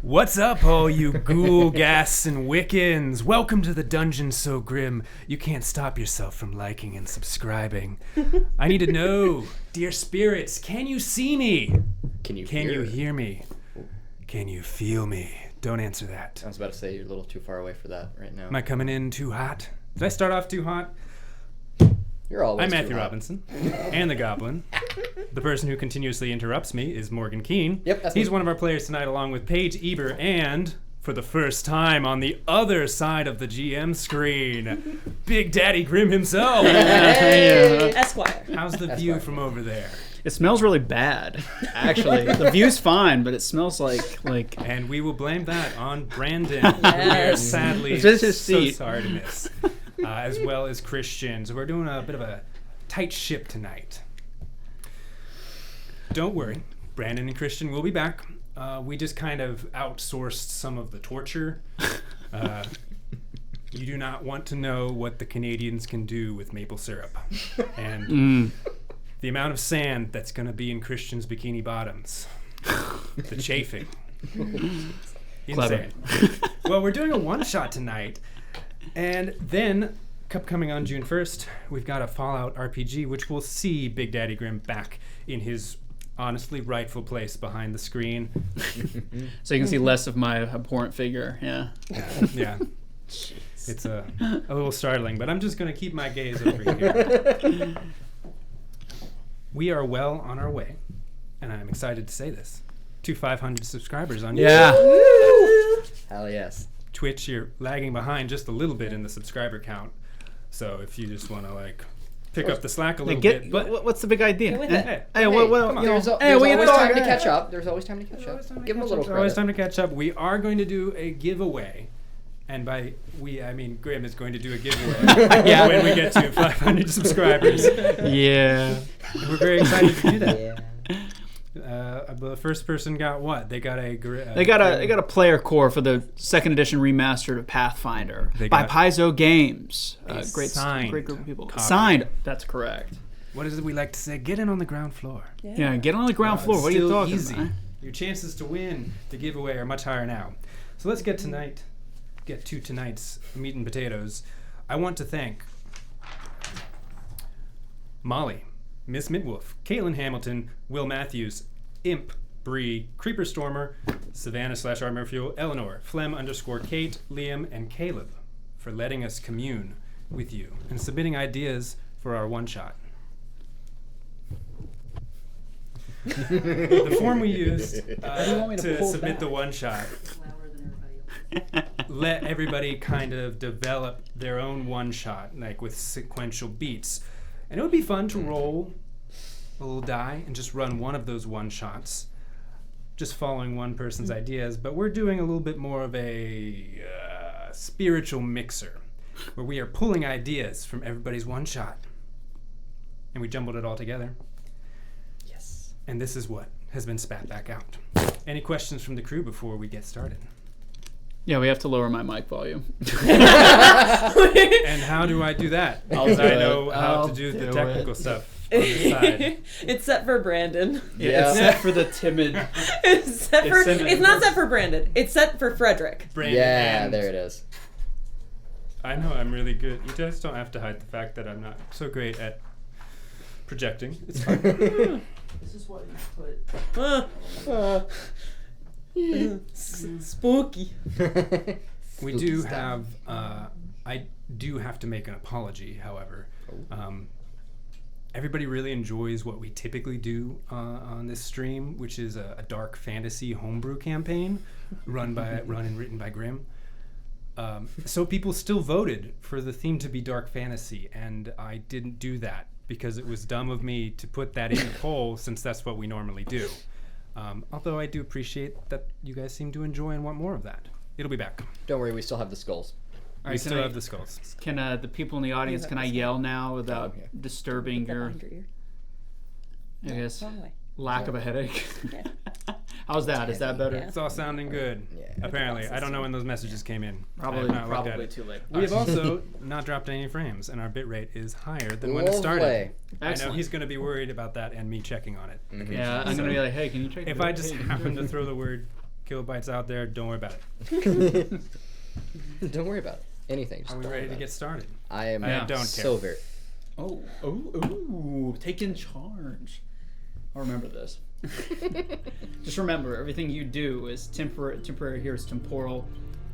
What's up, all you ghoul, ghasts, and wiccans? Welcome to the dungeon so grim you can't stop yourself from liking and subscribing. I need to know, dear spirits, can you see me? Can you hear me? Can you feel me? Don't answer that. I was about to say you're a little too far away for that right now. Am I coming in too hot? Did I start off too hot? You're always I'm Matthew too hot. Robinson, and the Goblin. The person who continuously interrupts me is Morgan Keene. Yep, that's He's me. one of our players tonight, along with Paige Eber, and for the first time on the other side of the GM screen, Big Daddy Grimm himself. Hey. Esquire. How's the view from over there? It smells really bad, actually. The view's fine, but it smells like. And we will blame that on Brandon, who we are sadly It's just his so seat. sorry to miss, as well as Christian. So we're doing a bit of a tight ship tonight. Don't worry, Brandon and Christian will be back. We just kind of outsourced some of the torture. You do not want to know what the Canadians can do with maple syrup. And the amount of sand that's going to be in Christian's bikini bottoms. The chafing. Insane. Well, we're doing a one-shot tonight. And then, coming on June 1st, we've got a Fallout RPG, which will see Big Daddy Grimm back in his honestly rightful place behind the screen. So you can see less of my abhorrent figure, yeah. Yeah. It's a little startling, but I'm just going to keep my gaze over here. We are well on our way, and I'm excited to say this, to 500 subscribers on YouTube. Yeah. Hell yes. Twitch, you're lagging behind just a little bit in the subscriber count. So if you just want to pick up the slack a little bit. But What's the big idea? Get with it. hey, Hey, come well, on. you know, There's hey, we always can time talk. to catch up. There's always time to catch up. Give him a little It's always credit. time to catch up. We are going to do a giveaway. And by we, I mean Grimm is going to do a giveaway when we get to 500 subscribers. Yeah. And we're very excited to do that. Yeah. The first person got what? They got They got a player core for the second edition remastered of Pathfinder They by got Paizo Games. a Great signed group of people. copy. Signed. That's correct. What is it we like to say? Get in on the ground floor. Yeah, get on the ground floor. It's What are you still talking easy. about? Your chances to win the giveaway are much higher now. So let's get to tonight's meat and potatoes. I want to thank Molly, Miss Midwolf, Caitlin Hamilton, Will Matthews, Imp, Bree, Creeper Stormer, Savannah/Armor Fuel, Eleanor, Flem_Kate, Liam, and Caleb for letting us commune with you and submitting ideas for our one-shot. The form we used to submit the one-shot let everybody kind of develop their own one-shot, with sequential beats. And it would be fun to roll a little die and just run one of those one-shots, just following one person's ideas. But we're doing a little bit more of a spiritual mixer, where we are pulling ideas from everybody's one-shot. And we jumbled it all together. Yes. And this is what has been spat back out. Any questions from the crew before we get started? Yeah, we have to lower my mic volume. And how do I do that? Because I know how to do the technical stuff on the side. It's set for Brandon. Yeah, it's set for the timid. It's not set for Brandon. It's set for Frederick. Brandon Yeah, and- there it is. I know I'm really good. You guys don't have to hide the fact that I'm not so great at projecting. It's fine. This is what you put. Spooky. We do have, I do have to make an apology, however. Everybody really enjoys what we typically do on this stream, which is a dark fantasy homebrew campaign run and written by Grimm. So people still voted for the theme to be dark fantasy, and I didn't do that because it was dumb of me to put that in the poll, since that's what we normally do. Although I do appreciate that you guys seem to enjoy and want more of that. It'll be back. Don't worry, we still have the skulls. We still have the skulls. Can the people in the audience, can I yell now without Oh, okay. disturbing your, I guess, Wrong way. lack of a headache? Yeah. How's that? Is that better? Yeah. It's all sounding good. Yeah. Apparently. I don't know when those messages came in. I have Probably, not looked at probably it. too late. We have also not dropped any frames, and our bitrate is higher than when it started. Lovely. I know Excellent. he's going to be worried about that and me checking on it. Mhm. Yeah, I'm gonna be like, hey, can you check? If I just happen to throw the word kilobytes out there. Don't worry about it. Don't worry about it. Anything. Just Are we don't worry ready to about get started? it. I am don't so care. very. Oh, taking charge. I'll remember this. Just remember, everything you do is temporary. Temporary here is temporal,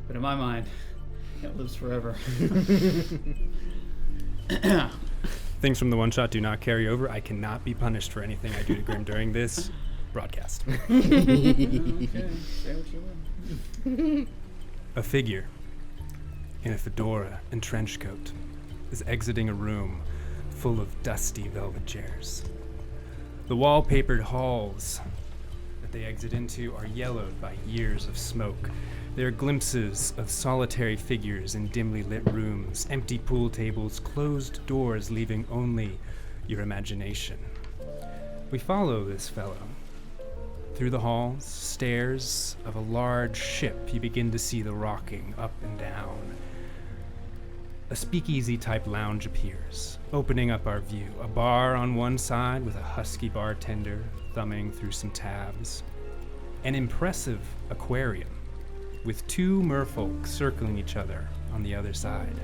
but in my mind, it lives forever. Things from the one shot do not carry over. I cannot be punished for anything I do to Grim during this broadcast. Okay, say what you want. A figure in a fedora and trench coat is exiting a room full of dusty velvet chairs. The wallpapered halls that they exit into are yellowed by years of smoke. There are glimpses of solitary figures in dimly lit rooms, empty pool tables, closed doors leaving only your imagination. We follow this fellow. Through the halls, stairs of a large ship, you begin to see the rocking up and down. A speakeasy-type lounge appears, opening up our view. A bar on one side with a husky bartender thumbing through some tabs. An impressive aquarium with two merfolk circling each other on the other side.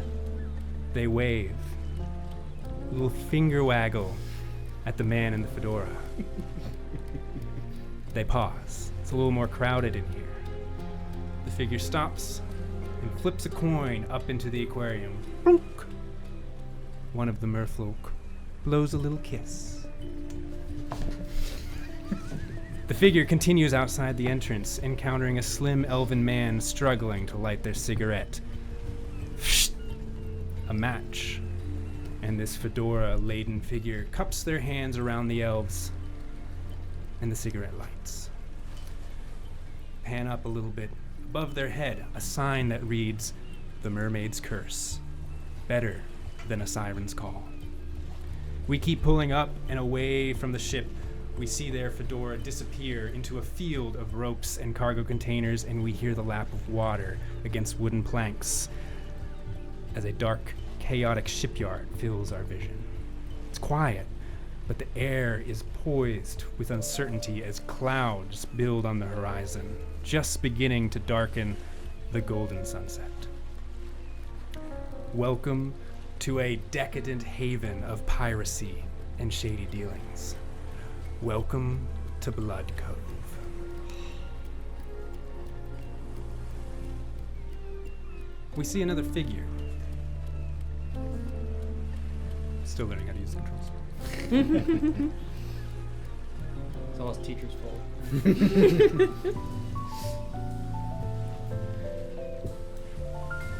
They wave, a little finger waggle at the man in the fedora. They pause. It's a little more crowded in here. The figure stops and flips a coin up into the aquarium. Plunk. One of the merfolk blows a little kiss. The figure continues outside the entrance, encountering a slim elven man struggling to light their cigarette. A match. And this fedora-laden figure cups their hands around the elves, and the cigarette lights. Pan up a little bit. Above their head, a sign that reads, "The Mermaid's Curse. Better than a siren's call." We keep pulling up and away from the ship. We see their fedora disappear into a field of ropes and cargo containers, and we hear the lap of water against wooden planks as a dark, chaotic shipyard fills our vision. It's quiet, but the air is poised with uncertainty as clouds build on the horizon, just beginning to darken the golden sunset. Welcome to a decadent haven of piracy and shady dealings. Welcome to Blood Cove. We see another figure. Still learning how to use the controls. It's all his teacher's fault.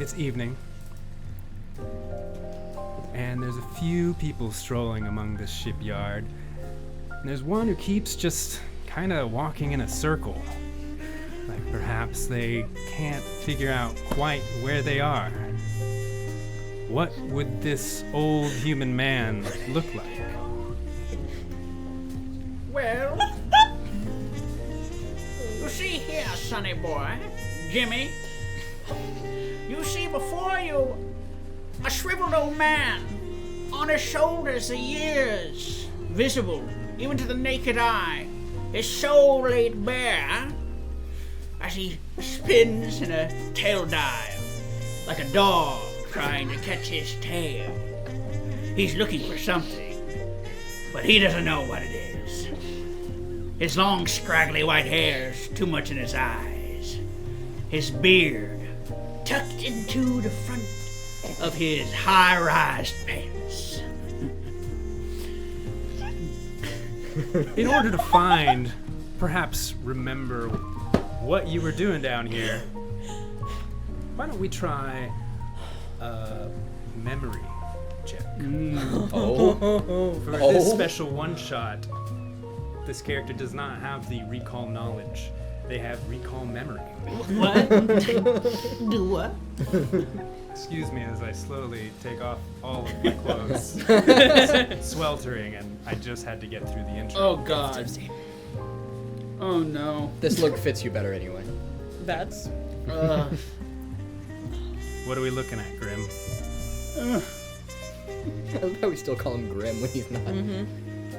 It's evening, and there's a few people strolling among this shipyard. And there's one who keeps just kind of walking in a circle. Like perhaps they can't figure out quite where they are. What would this old human man look like? Well, you see here, sonny boy, Jimmy. You see before you a shriveled old man. On his shoulders the years, visible even to the naked eye. His soul laid bare as he spins in a tail dive, like a dog trying to catch his tail. He's looking for something, but he doesn't know what it is. His long, scraggly white hair's too much in his eyes. His beard tucked into the front of his high-rise pants. In order to find, perhaps remember what you were doing down here, why don't we try a memory check? For this special one-shot, this character does not have the recall knowledge. They have recall memory. What? Do what? Excuse me as I slowly take off all of my clothes. Sweltering, and I just had to get through the intro. Oh God. Oh no. This look fits you better anyway. That's What are we looking at, Grim? I love how we still call him Grim when he's not.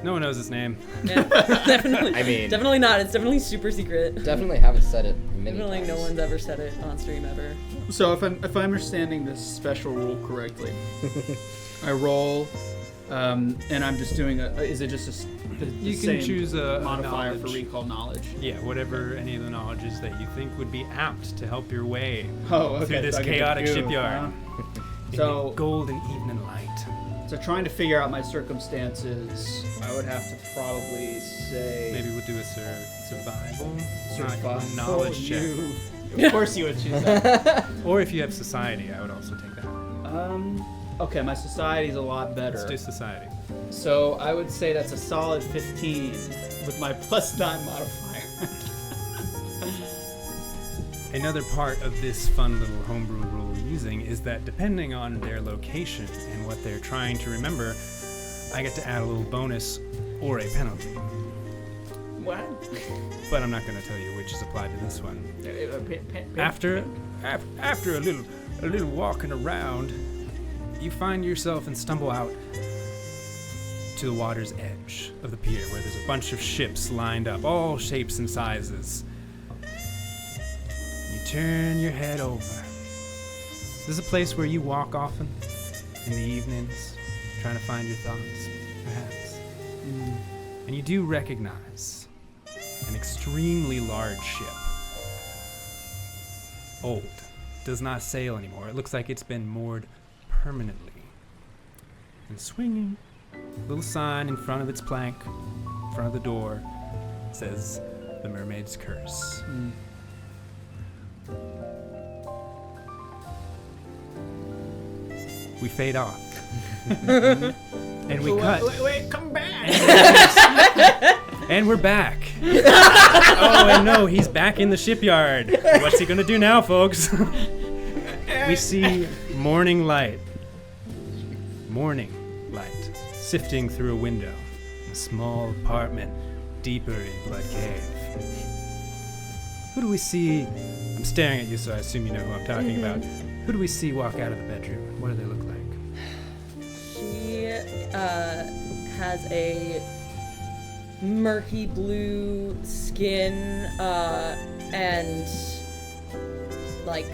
No one knows his name. Yeah, definitely. I mean- definitely not. It's definitely super secret. Definitely haven't said it many Definitely times. no one's ever said it on stream ever. So if I'm understanding this special rule correctly, I roll, and I'm just doing is it just the You can same choose a modifier for knowledge. recall knowledge? Yeah, whatever any of the knowledges that you think would be apt to help your way Oh, okay. through this so I get to chaotic choose, shipyard. huh? In So- the golden evening light. So trying to figure out my circumstances, I would have to probably say Maybe we'll do a survival, survival. knowledge check. Of course you would choose that. Or if you have society, I would also take that. Okay, my society's a lot better. Let's do society. So I would say that's a solid 15 with my +9 modifier. Another part of this fun little homebrew rule we're using is that depending on their location and what they're trying to remember, I get to add a little bonus or a penalty. What? But I'm not going to tell you which is applied to this one. After After a little walking around, you find yourself and stumble out to the water's edge of the pier where there's a bunch of ships lined up, all shapes and sizes. You turn your head over. This is a place where you walk often in the evenings, trying to find your thoughts, perhaps. And you do recognize an extremely large ship. Old. Does not sail anymore. It looks like it's been moored permanently. And swinging, a little sign in front of its plank, in front of the door, says the Mermaid's Curse. We fade off. And we cut. Wait, come back. And we're back. Oh, and no, he's back in the shipyard. What's he gonna do now, folks? We see morning light. Morning light sifting through a window. A small apartment deeper in Blood Cave. Who do we see? I'm staring at you, so I assume you know who I'm talking about. Who do we see walk out of the bedroom? What do they look like? She has a murky blue skin and like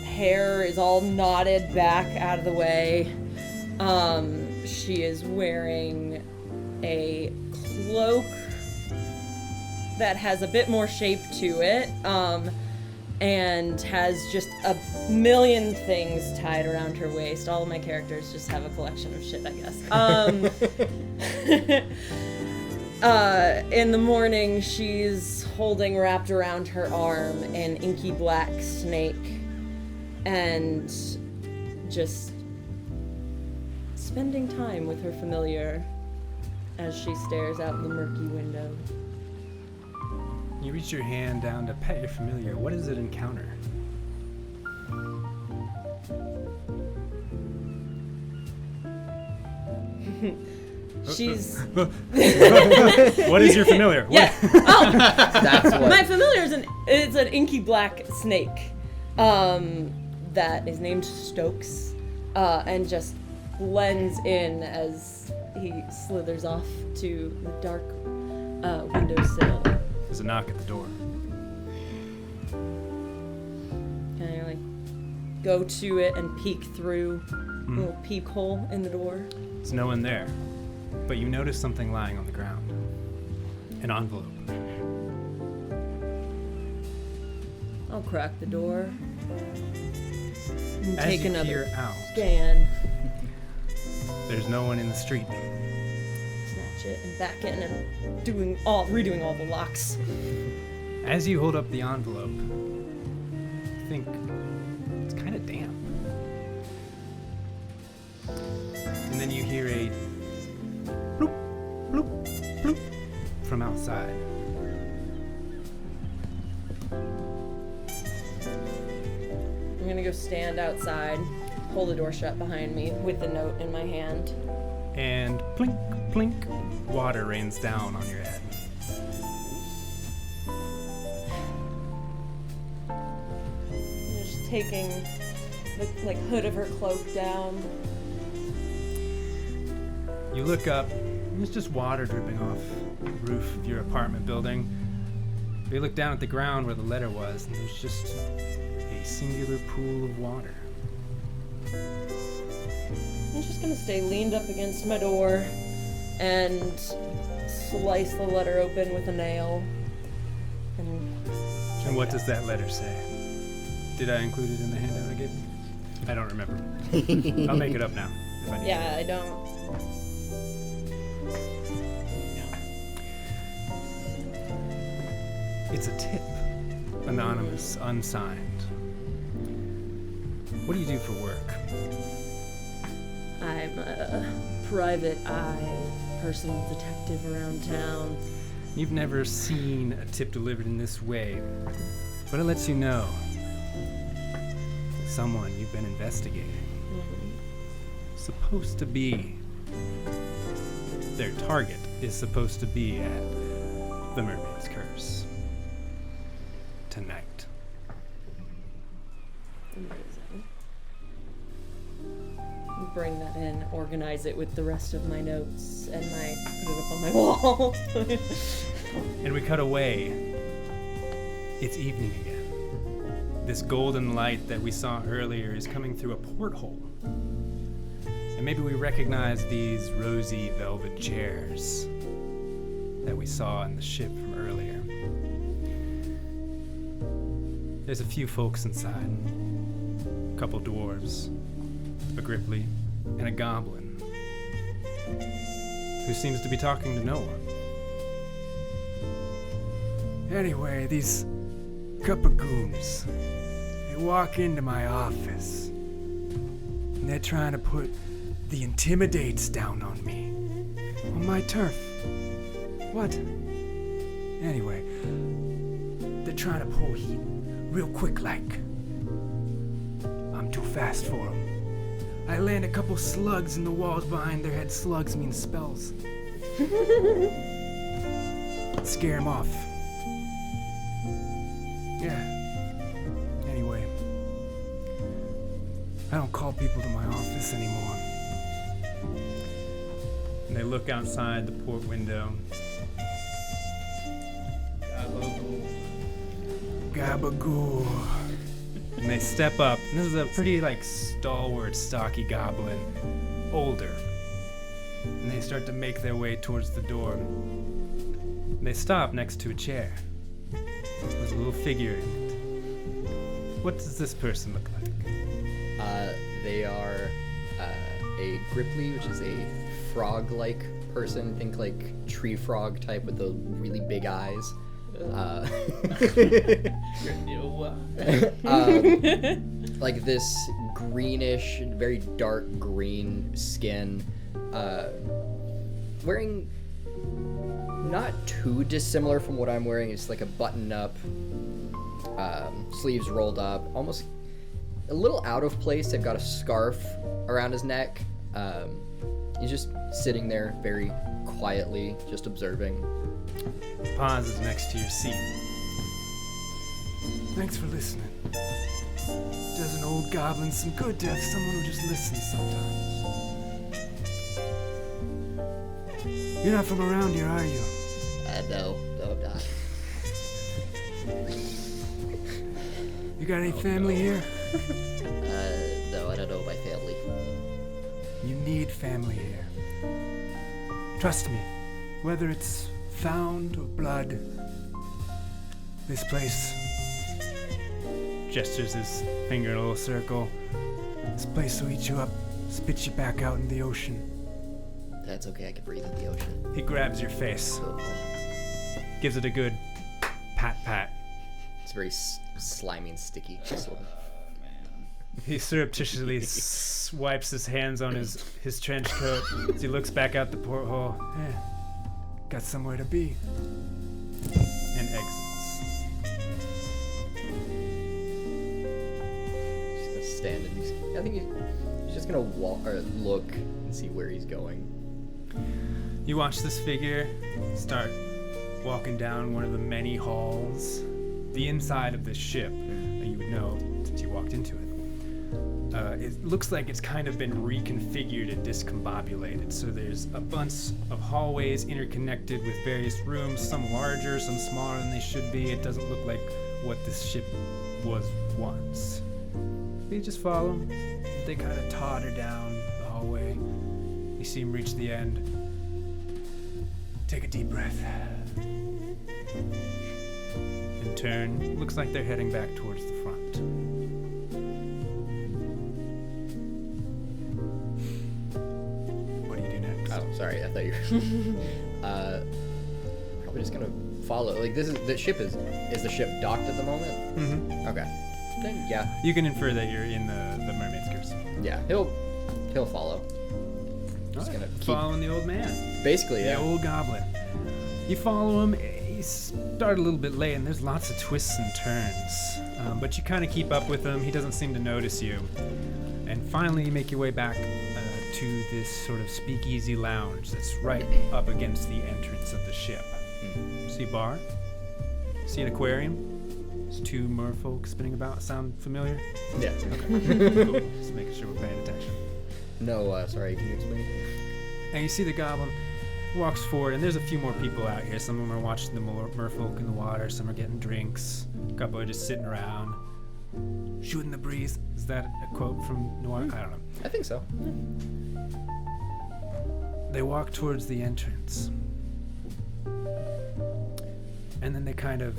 hair is all knotted back out of the way. She is wearing a cloak that has a bit more shape to it, and has just a million things tied around her waist. All of my characters just have a collection of shit, I guess. In the morning, she's holding wrapped around her arm an inky black snake and just spending time with her familiar as she stares out the murky window. You reach your hand down to pet your familiar. What does it encounter? She's What is your familiar? yeah. Oh, That's what. my familiar is an inky black snake, that is named Stokes, and just blends in as he slithers off to the dark windowsill. There's a knock at the door. Can I like go to it and peek through a little peephole in the door? There's no one there. But you notice something lying on the ground. An envelope. I'll crack the door and As take you another peer out, scan. there's no one in the street. Snatch it and back in and redoing all the locks. As you hold up the envelope, you think it's kind of damp. And then you hear a bloop, bloop, bloop from outside. I'm gonna go stand outside, pull the door shut behind me with the note in my hand. And plink, plink, water rains down on your head. Just taking the hood of her cloak down. You look up, There's just water dripping off the roof of your apartment building. You look down at the ground where the letter was, and there's just a singular pool of water. I'm just gonna stay leaned up against my door and slice the letter open with a nail. And what does that letter say? Did I include it in the handout I gave you? I don't remember. I'll make it up now if I need Yeah, I don't. It's a tip. Anonymous, unsigned. What do you do for work? I'm a private eye personal detective around town. You've never seen a tip delivered in this way, but it lets you know someone you've been investigating. Supposed to be, their target is supposed to be at the Mermaid's Curse tonight. Amazing. Bring that in, organize it with the rest of my notes, and put it up on my wall. And we cut away. It's evening again. This golden light that we saw earlier is coming through a porthole. And maybe we recognize these rosy velvet chairs that we saw in the ship from earlier. There's a few folks inside. A couple dwarves, a gripply, and a goblin who seems to be talking to no one. Anyway, these couple goons, they walk into my office and they're trying to put the intimidates down on me, on my turf. What? Anyway, they're trying to pull heat real quick like. I'm too fast for them. I land a couple slugs in the walls behind their head. Slugs mean spells. Scare them off. Yeah. Anyway, I don't call people to my office anymore. And they look outside the port window. Gabagoo. And they step up. And this is a pretty, stalwart, stocky goblin. Older. And they start to make their way towards the door. And they stop next to a chair. There's a little figure in it. What does this person look like? They are a gripply, which is a frog-like person. Think like tree frog type with the really big eyes. Like this greenish, very dark green skin, wearing not too dissimilar from what I'm wearing. It's like a button-up, sleeves rolled up, almost a little out of place. They've got a scarf around his neck. He's just sitting there very quietly, just observing. Pauses next to your seat. Thanks for listening. Does an old goblin some good to have someone who just listens sometimes. You're not from around here, are you? No, I'm not. You got any family here? No, I don't know my family. You need family here. Trust me, whether it's found or blood, this place, gestures his finger in a little circle, this place will eat you up, spit you back out in the ocean. That's okay, I can breathe in the ocean. He grabs your face, Oh, gives it a good pat. it's very slimy and sticky. Sort of. He surreptitiously wipes his hands on his trench coat as he looks back out the porthole. Got somewhere to be. And exits. He's gonna stand and I think he's just gonna walk or look and see where he's going. You watch this figure start walking down one of the many halls, the inside of this ship that you would know since you walked into it. It looks like it's kind of been reconfigured and discombobulated. So there's a bunch of hallways interconnected with various rooms, some larger, some smaller than they should be. It doesn't look like what this ship was once. You just follow them. They kind of totter down the hallway. You see them reach the end. Take a deep breath. And turn. Looks like they're heading back towards the front. What do you do next? Oh, sorry. I thought you were probably just gonna follow. Like the ship is the ship docked at the moment? Mm-hmm. Okay. Then yeah. You can infer that you're in the Mermaid's Curse. Yeah. He'll follow. Just gonna keep Following the old man. basically, The yeah. old goblin. You follow him. You start a little bit late, and there's lots of twists and turns. But you kind of keep up with him. He doesn't seem to notice you. And finally, you make your way back to this sort of speakeasy lounge that's right up against the entrance of the ship. See a bar? See an aquarium? There's two merfolk spinning about. Sound familiar? Yeah. Cool. Just making sure we're paying attention. No, sorry, can you explain? And you see the goblin walks forward, and there's a few more people out here. Some of them are watching the merfolk in the water. Some are getting drinks. A couple are just sitting around, shooting the breeze. Is that a quote from NOIR? I don't know. I think so. They walk towards the entrance, and then they kind of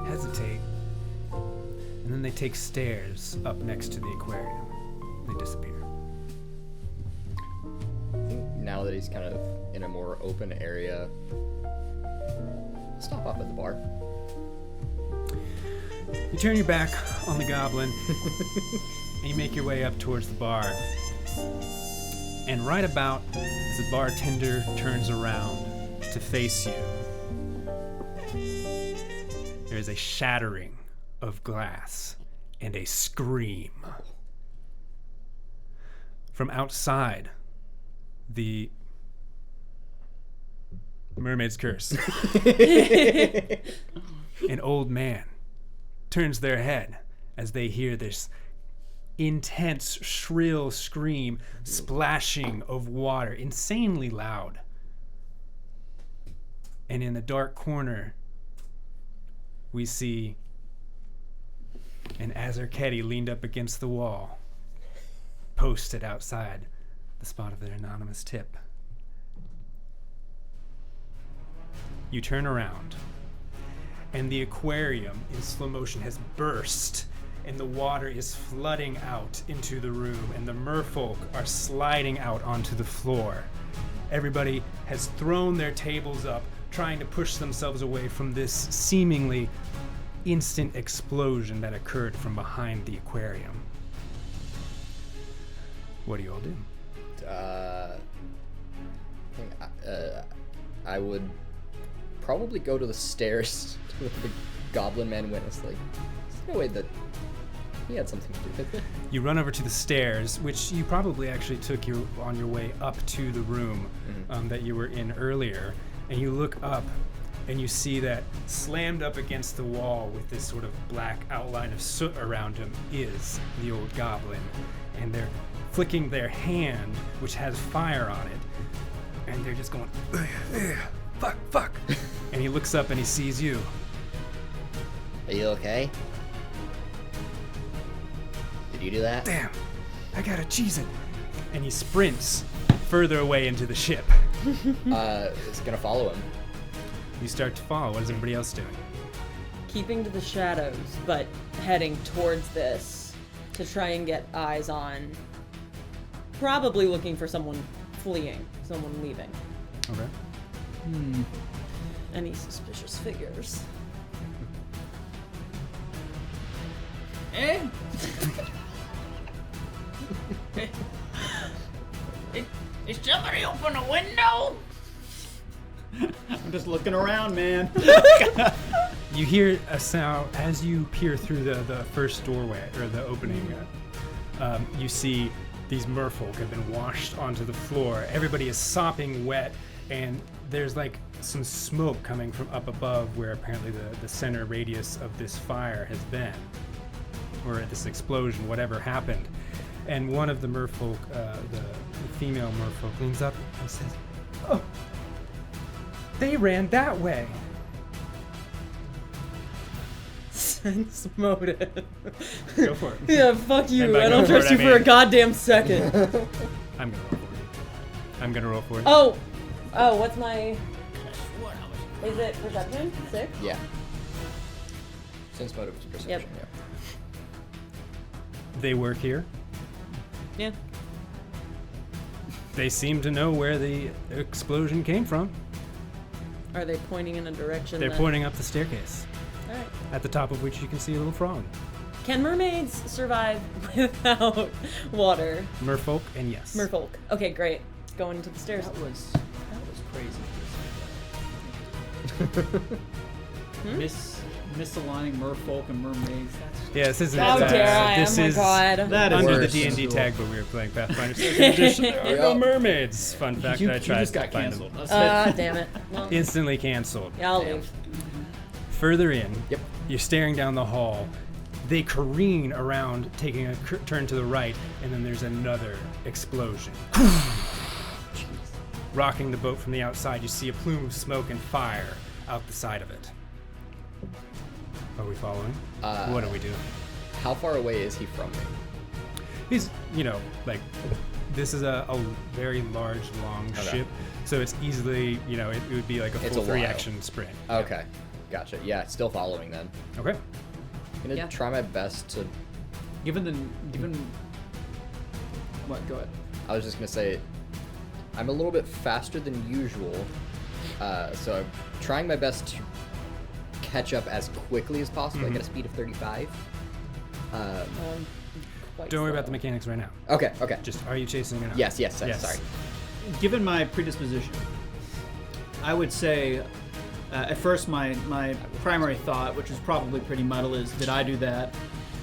hesitate, and then they take stairs up next to the aquarium. They disappear. Now that he's kind of in a more open area, stop off at the bar. You turn your back on the goblin, and you make your way up towards the bar. And right about as the bartender turns around to face you, there is a shattering of glass and a scream. From outside the Mermaid's Curse, an old man turns their head as they hear this intense, shrill scream, splashing of water, insanely loud. And in the dark corner, we see an Azarketti leaned up against the wall, posted outside the spot of their anonymous tip. You turn around, and the aquarium in slow motion has burst, and the water is flooding out into the room, and the merfolk are sliding out onto the floor. Everybody has thrown their tables up, trying to push themselves away from this seemingly instant explosion that occurred from behind the aquarium. What do you all do? I would probably go to the stairs with the goblin man witness. Like, there's no way that he had something to do with it. You run over to the stairs, which you probably actually took on your way up to the room that you were in earlier, and you look up and you see that slammed up against the wall with this sort of black outline of soot around him is the old goblin, and they're flicking their hand, which has fire on it, and they're just going, fuck. And he looks up and he sees you. Are you okay? Did you do that? Damn, I gotta cheese it. And he sprints further away into the ship. It's gonna follow him. You start to follow. What is everybody else doing? Keeping to the shadows, but heading towards this to try and get eyes on. Probably looking for someone fleeing, someone leaving. Okay. Any suspicious figures? Eh? Is somebody open a window? I'm just looking around, man. You hear a sound as you peer through the first doorway, or the opening. You see these merfolk have been washed onto the floor. Everybody is sopping wet, and there's like some smoke coming from up above where apparently the center radius of this fire has been. or this explosion, whatever happened. And one of the merfolk, the female merfolk, leans up and says, "Oh, they ran that way." Sense motive. Go for it. Yeah, fuck And you. by I go don't for trust it, you I for a mean- goddamn second. I'm gonna roll for you. I'm gonna roll for you. Oh, what's my? What I was Is it perception? 6? Yeah. Sense motive is perception. Yep. Yeah. They work here. Yeah. They seem to know where the explosion came from. Are they pointing in a direction? They're that- pointing up the staircase, All right. at the top of which you can see a little frog. Can mermaids survive without water? Merfolk, and yes. Merfolk. Okay, great. Going to the stairs. That was crazy. Misaligning merfolk and mermaids. That's Yeah, this isn't. How dare I? This Oh my is god. that is under the worse. D&D tag, but we were playing Pathfinder Second Edition. There are no Yep. mermaids. Fun fact you, that I you tried just to got find canceled. them. That's it. Damn it. Well, Instantly canceled. yeah, I'll Damn. leave. Further in, Yep. you're staring down the hall. They careen around, taking a turn to the right, and then there's another explosion. Rocking the boat from the outside, you see a plume of smoke and fire out the side of it. Are we following? What are we doing? How far away is he from me? He's, like, this is a very large, long Okay. ship, so it's easily, it would be like a It's full a while. 3-action sprint. Okay. Gotcha. Yeah, still following then. Okay. I'm gonna Yeah. try my best to. Given what? Go ahead. I was just gonna say, I'm a little bit faster than usual, so I'm trying my best to catch up as quickly as possible. I get a speed of 35. Quite Don't worry about the slow. mechanics right now. Okay. Okay. Just, are you chasing or not? Yes. Yes. Sorry. Given my predisposition, I would say, at first my primary thought, which is probably pretty muddle, is did I do that?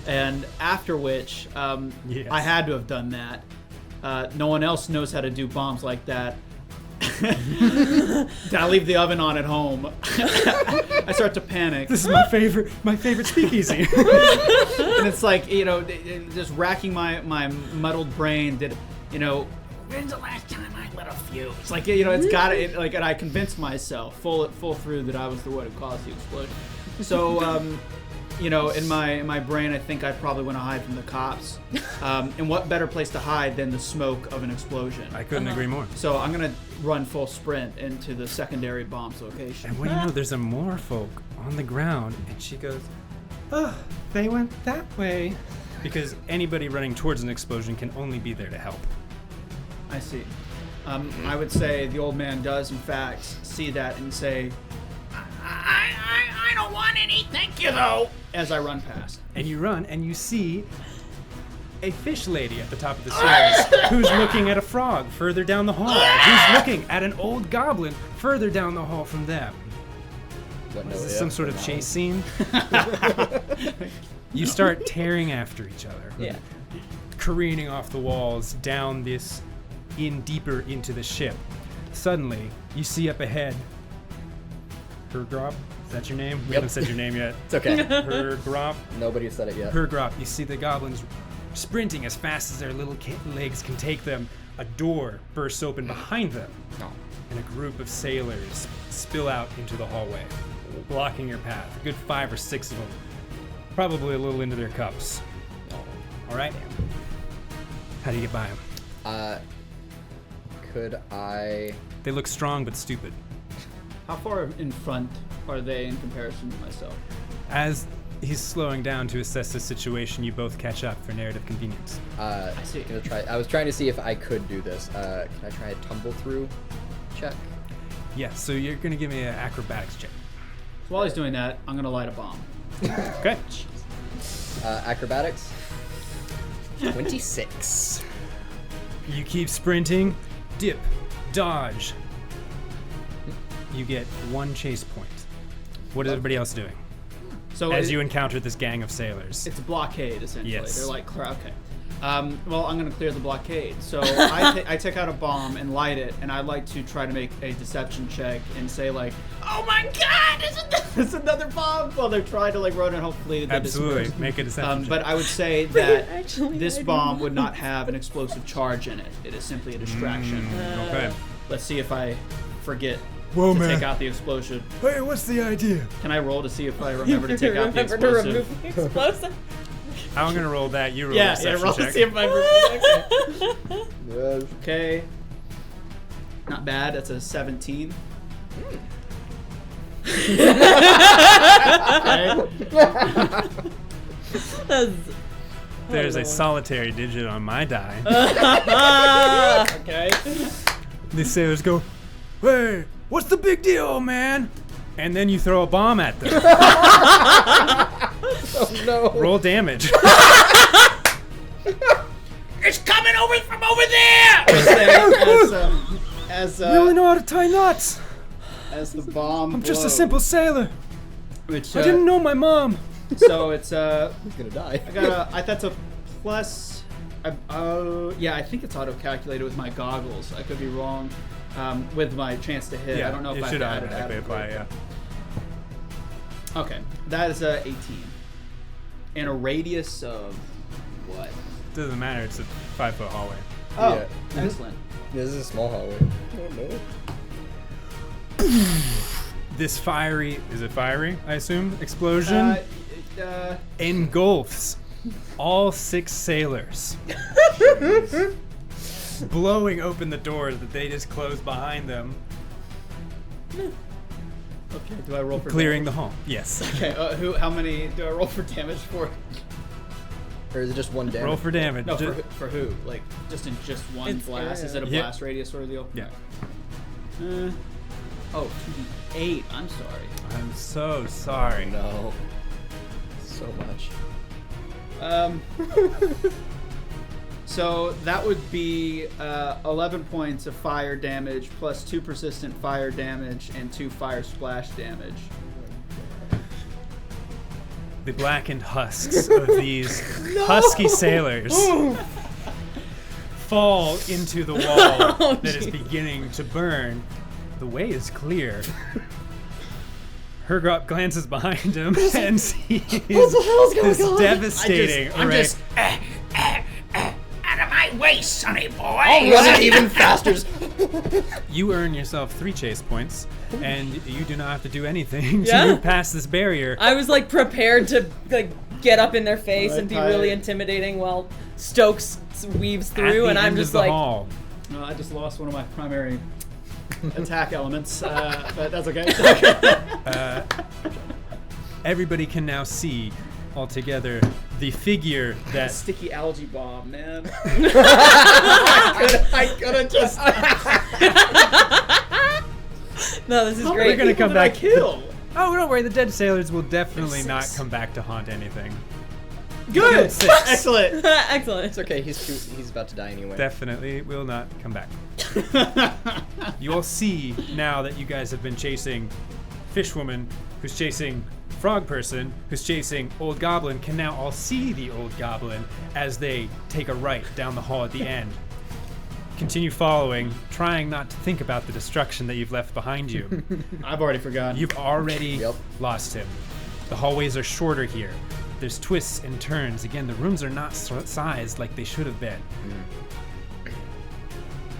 And after which, Yes. I had to have done that. No one else knows how to do bombs like that. Did I leave the oven on at home? I start to panic. This is my favorite speakeasy. And it's like, just racking my muddled brain. When's the last time I lit a fuse? It's like, it's got it. And I convinced myself full through that I was the one who caused the explosion. So, in my brain, I think I probably want to hide from the cops. And what better place to hide than the smoke of an explosion? I couldn't agree more. So I'm gonna run full sprint into the secondary bomb's location. And what do you know? There's a more folk on the ground, and she goes, "Oh, they went that way." Because anybody running towards an explosion can only be there to help. I see. I would say the old man does, in fact, see that and say, I don't want any, thank you though. as I run past. And you run, and you see a fish lady at the top of the stairs who's looking at a frog further down the hall, who's looking at an old goblin further down the hall from them. What, no, Is this yeah, some sort of no. chase scene? You start tearing after each other. Yeah. Careening off the walls, down this, deeper into the ship. Suddenly, you see up ahead, Hergrop, is that your name? We Yep. haven't said your name yet. It's okay. Hergrop. Nobody said it yet. Hergrop, you see the goblins sprinting as fast as their little legs can take them. A door bursts open behind them, No. and a group of sailors spill out into the hallway, blocking your path. A good 5 or 6 of them, probably a little into their cups. All right? How do you get by them? Could I? They look strong but stupid. How far in front are they in comparison to myself? As he's slowing down to assess the situation, you both catch up for narrative convenience. I see. Gonna try. I was trying to see if I could do this. Can I try a tumble through check? Yeah, so you're going to give me an acrobatics check. So while he's doing that, I'm gonna light a bomb. Okay. Acrobatics. 26. You keep sprinting, dip, dodge. You get 1 chase point. What is everybody else doing? So As you encounter this gang of sailors. it's a blockade essentially. Yes. They're like, okay. Well, I'm going to clear the blockade. So I take out a bomb and light it, and I'd like to try to make a deception check and say, like, oh my god, it's another bomb! While they're trying to, like, run and hopefully they Absolutely. disperse. Make a deception check. But I would say that Actually, this I do. bomb would not have an explosive charge in it. It is simply a distraction. Okay. Let's see if I forget Whoa, to man. take out the explosion. Hey, what's the idea? Can I roll to see if I remember to take out the Remember to explosive? remove the explosive. I'm gonna roll that. You roll a Yeah, deception roll check. to see if I remember. Okay. Not bad. That's a 17. That's- There's Oh, a Lord. solitary digit on my die. Okay. The sailors go, "Hey, what's the big deal, man?" And then you throw a bomb at them. Oh no. Roll damage. It's coming over from over there! As I really know how to tie knots. as the bomb. I'm just a blows, simple sailor. Which I didn't know my mom. So it's He's gonna die. that's a plus. Yeah, I think it's auto calculated with my goggles. I could be wrong. With my chance to hit. I don't know if it I should added automatically apply. Yeah. Okay, that is 18. In a radius of what? Doesn't matter. It's a 5-foot hallway. Oh, Yeah. excellent. This is a small hallway. This fiery I assume, explosion engulfs all 6 sailors, blowing open the doors that they just closed behind them, Okay, do I roll for clearing the damage? hall. Yes. Okay, how many do I roll for damage for? Or is it just one damage? Roll for damage. No, Ju- for who? Like, just in just one It's blast? area. Is it a Yeah. blast radius sort of deal? Yeah. 2d8. I'm sorry. I'm so sorry. No. So much. So that would be 11 points of fire damage plus 2 persistent fire damage and 2 fire splash damage. The blackened husks of these husky sailors fall into the wall that is beginning to burn. The way is clear. Hergrop glances behind him and sees this devastating I'm array. just. Out of my way, sonny boy! Run it even faster. You earn yourself 3 chase points, and you do not have to do anything Yeah? to move past this barrier. I was like prepared to like get up in their face and be Right, really tired. intimidating while Stokes weaves At through, the and I'm end just of the like, hall. No, I just lost one of my primary attack elements, but that's okay. Everybody can now see altogether the figure that Sticky algae bomb, man. I could have just. no, this is How great. many gonna people come did I back. kill? Oh, don't worry. The dead sailors will definitely Six. not come back to haunt anything. Good. 6. Excellent. Excellent. It's okay. He's about to die anyway. Definitely will not come back. You all see now that you guys have been chasing Fishwoman, who's chasing Frog Person, who's chasing Old Goblin, can now all see the Old Goblin as they take a right down the hall at the end. Continue following, trying not to think about the destruction that you've left behind you. I've already forgotten. You've already Yep. lost him. The hallways are shorter here. There's twists and turns. Again, the rooms are not sized like they should have been.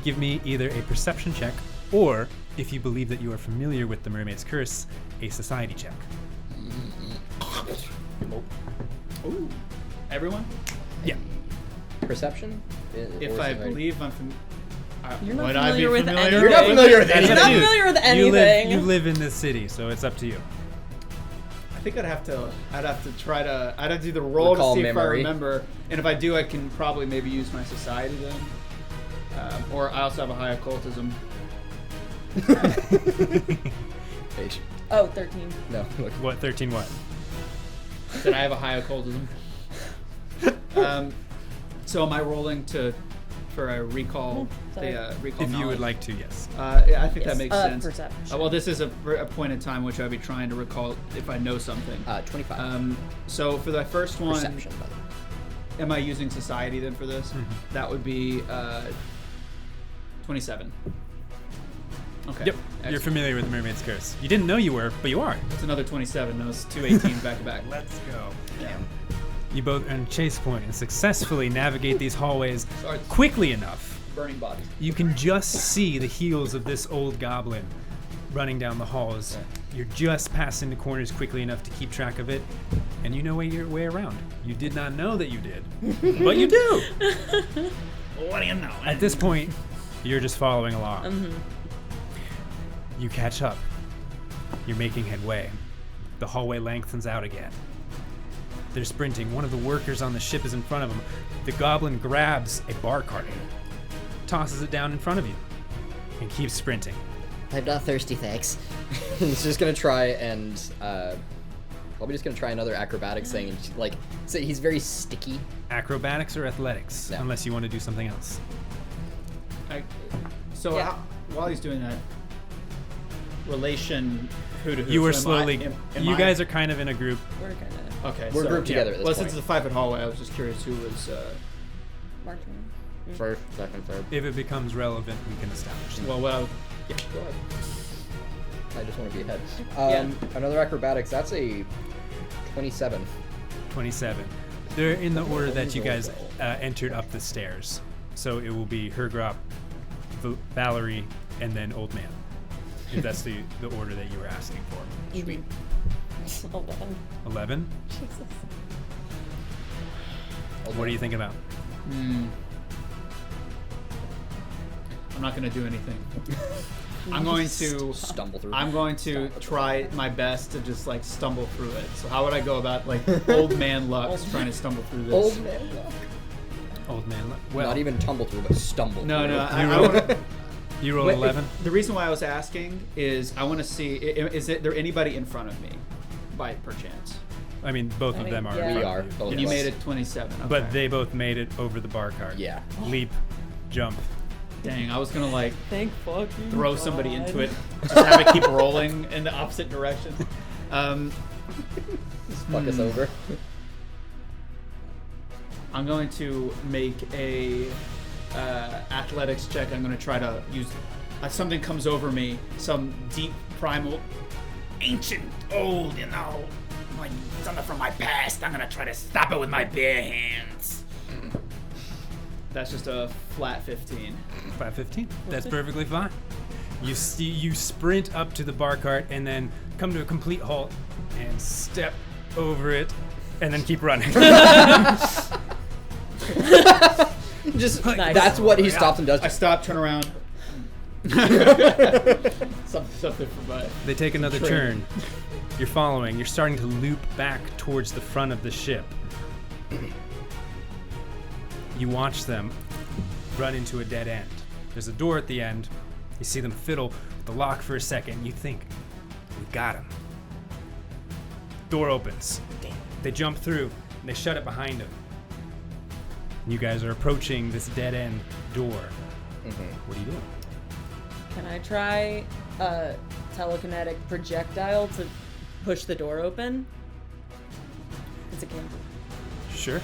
Give me either a perception check or, if you believe that you are familiar with the Mermaid's Curse, a society check. Ooh. Everyone? Yeah. Perception? If I believe I'm You're not would I be familiar with familiar? anything. You're not familiar with That's You're up not to you. familiar with You anything. live in this city, so it's up to you. I think I'd have to do the roll Recall to see if I memory. remember, and if I do, I can probably maybe use my society then, or I also have a high occultism. Page. Oh, 13. No. Look. What, 13 what? That I have a high occultism. So am I rolling for a recall? Sorry. Recall If you would knowledge? like to, yes. Yeah, I think that Yes, makes sense. perception. Well, this is a point in time which I'd be trying to recall if I know something. 25. So for the first one, Perception, by the way. am I using society then for this? That would be 27. Okay. Yep. You're Excellent. familiar with the Mermaid's Curse. You didn't know you were, but you are. It's another 27. Those 2 18s back to back. Let's go. Yeah. You both earn chase point and successfully navigate these hallways Sorry. quickly enough. Burning bodies. You can just see the heels of this old goblin running down the halls. You're just passing the corners quickly enough to keep track of it, and you know your way around. You did not know that you did, but you do. What do you know? At this point, you're just following along. You catch up. You're making headway. The hallway lengthens out again. They're sprinting. One of the workers on the ship is in front of them. The goblin grabs a bar cart, tosses it down in front of you, and keeps sprinting. I'm not thirsty, thanks. He's just gonna try and probably just gonna try another acrobatics thing, and like, so he's very sticky. Acrobatics or athletics, No. unless you want to do something else. So Yeah. while he's doing that, relation who to who? You were So am I- slowly. am You I- guys are kind of in a group. We're kind of Okay, We're so, grouped together at this Well, point. since it's a 5-foot hallway, I was just curious who was. marching. First, second, third. If it becomes relevant, we can establish that. Well, yeah, go ahead. I just want to be ahead. Yeah. Another acrobatics. That's a 27. 27. They're in the order that you guys entered up the stairs. So it will be Hergrop, Valerie, and then Old Man. If that's the order that you were asking for. Sweet. 11. 11? Jesus. What are you thinking about? I'm not going to do anything. I'm going to Stumble through. I'm going to try my best to just like stumble through it. So how would I go about like old man luck trying to stumble through this? Old man. Old Man. Well, Not even tumble through, but stumble. No, through. no. I want to. you rolled 11? The reason why I was asking is I want to see is there anybody in front of me, by perchance? I mean, both of them are. yeah. in We front are. of you. Both And of you us. made it 27. Okay. But they both made it over the bar cart. Yeah. Leap, jump. Dang, I was gonna like Thank fucking throw somebody God. into it, just have it keep rolling in the opposite direction. Just fuck us over. I'm going to make a athletics check. I'm going to try to use something comes over me, some deep primal. Ancient, old, you know. Like something from my past. I'm gonna try to stop it with my bare hands. That's just a flat 15. 5:15. That's perfectly fine. You sprint up to the bar cart and then come to a complete halt and step over it and then keep running. Just Nice. that's what he stops and does. I stop, turn around. Something for my. They take another Train. turn. You're following. You're starting to loop back towards the front of the ship. You watch them run into a dead end. There's a door at the end. You see them fiddle with the lock for a second. You think, we got him. Door opens. They jump through and they shut it behind them. You guys are approaching this dead end door. What are you doing? Can I try a telekinetic projectile to push the door open? It's a cantrip. Sure.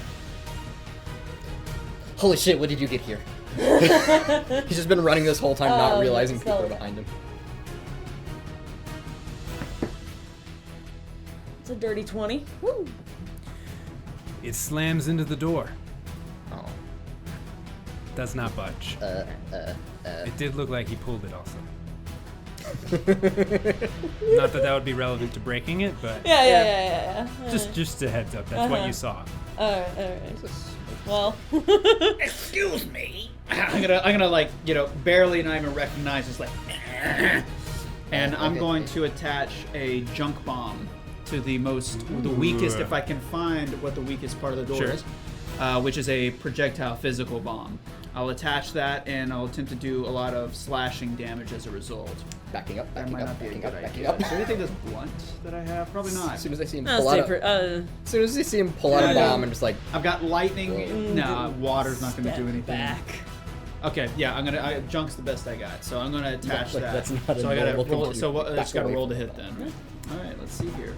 Holy shit! What did you get here? He's just been running this whole time, not realizing people are stealth. behind him. It's a dirty 20. Woo! It slams into the door. Oh. Does not budge. It did look like he pulled it also. Not that that would be relevant to breaking it, but Yeah. just a heads up. That's what you saw. Alright. Well, Excuse me. I'm gonna like barely not even recognize. Just like, and I'm going to attach a junk bomb to the weakest, if I can find what the weakest part of the door Sure. is, which is a projectile physical bomb. I'll attach that and I'll attempt to do a lot of slashing damage as a result. Backing up, That backing might up, not be a backing good up, backing idea. up. Is there anything that's blunt that I have? Probably not. As soon as I see him I'll pull out, stay for, as soon as I see him pull out a bomb, I'm just like, I've got lightning. No, water's not going to do anything. back. Okay, yeah, junk's the best I got, so I'm gonna attach like, that. that's not a so I gotta normal thing roll. to do. So I just Back gotta away roll to from hit then. Right? All right, let's see here.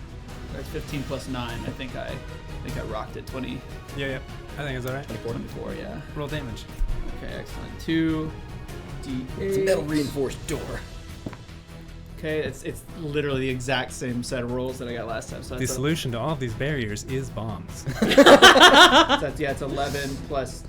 That's 15 plus 9. I think I rocked it. 20. Yeah. I think it's all right. 24, yeah. Roll damage. Okay, excellent. 2 D8. It's a metal reinforced door. Okay, it's literally the exact same set of rolls that I got last time. So The that's solution to all of these barriers is bombs. it's 11 plus.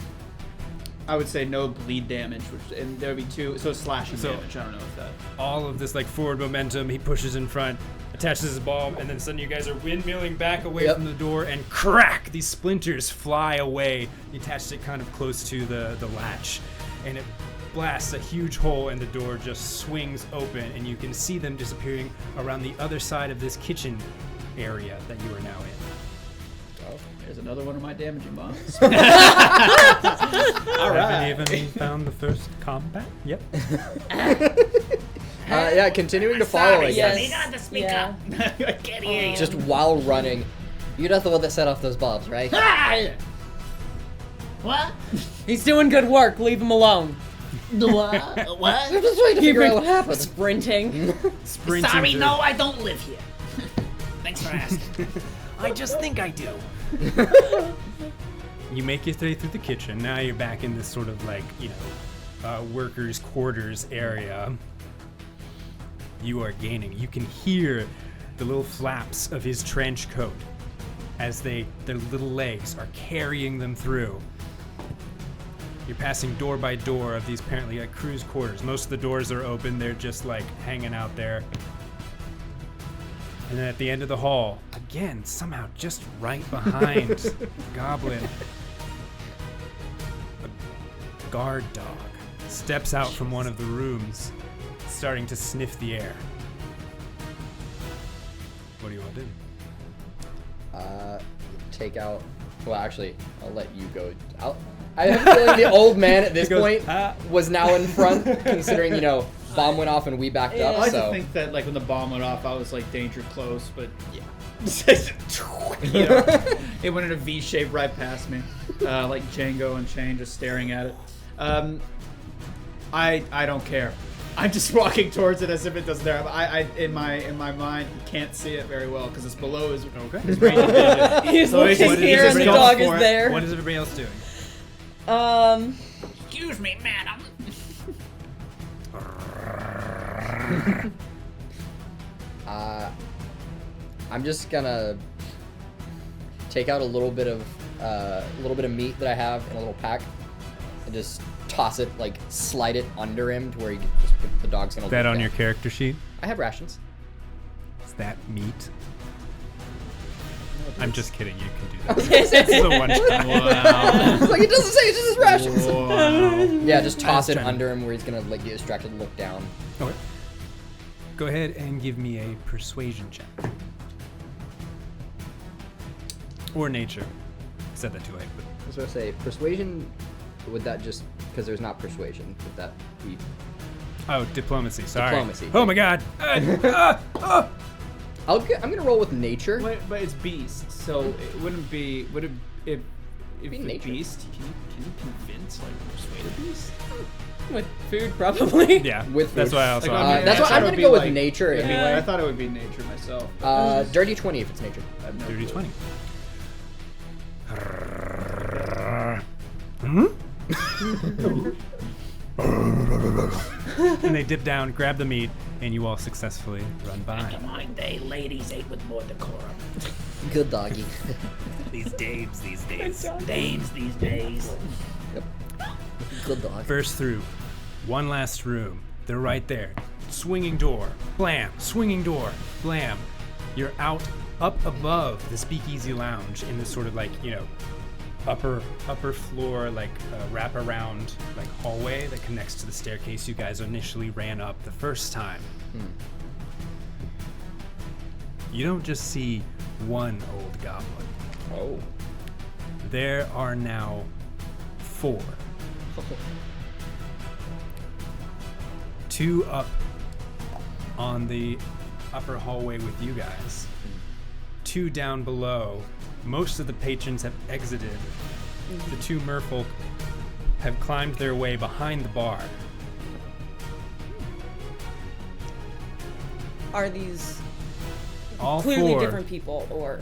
I would say no bleed damage, and there would be 2. So slashing damage. I don't know if that. All of this like forward momentum, he pushes in front, attaches his bomb, and then suddenly you guys are windmilling back away from the door, and crack! These splinters fly away. He attached it kind of close to the latch, and it blasts a huge hole, and the door just swings open, and you can see them disappearing around the other side of this kitchen area that you are now in. Oh, there's another one of my damaging bombs. All right. Haven't even found the first combat? Yep. Yeah, continuing to follow, I guess. You got to speak up. I can't hear you. Just while running. You're not the one that set off those bombs, right? What? He's doing good work. Leave him alone. What? I'm just trying to figure out what happened. Sprinting. Sprinting Sorry, through. no, I don't live here. Thanks for asking. I just think I do. You make your way through the kitchen. Now you're back in this sort of like, workers' quarters area. You are gaining. You can hear the little flaps of his trench coat as their little legs are carrying them through. You're passing door by door of these apparently like crew's quarters. Most of the doors are open. They're just like hanging out there. And then at the end of the hall, again, somehow just right behind the goblin, a guard dog steps out from one of the rooms, starting to sniff the air. What do you want to do? Take out. Well, actually, I'll let you go. I have a feeling the old man at this point was now in front, considering, bomb went off and we backed I up. like So to think that like when the bomb went off, I was like danger close, but yeah. It went in a V shape right past me, like Django Unchained, just staring at it. I don't care. I'm just walking towards it as if it doesn't there. I in my mind can't see it very well because it's below his range of vision. He's So he's looking just- here he's and the just dog going is for it. there. What is everybody else doing? Excuse me, madam. I'm just gonna take out a little bit of meat that I have in a little pack and just toss it, like slide it under him to where he can just the dog's gonna. Is that look on down. your character sheet? I have rations. Is that meat? I'm just kidding. You can do that. It's the one time. Wow. It's like it doesn't say, it's just his rations. Wow. Yeah, just toss it trying to- under him where he's gonna like get distracted and look down. Okay. Go ahead and give me a persuasion check. Or nature. I said that too late, but I was gonna say persuasion. Would that just because there's not persuasion? Would that be? oh, diplomacy. Sorry. Diplomacy. Oh my God. I'm gonna roll with nature. Wait, but it's beast, so it wouldn't be. Would it? If Be the nature. beast, can you convince, like, persuade a beast? With food, probably. Yeah. With that's food. why I also. Like, I mean, That's I why thought I'm it gonna would go be with like- nature Anyway, anyway. I thought it would be nature myself. Dirty 20 if it's nature. I have no Dirty clue. 20. And they dip down, grab the meat, and you all successfully run by. In my day, ladies ate with more decorum. Good doggy. These dames these days. Dames these days. Yep. Good dog. Burst through. One last room. They're right there. Swinging door. Blam. Swinging door. Blam. You're out up above the speakeasy lounge in this sort of like, upper floor, like wraparound like hallway that connects to the staircase you guys initially ran up the first time. You don't just see one old goblin. Oh. There are now 4. 2 up on the upper hallway with you guys. 2 down below. Most of the patrons have exited. The 2 merfolk have climbed their way behind the bar. Are these All Clearly four, different people, or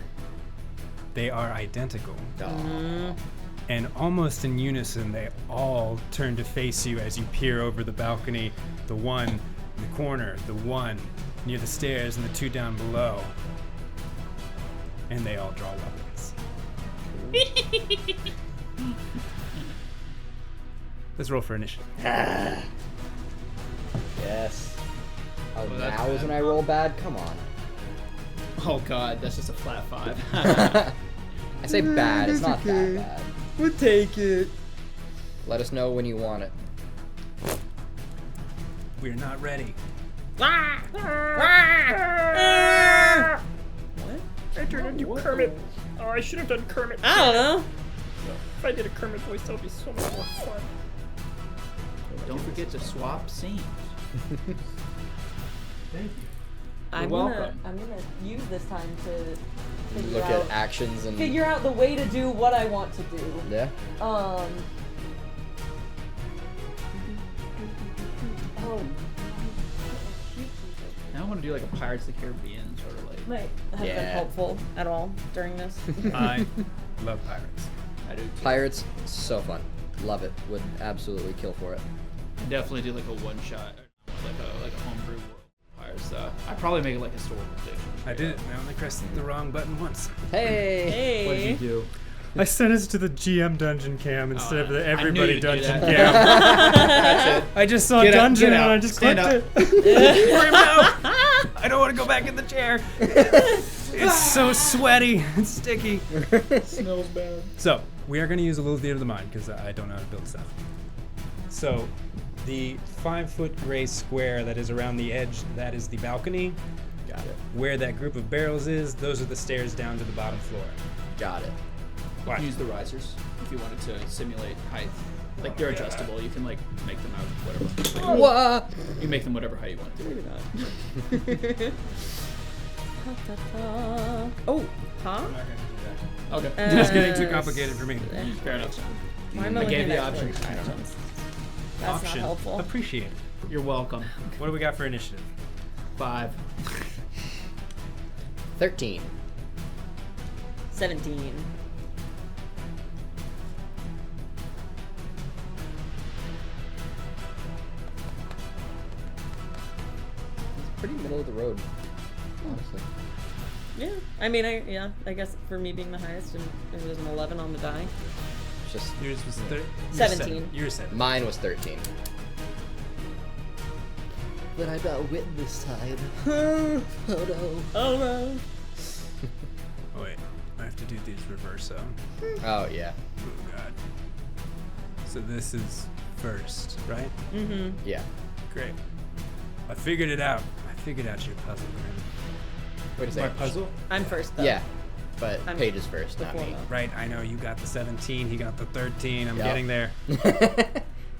they are identical. Aw. And almost in unison, they all turn to face you as you peer over the balcony. The one in the corner, the one near the stairs, and the two down below. And they all draw weapons. Let's roll for initiative. Yes. Oh, Well, that's now is bad. when I roll bad? Come on. Oh god, that's just a flat 5. I say bad, it's not that bad. We'll take it. Let us know when you want it. We're not ready. what? I turned into Kermit. Oh, I should have done Kermit. I don't know. If I did a Kermit voice, that would be so much more fun. Don't forget to swap scenes. I'm welcome. gonna use this time to figure Look out at actions and. figure out the way to do what I want to do. Yeah. Oh. Now I want to do like a Pirates of the Caribbean sort of like. Might have been Yeah. helpful at all during this. I love pirates. I do too. Pirates, so fun. Love it. Would absolutely kill for it. I definitely do like a one shot, like a homebrew world Pirates. I probably make it like historical fiction. I did it. I only pressed the wrong button once. Hey! Hey. What did you do? I sent us to the GM dungeon cam instead of the I knew everybody you'd do dungeon that. cam. That's it. I just saw Get out, dungeon get and out. I just Stand clicked up. it. I don't want to go back in the chair. It's so sweaty and sticky. Smells bad. So, we are going to use a little theater of the mind because I don't know how to build stuff. So, the 5-foot gray square that is around the edge, that is the balcony. Got it. Where that group of barrels is, those are the stairs down to the bottom floor. Got it. Why? Use the risers if you wanted to simulate height. Like they're adjustable. You can like make them out whatever. What? You make them whatever height you want to. Maybe not. Oh, huh? I'm not going to do that. Okay. It's getting too complicated for me. Fair enough. Why am I looking gave the at option. explanations? That's Option. not helpful. Appreciate it. You're welcome. What do we got for initiative? 5. 13. 17. It's pretty middle of the road, honestly. Yeah. I mean, I guess for me being the highest, and it was an 11 on the die. It's just Yours was 17. You're 7. mine was 13. But I got wit this time. Oh no. Oh no. Oh, wait. I have to do these reverso. Oh yeah. Oh, God. So this is first, right? Mm-hmm. Yeah. Great. I figured it out. I figured out your puzzle, Grim. Wait a My second. puzzle. I'm first though. Yeah. But I'm Paige is first, not before me. Right, I know you got the 17, he got the 13. I'm Yep. getting there.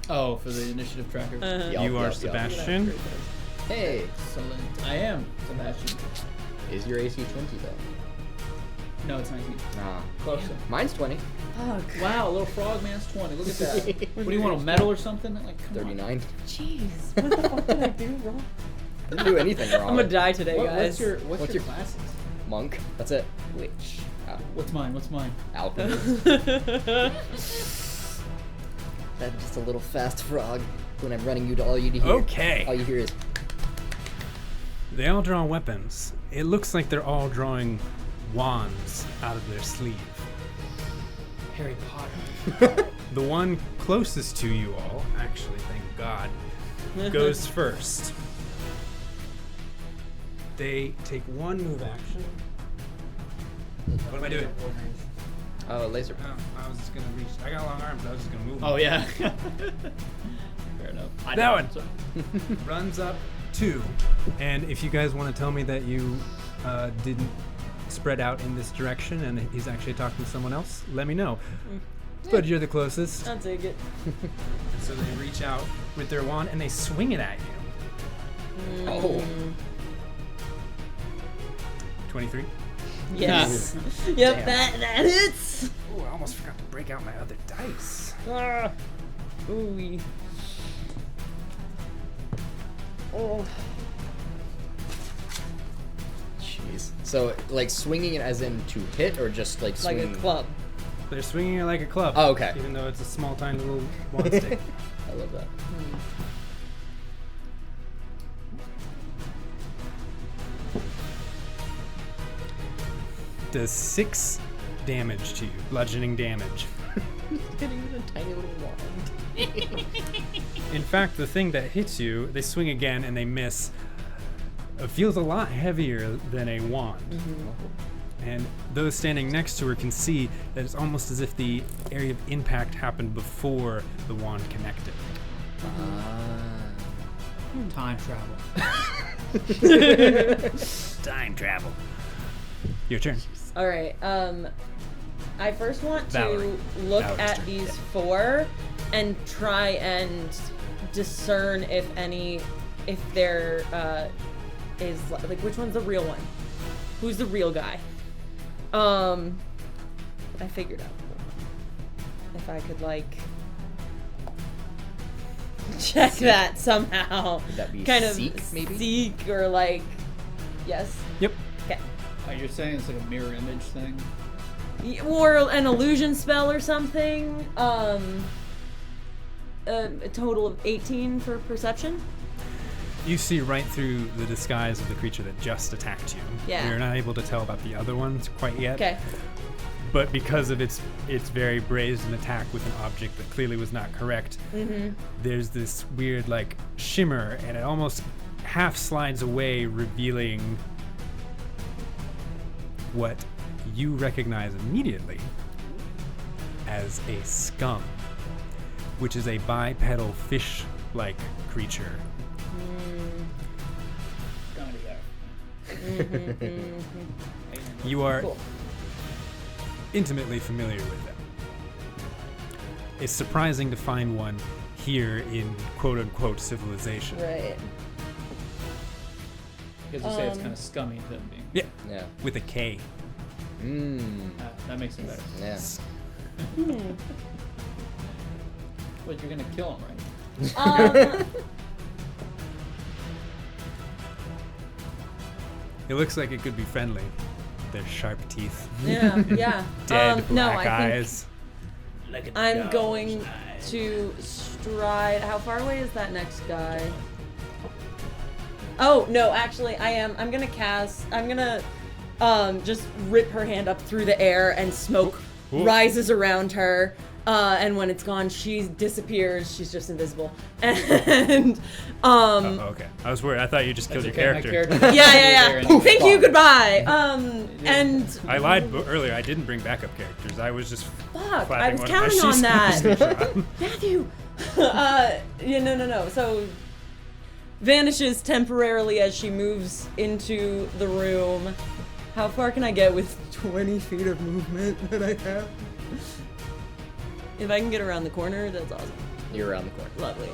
Oh, for the initiative tracker. Uh-huh. Yup, You are yup, yup. Sebastian. Hey, Excellent. I am Sebastian. is your AC 20 though? No, it's 19. Nah. Closer. Mine's 20. Fuck. Wow, little frog man's 20. Look at that. What do you want, a medal or something? Like, come 39. Jeez. What the fuck did I do wrong? Didn't do anything wrong. I'm gonna die today, On. guys. What's your classes? Monk. That's it. Witch. What's mine? What's mine? Alchemist. That's just a little fast frog. When I'm running you to all you hear. Okay. All you hear is. They all draw weapons. It looks like they're all drawing wands out of their sleeve. Harry Potter. The one closest to you all, actually, thank God, goes first. They take one move action. What am I doing? Oh, laser. Oh, I was just gonna reach. I got long arms. I was just gonna move. Oh yeah. Fair enough. I That know, one. so- Runs up 2. And if you guys want to tell me that you didn't spread out in this direction and he's actually talking to someone else, let me know. But you're the closest. I'll take it. And so they reach out with their wand and they swing it at you. Oh. 23. Yes. Yep, Damn. that hits. Ooh, I almost forgot to break out my other dice. Ah. Ooh. Jeez. these. So, like, swinging it as in to hit, or just, like, Like swinging? a club. They're swinging it like a club. Oh, okay. Even though it's a small, tiny little wand stick. I love that. Does 6 damage to you, bludgeoning damage. Hitting with a tiny little wand. In fact, the thing that hits you, they swing again and they miss. It feels a lot heavier than a wand. And those standing next to her can see that it's almost as if the area of impact happened before the wand connected. Time travel. Time travel. Your turn. All right. I first want to Valerie. look Valerie's at turn. these 4 and try and discern if there is like which one's the real one. Who's the real guy? I figured out if I could like check that somehow. Would that be kind seek, of maybe? seek or like yes. Yep. Okay. You're saying it's like a mirror image thing? Or an illusion spell or something. A total of 18 for perception. You see right through the disguise of the creature that just attacked you. Yeah. You're not able to tell about the other ones quite yet. Okay. But because of its very brazen attack with an object that clearly was not correct, there's this weird like shimmer, and it almost half slides away, revealing what you recognize immediately as a scum, which is a bipedal fish-like creature. You are Cool. intimately familiar with them. It's surprising to find one here in quote-unquote civilization. Right. Because you say it's kind of scummy than being. Yeah, Yeah. with a K. That makes it better. Yeah. But you're gonna kill him, right? It looks like it could be friendly. Their sharp teeth, Yeah. Yeah. dead no, black I think eyes. I'm going to stride. How far away is that next guy? Oh no, actually, I am. I'm gonna cast. I'm gonna just rip her hand up through the air, and smoke Ooh. rises around her. And when it's gone, she disappears. She's just invisible. And Okay. I was worried. I thought you just killed your Okay, my character. yeah. Thank you. Goodbye. And I lied earlier. I didn't bring backup characters. I was just fuck, flapping I was one of my counting on shoes that. screenshot. Matthew. Yeah, no. So vanishes temporarily as she moves into the room. How far can I get with 20 feet of movement that I have? If I can get around the corner, that's awesome. You're around the corner. Lovely.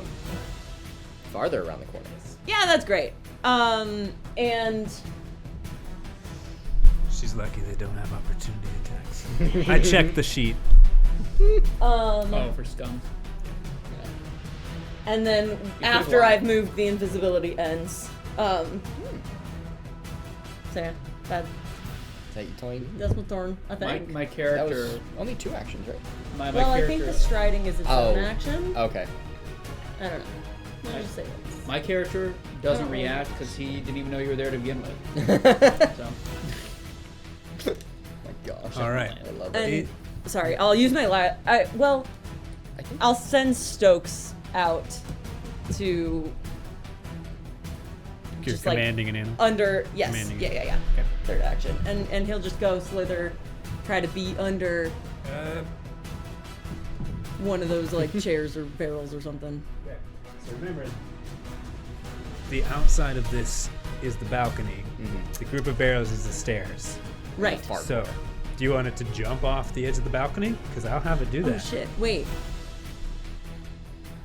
Farther around the corner. Yeah, that's great. And She's lucky they don't have opportunity attacks. I checked the sheet. Oh, for scum. and then after lie. I've moved, the invisibility ends. So yeah, Is that you, Tony? that's my turn, I think. My That character. was only 2 actions, right? My Well, I character. think the striding is its Oh. own action. Okay. I don't know. I'll just say this. My character doesn't Oh. react because he didn't even know you were there to begin with. So. My gosh. All right. I love And it. sorry, I'll use my I think I'll send Stokes out to You're just, like, commanding an animal. under. Yes. Commanding. Yeah. Okay. Third action, and he'll just go slither, try to be under one of those like chairs or barrels or something. Okay. So remember, the outside of this is the balcony. The group of barrels is the stairs. Right. Far So, do you want it to jump off the edge of the balcony? Because I'll have it do Oh that. shit! Wait.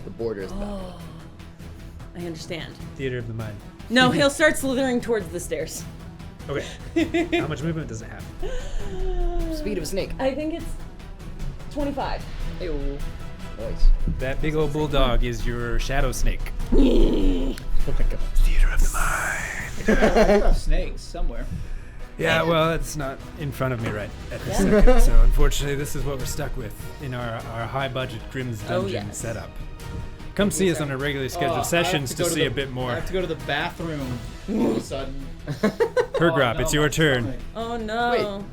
the border is the balcony. Oh, I understand. Theater of the mind. No, he'll start slithering towards the stairs. Okay. How much movement does it have? Speed of a snake. I think it's 25. Ew. Nice. That big old bulldog is your shadow snake. Oh my god. Theater of the mind. Snakes somewhere. Yeah, well, it's not in front of me right at this second, so unfortunately this is what we're stuck with in our high-budget Grimm's Dungeon yes. setup. Come see us on our regularly scheduled sessions to see a bit I more. have to go to the bathroom all of a sudden. Hergrop, it's your turn. Oh no.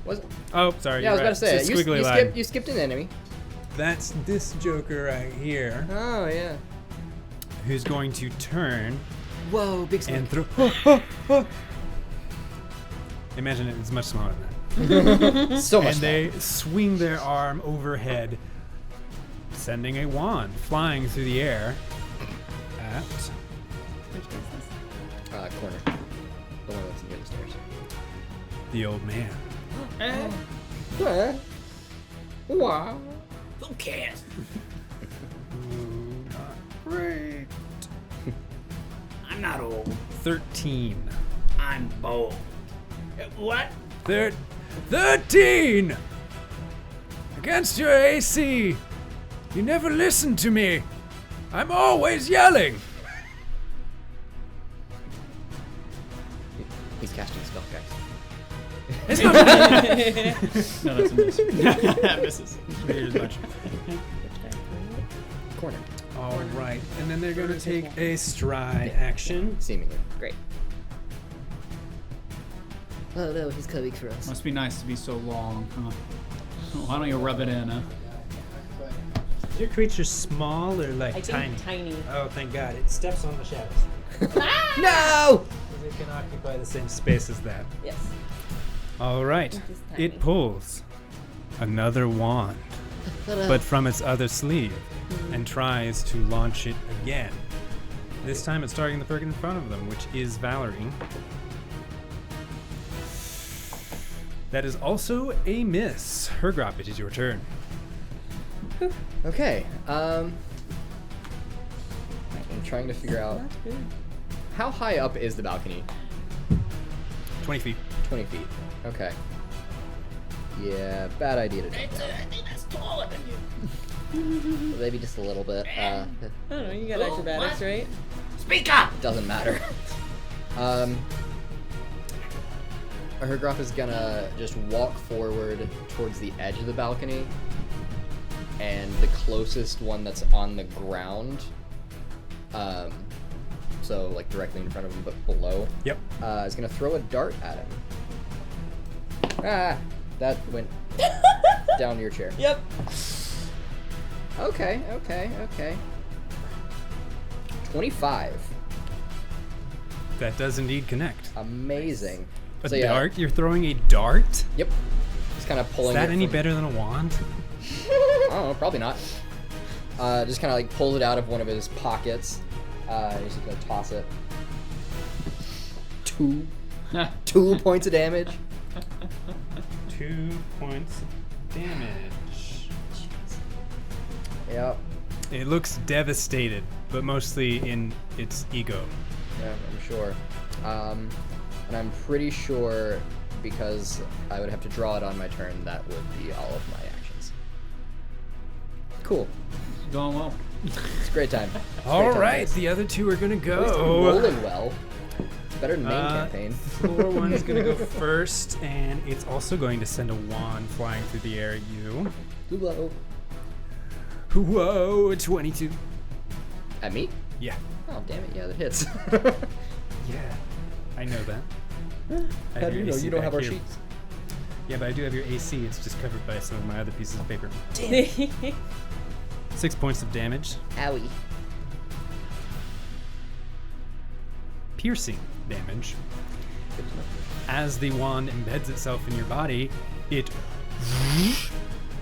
Was Oh, sorry. yeah, I was you're about to say It's a you, squiggly you, line. you skipped an enemy. That's this Joker right here, Oh yeah. who's going to turn Whoa, big and swing. throw. Imagine it's much smaller than that. So much. And they swing their arm overhead, sending a wand flying through the air at Corner. The one that's near the stairs. the old man. Wow. Who cares? Ooh, not great. I'm not old. 13. I'm bold. What? 13! Against your AC! You never listen to me! I'm always yelling! He's casting a spell, guys. It's not No, that's a miss. That misses. as much. Corner. Alright, and then they're gonna take a stride action. Seemingly. Great. Oh no, he's coming for us. Must be nice to be so long, huh? Why don't you rub it in, huh? Is your creature small or like I think tiny. Oh, thank God. It steps on the shadows. No! Because it can occupy the same space as that. Yes. Alright, It is tiny. it pulls another wand, but from its other sleeve, and tries to launch it again. This time it's targeting the person in front of them, which is Valerie. That is also a miss. Hergrop, it is your turn. Okay. I'm trying to figure out That's good. how high up is the balcony? 20 feet. 20 feet. Okay. Yeah, bad idea to jump down. I think that's taller than you. Maybe just a little bit. I don't know, you got acrobatics, what? right? Speak up! Doesn't matter. Hergrop is gonna just walk forward towards the edge of the balcony, and the closest one that's on the ground, so like directly in front of him but below, Yep. is gonna throw a dart at him. Ah, that went down your chair. Yep. Okay. 25. That does indeed connect. Amazing. A So, yeah. dart? You're throwing a dart? Yep. Just kind of Is pulling. that it any from- better than a wand? I don't know. Probably not. Just kind of like pulls it out of one of his pockets. He's just gonna toss it. 2 points of damage. 2 points of damage. Yep. It looks devastated, but mostly in its ego. Yeah, I'm sure. And I'm pretty sure because I would have to draw it on my turn, that would be all of my actions. Cool. Going well. It's a great time. It's a All great time, right, guys. the other two are gonna At least I'm go. rolling well. It's better than main campaign. Floor one is gonna go first, and it's also going to send a wand flying through the air at you. Hello. Whoa, 22. At me? Yeah. Oh, damn it. Yeah, that hits. Yeah. I know that. I How have do you your know? AC You don't back have our here. sheets. Yeah, but I do have your AC. It's just covered by some of my other pieces of paper. 6 points of damage. Owie. Piercing damage. As the wand embeds itself in your body, it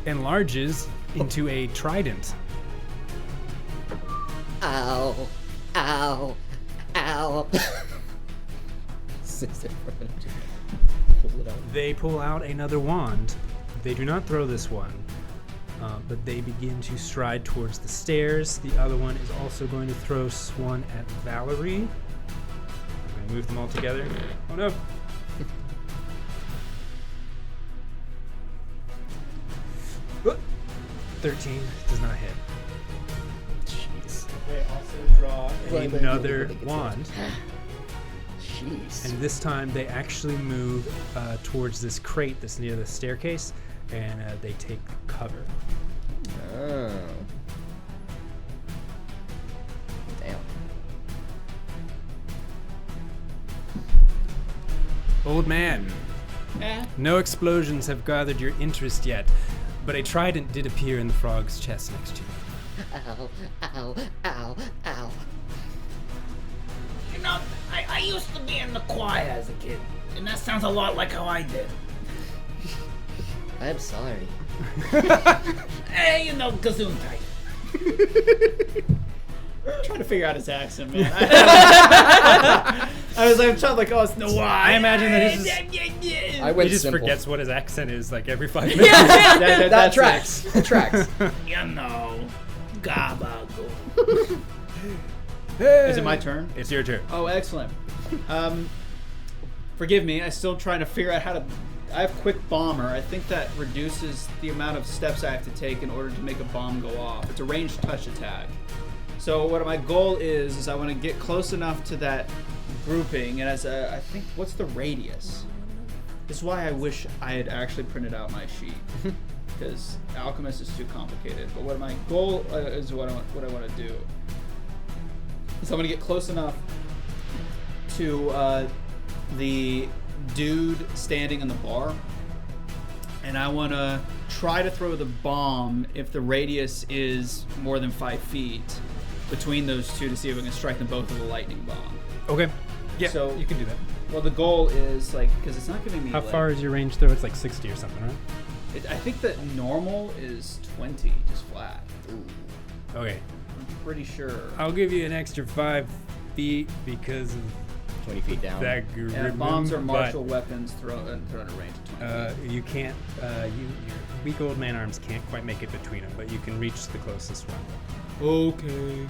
enlarges into a trident. Ow. Ow. Ow. Sits there for a minute. Pull it out. They pull out another wand. They do not throw this one, but they begin to stride towards the stairs. The other one is also going to throw one at Valerie. I'm going to move them all together. Oh no! Whoop. 13 does not hit. Jeez. They also draw Right, another right. wand. Jeez. And this time they actually move towards this crate that's near the staircase, and they take cover. Oh. Damn. Old man, Eh? no explosions have gathered your interest yet, but a trident did appear in the frog's chest next to you. Ow, ow, ow, ow. You know, I used to be in the choir as a kid, and that sounds a lot like how I did. I'm sorry. Hey, you know, gazoon type. I'm trying to figure out his accent, man. I was like, I'm trying like, oh, it's no why. I imagine that his I went he just simple. forgets what his accent is like every 5 minutes. That That tracks. It tracks. You know, gabagool. Is it my turn? It's your turn. Oh, excellent. Forgive me, I'm still trying to figure out how to. I have quick bomber. I think that reduces the amount of steps I have to take in order to make a bomb go off. It's a ranged touch attack. So what my goal is I want to get close enough to that grouping, and as I think, what's the radius? This is why I wish I had actually printed out my sheet, because Alchemist is too complicated. But what my goal is, what I want to do. So I'm gonna get close enough to the dude standing in the bar, and I want to try to throw the bomb if the radius is more than 5 feet between those two to see if I can strike them both with a lightning bomb. Okay. Yeah, So- you can do that. Well, the goal is like, because it's not giving me. How like, far is your range though? It's like 60 or something, right? I think that normal is 20, just flat. Okay. I'm pretty sure. I'll give you an extra 5 feet because of 20 feet down. that Yeah, group. bombs are martial weapons thrown at a range of 20 feet. You can't. Your weak old man arms can't quite make it between them, but you can reach the closest one. Okay.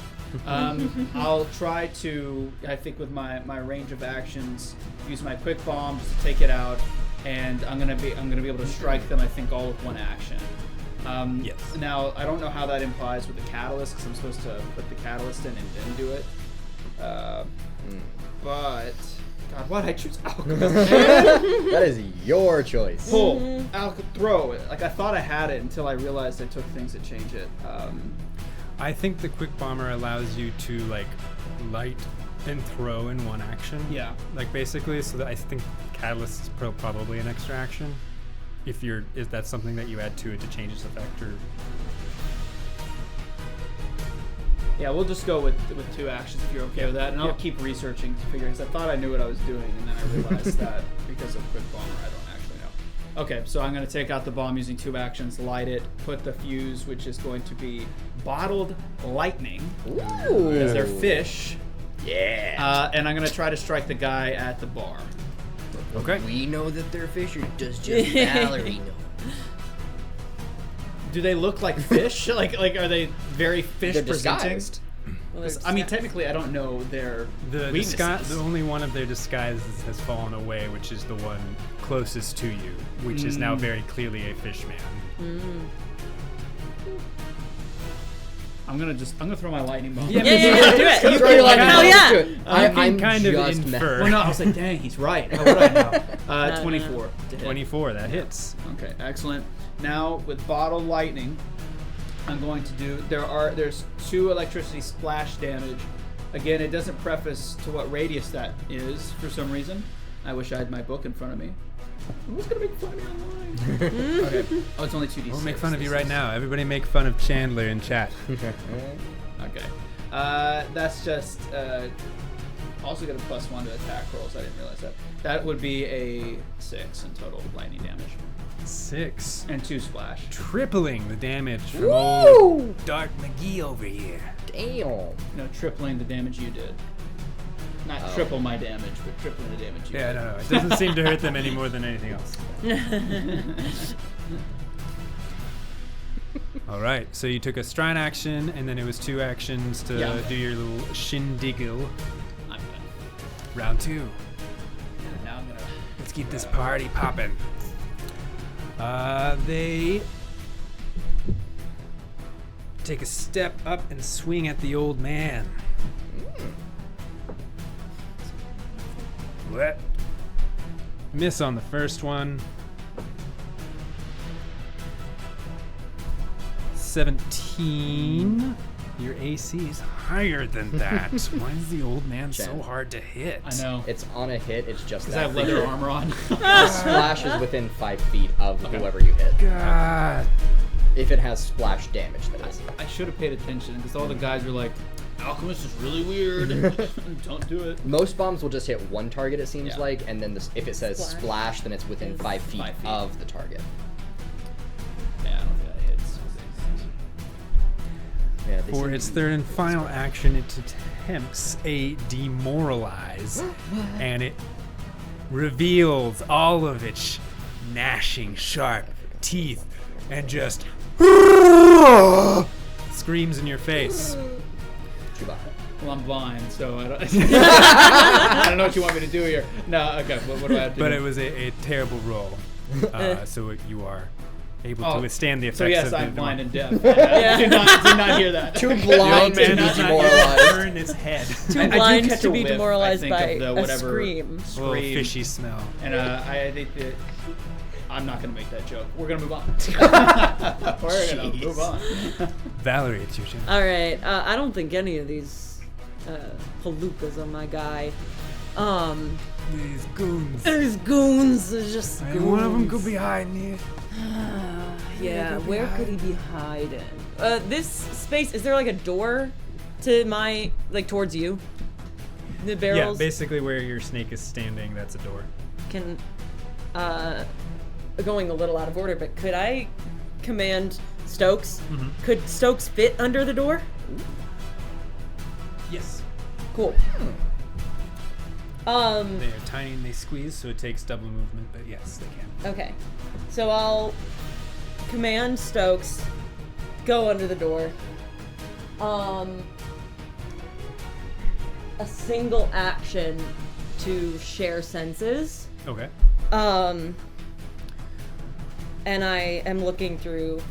I'll try to, I think with my range of actions, use my quick bomb just to take it out, and I'm gonna be able to strike them. I think all with one action. Yes. Now I don't know how that implies with the catalyst, because I'm supposed to put the catalyst in and then do it. But God, why'd I choose Alchemist? That is your choice. Pull, throw it. Like I thought I had it until I realized I took things that change it. I think the quick bomber allows you to like light and throw in one action. Yeah. Like basically, so that I think catalyst is probably an extra action. If that's something that you add to it to change its effect, or Yeah, we'll just go with 2 actions if you're okay with that, and I'll Yep. keep researching to figure. Because I thought I knew what I was doing, and then I realized that because of quick bomber, I don't actually know. Okay, so I'm going to take out the bomb using 2 actions, light it, put the fuse, which is going to be bottled lightning, Ooh. because they're fish, Yeah. and I'm going to try to strike the guy at the bar. okay. We know that they're fish, or does just Valerie know? Do they look like fish? like are they very fish They're presenting? disguised. Well, I mean, technically, I don't know their The weaknesses. the only one of their disguises has fallen away, which is the one closest to you, which is now very clearly a fish man. I'm gonna throw my lightning bomb. Yeah, do it. Throw your Hell lightning bolt yeah. into it. I'm kind of just infer. Well, no, I was like, dang, he's right. How would I know? No, 24. to hit. 24, that hits. Okay, excellent. Now with bottled lightning, I'm going to do. There's 2 electricity splash damage. Again, it doesn't preface to what radius that is for some reason. I wish I had my book in front of me. Who's gonna make fun of me online? Okay. Oh, it's only 2d6. We'll make fun of you right now. Everybody make fun of Chandler in chat. Okay. That's just also got a +1 to attack rolls. I didn't realize that. That would be a 6 in total lightning damage 6. and 2 splash. Tripling the damage from old Dark McGee over here. Damn. No, tripling the damage you did. Not triple my damage, but tripling the damage you Yeah, did. no, it doesn't seem to hurt them any more than anything else. All right, so you took a stride action, and then it was 2 actions to Yeah. do your little shindiggle. I'm done. Round 2. Now I'm gonna. Let's keep this party popping. They take a step up and swing at the old man. What? Miss on the first one. 17. Your AC is higher than that. Why is the old man so hard to hit? I know. It's on a hit. It's just Because that I have leather armor on. splash is within 5 feet of whoever you hit. God. If it has splash damage, that is. I should have paid attention because all the guys were like, Alchemist is really weird. Don't do it. Most bombs will just hit one target, it seems Yeah. like, and then if it says splash, then it's within 5 feet, 5 feet. of the target. Yeah, I don't think that hits. Yeah, they For seem its to be- third and final action, it attempts a demoralize, and it reveals all of its gnashing, sharp teeth, and just screams in your face. Chewbacca. Well, I'm blind, so I don't. I don't know what you want me to do here. No, okay. What do I have to But do? it was a terrible roll, so you are able Oh, to withstand the effects So yes, of the I'm blind and deaf. Yeah. did not hear that. Too The old blind to man be does not demoralized. turn its head. Too I do blind catch to a be whiff, I demoralized think, by of the a whatever scream. A little fishy smell. And I think that I'm not gonna make that joke. We're gonna move on. We're gonna move on. Valerie, it's your turn. All right. I don't think any of these palookas are my guy. These goons. These goons are just goons. And one of them could be hiding here. Yeah, where could he be hiding? This space, is there like a door to my, like towards you? The Yeah, barrels basically where your snake is standing, that's a door. can, going a little out of order, but could I command Stokes? Mhm. Could Stokes fit under the door? Yes. Cool. They are tiny and they squeeze, so it takes double movement, but yes, they can. Okay. So I'll command Stokes, go under the door. A single action to share senses. Okay. And I am looking through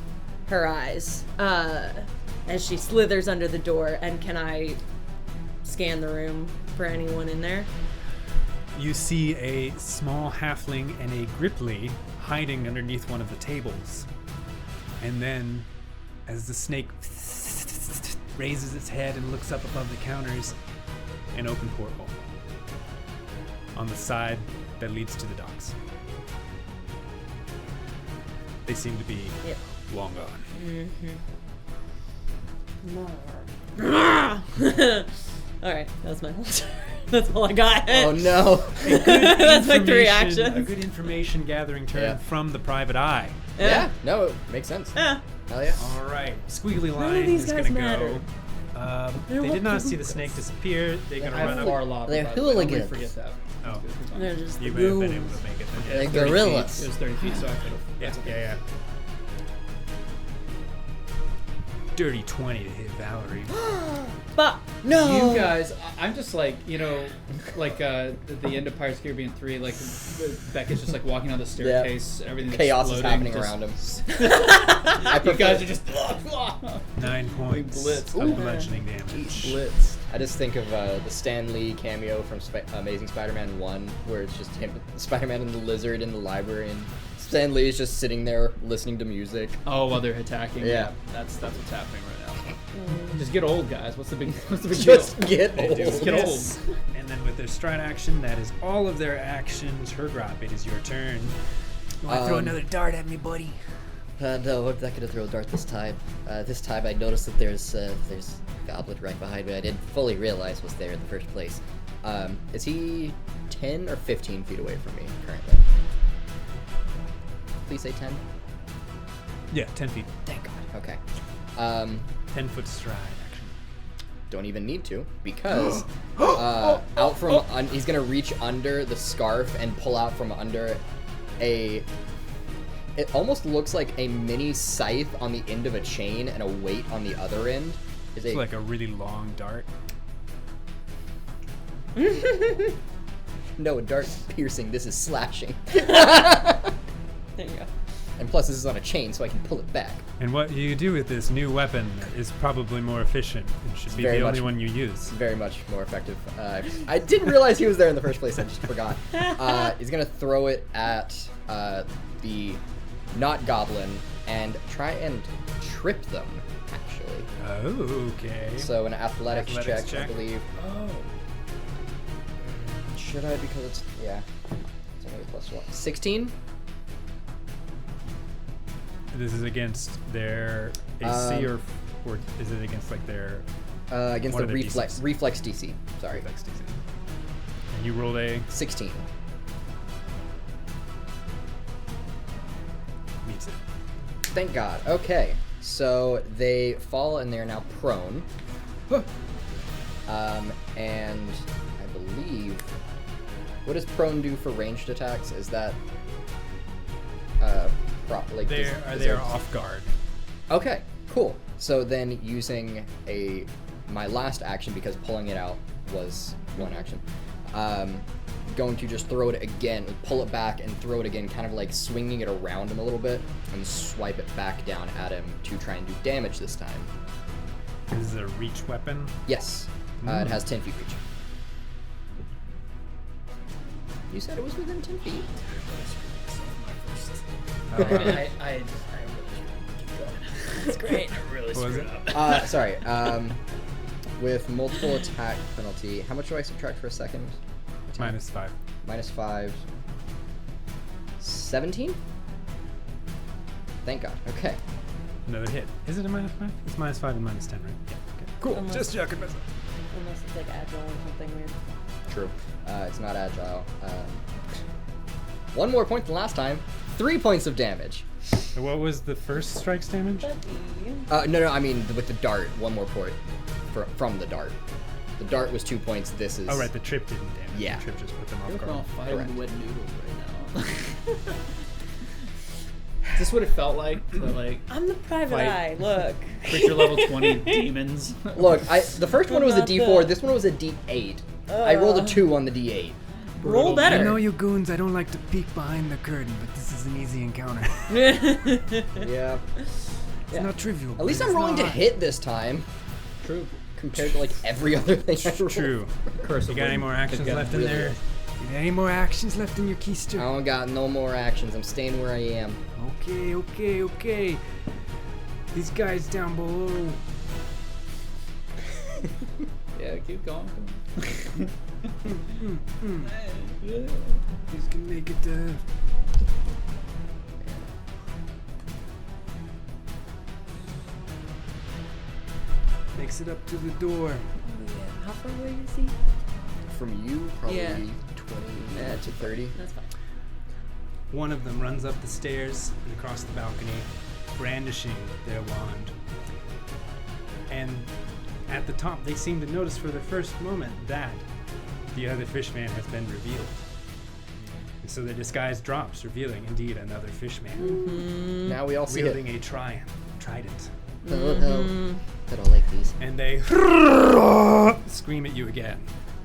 her eyes as she slithers under the door. And can I scan the room for anyone in there? You see a small halfling and a gripply hiding underneath one of the tables. And then, as the snake raises its head and looks up above the counters, an open porthole on the side that leads to the docks. They seem to be Yep. long gone. All right, that's my whole turn. That's all I got. Oh no. That's my 3 A actions. good information gathering turn Yeah. from the private eye. Yeah. No, it makes sense. Yeah. Hell yeah. All right, squiggly None line of these is guys gonna matter. go. They're They did not see the Lucas. snake disappear. They're I gonna have run up. far lob. They're by the way. Nobody hooligans. forget that. Oh, They're just you the may have been able goons. to make it. Then. They're Yeah, 30 gorillas. It was 30 feet, so I could have. feet. Yeah. Dirty 20 to hit Valerie. But No. You guys, I'm just like, like the end of Pirates of the Caribbean 3, like Becca's just like walking down the staircase, everything Chaos is exploding, happening just- around him. You guys are just 9 points blitz. of Ooh. bludgeoning damage. blitz. I just think of the Stan Lee cameo from Amazing Spider-Man 1, where it's just him, Spider-Man and the lizard in the library, and Stan Lee is just sitting there listening to music. Oh, while they're attacking. Yeah. That's what's happening right now. Just get old, guys. What's the big Just deal? get They old. do Get old. miss. And then with their stride action, that is all of their actions. Hergrop, it is your turn. You want to throw another dart at me, buddy? No, I'm not gonna throw a dart this time. This time I noticed that there's a goblet right behind me. I didn't fully realize was there in the first place. Is he 10 or 15 feet away from me currently? Please say 10. Yeah, 10 feet. Thank God. Okay. 10-foot stride action. Don't even need to because out from he's gonna reach under the scarf and pull out from under a. It almost looks like a mini scythe on the end of a chain and a weight on the other end. Is It's a like a really long dart. no, a dart's piercing. This is slashing. there you go. And plus, this is on a chain, so I can pull it back. And what you do with this new weapon is probably more efficient. It should be very the only much- one you use. Very much more effective. I didn't realize he was there in the first place. I just forgot. He's gonna throw it at the not goblin and try and trip them. Actually, Okay. so an athletics Athletics check, I check. believe. Oh. Should I? Because it's It's only a +1. 16. This is against their AC or is it against like their Against What the are the reflex DCs? reflex DC. Sorry, reflex DC? And you rolled a 16. meets it. Thank God. Okay, so they fall and they are now prone. And I believe, what does prone do for ranged attacks? Is that like They is are there- off guard. Okay, cool. So then using my last action, because pulling it out was one action, going to just throw it again, pull it back and throw it again, kind of like swinging it around him a little bit and swipe it back down at him to try and do damage this time. This is a reach weapon. Yes, it has 10 feet reach. You said it was within 10 feet. I really keep going. That's great. I really What was screwed it? up. Sorry. With multiple attack penalty, how much do I subtract for a second? -5. -5. 17? Thank God. Okay. Another hit. Is it a -5? It's -5 and -10, right? Yeah. Okay. Cool. Unless- Just checking myself. Unless it's like agile or something weird. True. It's not agile. One more point than last time. 3 points of damage. What was the first strike's damage? No, I mean with the dart. One more point from the dart. The dart was 2 points. This is. Oh, right. The trip didn't damage. Yeah. The trip just put them I off feel like we're all guard. fighting Correct. the wet noodles right now. Is this what it felt like? To, like, I'm the private Fight. eye. Look. creature level 20 demons? Look, the first one was a Not D4. the- This one was a D8. I rolled a 2 on the D8. Roll better. I know you goons, I don't like to peek behind the curtain, but this is an easy encounter. Yeah. It's not trivial. At least but I'm it's rolling to not. hit this time. True. Compared to like every other thing. I rolled. True. Curse You of got any wind. more actions Again, left in really there? is. You got any more actions left in your I keister? don't got no more actions. I'm staying where I am. Okay. These guys down below. Yeah, keep going. Who's gonna make it to... Makes it up to the door. How far away is he? From you, probably Yeah. 20 to 30. That's fine. One of them runs up the stairs and across the balcony, brandishing their wand. And at the top, they seem to notice for the first moment that the other fishman has been revealed. And so the disguise drops, revealing indeed another fishman, Now we all see wielding it. a trident. I don't like these. And they scream at you again,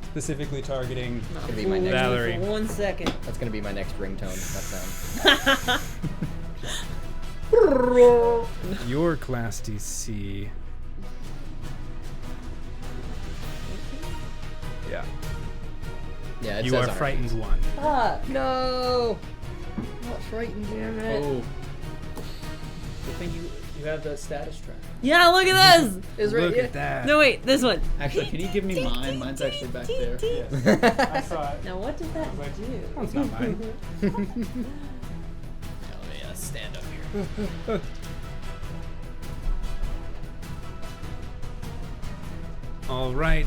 specifically targeting Gonna be my next. Valerie. For 1 second. That's gonna be my next ringtone. That sound. your class DC. Yeah. Yeah, it You says are on our frightened sheets. one. Fuck. No. Not frightened. Damn it. Oh. Good thing you have the status track. Yeah, look at this. Is right Look here. at that. No, wait, this one. Actually, can you give me mine? Mine's actually back there. I saw it. Now, what does that do? Oh, it's not mine. Oh, yeah, stand up here. All right.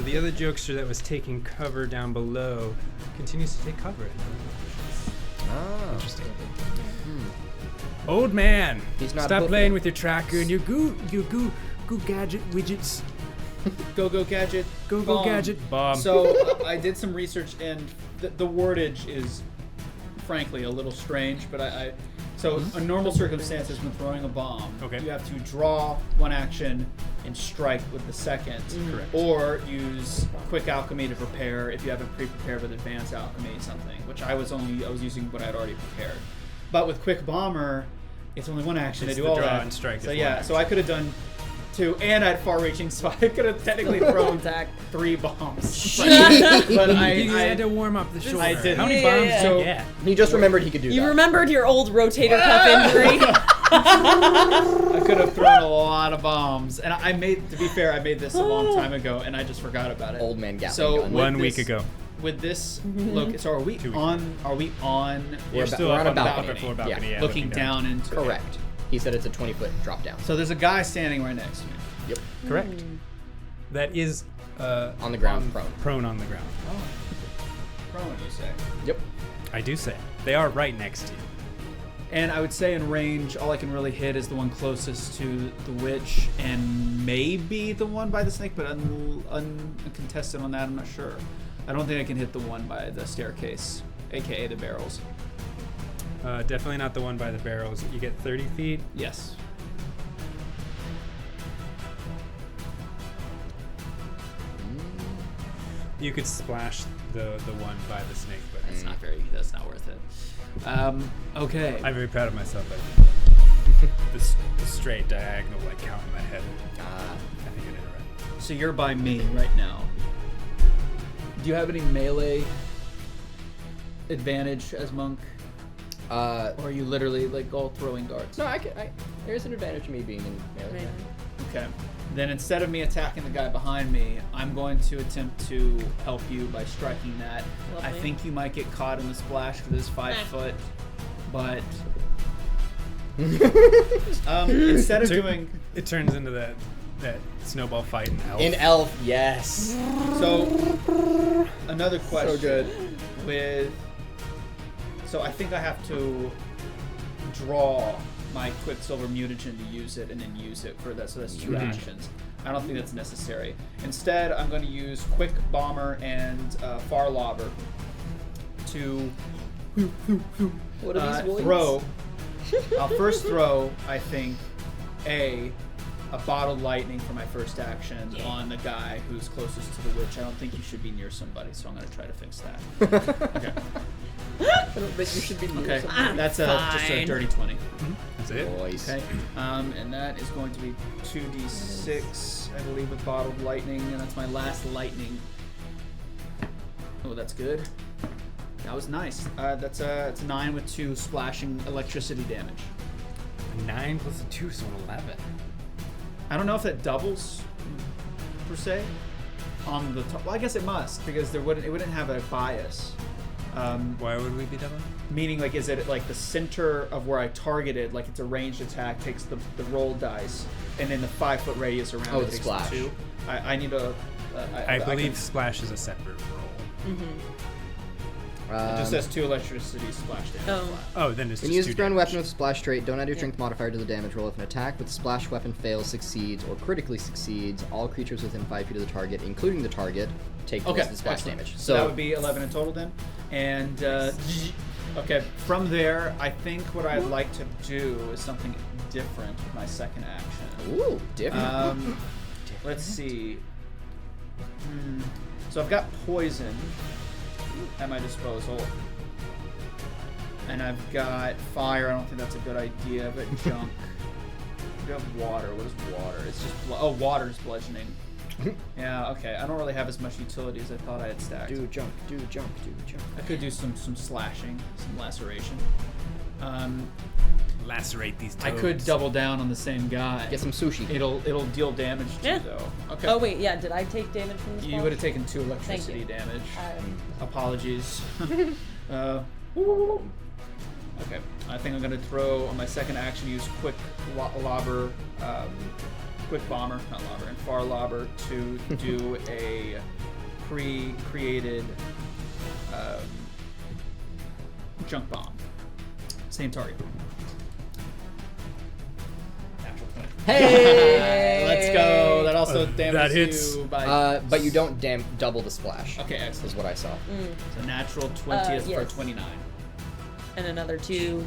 The other jokester that was taking cover down below continues to take cover. Oh. Interesting. Old man, He's not stop hooked. playing with your tracker and your goo gadget widgets. Go gadget. Go Bomb. gadget bomb. So I did some research, and the wordage is, frankly, a little strange. But so in normal circumstances, when throwing a bomb, Okay. you have to draw one action and strike with the second, Correct. or use quick alchemy to prepare if you haven't pre-prepared with advanced alchemy something. Which I was using what I'd already prepared. But with quick bomber, it's only one action It's to do the all draw that. and strike So is yeah, one so I could have done 2, and I had far-reaching, so I could have technically thrown Attack. 3 bombs. but You had to I warm up the shoulder. I did. How many Yeah, bombs yeah. did you So- get? He just remembered he could do You that. remembered your old rotator cuff injury. I could have thrown a lot of bombs, and I made. To be fair, I made this a long time ago, and I just forgot about it. Old man Gatling So gun. with 1 week this- ago. With this look, so are we 2 weeks on? Are we on? You're ba- still we're up on a on the balcony. upper floor balcony. Yeah. Yeah, looking down into it. Correct. He said it's a 20-foot drop down. So there's a guy standing right next to me. Yep. Correct. That is On the ground, prone. Prone on the ground. Prone, you say? Yep. I do say they are right next to you. And I would say in range, all I can really hit is the one closest to the witch, and maybe the one by the snake, but uncontested on that, I'm not sure. I don't think I can hit the one by the staircase, aka the barrels. Definitely not the one by the barrels. You get 30 feet. Yes. You could splash the one by the snake, but That's not worth it. Okay. I'm very proud of myself. I think the straight diagonal like count in my head. I think I did it right. So you're by me right now. Do you have any melee advantage as monk? Or are you literally like all throwing darts? No, there's an advantage to me being in melee. Okay. Then instead of me attacking the guy behind me, I'm going to attempt to help you by striking that. I Lovely. think you might get caught in the splash because it's 5 foot, but instead of doing It turns into that snowball fight in Elf. In Elf, yes. so another question. So good. So I think I have to draw my Quicksilver mutagen to use it and then use it for that. So that's 2 actions. I don't think that's necessary. Instead, I'm going to use Quick Bomber and Far Lobber to What are these words? throw. I'll first throw, I think, a bottled lightning for my first action on the guy who's closest to the witch. I don't think you should be near somebody, so I'm going to try to fix that. Okay. I don't think you should be near Okay. somebody. That's just a fine. dirty 20. That's it. Boys. Okay. And that is going to be 2d6, I believe, with bottled lightning, and that's my last lightning. Oh, that's good. That was nice. It's a 9 with 2 splashing electricity damage. A 9 plus a 2, so an 11. I don't know if that doubles per se on the top. Well, I guess it must because it wouldn't have a bias. Why would we be doubling? Meaning, like, is it like the center of where I targeted, like it's a ranged attack, takes the roll dice, and then the 5 foot radius around Oh, it the takes splash. the 2. I need a. I believe splash is a separate roll. It just says 2 electricity splash damage. Oh. Oh, then it's When just you use a 2 thrown damage. weapon with splash trait, don't add your strength modifier to the damage roll. If an attack with the splash weapon fails, succeeds, or critically succeeds, all creatures within 5 feet of the target, including the target, take the Okay, rest of the splash excellent. damage. So that would be 11 in total then. And okay, from there, I think what I'd like to do is something different with my second action. Ooh, different. Let's see. So I've got poison at my disposal. And I've got fire. I don't think that's a good idea. I've got junk. I've got water. What is water? It's just water is bludgeoning. Yeah, okay. I don't really have as much utility as I thought I had stacked. do jump, do jump, do jump. I could do some slashing, some laceration. Lacerate these toes. I could double down on the same guy. Get some sushi. It'll deal damage too, Yeah. though. Okay. Oh wait, yeah. Did I take damage from this? You would have taken 2 electricity you. damage. I- Apologies. Okay. I think I'm gonna throw on my second action. Use quick lobber, quick bomber, not lobber, and far lobber to do a pre-created junk bomb. Same target. Natural 20. Hey! Let's go. That also damages that hits. you by. But you don't double the splash. Okay, excellent. Is what I saw. So natural 20 is for yes. 29. And another 2.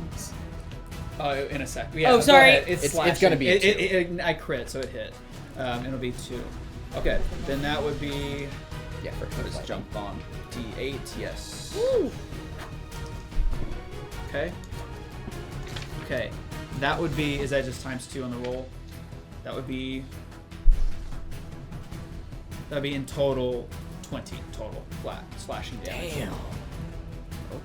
Oh, in a sec. Yeah, Oh, go sorry. ahead. It's slashing. gonna be a I crit, so it hit. It'll be 2. Okay, then that would be. Yeah, for What is jump bomb? D8, yes. Woo. Okay. Okay, that would be. Is that just times 2 on the roll? That'd be in total 20 total flat slashing damage. Damn. And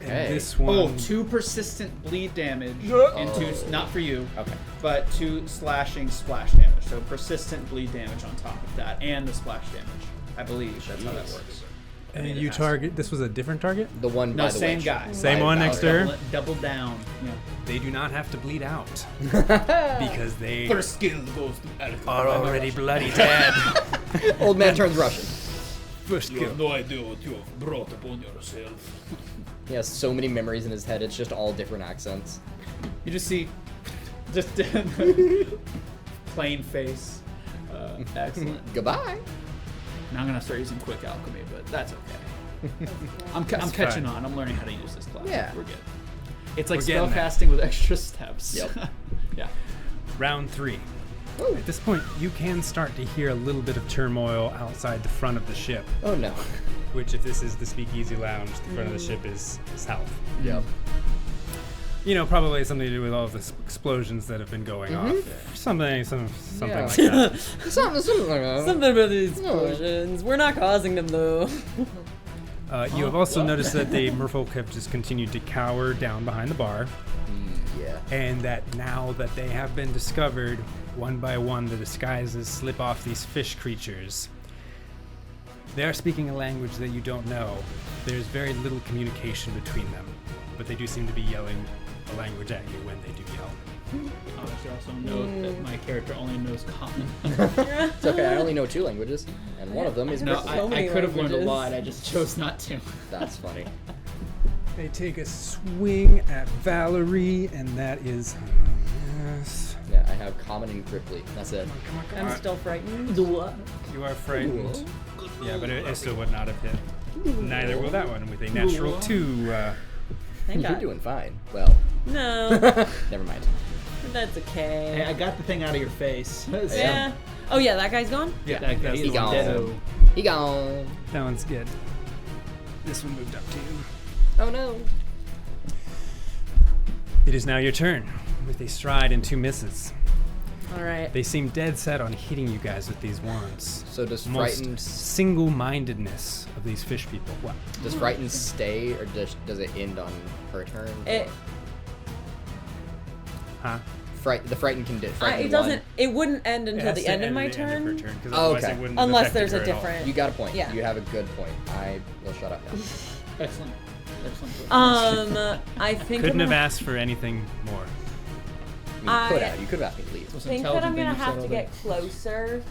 Okay. this one. Oh, 2 persistent bleed damage and 2 not for you. Okay. But 2 slashing splash damage. So persistent bleed damage on top of that, and the splash damage. I believe that's how that Jeez. works. And it you has target. This was a different target. The one No, by the same witch. guy. Same By one the next to Valor. her? Double down. Yeah. They do not have to bleed out because they First skill goes to alcohol. are already bloody dead. Old man turns Russian. First You have kill. no idea what you have brought upon yourself. He has so many memories in his head. It's just all different accents. You just see, just plain face. Excellent. Goodbye. Now I'm gonna start using quick alchemy, but that's okay. I'm That's catching fine. on. I'm learning how to use this class. Yeah. We're good. It's like We're getting there. spellcasting with extra steps. Yep. Yeah. Round 3. Ooh. At this point, you can start to hear a little bit of turmoil outside the front of the ship. Oh no. Which, if this is the Speakeasy Lounge, the front of the ship is south. Yep. You know, probably something to do with all of the explosions that have been going off. Something Yeah. like that. Something like that. Something about these explosions. We're not causing them though. You have also noticed that the merfolk have just continued to cower down behind the bar, Yeah. and that now that they have been discovered, one by one, the disguises slip off these fish creatures. They are speaking a language that you don't know. There's very little communication between them, but they do seem to be yelling a language at you when they do yell. I should also note that my character only knows common. It's okay. I only know 2 languages, and one of them is No, British. So I many could have learned a languages. lot. I just chose not to. That's funny. They take a swing at Valerie, and that is... yes. Yeah, I have common and cripply. That's it. Come on, come I'm on. still frightened. You are frightened. Yeah, but it still would not have hit. Neither will that one with a natural 2. Thank You're God. doing fine. Well, No, never mind. that's okay. Hey, I got the thing out of your face. Yeah. Oh yeah, that guy's gone. Yeah, That guy that's is the one. dead. He gone. That one's good. This one moved up to you. Oh no. It is now your turn, with a stride and 2 misses. All right. They seem dead set on hitting you guys with these wands. So does Most frightened single-mindedness of these fish people. What? does frightened stay, or does it end on her turn? Huh? The frightened can frightened It doesn't. It wouldn't end until the end of my turn. Oh, okay. Unless there's a different. You got a point. Yeah. You have a good point. I will shut up now. Excellent. Excellent. I think Couldn't I'm have gonna, asked for anything more. I mean, you could I- have. You could have asked me to leave. Most think that I'm intelligent gonna thing have you've to said all get closer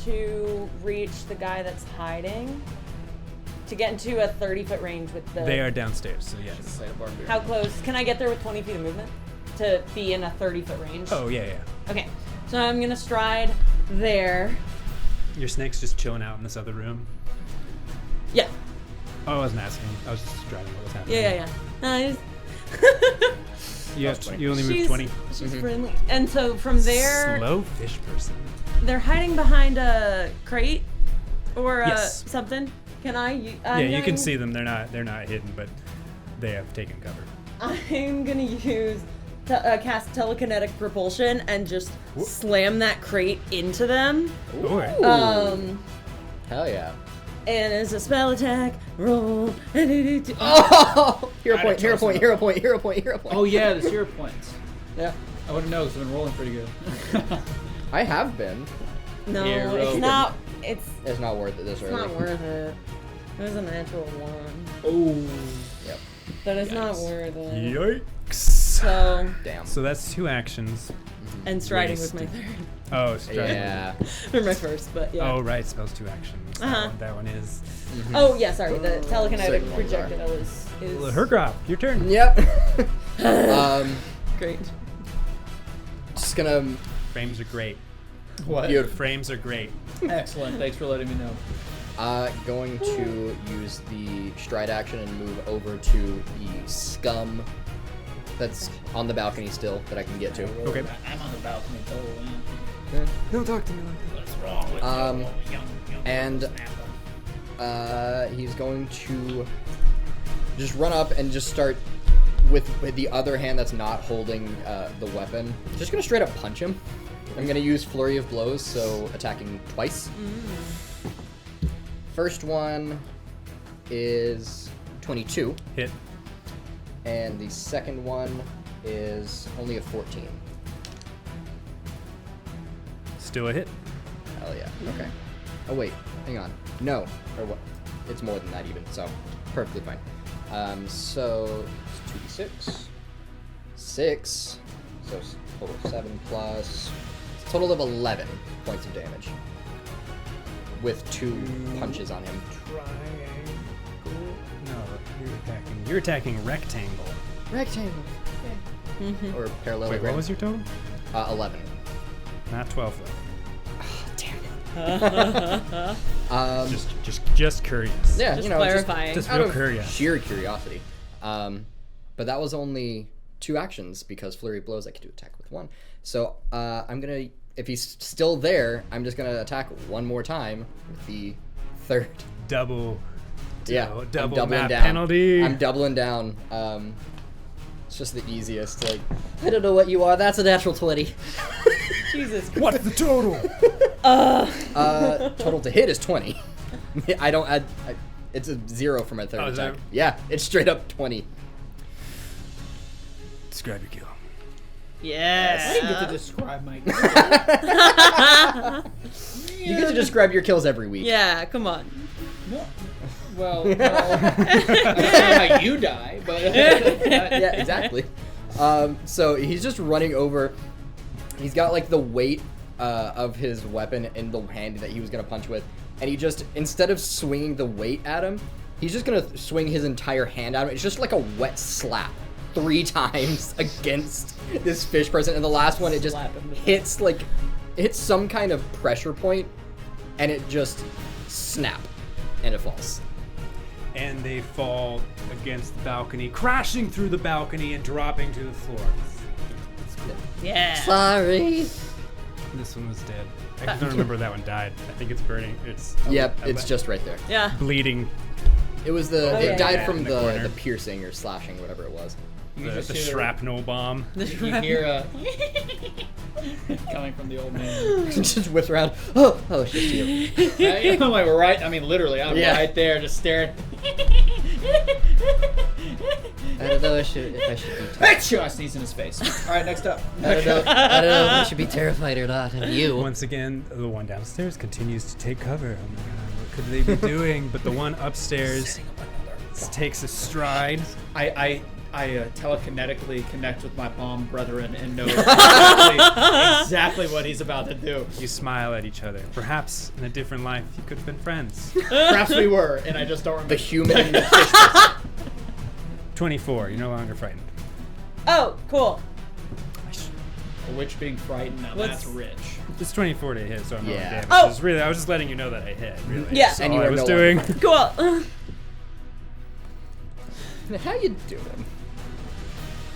to reach the guy that's hiding. To get into a 30-foot range with the. They are downstairs, so day. yes. Play a barbarian. How close? Can I get there with 20 feet of movement? To be in a 30-foot range? Oh, yeah. Okay. So I'm gonna stride there. Your snake's just chilling out in this other room. Yeah. Oh, I wasn't asking. I was just driving what was happening. Yeah. Nice. You, have you only moved she's 20. She's friendly. And so from there, Slow fish person. they're hiding behind a crate or Yes. something. Can I? Yeah, you can see them. They're not hidden, but they have taken cover. I'm gonna use cast telekinetic propulsion and just slam that crate into them. Alright. Hell yeah. And as a spell attack, roll. Oh! Hero point, hero point, hero point, hero point, hero point. Oh yeah, the 0 points. Yeah. I wouldn't know because I've been rolling pretty good. I have been. No, Hero. it's not. It's It's not worth it this early. not worth it. It was a natural 1, Oh. Yep. but it's not worth it. Yikes. So Damn. So that's 2 actions. and striding was my Wasted. third Oh, strike. Yeah. or my first, but yeah. Oh, right. Spells 2 actions. That one is. Oh yeah, sorry. The telekinetic Certain ones are. projectile is Hergrop, your turn. Yep. great. Just gonna. Frames are great. What? Beautiful. Frames are great. Excellent. Thanks for letting me know. Going to use the stride action and move over to the scum that's on the balcony still that I can get to. Okay. I'm on the balcony. Oh, Don't talk to me like what's wrong with you? and he's going to just run up and just start with the other hand that's not holding the weapon, just gonna straight up punch him. I'm gonna use Flurry of Blows, so attacking twice. First one is 22. Hit. And the second one is only a 14. Still a hit. Hell yeah. Okay. Oh wait, hang on. No, or what? It's more than that even. So perfectly fine. So it's 2d6, 6. So it's total of 7 plus. It's a total of 11 points of damage with 2 punches on him. No, you're attacking rectangle. Rectangle. Or parallelogram. Wait, what was your total? 11. Not 12 Damn it. Just curious. Yeah, Just you know, clarifying. Just out real of curious. sheer curiosity. But that was only 2 actions because Flurry of Blows I could do attack with 1. So I'm gonna, if he's still there, I'm just gonna attack one more time with the third. Double I'm doubling down. penalty. I'm doubling down. It's just the easiest. Like, I don't know what you are. That's a natural 20. Jesus Christ. What's the total? Total to hit is 20. I don't add. It's a 0 for my third Oh, is attack. that- Yeah, it's straight up 20. Describe your kill. Yes. I didn't get to describe my You get to describe your kills every week. Yeah, come on. Well, that's not how you die, but Yeah, exactly. So he's just running over. He's got like the weight of his weapon in the hand that he was gonna punch with, and he just, instead of swinging the weight at him, he's just gonna swing his entire hand at him. It's just like a wet slap 3 times against this fish person, and the last one it just hits some kind of pressure point, and it just snap, and it falls. And they fall against the balcony, crashing through the balcony and dropping to the floor. Yeah. Sorry. This one was dead. I don't remember that one died. I think it's burning. It's Yep, it's just right there. Yeah. bleeding. It was the. yeah, It died yeah. from In the the corner. piercing or slashing, whatever it was. The shrapnel bomb. you hear coming from the old man. Just whips around. Oh, it's just you. I'm like, right. I mean, literally, I'm Yeah. right there, just staring. I don't know if I should be. Achoo! I sneeze in his face. All right, next up. I don't know if I should be terrified or not of you. Once again, the one downstairs continues to take cover. Oh my god, what could they be doing? But the one upstairs takes a stride. I telekinetically connect with my palm brethren and know exactly what he's about to do. You smile at each other. Perhaps in a different life, you could have been friends. Perhaps we were, and I just don't remember. The human and the fish person. 24. You're no longer frightened. Oh, cool. A witch being frightened. Now What's- that's rich. It's 24 to hit, so I'm rolling Yeah. damage. Oh! It's really, I was just letting you know that I hit. Really. Yeah. That's And all you I are was no doing. longer Cool. How you doing?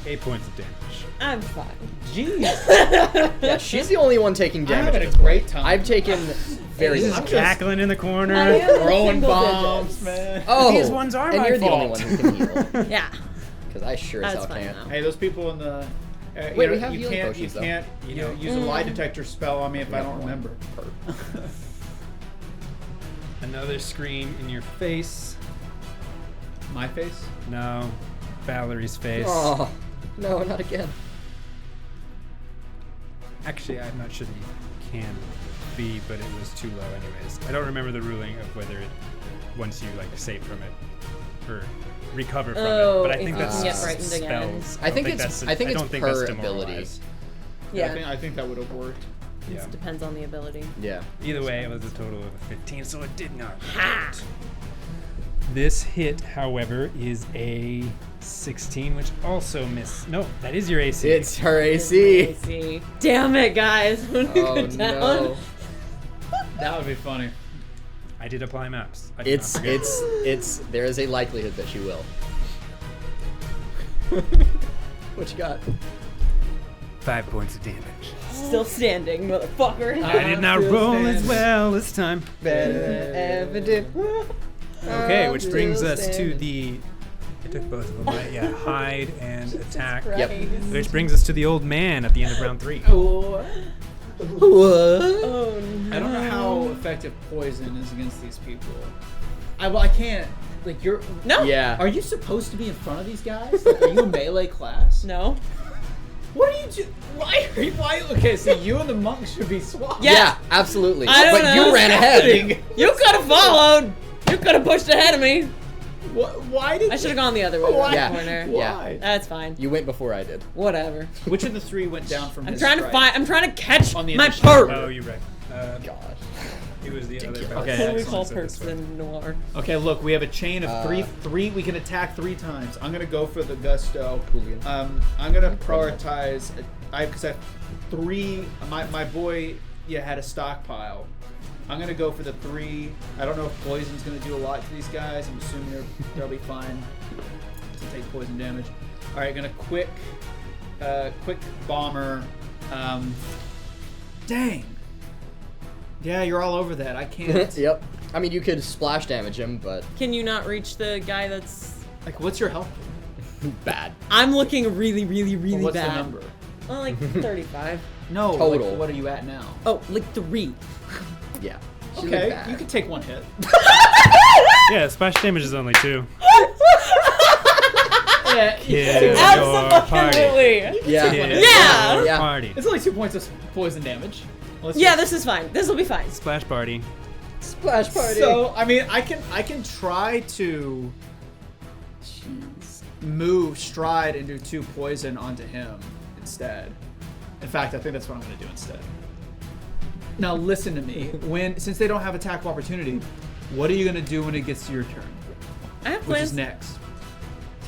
8 points of damage. I'm fine. Jeez. Yeah, she's the only one taking I'm damage. having at a this point. great time. I've taken very He's little. just cackling in the corner. I am throwing single bombs, digits. man. Oh, These ones are and my you're the only fault. one who can heal. Yeah. Because I sure as That's hell fine can't. though. Hey, those people in the. Wait, you know, we have you healing can't, potions, you though. can't, you know, use a lie detector spell on me if I don't remember. Another scream in your face. My face? No. Valerie's face. Oh, no, not again. Actually, I'm not sure that you can be, but it was too low anyways. I don't remember the ruling of whether it, once you like save from it or recover from Oh, it. But I if think you that's can get frightened again. spells. I think don't it's that's- I don't think that's per ability. demoralized. Yeah. I think that would have worked. Yeah. It depends on the ability. Yeah. Either way, it was a total of 15, so it did not hit. This hit, however, is a 16, which also missed. No, that is your AC. It's her AC. AC. Damn it, guys. When we Oh go down. no. That would be funny. I did apply maps. I did not forget. It's there is a likelihood that she will. What you got? 5 points of damage. Still standing, motherfucker. I did not still roll as standing. well this time. Better than ever did. Okay, which brings us to the I took both of them. Right? Yeah, hide and attack. Yep. Which brings us to the old man at the end of round 3. Oh, Oh no. I don't know how effective poison is against these people. I can't. Like you're. No. Yeah. Are you supposed to be in front of these guys? Like, are you a melee class? No. What are you do? Why are you? Why? Okay, so you and the monk should be swapped. Yeah. Absolutely. I don't but know. you ran ahead. You could have followed. You could have pushed ahead of me. Why did I should have gone the other way. Why? around the corner. Why? That's fine. You went before I did. Whatever. Which of the 3 went down from? I'm his trying to strike? find. I'm trying to catch On the my initiative. perp. Oh, you're right. Gosh. It was the other. Okay, What do we excellent. call So this perps one. in noir? Okay, look, we have a chain of three. We can attack 3 times. I'm gonna go for the gusto. I'm gonna prioritize. Because I have 3. My boy, had a stockpile. I'm gonna go for the 3. I don't know if poison's gonna do a lot to these guys. I'm assuming they'll be fine to take poison damage. All right, gonna quick bomber. Dang. Yeah, you're all over that. I can't. Yep. I mean, you could splash damage him, but Can you not reach the guy that's? Like, what's your health? bad. I'm looking really, really, really What's bad. the number? Oh, like 35. No. Total. Like, what are you at now? Oh, like 3. Yeah. She Okay, looked bad. you can take 1 hit. Yeah, splash damage is only 2. Yeah, Kill your party. Absolutely. Yeah. Kill Yeah. your Yeah. party. It's only 2 points of poison damage. Let's Yeah, just- this is fine. This will be fine. Splash party. Splash party. So I mean, I can try to stride and do 2 poison onto him instead. In fact, I think that's what I'm gonna do instead. Now listen to me. Since they don't have attack of opportunity, what are you gonna do when it gets to your turn? I have Which plans. is next?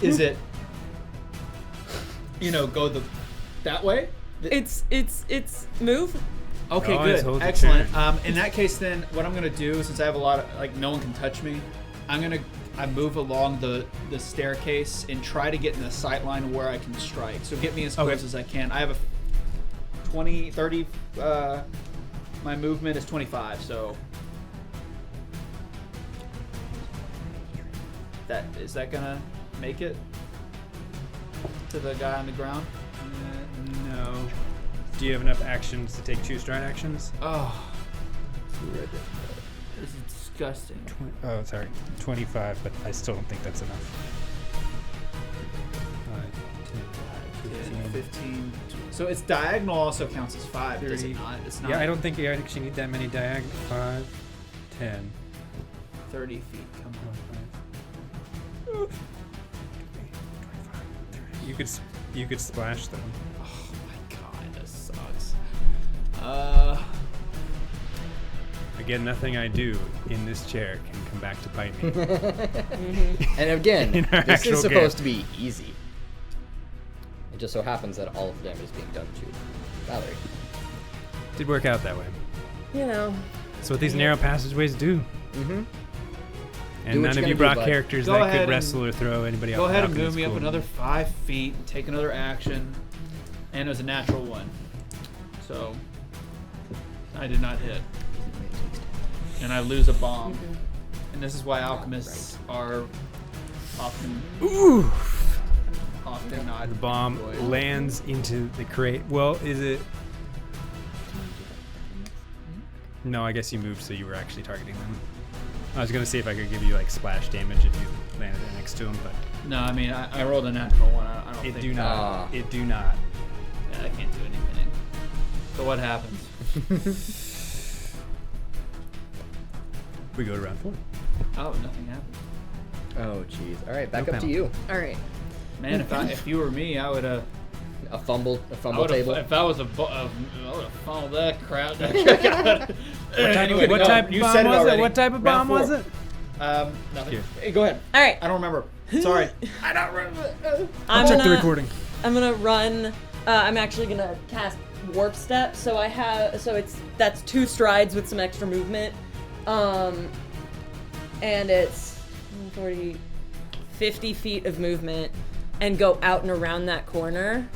Is it go that way? It's move. Okay, Always good, hold your excellent. turn. In that case, then what I'm gonna do, since I have a lot of no one can touch me, I move along the staircase and try to get in the sight line where I can strike. So get me as close Okay. as I can. I have a 20, 30. My movement is 25, so is that gonna make it to the guy on the ground? No. Do you have enough actions to take 2 stride actions? Oh, this is disgusting. Oh, sorry. 25, but I still don't think that's enough. 10, 15. So it's diagonal also counts as 5, does it 30. not? It's not. Yeah, I don't think you actually need that many diagonal. 5, 10. 30 feet. Come on. You could splash them. Oh my god, this sucks. Again, nothing I do in this chair can come back to bite me. And again, In our this is actual supposed to be easy. It just so happens that all of the damage is being done to Valerie. Did work out that way. You know. That's what these narrow passageways do. Mm-hmm. And Do what none you're of you gonna do, brought bud. characters Go that ahead could and- wrestle or throw anybody Go off. ahead and balcony. move me It's up cool. another 5 feet, take another action, and it was a natural 1. So I did not hit. And I lose a bomb. And this is why alchemists are often not The bomb employed. lands into the crate. Well, is it? No, I guess you moved, so you were actually targeting them. I was gonna see if I could give you like splash damage if you landed it next to him, but No, I mean I rolled a natural 1. I don't it think do not. Ah. It do not. Yeah, I can't do anything. So what happens? We go to round 4. Oh, nothing happened. Oh, jeez. All right, back No up to penalty. you. All right. Man, if you were me, I would have. A fumble table. If I was I would have followed that crowd. What type of you bomb said it was already. it? What type of Round bomb was 4. it? Nothing. Here. Hey, go ahead. All right. I don't remember. Sorry. I don't remember. I'm Check the gonna- recording. I'm gonna run. I'm actually gonna cast warp step. So I have. So that's 2 strides with some extra movement. And it's 40, 50 feet of movement, and go out and around that corner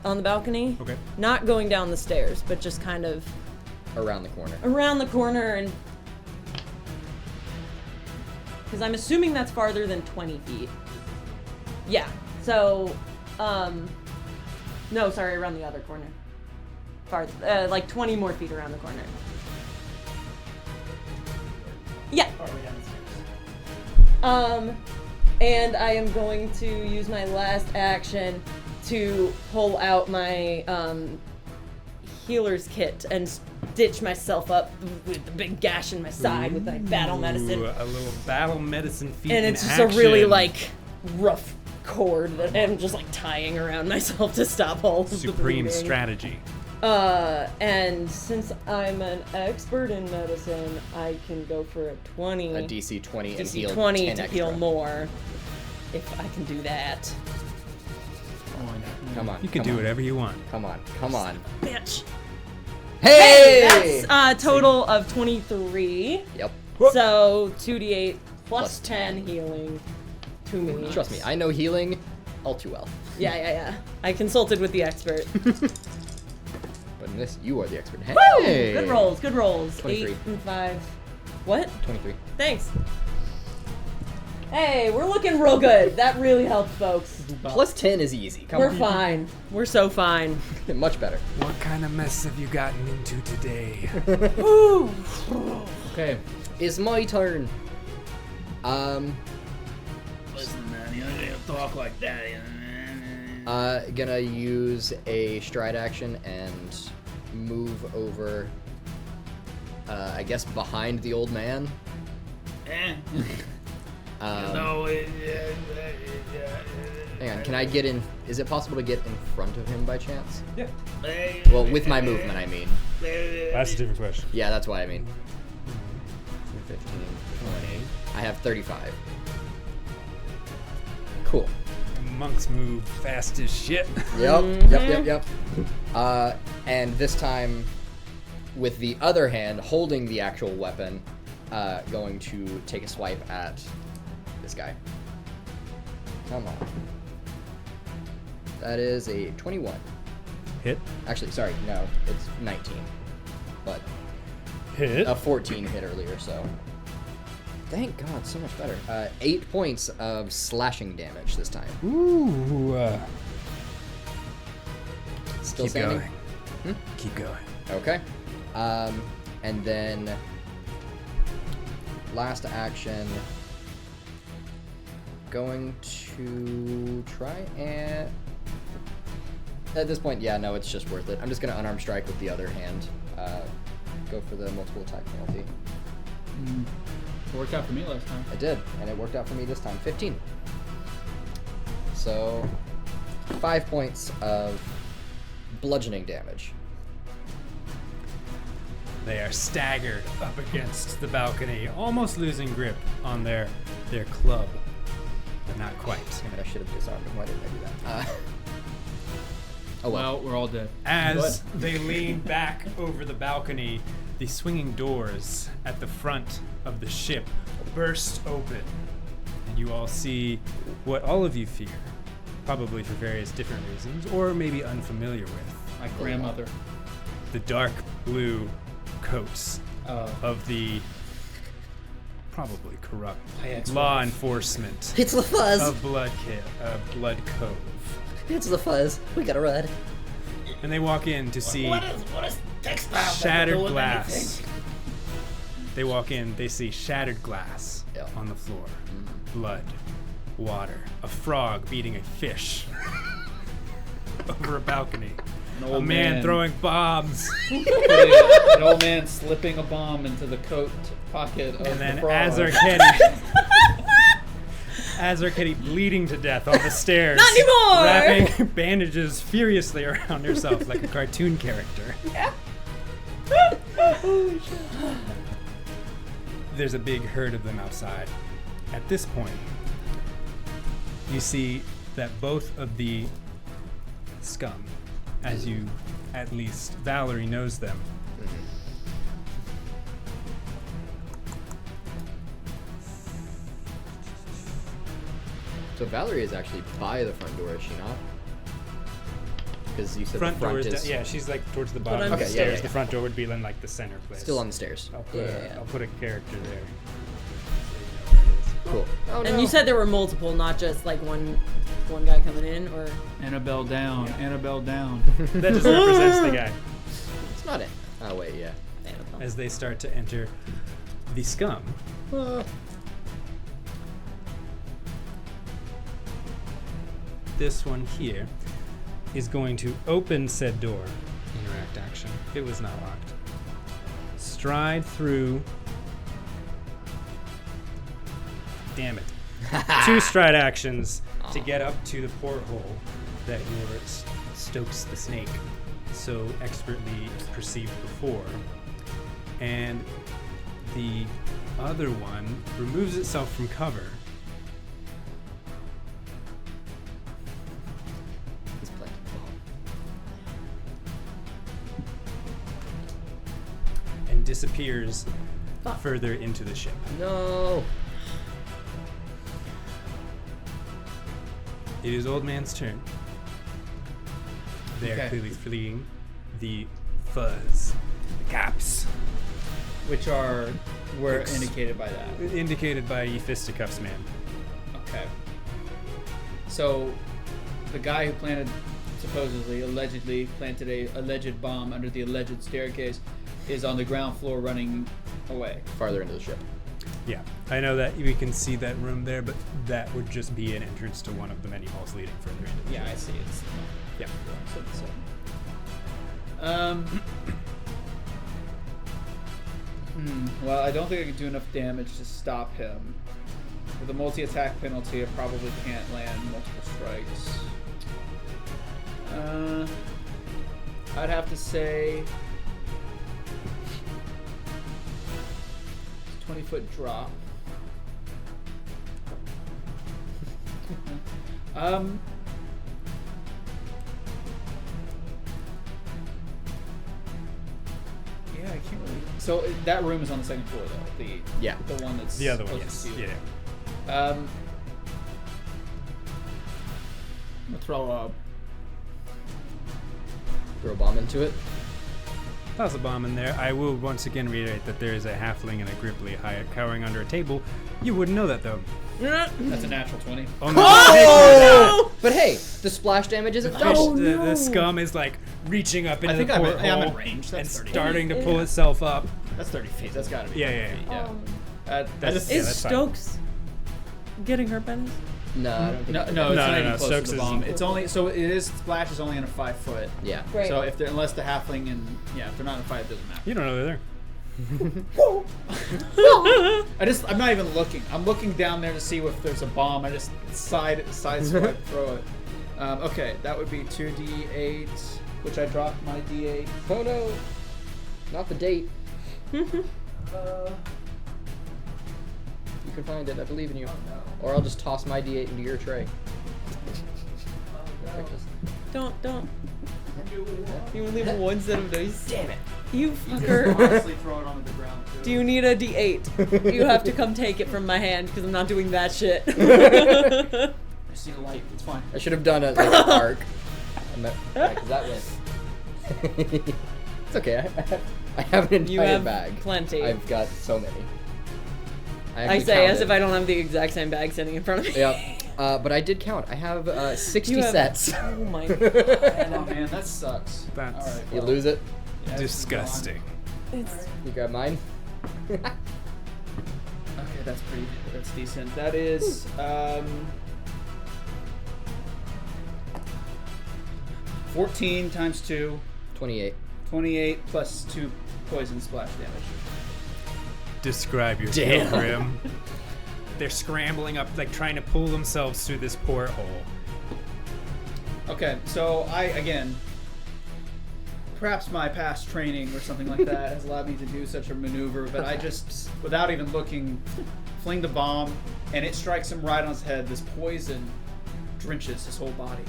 on the balcony. Okay. Not going down the stairs, but just kind of Around the corner. around the corner and. Because I'm assuming that's farther than 20 feet. Yeah. So, no, sorry, around the other corner. Like 20 more feet around the corner. Yeah. And I am going to use my last action to pull out my healer's kit and stitch myself up with the big gash in my side with my battle medicine. A little battle medicine feat. And in it's just a action. really like rough cord that I'm just like tying around myself to stop all of the supreme bleeding. strategy. And since I'm an expert in medicine, I can go for a 20. A DC 20 and DC heal 20 10 to extra. heal more. If I can do that. Come on. You can come do on. whatever you want. Come on. Come on. Bitch. Hey! That's a total of 23. Yep. So 2d8 plus Plus 10 healing to me. Trust me, I know healing all too well. Yeah. I consulted with the expert. But in this, you are the expert. Hey! Woo! Good rolls. 23. 8 and 5. What? 23. Thanks. Hey, we're looking real good. That really helps, folks. Plus 10 is easy. Come We're on. fine. We're so fine. Much better. What kind of mess have you gotten into today? Woo! Okay. It's my turn. Listen, man, you don't talk like that. Gonna use a stride action and move over, I guess behind the old man. No, Hang on, can I get in? Is it possible to get in front of him by chance? Yeah. Well, with my movement, I mean. That's a different question. Yeah, that's what I mean. 15, 20. I have 35. Cool. Monks move fast as shit. Yep. And this time, with the other hand, holding the actual weapon, going to take a swipe at this guy. Come on. That is a 21. Hit. Actually, sorry, no, it's 19. But Hit. a 14 hit earlier, so. Thank God, so much better. 8 points of slashing damage this time. Ooh. Still Keep standing? going. Keep going. Okay. And then last action, going to try and at this point, yeah, no, it's just worth it. I'm just gonna unarmed strike with the other hand. Go for the multiple attack penalty. It worked out for me last time. I did, and it worked out for me this time. 15. So 5 points of bludgeoning damage. They are staggered up against the balcony, almost losing grip on their club, but not quite. Damn it, I should have disarmed him. Why didn't I do that? Oh well. Well, we're all dead. As they lean back over the balcony, the swinging doors at the front of the ship burst open, and you all see what all of you fear, probably for various different reasons, or maybe unfamiliar with. My grandmother. The dark blue coats of the probably corrupt law enforcement It's the fuzz. of Blood Cove. It's the fuzz. We gotta run. And they walk in to see what is textile shattered doing glass. anything? They walk in, they see shattered glass Yeah. on the floor, blood, water, a frog beating a fish over a balcony, An a old man throwing bombs, An old man slipping a bomb into the coat pocket of and then the frog. Azarketti bleeding to death on the stairs. Not anymore! Wrapping bandages furiously around herself like a cartoon character. There's a big herd of them outside. At this point, you see that both of the scum, as you, at least Valerie knows them, So Valerie is actually by the front door, is she not? Because you said front the front door is is yeah, she's like towards the bottom I'm of the Okay, yeah, stairs. yeah. The front door would be in like the center place. still on the stairs. I'll put, Yeah. I'll put a character there. Cool. Oh, And you said there were multiple, not just like one one guy coming in, or Annabelle down. Annabelle down. That just represents the guy. It's not it. Oh wait, yeah. As they start to enter the scum. This one here is going to open said door. Interact action. It was not locked. Stride through. Damn it. 2 stride actions to get up to the porthole that your Stokes the snake so expertly perceived before. And the other one removes itself from cover. It's playing. And disappears further into the ship. No. It is Old Man's turn. They are Okay. clearly fleeing the fuzz, the caps, Which were Looks- indicated by that. indicated by ye fisticuffs man. Okay. So, the guy who allegedly planted a alleged bomb under the alleged staircase is on the ground floor running away. Farther into the ship. Yeah, I know that we can see that room there, but that would just be an entrance to one of the many halls leading further into the Yeah, ship. I see. It's Yeah. Well, I don't think I can do enough damage to stop him. With a multi-attack penalty, I probably can't land multiple strikes. I'd have to say 20-foot drop. Yeah, I can't really. So that room is on the second floor, though. The one that's The other one, closest yes. to you. Yeah. I'm gonna throw Throw a bomb into it. Toss a bomb in there. I will once again reiterate that there is a halfling and a gripply cowering under a table. You wouldn't know that though. that's a natural 20. Oh! But hey, the splash damage isn't double. The scum is like reaching up into the I'm porthole in range. and That's 30. starting to pull itself up. That's 30 feet. That's gotta be. Yeah, 30 yeah, feet, yeah. I That's- just, yeah, Is that's fine. Stokes getting hurt by this? No, I don't think. no, it's no, it's No, not no, even no, close Stokes to the is- bomb. It's only so it is. Splash is only in a 5 foot. Yeah. Great. So if they're unless the halfling and if they're not in a fight, it doesn't matter. You don't know they're there. I'm not even looking. I'm looking down there to see if there's a bomb. I just side swipe throw it. Okay, that would be 2d8, which I dropped my d8. Oh no. Not the date. You can find it. I believe in you. Or I'll just toss my d8 into your tray. Don't. You only have one set of dice. Damn it. You fucker. Honestly, throw it onto the ground. Too. Do you need a D8? You have to come take it from my hand because I'm not doing that shit. I see the light. It's fine. I should have done it like an arc. Because that went. It's okay. I have an entire You have bag. plenty. I've got so many. I actually say as counted. if I don't have the exact same bag sitting in front of me. Yep. But I did count. I have 60 You have- sets. Oh my Oh god. man, that sucks. That's All right, You well, lose it. yeah, it's disgusting. It's You grab mine. gone. Okay, that's decent. That is 14 times 2, 28. 28 plus 2 poison splash damage. Describe your Damn. skill, Grim. They're scrambling up, like trying to pull themselves through this porthole. Okay, so again, perhaps my past training or something like that has allowed me to do such a maneuver, but I just, without even looking, fling the bomb, and it strikes him right on his head. This poison drenches his whole body.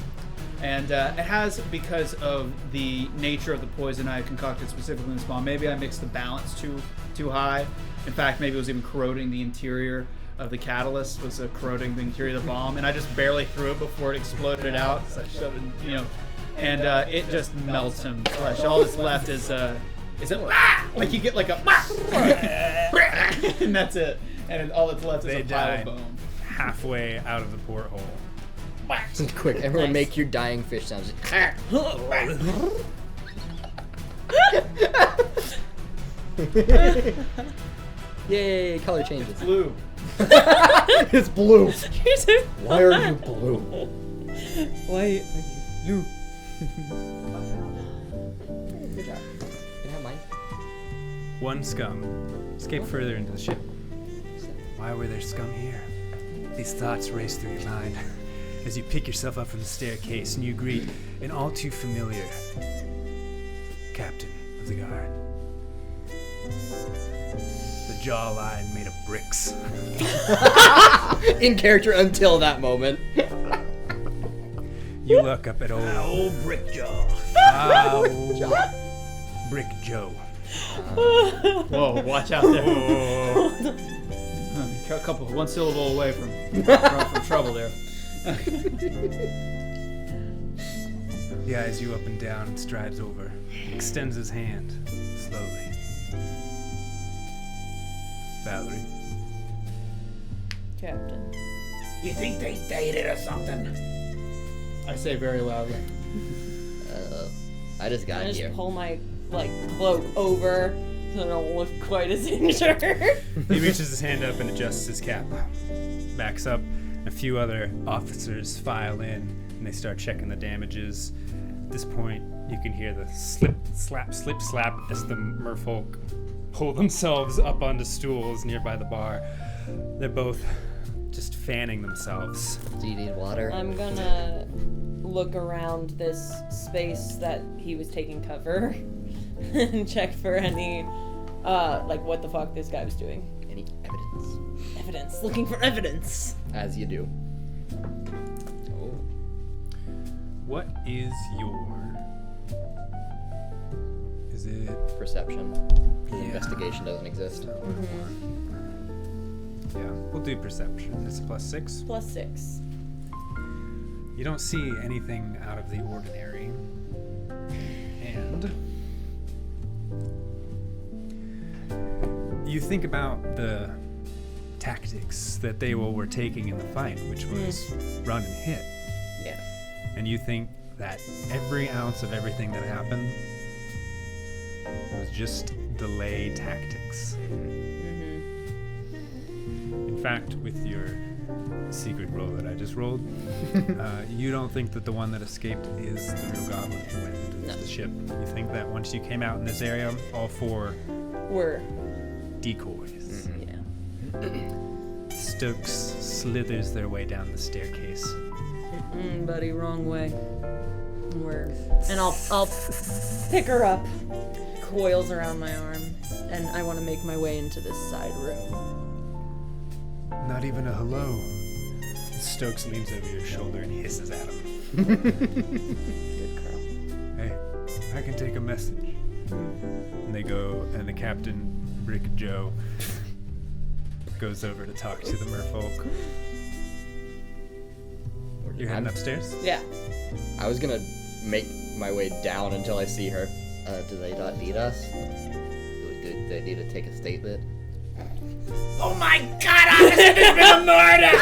And it has, because of the nature of the poison I had concocted specifically in this bomb, maybe I mixed the balance too high. In fact, maybe it was even corroding the interior of the catalyst, was corroding the interior of the bomb, and I just barely threw it before it exploded out. So I shoved it, and it just melts him flesh. All that's left is like you get like a and that's it. And all that's left is They a pile died of bone. halfway out of the porthole. Quick, everyone make your dying fish sounds. Yay, color changes. Blue. It's blue. You said Why are you blue? Why are you blue? Good job. Can I have mine? One scum. Escape further into the ship. Why were there scum here? These thoughts race through your mind as you pick yourself up from the staircase and you greet an all too familiar captain of the guard. The jawline made of bricks. In character until that moment. You look up at old Brick Jaw. Brick Joe. Whoa, watch out there. A couple, one syllable away from trouble there. He eyes you up and down and strides over, extends his hand slowly. Valerie. Captain. You think they dated or something? I say very loudly. I just got I just here. pull my cloak over so I don't look quite as injured. He reaches his hand up and adjusts his cap. Backs up. A few other officers file in and they start checking the damages. At this point, you can hear the slip, slap as the merfolk pull themselves up onto stools nearby the bar. They're both just fanning themselves. Do you need water? I'm gonna look around this space that he was taking cover and check for any, what the fuck this guy was doing. Any evidence? Evidence. Looking for evidence. As you do. Oh. What is your... Is it... Perception. Yeah. Investigation doesn't exist. Yeah, we'll do perception. It's a +6. +6. You don't see anything out of the ordinary. And you think about the tactics that they were taking in the fight, which was run and hit. Yeah. And you think that every ounce of everything that happened was just delay tactics. In fact, with your secret roll that I just rolled, you don't think that the one that escaped is the real goblin who went into the ship. You think that once you came out in this area, all 4 Were. decoys. Yeah. Stokes slithers their way down the staircase. Buddy, wrong way. And I'll pick her up. Coils around my arm, and I want to make my way into this side room. Not even a hello. Stokes leans over your shoulder and hisses at him. Good girl. Hey, I can take a message. And they go, and the captain, Brick Joe, goes over to talk to the merfolk. You're heading upstairs? Yeah. I was gonna make my way down until I see her. Do they not need us? Do they need to take a statement? Oh my god, officer, there's been a murder!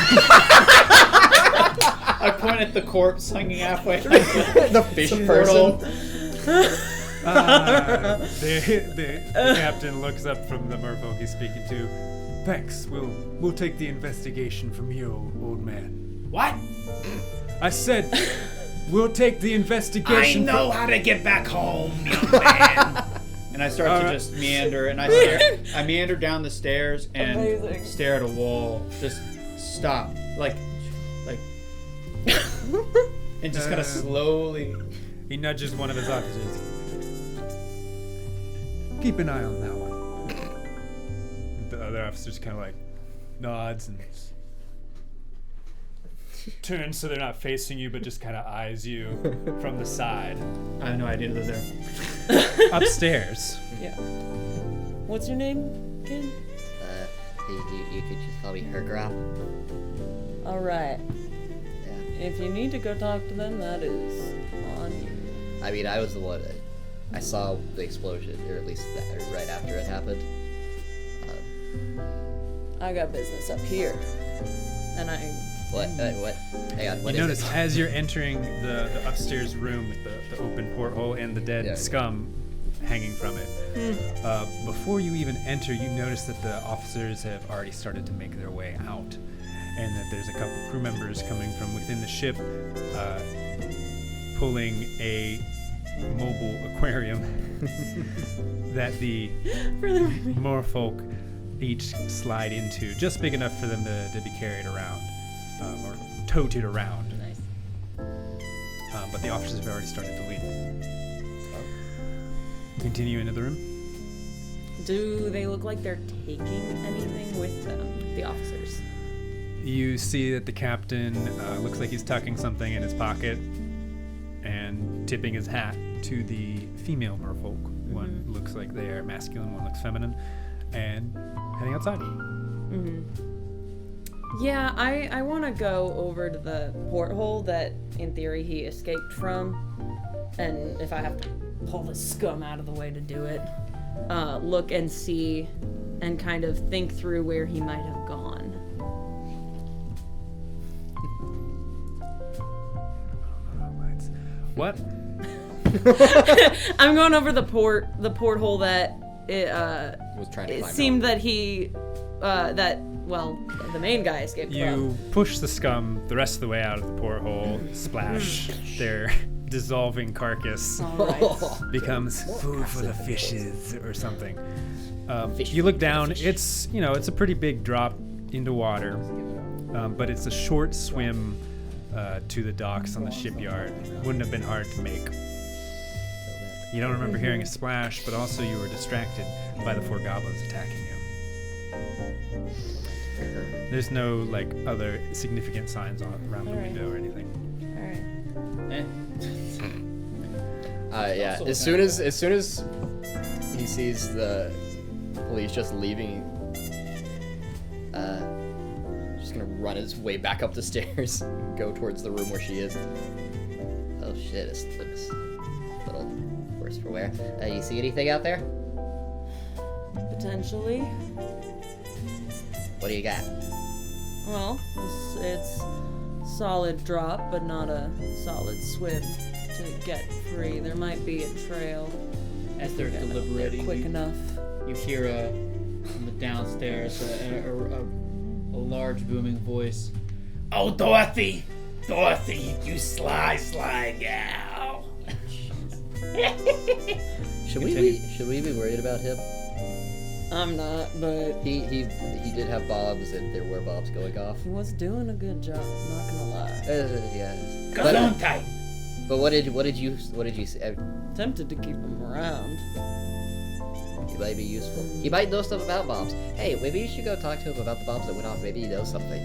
I point at the corpse hanging halfway. The fish person. The captain looks up from the merfolk he's speaking to. Thanks, we'll take the investigation from you, old man. What? I said, we'll take the I investigation know how to get back home, young man. And I start to just meander, and I meander down the stairs and Amazing. stare at a wall. Just stop, like, and just kind of slowly. He nudges one of his officers. Keep an eye on that one. The other officer's kind of nods and turns so they're not facing you, but just kind of eyes you from the side. I have no idea they're there. Upstairs. Yeah. What's your name, kid? You could just call me Hergraf. All right. Yeah. If you need to go talk to them, that is on you. I mean, I was the one. I saw the explosion, or at least right after it happened. I got business up here, and I What? What? Hang on. What You is notice it? as you're entering the upstairs room with the open porthole and the dead Yeah. scum hanging from it, before you even enter, you notice that the officers have already started to make their way out, and that there's a couple crew members coming from within the ship, pulling a mobile aquarium that the merfolk each slide into, just big enough for them to be carried around, or toted around. Nice. But the officers have already started to leave. Continue into the room. Do they look like they're taking anything with them, the officers? You see that the captain looks like he's tucking something in his pocket and tipping his hat to the female merfolk. One looks like they are masculine, one looks feminine, and heading outside. Yeah, I want to go over to the porthole that, in theory, he escaped from. And if I have to pull the scum out of the way to do it, look and see and kind of think through where he might have gone. What? I'm going over the porthole that Was trying to it climb seemed out. that he the main guy escaped You push the scum the rest of the way out of the porthole, splash, their dissolving carcass from. Alright. becomes food for the fishes or something. Fish You look food for the down, fish. it's a pretty big drop into water, but it's a short swim to the docks on the shipyard. Wouldn't have been hard to make. You don't remember hearing a splash, but also you were distracted by the 4 goblins attacking you. There's no like other significant signs around the Alright. window or anything. Alright. Yeah. Also As soon as he sees the police just leaving, just gonna run his way back up the stairs, go towards the room where she is. Oh shit! It looks a little worse for wear. You see anything out there? Potentially. What do you got? Well, it's solid drop, but not a solid swim to get free. There might be a trail. As they're Get up there deliberating, quick enough. you hear from the downstairs a large booming voice. Oh, Dorothy! Dorothy, you sly gal. Should we be worried about him? I'm not, but He did have bobs, and there were bobs going off. he was doing a good job. Not gonna lie. Yeah. Gesundheit. But what did you say? Tempted to keep him around. He might be useful. He might know stuff about bombs. Hey, maybe you should go talk to him about the bombs that went off. Maybe he knows something.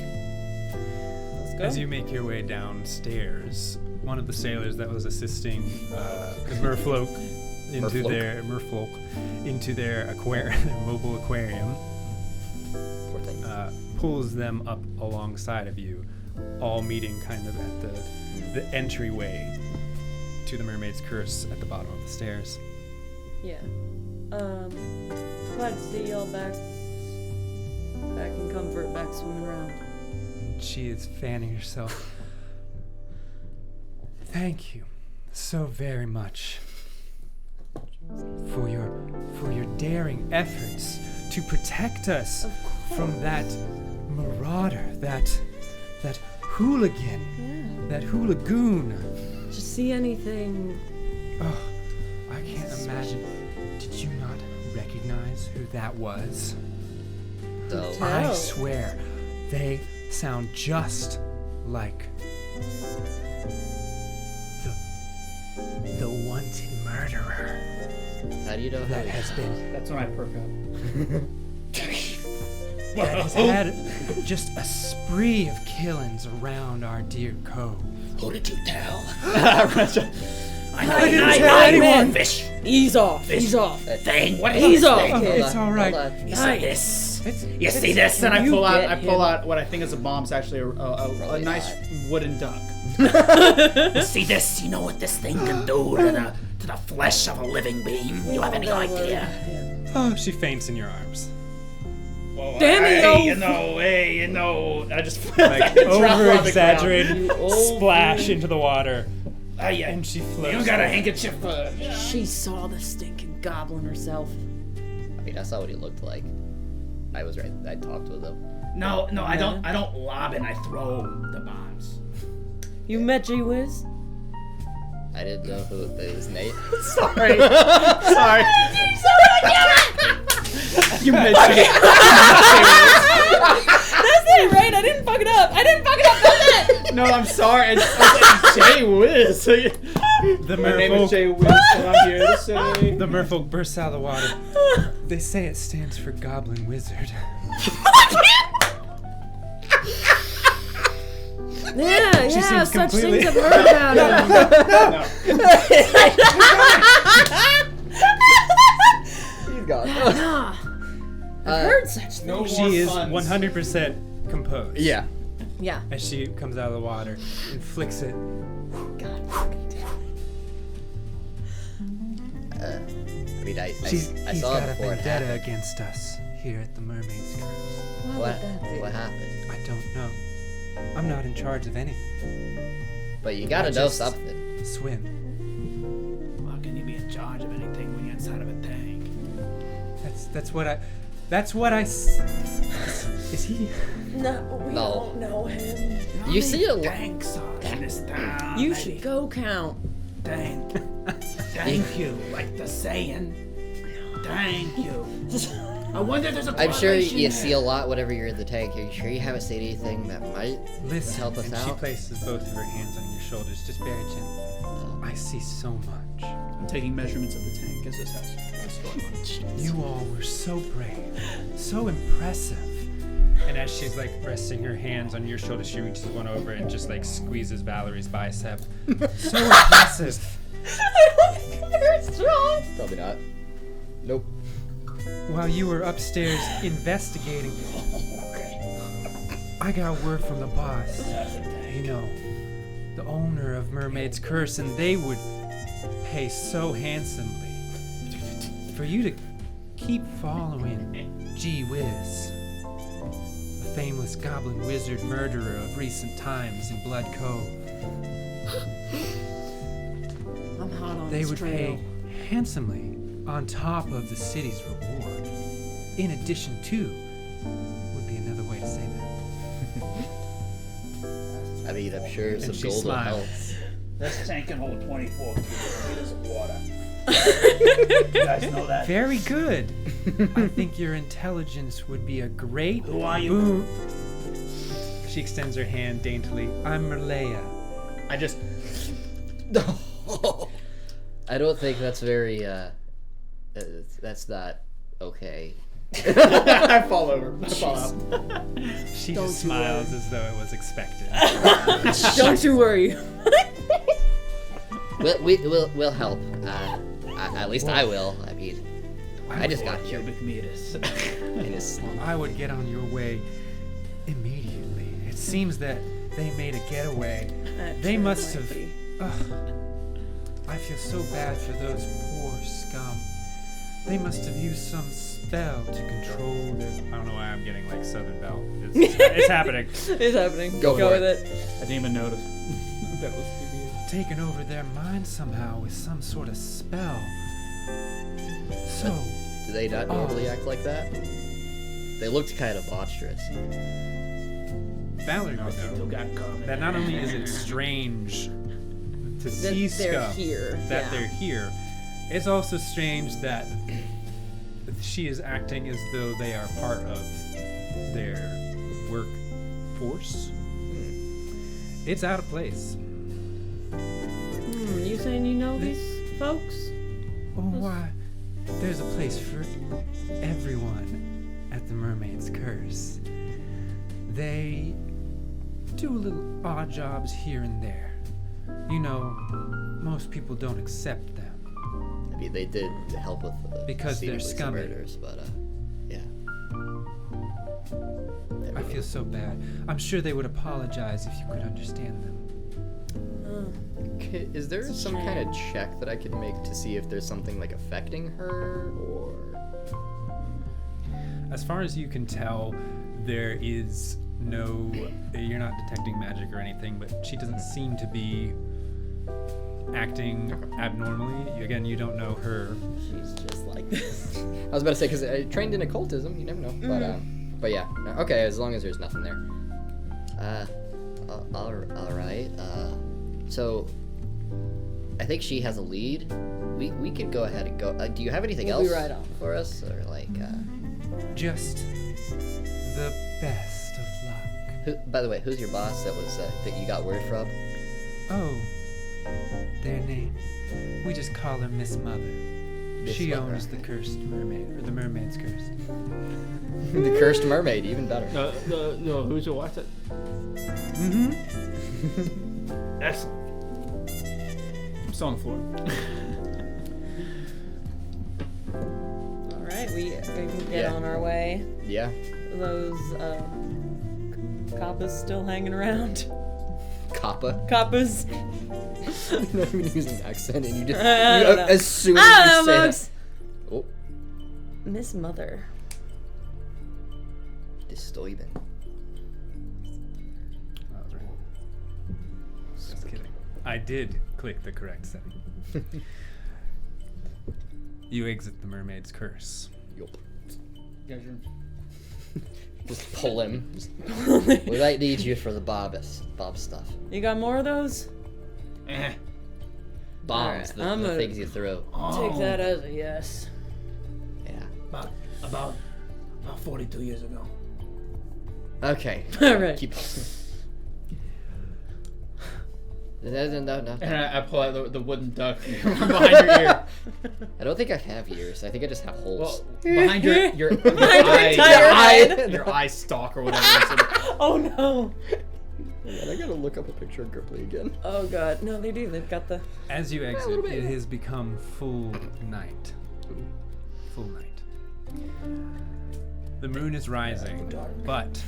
Let's go. As you make your way downstairs, one of the sailors that was assisting the merfolk into their mobile aquarium Poor things. pulls them up alongside of you, all meeting kind of at the entryway to the Mermaid's Curse at the bottom of the stairs. Yeah. Glad to see y'all back in comfort, back swimming around. She is fanning herself. Thank you so very much for your daring efforts to protect us from that marauder, that hooligan, that hooligoon. Did you see anything? Oh, I can't imagine. Did you not recognize who that was? So, I Oh. swear, they sound just like the wanted murderer how do you know how that he has been That's when I perk up. that has had just a spree of killings around our dear cove. Who did you tell? I didn't tell anyone. Fish Ease off. Ease off. thing. What Ease is off, this thing? kid. It's all right. Hold on. You see this? You see It's- this? And I You pull out, get I pull him. out what I think is a bomb. It's actually a nice wooden duck. You see this? You know what this thing can do to the flesh of a living being? You have any idea? Oh, she faints in your arms. Well, Damn it, I just Like over-exaggerated You old splash fool. into the water, yeah. and she floats. You got a away. handkerchief. She saw the stinking goblin herself. I mean, I saw what he looked like. I was right. I talked with him. No, I don't lob it. I throw the bombs. You met Gee Whiz? I didn't know who it was. Nate. Sorry. Sorry. You mentioned it. That's it, right? I didn't fuck it up. That's it. No, I'm sorry. It's Jay Whiz. The My name is merfolk, Jay Whiz, and I'm here to say. the merfolk bursts out of the water. They say it stands for Goblin Wizard. Yeah, She seems such completely- things I've heard about him. He's gone. Nah, I've heard such things. No more She is puns. 100% composed. Yeah. Yeah. As she comes out of the water and flicks it. God fucking damn. I mean, I He's saw got it a before it vendetta happened. against us here at the Mermaid's Curse. What happened? I don't know. I'm not in charge of anything. But you gotta I know just something. Swim. How can you be in charge of anything when you're inside of a tank? That's what I is he? No, we No. don't know him. You see a lot. Tanks are in this town. You lady. should go count. Thank you, like the saying. Thank you. I wonder if there's a I'm sure correlation you there. see a lot whenever you're in the tank. Are you sure you haven't seen anything that might Listen, help us and she out? places both of her hands on your shoulders, just very gently. I see so much. I'm taking measurements of the tank as this has going on. You all were so brave, so impressive. And as she's like resting her hands on your shoulder, she reaches one over and just like squeezes Valerie's bicep. So impressive. I don't think I'm very strong. Probably not. Nope. While you were upstairs investigating, I got word from the boss. You know, the owner of Mermaid's Curse, and they would pay so handsomely for you to keep following Gee Whiz, a famous goblin wizard murderer of recent times in Blood Cove. I'm hot on They this would trail. pay handsomely on top of the city's reward. In addition to, would be another way to say that. I mean, I'm sure some she gold will help. smiles. This tank can hold 24 cubic meters of water. You guys know that? Very good. I think your intelligence would be a great Who are you? boon. She extends her hand daintily. I'm Merleia. I just. I don't think that's very, that's not okay. I fall over. I fall out. She Don't just you smiles as though it was expected. Don't you worry. We'll help. At least I will. I mean, I just got here. Cubic meters. in his I would get on your way immediately. It seems that they made a getaway. They must have. I feel so bad for those poor scum. They must have used some spell to control their. I don't know why I'm getting like Southern Belle. It's happening. It's happening. Go for with it. I didn't even notice. That was PBA. Taken over their mind somehow with some sort of spell. So, Do they not normally act like that? They looked kind of monstrous. Valerie would Still know got covered. that not only is it strange to see They're scum, here. that yeah. they're here, it's also strange that she is acting as though they are part of their workforce. It's out of place. You saying you know these folks? Oh, why? There's a place for everyone at the Mermaid's Curse. They do little odd jobs here and there. You know, most people don't accept them. I mean, they did help with Because they're seemingly some scummy. murders, but yeah. I feel so bad. I'm sure they would apologize if you could understand them. Is there some kind of check that I could make to see if there's something like affecting her, or? As far as you can tell, there is no. You're not detecting magic or anything, but she doesn't seem to be acting abnormally. Again, you don't know her. She's just like this. I was about to say, because I trained in occultism, you never know. But yeah, no, okay, as long as there's nothing there. All right. So I think she has a lead. We could go ahead and go. Do you have anything We'll else be right on. for us, or like? Just the best of luck. By the way, who's your boss that was that you got word from? Oh, their name. We just call her Miss Mother. She Mother. owns the cursed mermaid, or the mermaid's cursed. The cursed mermaid, even better. No, who's your what's it? Mm-hmm. Excellent. I'm still on the floor. All right, we can get Yeah. on our way. Yeah. Those kappas still hanging around. Kappa. Kappas. I'm not even using an accent, and you just I don't know. as soon as I you don't know, say folks. that. Oh, Miss Mother. disturbing. That was right. Just kidding. I did click the correct setting. You exit the mermaid's curse. Yup. Yeah, sure. Just pull him. We might need you for the Bob stuff. You got more of those? Bombs, Alright, the I'm gonna things you throw. Take that as a yes. Yeah. About 42 years ago. Okay. All right. Keep. No. And I pull out the wooden duck from behind your ear. I don't think I have ears. I think I just have holes. Well, behind your Behind your eye, entire head. your eye stalk or whatever. It is. Oh no. Man, I gotta look up a picture of Gripply again. Oh god. No, they do. They've got the. As you exit, little bit. it has become full night. Full night. The moon is rising, but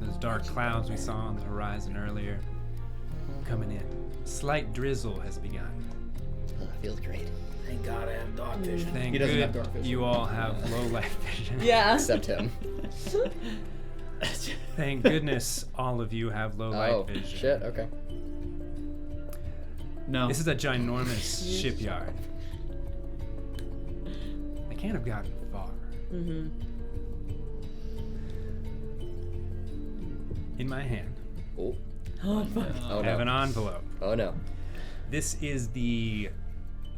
those dark clouds we saw on the horizon earlier coming in. Slight drizzle has begun. Oh, feels great. Thank God I have dog vision. Thank He doesn't good have dark vision. you all have low light vision. Yeah. Except him. Thank goodness all of you have low light Oh, vision. shit, okay. No. This is a ginormous shipyard. I can't have gotten far. Mm-hmm. In my hand, Oh, Oh fuck. oh I have no. an envelope. Oh no. This is the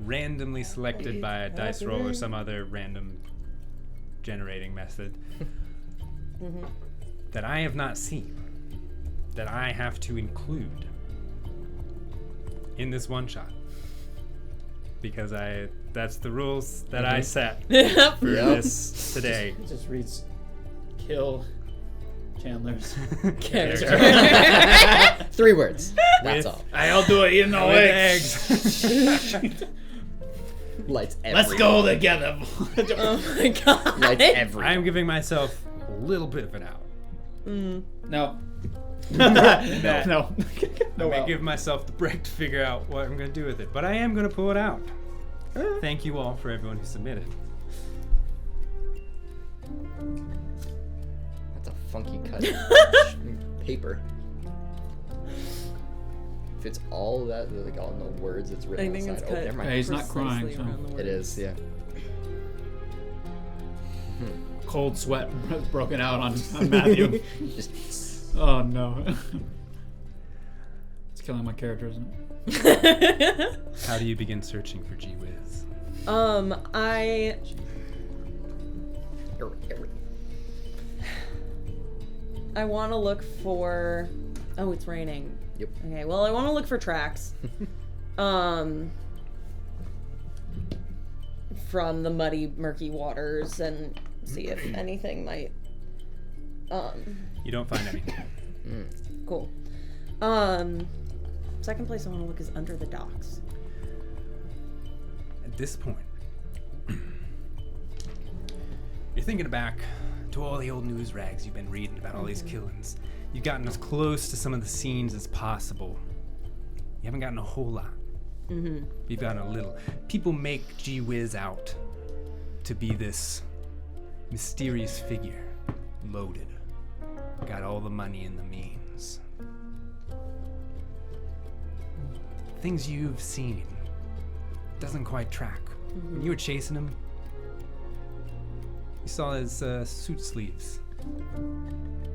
randomly selected by a dice roll or some other random generating method that I have not seen, that I have to include in this one shot. Because that's the rules that I set Yep. for Yep. this today. It just reads kill Chandler's Character. character. 3 words. That's With- all. I'll do it, you know With it. eggs. Lights everywhere. Let's go together. Oh my god. Lights everywhere. I am giving myself a little bit of an out. Mm. No. No. No. I may give myself the break to figure out what I'm going to do with it, but I am going to pull it out. Thank you all for everyone who submitted. That's a funky cut paper. If it's all that, like all the words it's I written think it's outside. cut. Oh, never mind. Hey, he's not crying, precisely so- around the It words. is, yeah. Cold sweat broken out on Matthew. Just Oh no. It's killing my character, isn't it? How do you begin searching for Gee Whiz? I want to look for. Oh, it's raining. Yep. Okay, well, I want to look for tracks. From the muddy, murky waters and see if anything might. You don't find anything. Cool. Second place I want to look is under the docks. At this point, you're thinking back to all the old news rags you've been reading about all these killings. You've gotten as close to some of the scenes as possible. You haven't gotten a whole lot. You've gotten a little. People make Gee Whiz out to be this mysterious figure, loaded, got all the money and the means. Things you've seen doesn't quite track. When you were chasing him, you saw his suit sleeves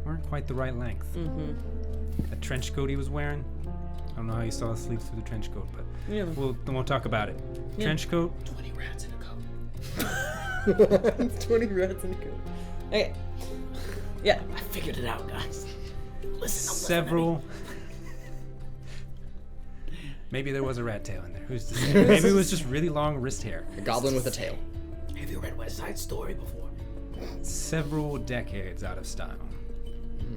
weren't quite the right length. That trench coat he was wearing, I don't know how you saw his sleeves through the trench coat, but Yeah. we'll talk about it. Trench coat, 20 rats in a coat. 20 rats in a coat. Okay. Yeah. I figured it out, guys. Listen, several. Maybe there was a rat tail in there. Who's to say? Maybe it was just really long wrist hair. A goblin with a tail. have you read West Side Story before? Several decades out of style.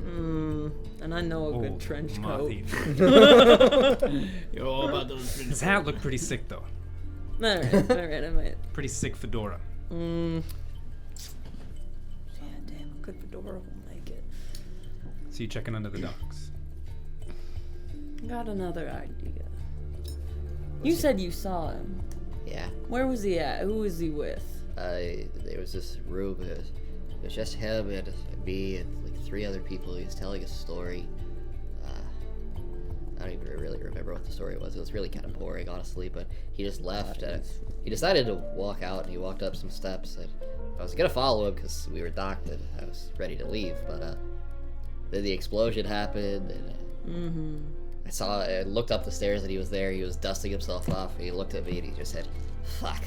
And I know a good Old trench coat. moth-eaten. You're all about those. His hat looked pretty sick though. Alright, I might. Pretty sick fedora. Yeah, damn, a good fedora will make it. So you checking under the docks. Got another idea. You said you saw him. Yeah. Where was he at? Who was he with? There was this room. It was just him and me and like 3 other people. He was telling a story. I don't even really remember what the story was. It was really kind of boring, honestly. But he just left. He decided to walk out, and he walked up some steps. And I was gonna follow him because we were docked, and I was ready to leave. But then the explosion happened, and I looked up the stairs, and he was there. He was dusting himself off. And he looked at me, and he just said, "Fuck,"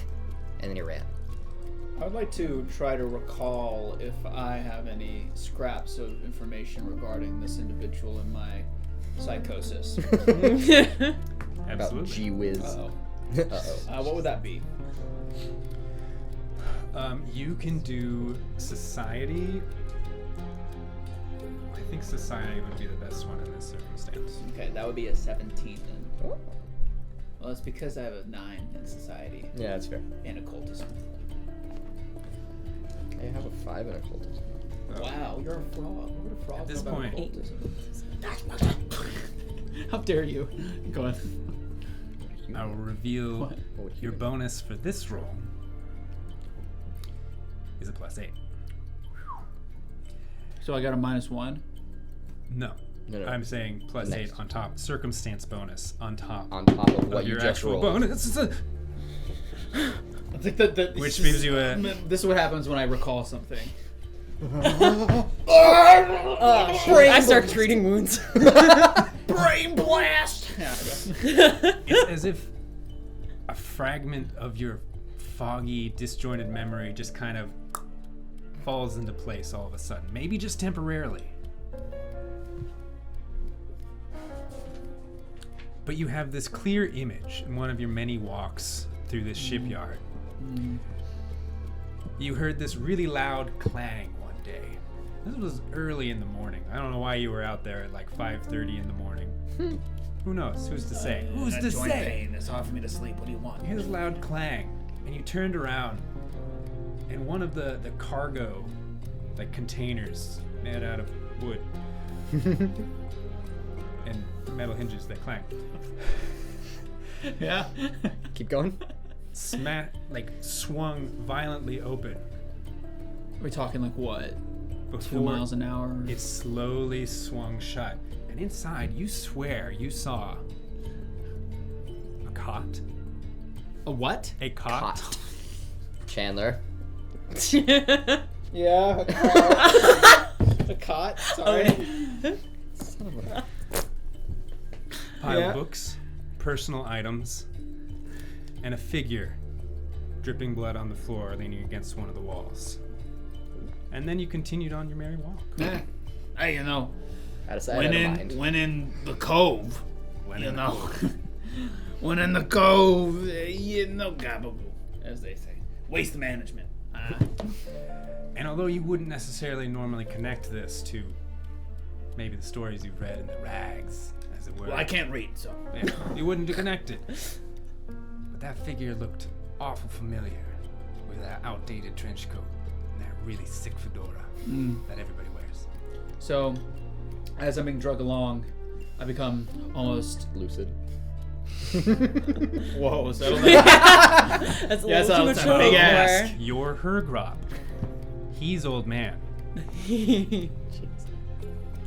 and then he ran. I would like to try to recall if I have any scraps of information regarding this individual in my psychosis. About Absolutely. Gee whiz. Uh-oh. Uh-oh. What would that be? You can do society. I think society would be the best one in this circumstance. Okay, that would be a 17 then. Well, it's because I have a 9 in society Yeah, that's fair. and occultism. I have a 5 in occultism. Wow, you're a fraud. What would a fraud At this know about point- occultism? How dare you? Go on. I will reveal What? What would you your do? bonus for this roll is a +8. So I got a -1. No. No. I'm saying +8 Next. on top. Circumstance bonus on top On top of what of you your just actual rolled. bonus. I think that Which gives you a. This is what happens when I recall something. I start treating wounds. Brain blast! It's as if a fragment of your foggy, disjointed memory just kind of falls into place all of a sudden. Maybe just temporarily. But you have this clear image in one of your many walks through this shipyard. You heard this really loud clang one day. This was early in the morning. I don't know why you were out there at like 5:30 in the morning. Who knows? Who's to say? Who's That to joint say? pain. It's hard for me to sleep. What do you want? You hear this loud clang, and you turned around, and one of the cargo, like containers made out of wood and metal hinges that clang, Yeah. Keep going. swung violently open. We're talking like what? 2 Before miles an hour? it slowly swung shut, and inside you swear you saw a cot. A what? A cot. Cot. Chandler. Yeah, a cot. A cot? Sorry. Pile Yeah. of books, personal items, and a figure dripping blood on the floor leaning against one of the walls. And then you continued on your merry walk. Yeah. Hey, you know, Out of sight, out of mind. went in the cove. You know, went in the cove. You know, gabagoo, as they say. Waste management. And although you wouldn't necessarily normally connect this to maybe the stories you've read in the rags, as it were, Well, I can't read, so. yeah, you wouldn't connect it. But that figure looked awful familiar with that outdated trench coat and that really sick fedora that everybody wears. So, as I'm being dragged along, I become almost. Lucid. Whoa, settle That's a Yes, little I'll too take mature big for ass. her. You're her grop. He's old man. Jeez.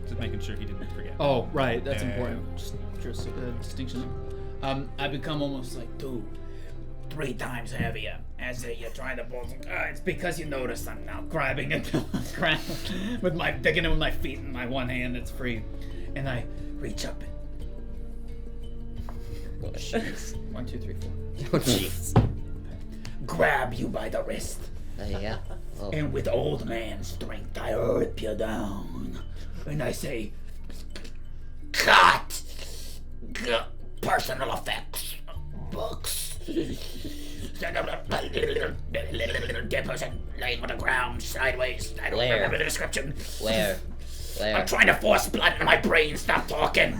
Just making sure he didn't forget. Oh, right. That's Yeah. important. Just distinction. I become almost like, dude, 3 times heavier. As you're trying to pull some. It's because you noticed I'm now grabbing it crap, with my digging it with my feet in my one hand that's free, and I reach up. Oh, jeez. 1, 2, 3, 4. Oh, jeez. grab you by the wrist, Yeah. Oh. and with old man strength I rip you down. And I say, cut! Personal effects. Books. Dead person laying on the ground sideways. I don't Where? remember the description. Where? I'm trying to force blood into my brain. Stop talking.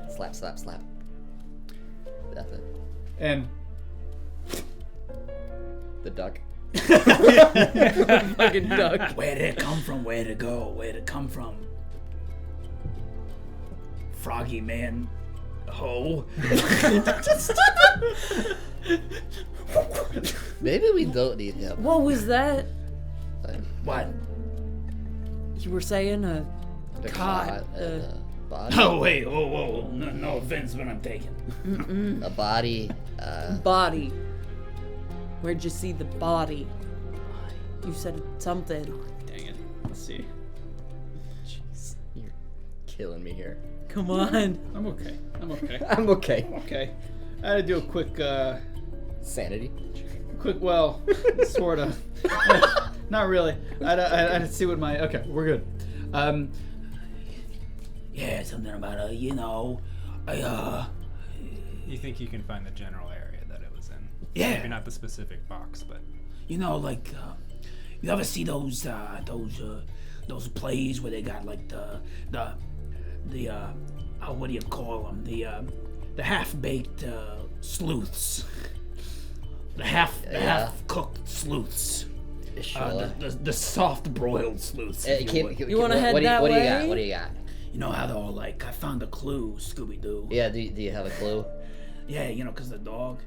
Slap, slap, slap. That's it. And The duck. Fucking duck. Where did it come from? Where did it go? Where did it come from? Froggy man. Ho. Maybe we don't need him. What was that? What? You were saying a The cot. and a body. Oh, wait. Whoa. No offense, but I'm taken. A body. body. Where'd you see the body? You said something. dang it. Let's see. Jeez, you're killing me here. Come on. I'm okay. I'm okay. Okay. I had to do a quick, Sanity. well, sort of. Not really. I had to see what my. Okay, we're good. Yeah, something about You think you can find the general area that it was in? Yeah. Maybe not the specific box, but like, you ever see those plays where they got like the what do you call them? The half-baked sleuths. The half-cooked sleuths. Sure. The soft-broiled sleuths. You wanna head what that do you way? got? What do you got? You know how they're all like, I found a clue, Scooby-Doo. Yeah, do you have a clue? Yeah, because the dog.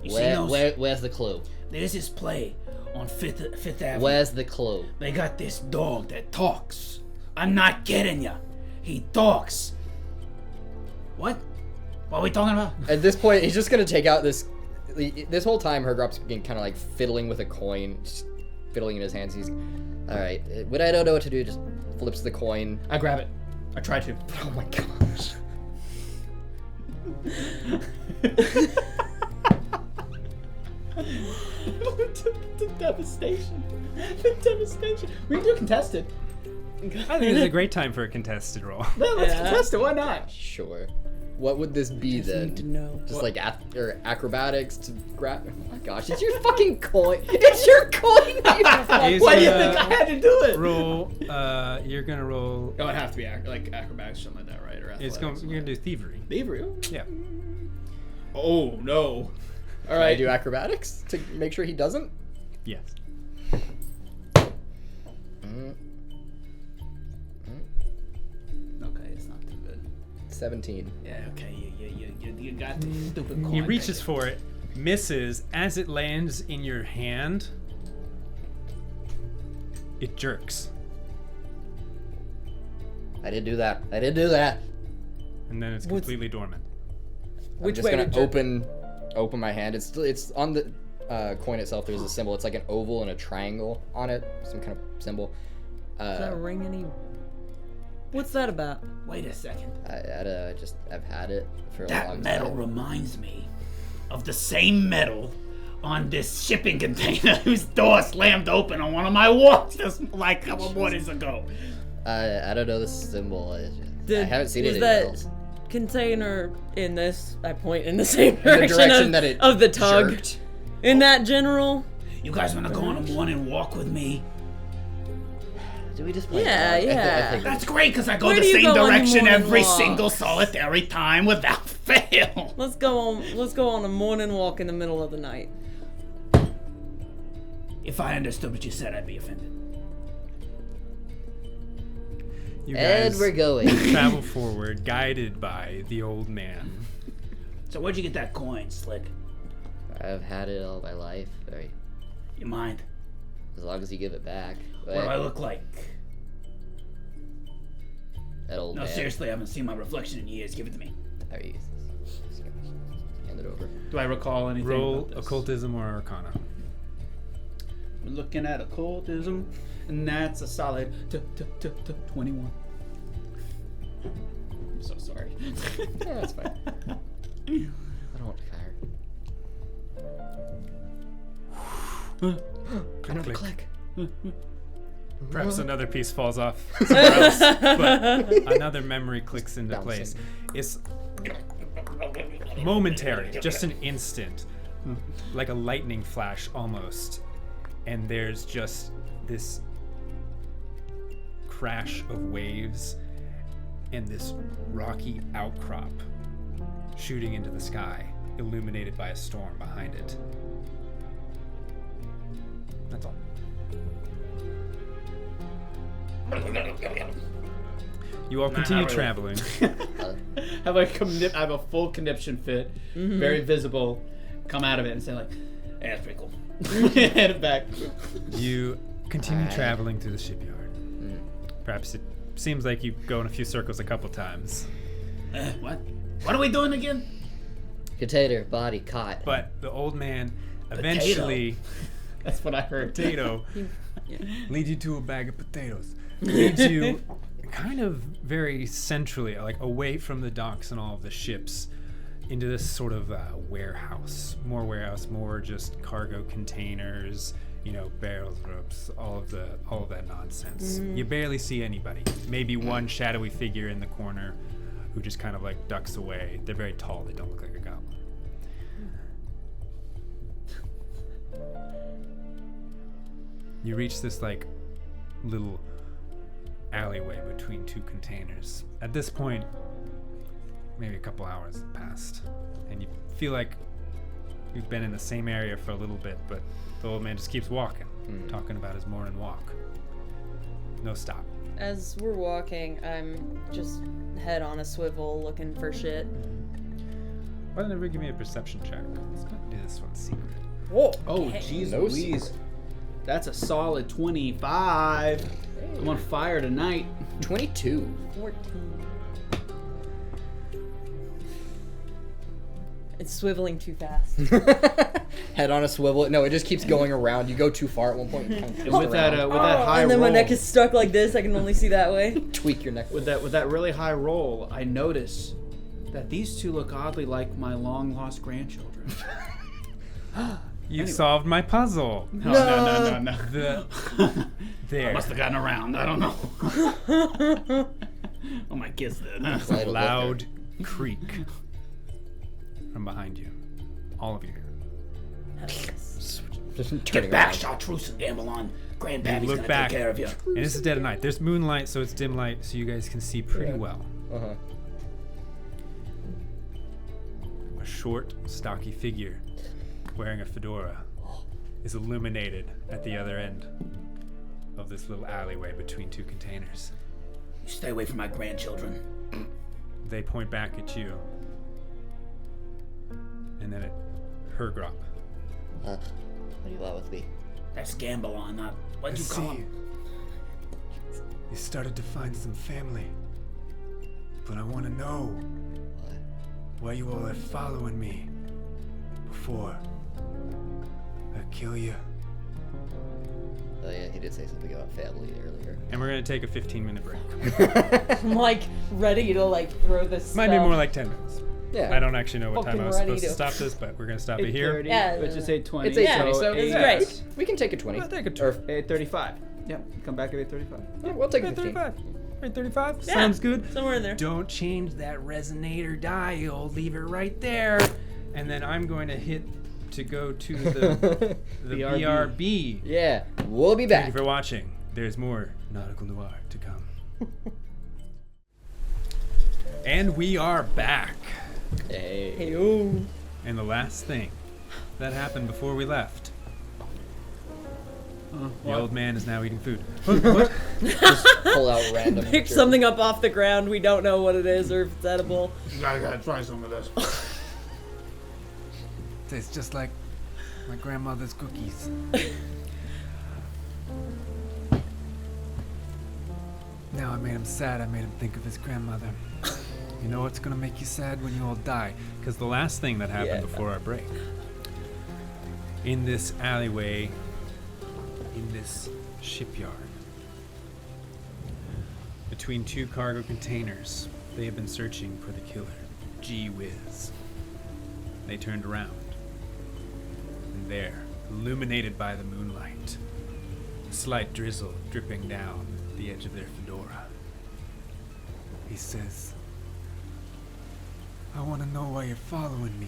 You seen those? Where's the clue? There's this play on Fifth Avenue. Where's the clue? They got this dog that talks. I'm not kidding ya. He talks. What? What are we talking about? At this point, he's just gonna take out this. This whole time, Hergrop's been kind of like fiddling with a coin, just fiddling in his hands. He's, all right. When I don't know what to do, just flips the coin. I grab it. I try to. Oh my gosh. The devastation. The devastation. We can do contested. I think this is a great time for a contested roll. No, let's Yeah. contest it. Why not? Sure. What would this be then? Need to know. Just like acrobatics to grab. Oh my gosh! It's your fucking coin. It's your coin. He's Why do you gonna think I had to do it? roll? You're gonna roll. It would have to be like acrobatics, something like that, right? Or It's going. You're gonna do thievery. thievery. Yeah. Oh no! All I right. do acrobatics to make sure he doesn't. Yes. Okay, it's not too good. 17. Yeah, okay, you got this stupid coin. He reaches for it, misses. As it lands in your hand, it jerks, I did do that. I did do that. and then it's What's- completely dormant. Which I'm just way gonna to jerk? open my hand. It's on the coin itself. There's a symbol. It's like an oval and a triangle on it. Some kind of symbol. Does that ring any? What's that about? Wait a second. I've had it for a That long metal time. reminds me of the same metal on this shipping container whose door slammed open on one of my walks just like a couple mornings ago. I don't know the symbol. I Did- haven't seen was it that anywhere else. Container in this? I point in the same The direction, direction that it of the tug. jerked. In that general. You guys wanna go on a morning walk with me? Do we just play? Yeah, tug? yeah. I think That's great, because I go Where the do you same go on your direction morning every walk? single solitary time without fail. Let's go on a morning walk in the middle of the night. If I understood what you said, I'd be offended. You And guys we're going. travel forward, guided by the old man. So where'd you get that coin, Slick? I've had it all my life. Right. You mind? As long as you give it back. What do I look like? That old No, man. seriously, I haven't seen my reflection in years. Give it to me. How are you? Hand it over. Do I recall anything Roll about this? occultism or arcana. We're looking at occultism, and that's a solid 21. I'm so sorry. Yeah, that's fine. I don't want to fire. I don't click. click. Perhaps another piece falls off somewhere else, but another memory clicks into place. It's momentary, just an instant, like a lightning flash almost, and there's just this crash of waves and this rocky outcrop shooting into the sky, illuminated by a storm behind it. That's all. You all continue not really. traveling. have I have a full conniption fit, very visible, come out of it and say like, Yeah, that's pretty cool. head it back. You continue traveling through the shipyard. Perhaps it seems like you go in a few circles a couple times. What? What are we doing again? Container, body, caught. But the old man eventually, That's what I heard. potato, leads you to a bag of potatoes. Leads you kind of very centrally, like away from the docks and all of the ships, into this sort of warehouse. More just cargo containers, barrels, ropes, all of that nonsense. You barely see anybody. Maybe one shadowy figure in the corner who just kind of like ducks away. They're very tall. They don't look like a goblin. You reach this like little alleyway between two containers. At this point, maybe a couple hours have passed, and you feel like you've been in the same area for a little bit, but the old man just keeps walking, talking about his morning walk. No stop. As we're walking, I'm just head on a swivel looking for shit. Why don't everybody give me a perception check? Let's not do this one secret. Whoa. Oh, jeez No Louise. That's a solid 25. I'm on fire tonight. 22. 14. It's swiveling too fast. Head on a swivel. No, it just keeps going around. You go too far at one point. You kind of And twist with that, around. with that high and then roll, my neck is stuck like this. I can only see that way. tweak your neck. with that really high roll, I notice that these two look oddly like my long lost grandchildren. You solved my puzzle. No. The I there. must have gotten around. I don't know. Oh, my kids did. Light a Loud creak from behind you. All of you hear. Just Get turning back, around. Chartreuse and gamble on. You Grandpappy's look gonna back, take care of you. and this is dead of night. There's moonlight, so it's dim light, so you guys can see pretty well. Uh-huh. A short, stocky figure wearing a fedora is illuminated at the other end of this little alleyway between two containers. You stay away from my grandchildren. They point back at you, and then at Hergrop. What do you want with me? That's gamble on. What'd you call him? You started to find some family, but I want to know why you all are following me before I kill you. Oh yeah, he did say something about family earlier. And we're gonna take a 15-minute break. I'm like ready to like throw this. Might be more like 10 minutes. Yeah. I don't actually know what time I was Fucking supposed to ready stop this, but we're gonna stop it here. 8:30. Yeah. Let's just say 20. It's 8:20, so it's eight- great. We can take a 20. We'll take a Or 8:35. Yep. Come back at 8:35. yeah, we'll take a 15. 35. Yeah, Sounds good. Somewhere in there. Don't change that resonator dial. Leave it right there. And then I'm going to hit to go to the BRB. Yeah, we'll be Thank back. you for watching. There's more Nautical Noir to come. And we are back. Hey. Hey-o. And the last thing that happened before we left The old man is now eating food. Just pull out random. Pick something up off the ground. We don't know what it is or if it's edible. I gotta try some of this. Tastes just like my grandmother's cookies. Now I made him sad. I made him think of his grandmother. You know what's gonna make you sad when you all die? Because the last thing that happened before our break, in this alleyway, in this shipyard, between two cargo containers, they have been searching for the killer. Gee whiz. They turned around, and there, illuminated by the moonlight, a slight drizzle dripping down the edge of their fedora. He says, I want to know why you're following me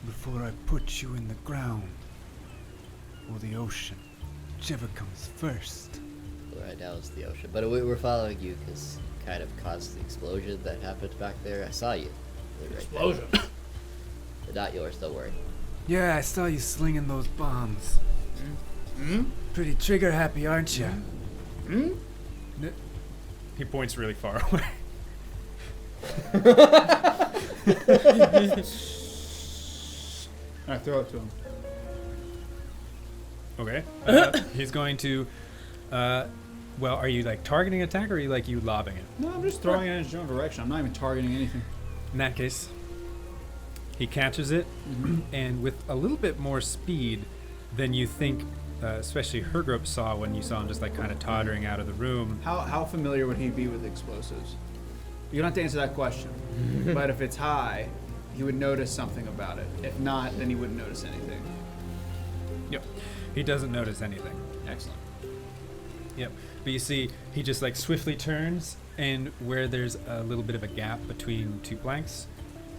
before I put you in the ground or the ocean, whichever comes first. Right now it's the ocean, but we're following you because kind of caused the explosion that happened back there. I saw you. Right Explosion. They're not yours, don't worry. Yeah, I saw you slinging those bombs. Pretty trigger happy, aren't you? He points really far away. I throw it to him. Okay. He's going to. Well, are you like targeting attack or are you like you lobbing it? No, I'm just throwing it in his general direction. I'm not even targeting anything. In that case, he catches it, and with a little bit more speed than you think, especially Hergrup saw when you saw him just like kind of tottering out of the room. How familiar would he be with explosives? You don't have to answer that question. But if it's high, he would notice something about it. If not, then he wouldn't notice anything. Yep. He doesn't notice anything. Excellent. Yep. But you see, he just like swiftly turns, and where there's a little bit of a gap between two planks,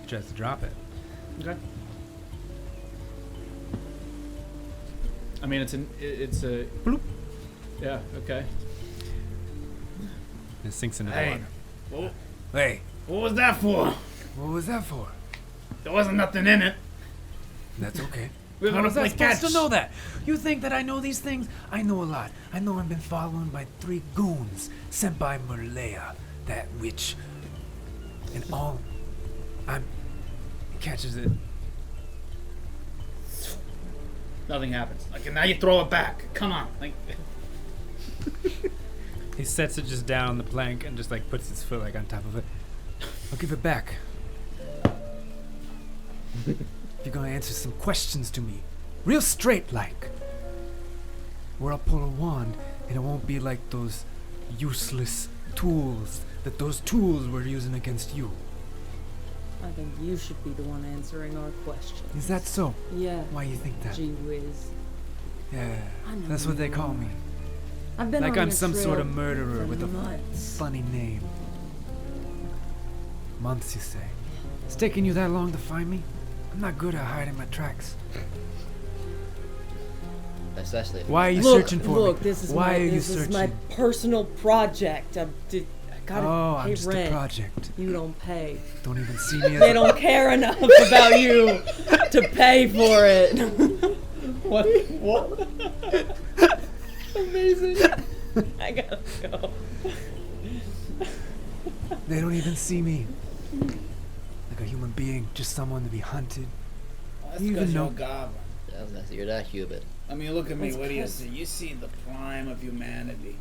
he tries to drop it. Okay. I mean, it's a Bloop. Yeah. Okay. And it sinks into Hey. the water. What, Hey, what was that for? what was that for? There wasn't nothing in it. That's okay. We're How gonna was I play supposed catch. to know that? You think that I know these things? I know a lot. I know I've been followed by 3 goons sent by Merlea, that witch. And all he catches it. Nothing happens. Like, and now you throw it back. Come on. Like, He sets it just down on the plank and just like puts his foot like on top of it. I'll give it back. If you're gonna answer some questions to me, real straight like. Or I'll pull a wand and it won't be like those useless tools that those tools were using against you. I think you should be the one answering our questions. Is that so? Yeah. Why you think that? Gee whiz. Yeah, I know that's who what they you call are. me. I've been Like on I'm your some sort trail of murderer for with a months. funny name. Months, you say? It's taking you that long to find me? I'm not good at hiding my tracks. Especially if Why are you Look, searching for look, me? this is Why my are you this searching? is my personal project. I gotta Oh, pay I'm just rent. a project. You don't pay. Don't even see me as They a don't care enough about you to pay for it. What? What? Amazing. I gotta go. They don't even see me. Like a human being, just someone to be hunted. that's You even because you're know- a goblin. you're not human. I mean, look at me. That's What do you because- see? You see the prime of humanity.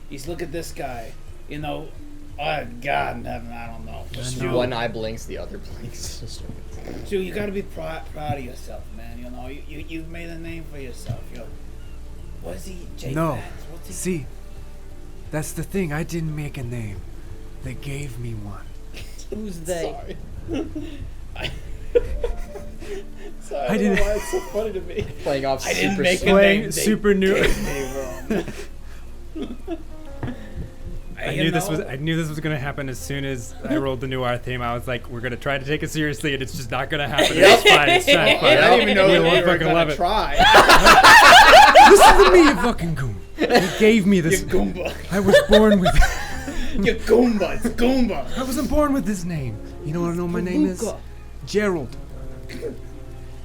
He's look at this guy. You know, oh God in heaven, I don't know. I Stu, know. One eye blinks, the other blinks. Stu, you got to be proud of yourself, man. You know, you've made a name for yourself. You know, what is he? Jay No. Vance? What's he? See, that's the thing. I didn't make a name. They gave me one. Who's they? Sorry, I didn't- know why it's so funny to me. Playing off I didn't super make a slow. Playing name. They super new. gave me one. I You knew this was. know, I knew this was gonna happen as soon as I rolled the NOIR theme. I was like, "We're gonna try to take it seriously, and it's just not gonna happen. It's fine. It's fine. I fine. didn't even know You'll that you were fucking love gonna it. try. Listen to me, you fucking goon. He gave me You this. Goomba. I was born with. You Goomba. It's Goomba. I wasn't born with this name. You know what I know my name is? Luca. Gerald.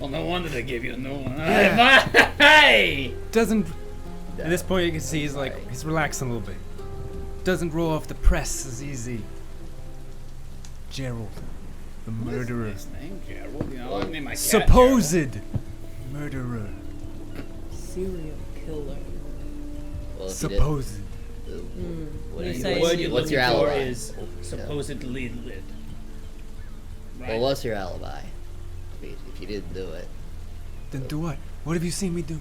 Well, no wonder they gave you a new one. Hey! Doesn't. At this point, you can see he's relaxing a little bit. Doesn't roll off the press as easy. Gerald, the murderer. His name, Gerald. You know, I named my cat Supposed murderer. Serial killer. Well, if Supposed. What They do you- say- The word you're what's your looking for alibi? is supposedly lit. Right. Well, what's your alibi? If you didn't do it, Then do what? What have you seen me do?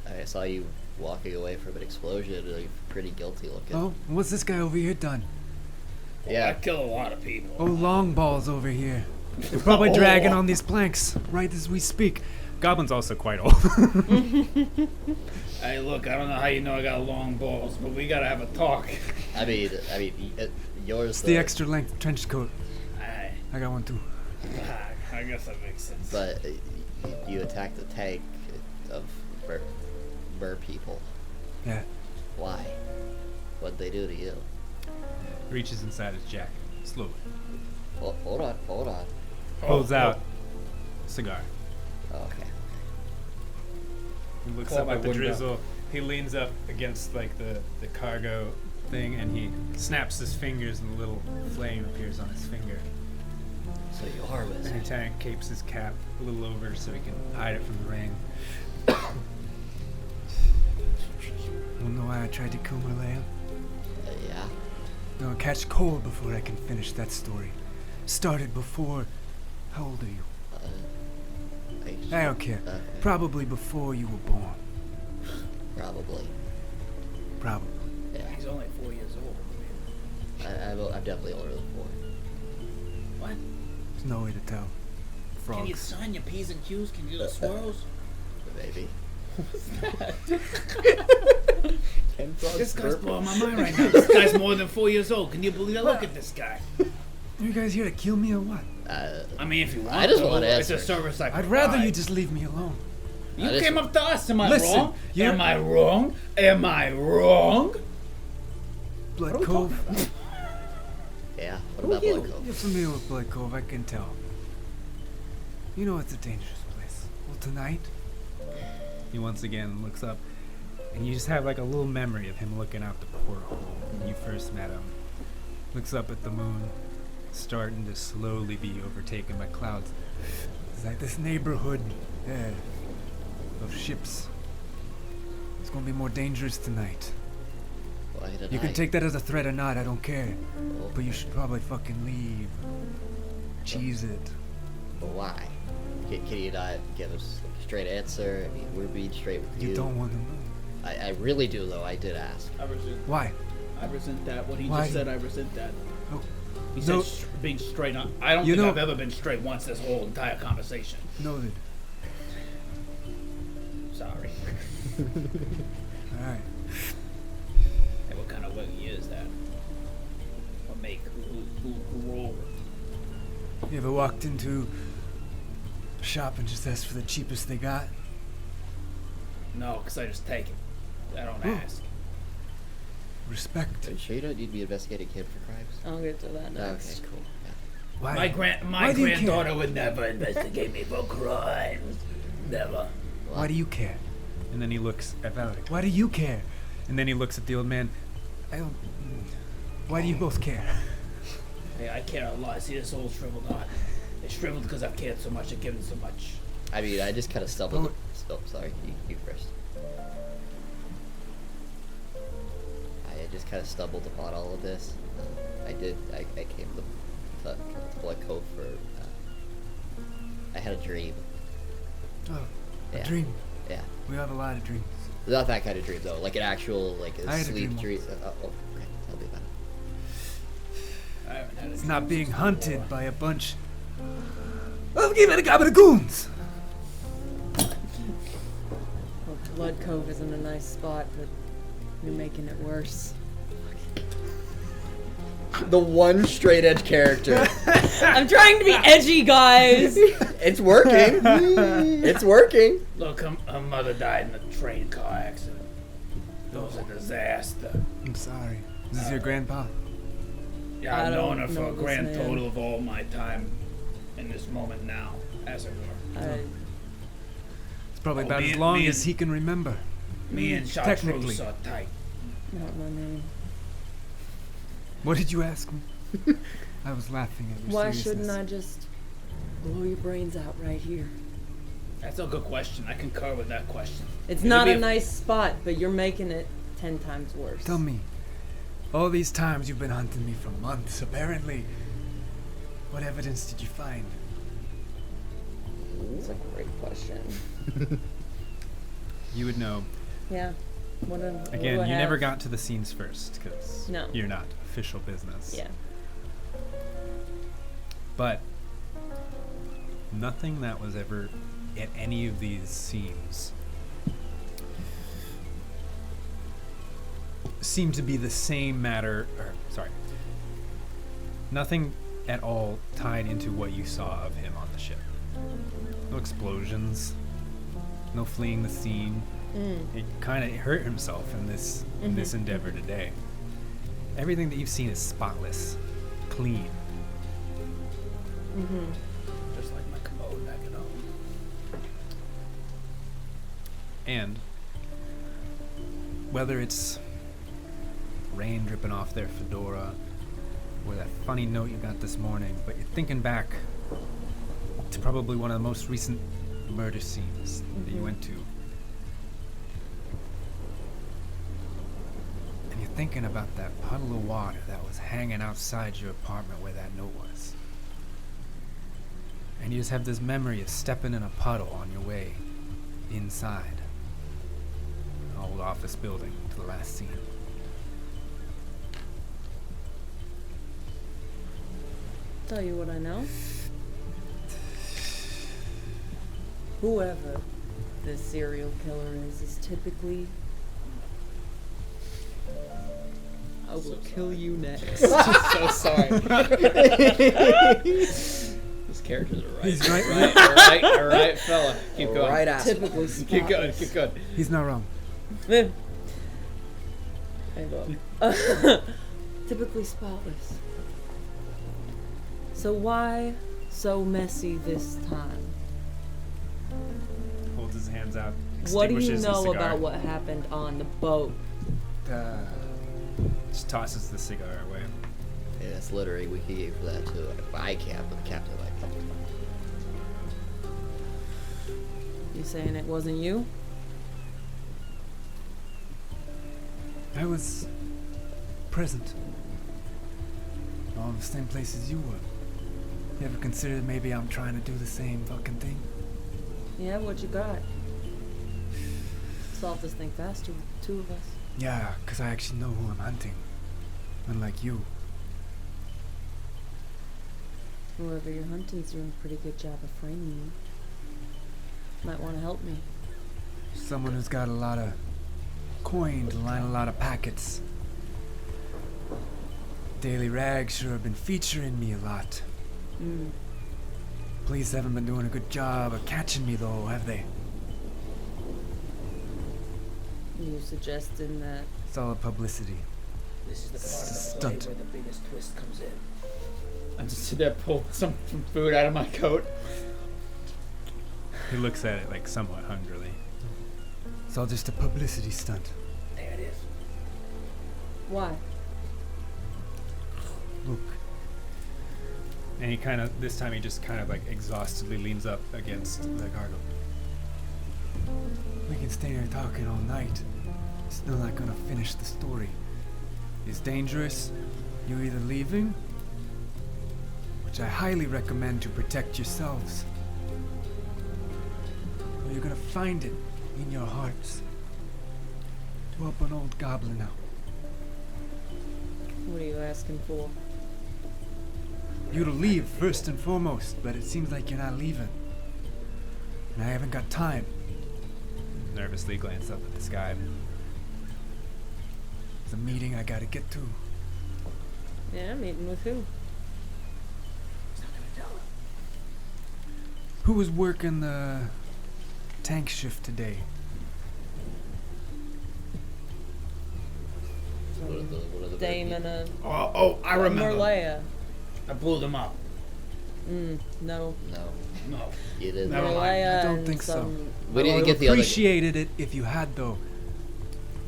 I saw you walking away from an explosion. Like, pretty guilty looking. Oh, what's this guy over here done? I Yeah. kill a lot of people. Oh, long balls over here. They're probably dragging on these planks right as we speak. Goblin's also quite old. Hey, look, I don't know how you know I got long balls, but we gotta have a talk. I mean, yours. It's the extra length trench coat. I got one too. I guess that makes sense. But you attacked the tank of Burr people. Yeah. Why? What'd they do to you? Reaches inside his jacket slowly. Hold on. Pulls out a cigar. Oh, okay. He looks Pull up my at the window. drizzle. He leans up against like the cargo thing, and he snaps his fingers, and a little flame appears on his finger. So you are And wizard. Lieutenant capes his cap a little over so he can hide it from the rain. Wanna know why I tried to kill Malaya? Yeah. No, I catch cold before I can finish that story. Started before. How old are you? I don't care. Okay. Probably before you were born. Probably. Probably. Yeah. He's only 4 years old. I'm definitely older than 4. What? There's no way to tell. Can you Frogs. sign your P's and Q's? Can you do the swirls? Maybe. This guy's blowing my mind right now. This guy's more than 4 years old. Can you believe that? Look at this guy. Are you guys here to kill me or what? I mean, if you want I just to, want it's a answers. service I I'd rather provide. you just leave me alone. You I just- came up to us. Am I Listen, wrong? you're- Am I wrong? Am I wrong? Blood Cove. Yeah. What about Blood You're Cove? familiar with Blood Cove, I can tell. You know it's a dangerous place. Well, tonight. He once again looks up, and you just have like a little memory of him looking out the porthole when you first met him. Looks up at the moon, starting to slowly be overtaken by clouds. It's like this neighborhood of ships. It's gonna be more dangerous tonight. Why did You I? can take that as a threat or not, I don't care. Well, But you should probably fucking leave. Cheese it. but why? Can you not give us a straight answer? I mean, we're being straight with you. You don't want to know. I really do, though. I did ask. I resent. Why? I resent that. What he Why? just said, I resent that. Oh, He No. said being straight on. I don't You think know- I've ever been straight once this whole entire conversation. noted. Sorry. Alright. Hey, what kind of wiggy is that? What make? Who roll? You ever walked into a shop and just asked for the cheapest they got? No, because I just take it. I don't Oh. ask. Respect. Are you sure you don't need to be investigating kid for crimes? I'll get to that next. Okay, cool. Yeah. Why? My Why do you care? granddaughter would never investigate me for crimes. Never. Why do you care? And then he looks at Valerie. Why do you care? And then he looks at the old man. I don't. Why do you both care? Hey, I care a lot. See this old shriveled knot? It's shriveled because I've cared so much and given so much. I mean, I just kind of stumbled. Oh. Oh, sorry. You first. I just kind of stumbled upon all of this. I came to Blood Cove for. I had a dream. Oh, a Yeah. dream. Yeah. We have a lot of dreams. Not that kind of dream though. Like an actual like I a had a sleep dream dream. Okay. Tell me about it. I haven't had a It's dream not being since hunted before. by a bunch of give goons. Well, Blood Cove isn't a nice spot, but you're making it worse. The one straight edge character. I'm trying to be edgy, guys. It's working. It's working. Look, her mother died in a train car accident. It was a disaster. I'm sorry. Is this your grandpa? Yeah, I I've known don't her for know a this grand man. total of all my time in this moment now, as it were. Probably Oh, about me as and- long me as and- he can remember. Me and Technically. Chartreuse are tight. Not my name. What did you ask me? I was laughing at your Why seriousness. shouldn't I just blow your brains out right here? That's a good question. I concur with that question. It's It'd not be a nice spot, but you're making it 10 times worse. Tell me, all these times you've been hunting me for months, apparently, what evidence did you find? That's a great question. You would know. Yeah. What do Again, I you never have? got to the scenes first, because No. you're not official business. Yeah. But nothing that was ever at any of these scenes seemed to be the same matter, or sorry, nothing at all tied into what you saw of him on the ship. No explosions, no fleeing the scene. He kind of hurt himself in this endeavor today. Everything that you've seen is spotless, clean. Just like my commode back at home. And whether it's rain dripping off their fedora or that funny note you got this morning, but you're thinking back to probably one of the most recent murder scenes that you went to. And you're thinking about that puddle of water that was hanging outside your apartment where that note was. And you just have this memory of stepping in a puddle on your way inside an old office building to the last scene. Tell you what I know. Whoever this serial killer is typically. I will kill you next. So sorry. These characters are right. He's right. All right, fella. Keep going. Right ass. Typically Keep going. Keep going. He's not wrong. I will. Typically spotless. So why so messy this time? Holds his hands out. What do you extinguishes his know cigar, about what happened on the boat? Just tosses the cigar away. Yeah, it's literary wiki for that too. I can't, but the captain like. You saying it wasn't you? I was present. All in the same place as you were. You ever considered maybe I'm trying to do the same fucking thing? Yeah, what you got? Solve this thing faster with the two of us. Yeah, 'cause I actually know who I'm hunting. Unlike you. Whoever you're hunting's doing a pretty good job of framing you. Might want to help me. Someone who's got a lot of coin to line a lot of packets. Daily Rags sure have been featuring me a lot. Police haven't been doing a good job of catching me though, have they? You suggesting that It's all a publicity. This is the part of the Stunt. play where the biggest twist comes in. I just sit there, pull some food out of my coat. He looks at it like somewhat hungrily. It's all just a publicity stunt. There it is. why? Look. And he kind of, this time he just kind of like exhaustedly leans up against the cargo. We can stay here talking all night. It's still not gonna finish the story. It's dangerous. You're either leaving, which I highly recommend to protect yourselves, or you're gonna find it in your hearts to help an old goblin out. What are you asking for? You to leave first and foremost, but it seems like you're not leaving. And I haven't got time. Nervously glance up at the sky. There's a meeting I gotta get to. Yeah, meeting with who? Who was working the tank shift today? What are the Dame and a Oh, I remember. Merleia. I blew them up. No. No, No. you didn't. Never mind. Malaya I don't and think so. some- We didn't I get the other. appreciated it if you had, though.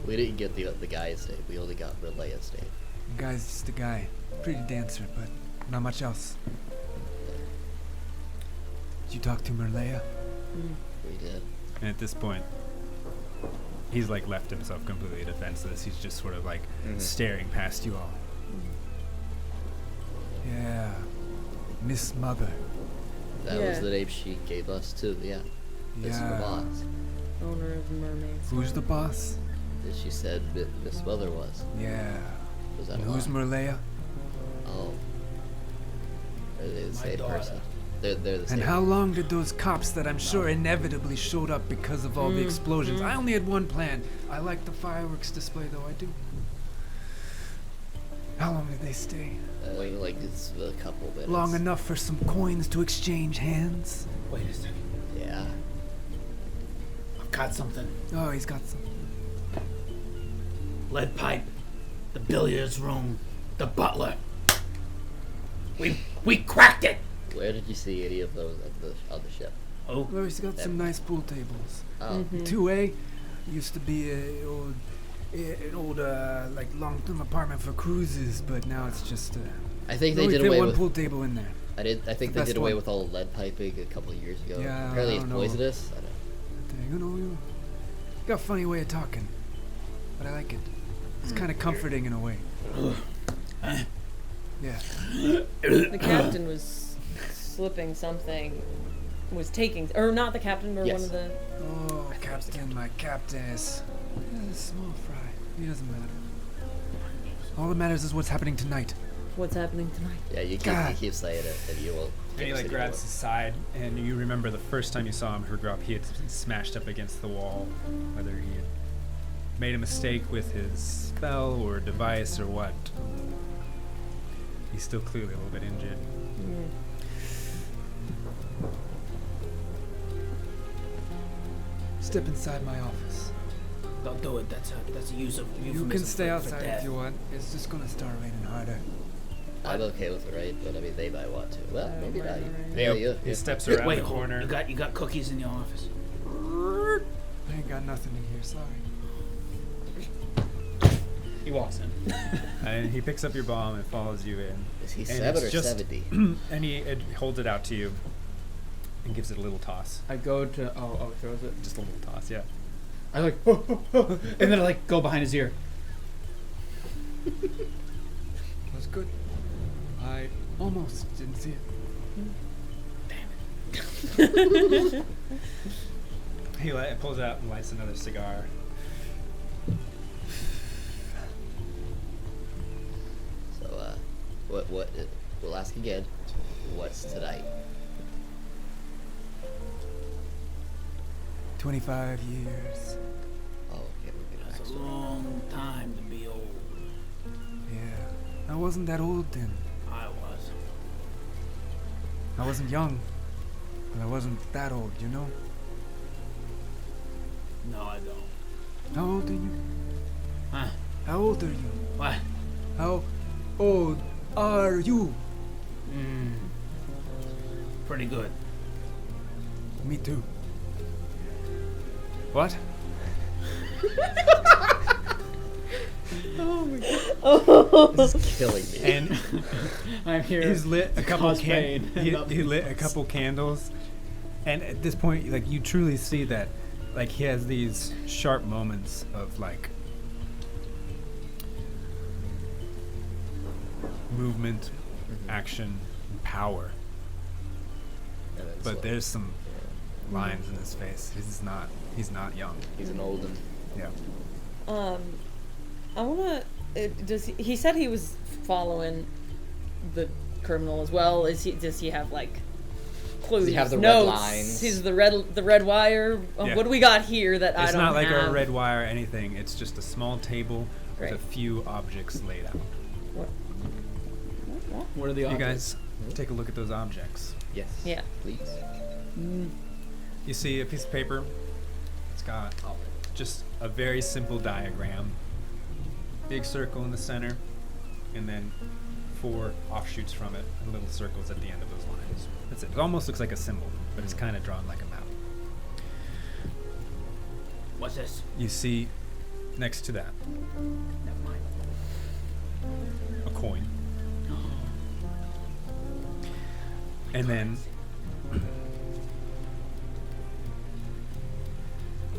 We didn't get the guy estate. We only got Relay estate. The guy's just a guy. Pretty dancer, but not much else. Did you talk to Merlea? We did. And at this point, he's like left himself completely defenseless. He's just sort of like staring past you all. Yeah. Miss Mother. That was Yeah. the name she gave us too. Yeah. This is the Yeah. boss. Owner of mermaids. Who's the boss? That she said Miss Mother was. Yeah. Was that And a who's lie? Merlea? Oh. Are they the My same daughter. person? They're the same. And how long did those cops that I'm sure inevitably showed up because of all the explosions? I only had one plan. I like the fireworks display, though, I do. How long did they stay? Like it's a couple minutes. Long enough for some coins to exchange hands? Wait a second. Yeah. I've got something. Oh, he's got some. Lead pipe. The billiards room. The butler. We cracked it. Where did you see any of those on the ship? Oh. Oh, he's got some nice pool tables. Oh. 2A used to be an old like long-term apartment for cruises, but now it's just I think they only did fit away one with. pool table in there. I think the they did best away one. with all lead piping a couple of years ago. Yeah, Apparently I it's don't know. poisonous. I don't. You know, you got a funny way of talking, but I like it. It's kind of comforting in a way. Yeah. The captain was slipping something. Was taking, or not the captain, or Yes. one of the. Oh, Captain, my Captainess. Yeah, small fry. He doesn't matter. All that matters is what's happening tonight. What's happening tonight? Yeah, you God. keep saying it, and you will. And he like grabs his side, and you remember the first time you saw him, Hergrop, he had smashed up against the wall, whether he had made a mistake with his spell or device or what. He's still clearly a little bit injured. Step inside my office. Don't do it. That's a use of You euphemism can stay for outside death. if you want. It's just gonna start raining harder. I'm okay with it, right? But I mean, they might want to. Well, maybe not. Yep. Yeah, He steps around Wait, the hold on. corner. You got cookies in your office. I ain't got nothing in here, sorry. He walks in. And he picks up your bomb and follows you in. Is he And 7 it's or just- 70? And he holds it out to you and gives it a little toss. I go to oh, throws it. Just a little toss, yeah. I like and then I like go behind his ear. That's good. I almost didn't see it. He pulls out and lights another cigar. So, what? We'll ask again. What's tonight? 25 years. Oh, okay, we're gonna That's ask. a long time to be old. Yeah. I wasn't that old then. I was. I wasn't young. But I wasn't that old, you know? No, I don't. How old are you? Huh? How old are you? What? How old are you? Pretty good. Me too. What? This is killing me. And I'm here. he's lit a couple cause pain. he lit a couple candles, and at this point, like you truly see that, like he has these sharp moments of like movement, action, and power. And it's But like- there's some lines in his face. He's not young. He's an old one. Yeah. I wanna. He said he was following the criminal as well? Does he have like clues? Does he have the red notes? lines? He's the red wire. Yeah. What do we got here that I It's don't not like have? a red wire or anything. It's just a small table with a Great. few objects laid out. What are the You objects? guys take a look at those objects. Yes. Yeah. Please. You see a piece of paper. It's got just a very simple diagram. Big circle in the center, and then 4 offshoots from it and little circles at the end of those lines. That's it. It almost looks like a symbol, but it's kind of drawn like a map. What's this? You see next to that Never mind. a coin. And then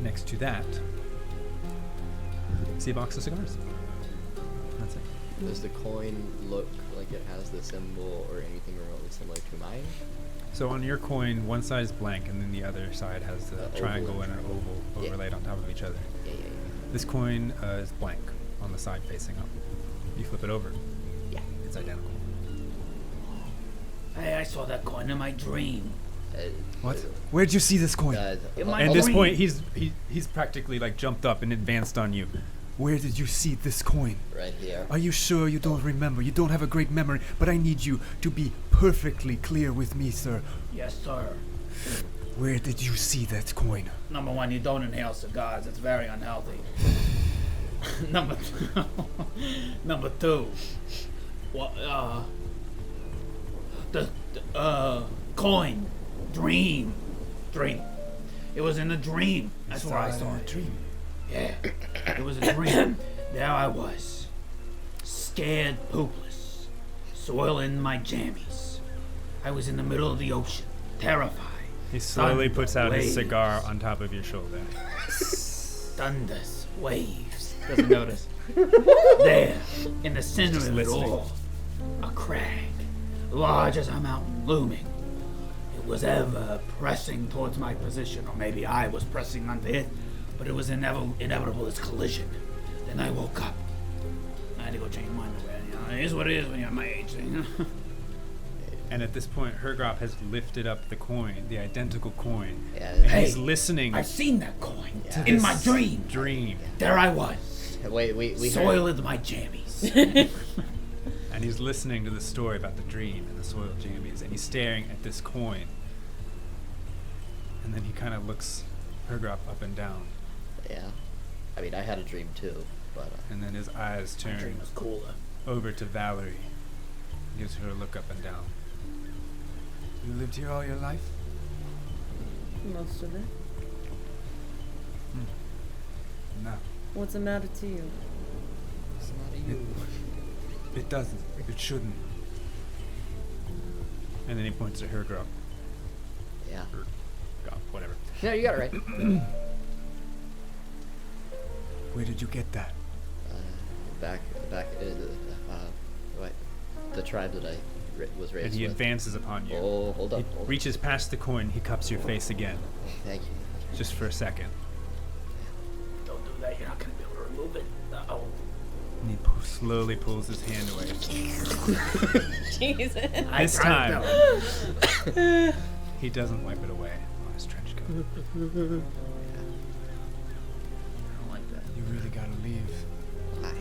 next to that, see a box of cigars. That's it. Does the coin look like it has the symbol or anything remotely similar to mine? So on your coin, one side is blank, and then the other side has the The oval triangle and and an oval Yeah. overlaid on top of each other. Yeah. This coin is blank on the side facing up. You flip it over, Yeah. it's identical. Hey, I saw that coin in my dream. What? Where'd you see this coin? In my At this dream. point, he's practically like jumped up and advanced on you. Where did you see this coin? right here. Are you sure you don't remember? You don't have a great memory, but I need you to be perfectly clear with me, sir. Yes, sir. Where did you see that coin? Number 1, you don't inhale cigars. It's very unhealthy. Number 2. What? The coin. Dream. It was in a dream. That's where I saw it. Dream. Yeah, it was a dream. There I was, scared poopless, soiling my jammies. I was in the middle of the ocean, terrified. He slowly Thunder puts out his waves. cigar on top of your shoulder. Thunders, waves. Doesn't notice. There, in the center of it listening. all, a crag, large as a mountain, looming. It was ever pressing towards my position, or maybe I was pressing onto it, but it was inevitable as collision. Then I woke up. I had to go change my underwear. You know, it is what it is when you're my age. You know? And at this point, Hergrop has lifted up the coin, the identical coin. Yeah. And Hey, he's listening I've seen that coin Yeah. in my dream. dream. There I was, Wait, we heard. soiled my jammies. And he's listening to the story about the dream and the soiled jammies. And he's staring at this coin. And then he kind of looks Hergrop up and down. Yeah. I mean, I had a dream too, but And then his eyes My turn dream was cooler. over to Valerie. Gives her a look up and down. You lived here all your life? Most of it. No. What's the matter to you? it's not you. It doesn't. It shouldn't. And then he points to Hergrop. Yeah. Whatever. No, you got it right. Where did you get that? Back. What? The tribe that I was raised And he with. advances upon you. Oh, hold He up. Hold up. reaches past the coin. He cups your face again, Thank you. just for a second. Don't do that. You're not gonna be able to remove it. Uh-oh. And he slowly pulls his hand away. Jesus. This time, he doesn't wipe it away on his trench coat. I don't like that. You really gotta leave. Why?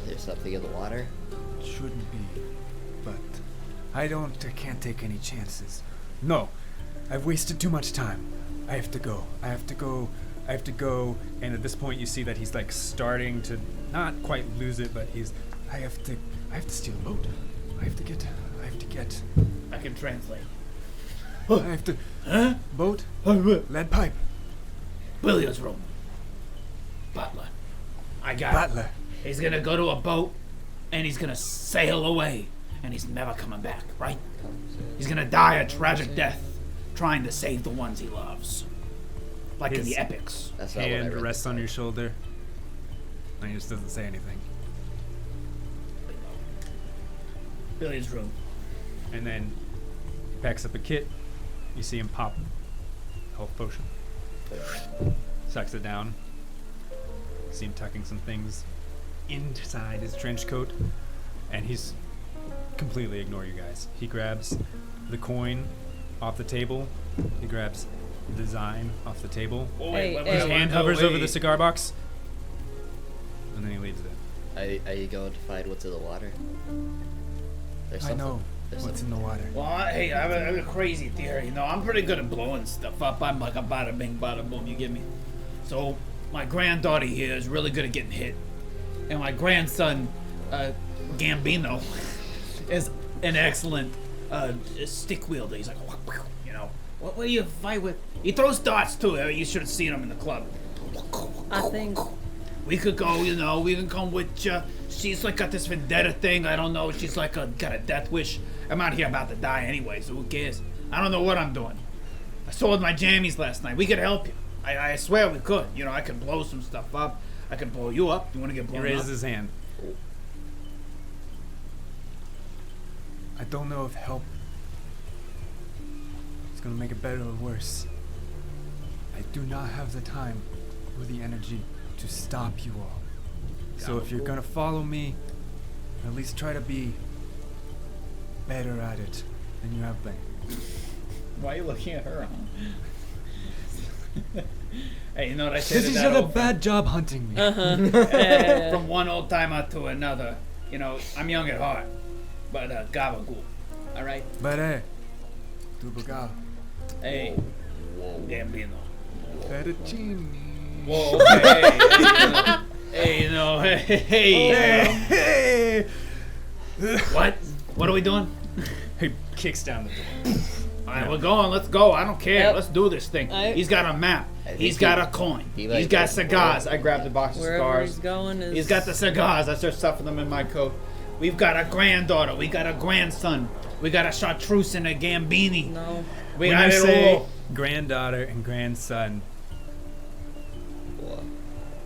Is there something in the water? It shouldn't be. But I can't take any chances. No. I've wasted too much time. I have to go. And at this point, you see that he's like starting to not quite lose it, but I have to steal a boat. I have to get I can translate. Huh? Boat? Lead pipe. Billiards room. Butler. I got it. Butler. He's gonna go to a boat and he's gonna sail away and he's never coming back, right? He's gonna die a tragic death trying to save the ones he loves. Like in His the epics. That's not what I hand read rests this on time. your shoulder, and he just doesn't say anything. Billiards room. And then he packs up a kit. You see him pop health potion. Sucks it down. You see him tucking some things inside his trench coat, and he's completely ignore you guys. He grabs the coin off the table. He grabs the design off the table. Oh, Hey, wait, hey. His Oh, hand hovers over the cigar box, and then he leaves it. Are you going to find what's in the water? There's I something. know There's what's in something. the water. Well, hey, I have a crazy theory. You know, I'm pretty good at blowing stuff up. I'm like a bada bing, bada boom. You get me? So my granddaughter here is really good at getting hit, and my grandson Gambino is an excellent stick wielder. He's like, you know, what do you fight with? He throws darts too. You should have seen him in the club. I think We could go, you know, we can come with you. She's like got this vendetta thing. I don't know. She's like got a death wish. I'm out here about to die anyway, so who cares? I don't know what I'm doing. I sold my jammies last night. We could help you. I swear we could. You know, I could blow some stuff up. I could blow you up. You want to get He blown raises up? his hand. I don't know if help is gonna make it better or worse. I do not have the time or the energy to stop you all. So if you're gonna follow me, at least try to be better at it than you have been. Why are you looking at her? Hey, you know what I say to Because you that did a old bad job hunting me. friend? From one old timer to another. You know, I'm young at heart, but gabagool. All right. Bere, tubuga, Hey, Gambino. fettuccine. Whoa. Okay. Hey, you know. Hey. Hey! What? What are we doing? He kicks down the door. All right, we're going. Let's go. I don't care. Yep. Let's do this thing. He's got a map. He's got a coin. He's got cigars. I grabbed the box of wherever he's cigars. going is. He's got the cigars. I start stuffing them in my coat. We've got a granddaughter. We got a grandson. We got a chartreuse and a Gambini. No. We When got you it say all. granddaughter and grandson,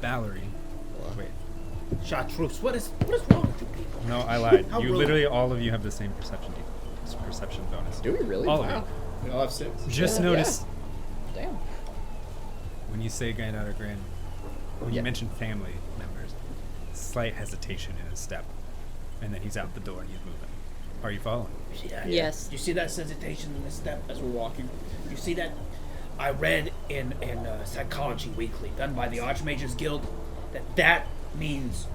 Valerie. Wait, Chartreuse. What is wrong with you people? no, I lied. How You rude. literally, all of you have the same perception bonus. Do we really? All of Wow. you. We all have 6. Just Yeah. notice Damn. when you say granddaughter, when Yeah. you mention family members, slight hesitation in his step, and then he's out the door and he's moving. Are you following? You see that? Yes. You see that hesitation in the step as we're walking? You see that? I read in Psychology Weekly, done by the Archmages Guild, that means.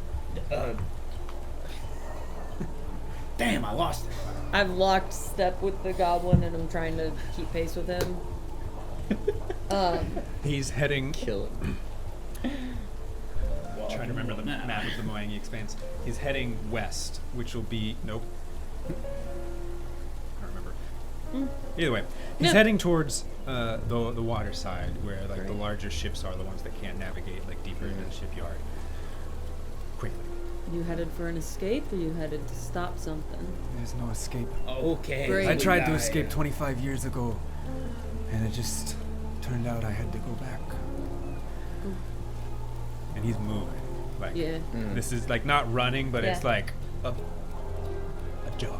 Damn, I lost it. I've locked step with the goblin and I'm trying to keep pace with him. He's heading. Kill it. Trying to remember the map of the Moangi Expanse. He's heading west, which will be nope. I don't remember. Either way, he's No. heading towards the water side, where like the larger ships are the ones that can't navigate like deeper into the shipyard. Quickly. You headed for an escape or you headed to stop something? There's no escape. Okay. Great. I We tried to escape 25 years ago, and it just turned out I had to go back. And he's moving. Like Yeah. this is like not running, but it's Yeah. like a jog.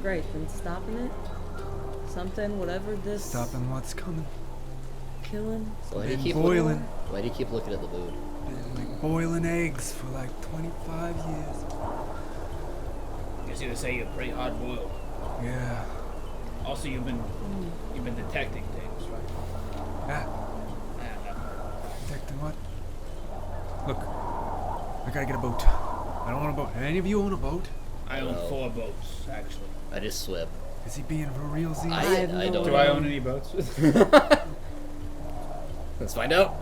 Great. Then stopping it? Something, whatever this. Stopping what's coming. Killing. So why do you Been keep boiling. looking? Why do you keep looking at the food? Been like boiling eggs for like 25 years. Guess you would say you're pretty hard boiled. Yeah. Also, you've been detecting things, right? Ah, detecting what? Look, I gotta get a boat. I don't want a boat. Any of you own a boat? I own No. 4 boats, actually. I just swim. Is he being for realsies? I have no don't Do know. I own any boats? Let's find out.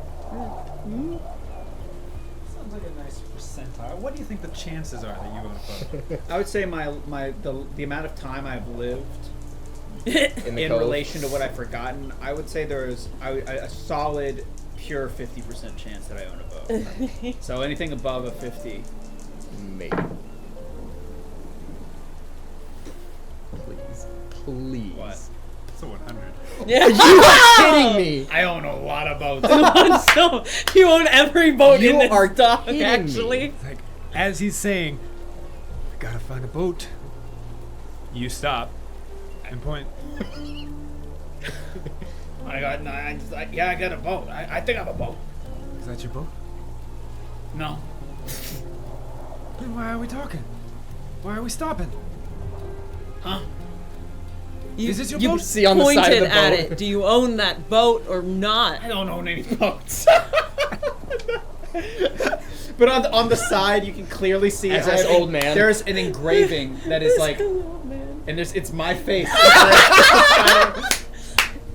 Sounds like a nice percentile. What do you think the chances are that you own a boat? I would say the amount of time I've lived In the in cove. relation to what I've forgotten, I would say there's a solid pure 50% chance that I own a boat. So anything above a 50. Maybe. Please. What? It's a 100. Yeah. You are kidding me. I own a lot of boats. So you own every boat You in this are dock, kidding me. actually. It's like as he's saying, I gotta find a boat. You stop and point. I got a boat. I think I have a boat. Is that your boat? No. Then why are we talking? Why are we stopping? Huh? You, Is this your you boat? See on the pointed side of the at boat. it. Do you own that boat or not? I don't own any boats. But on the side, you can clearly see As I this have old man. There's an engraving that is like, Oh, man. and it's my face.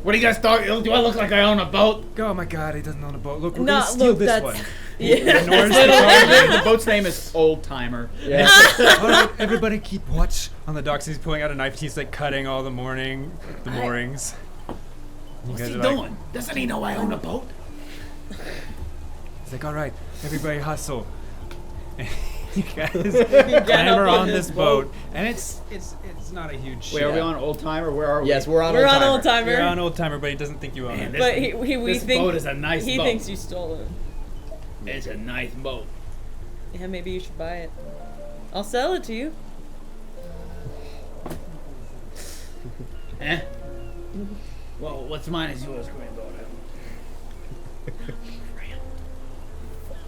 What do you guys thought? Do I look like I own a boat? Oh my god, he doesn't own a boat. Look, we're No, gonna steal look, this that's- one. Yeah. The boat's name is Old Timer. Yeah. All right, everybody keep watch on the docks. He's pulling out a knife. He's like cutting all the moorings. What's he doing? Doesn't he know I own a boat? He's like, all right, everybody hustle. And you guys clamber on this boat, and it's not a huge ship. Wait, are we on Old Timer? Where are we? Yes, we're on We're Old on Timer. Old Timer. You're on Old Timer, but he doesn't think you own Man, it. But we this think boat is a nice he boat. thinks you stole it. It's a nice boat. Yeah, maybe you should buy it. I'll sell it to you. Eh? Well, what's mine is yours, granddaughter.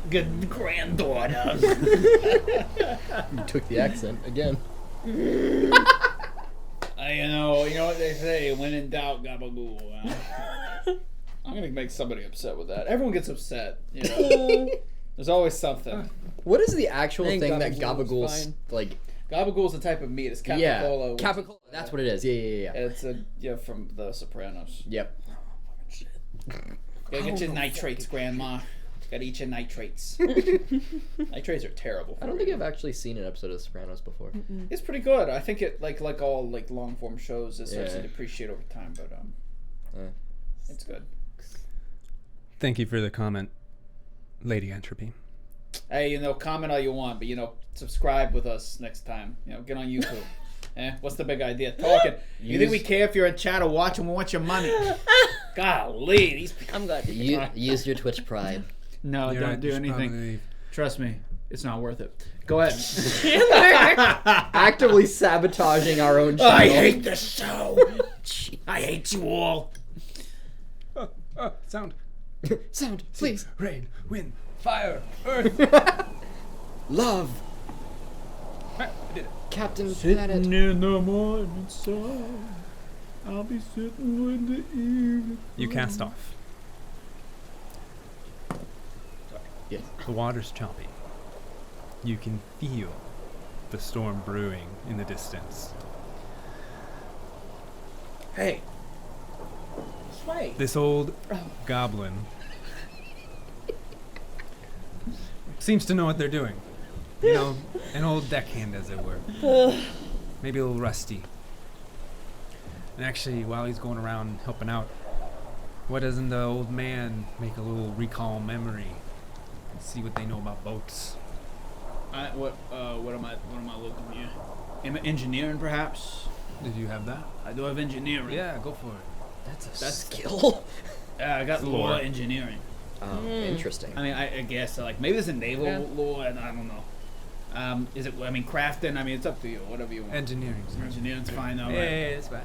Good granddaughter. You took the accent again. You know what they say, when in doubt, gabagool. I'm gonna make somebody upset with that. Everyone gets upset, you know. There's always something. What is the actual I think thing that gabagool's gabagool's fine. like? Gabagool's a type of meat. It's Yeah, capicola. which- capicola. That's what it is. Yeah. It's from The Sopranos. Yep. Gotta get your nitrates, Grandma. Gotta eat your nitrates. Nitrates are terrible. I don't think I've actually seen an episode of Sopranos before. It's pretty good. I think it like all like long form shows, it starts to Yeah. depreciate over time, but it's good. Thank you for the comment, Lady Entropy. Hey, comment all you want, but subscribe with us next time. Get on YouTube. What's the big idea? Talking. You think we care if you're in chat or watching? We want your money. Golly, these people. I'm glad. Use your Twitch pride. No, You're don't right, do you should anything. probably- Trust me, it's not worth it. Go ahead. Actively sabotaging our own channel. I hate this show. I hate you all. Sound. Sound, please. Rain, wind, fire, earth. Love. I did it. Captain Sitting Planet. in the morning sun, I'll be sitting when the evening. You cast off. Yes. The water's choppy. You can feel the storm brewing in the distance. Hey. Sway. This old goblin seems to know what they're doing. An old deckhand, as it were. Maybe a little rusty. And actually, while he's going around helping out, why doesn't the old man make a little recall memory and see what they know about boats? What am I looking here? Engineering, perhaps? Did you have that? I do have engineering. Yeah, go for it. That's a That's- skill. I got It's law lore. engineering. Oh, interesting. I mean, I guess like maybe there's a naval Yeah. law, and I don't know. Is it? I mean, crafting. I mean, it's up to you. Whatever you want. Engineering. Engineering's fine though. Yeah, Right? it's fine.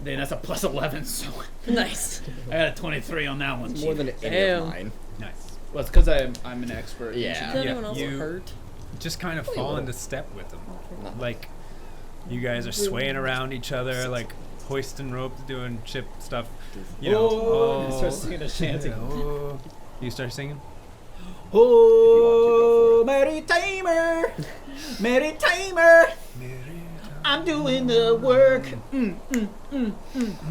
Then that's a plus 11, so Nice. I got a 23 on that one. It's more than any Damn. of mine. Nice. Well, it's because I'm an expert. Yeah. Is engineer. anyone else you- hurt? Just kind of fall into step with them. No. Like, you guys are swaying around each other, like hoisting ropes, doing ship stuff. Oh, and start singing a shanty. Yeah, oh. You start singing? Oh, Mary Tamer, Mary Tamer, I'm doing the work.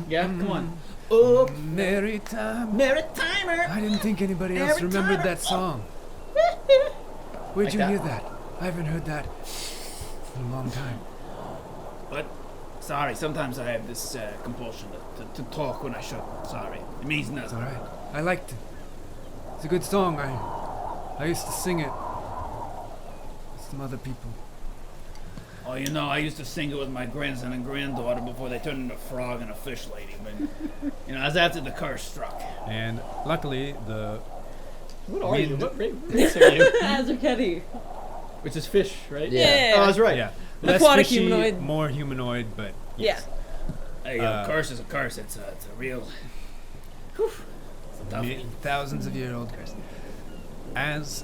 Yeah, come on. Oh, Merry time. Mary Tamer. I didn't think anybody else Every remembered time. that song. Where'd Like you that? hear that? I haven't heard that in a long time. But sorry, sometimes I have this compulsion to talk when I should. Sorry, it means It's nothing. alright. I liked it. It's a good song. I used to sing it with some other people. Oh, I used to sing it with my grandson and granddaughter before they turned into a frog and a fish lady. But, that's after the curse struck. And luckily, the What are you? Wind. What race are you? Azurketti. Which is fish, right? Yeah. Oh, that's right. yeah, Aquatic fishy, humanoid. more humanoid, but Yeah. Hey, curse is a curse. It's a real. It's a toughie. thousands of year old curse. As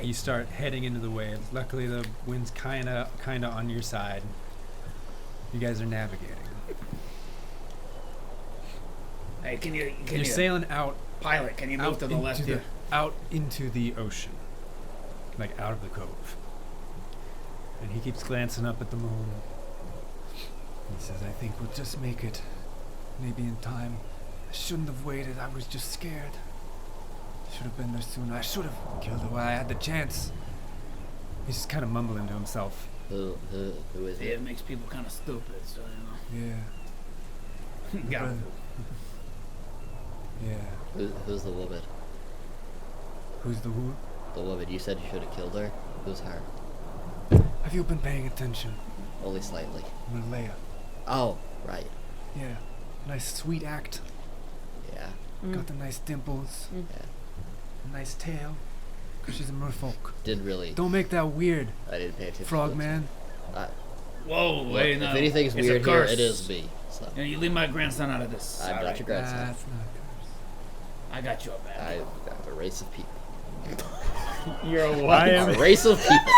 you start heading into the waves, luckily the wind's kinda on your side. You guys are navigating. Hey, can You're you sailing out pilot? Can you move out to the left into here? out into the ocean, like out of the cove. And he keeps glancing up at the moon. He says, "I think we'll just make it. Maybe in time. I shouldn't have waited. I was just scared." Should have been there sooner. I should have killed her while I had the chance. He's just kind of mumbling to himself. Who is Yeah, it? it makes people kind of stupid, so you Yeah. know. Got Brother. Yeah. Who's the woman? Who's the who? The woman. You said you should have killed her. Who's her? Have you been paying attention? Only slightly. Malaya. Oh, right. Yeah. Nice sweet act. Yeah. Got the nice dimples. Yeah. A nice tail. Cause she's a merfolk. Didn't really. Don't make that weird, I didn't pay attention. frogman. Whoa, Look, wait, no. if anything's It's a weird here, curse. it is me. So You know, you leave my grandson out of this. I'm all not right? your grandson. That's not a I got your back. I have a race of people. You're a what? A race of people.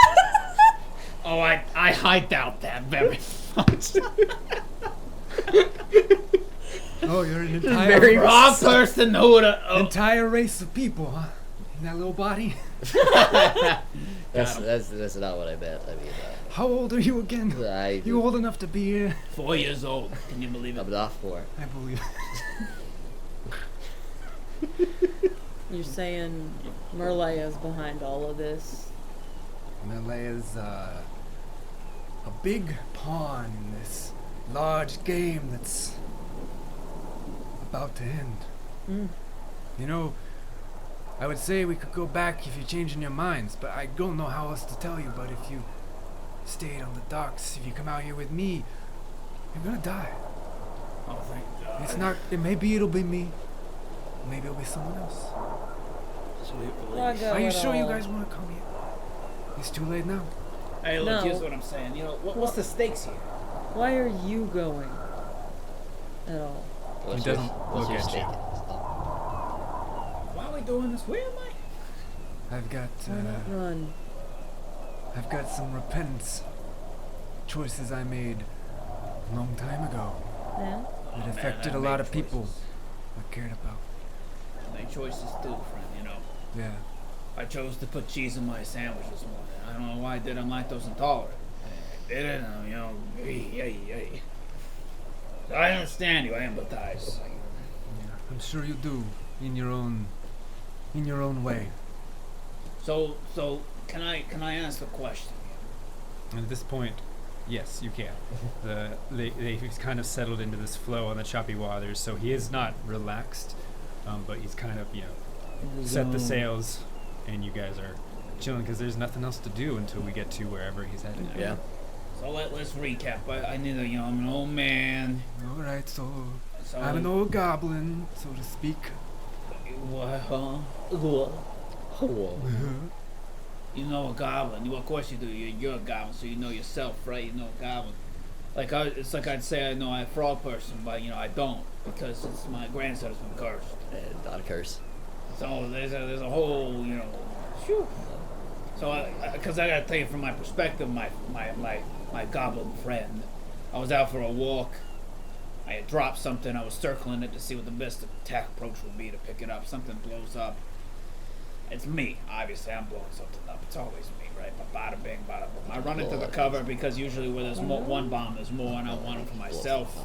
Oh, I doubt that very much. Oh, you're an Very entire Wrong person who would have. entire race of people, huh? In that little body. That's not what I meant. I mean, How old are you again? I You old enough to be here? 4 years old. Can you believe it? I'm not for. I believe. You're saying Merlaya's behind all of this? Malaya's a big pawn in this large game that's about to end. Mm. You know, I would say we could go back if you're changing your minds, but I don't know how else to tell you. But if you stayed on the docks, if you come out here with me, you're gonna die. Oh, thank God. It's not. Maybe it'll be me. Maybe it'll be someone else. Sweet Why relief. go Are you at sure you all? guys want to come here? It's too late now. Hey, look, No. here's what I'm saying. You know, what's the stakes here? Why are you going at all? What's doesn't what's look your at stake? you. Why are we doing this? Where am I? I've got. Why not run? I've got some repentance. Choices I made a long time ago Yeah? that Man, affected I a lot made of people choices. I cared about. Make choices too, friend, you know. Yeah. I chose to put cheese in my sandwich this morning. I don't know why I did. I'm lactose intolerant. I did it, you know. Hey. I understand you. I empathize. I'm sure you do in your own way. So can I ask a question? And at this point, yes, you can. He's kind of settled into this flow on the choppy waters, so he is not relaxed, but he's kind of, set the sails, and you guys are chilling because there's nothing else to do until we get to wherever he's headed. Yeah. So let's recap. I need to, I'm an old man. All right, so So I'm an old goblin, so to speak. What? Huh? Whoa. You know a goblin. Well, of course you do. You're a goblin, so you know yourself, right? You know a goblin. It's like I'd say I know a frog person, but I don't because it's my grandson has been cursed. Not a curse. So there's a whole, Phew. So because I gotta tell you from my perspective, my goblin friend, I was out for a walk. I had dropped something. I was circling it to see what the best attack approach would be to pick it up. Something blows up. It's me. Obviously, I'm blowing something up. It's always me, right? But bada bing, bada boom. I run into the cover because usually where there's one bomb, there's more, and I want them for myself.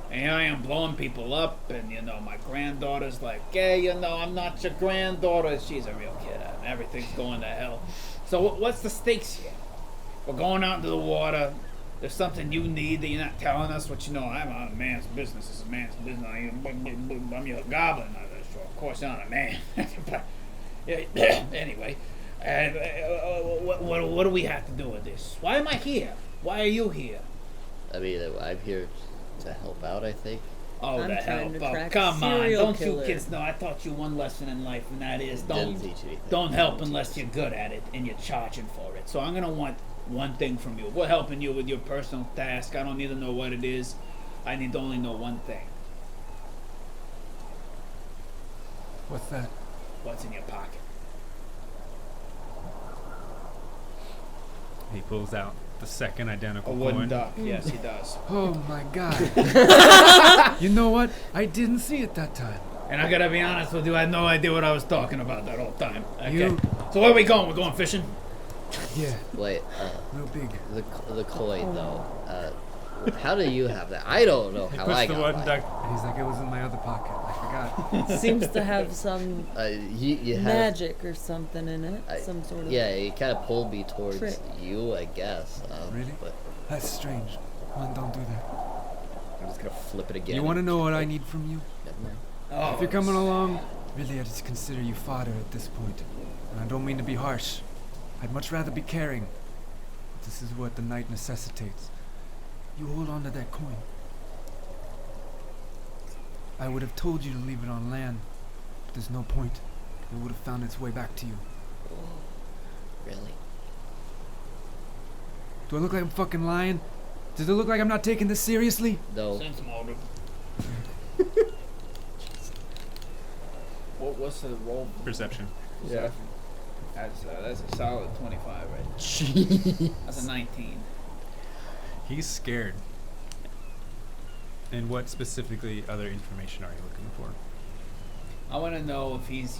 And here I am blowing people up, and my granddaughter's like, "Hey, I'm not your granddaughter." She's a real kid, and everything's going to hell. So what's the stakes here? We're going out into the water. There's something you need that you're not telling us. What I'm on a man's business. It's a man's business. I'm your goblin. So of course, I'm not a man. But anyway, what do we have to do with this? Why am I here? Why are you here? I mean, I'm here to help out, I think. Oh, I'm the trying help! to Oh, track come on! serial Don't killer. you kids know? I taught you one lesson in life, and that is Didn't teach anything. don't help unless you're good at it and you're charging for it. So I'm gonna want one thing from you. We're helping you with your personal task. I don't need to know what it is. I need to only know one thing. What's that? What's in your pocket? He pulls out the second identical A wooden coin. duck. Yes, he does. Oh my god. You know what? I didn't see it that time. And I gotta be honest with you, I had no idea what I was talking about that whole time. Okay. You- So where are we going? We're going fishing? Yeah, Wait, real big. the coin though. How do you have that? I don't know He how puts I the got one mine. duck. He's like, it was in my other pocket. I forgot. Seems to have some You have, magic or something in it. Some sort of. yeah, he kind of pulled me towards trick. you, I guess. Really? But That's strange. One, don't do that. I'm just gonna flip it again. You want to know what I need from you? Never mind. Oh, If you're coming along, really, I just consider you fodder at this point. And I don't mean to be harsh. I'd much rather be caring. But this is what the night necessitates. You hold on to that coin. I would have told you to leave it on land, but there's no point. It would have found its way back to you. Really? Do I look like I'm fucking lying? Does it look like I'm not taking this seriously? No. Sense motive. What's the roll? Perception. Yeah. That's a solid 25 right Jeez. That's a 19. He's scared. And what specifically other information are you looking for? I want to know if he's,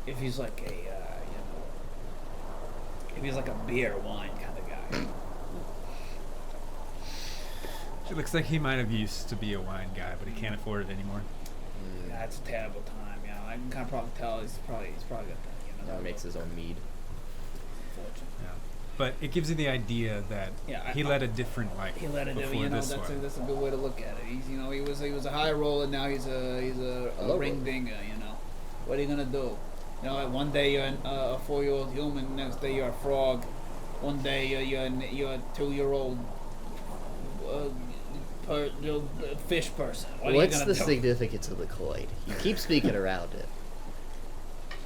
if he's like a, if he's like a beer wine kind of guy. It looks like he might have used to be a wine guy, but he can't afford it anymore. That's a terrible time, I can kind of probably tell he's probably got that, Now he makes his own mead. Unfortunate. Yeah. But it gives you the idea that Yeah, he led a different life He let it do, before this one. that's a good way to look at it. He's, he was a high roller. Now he's a low ring roller. dinger. What are you gonna do? Like one day you're a 4-year-old human, next day you're a frog, one day you're a 2-year-old fish person. What are What's you gonna the do? significance of the coin? You keep speaking around it.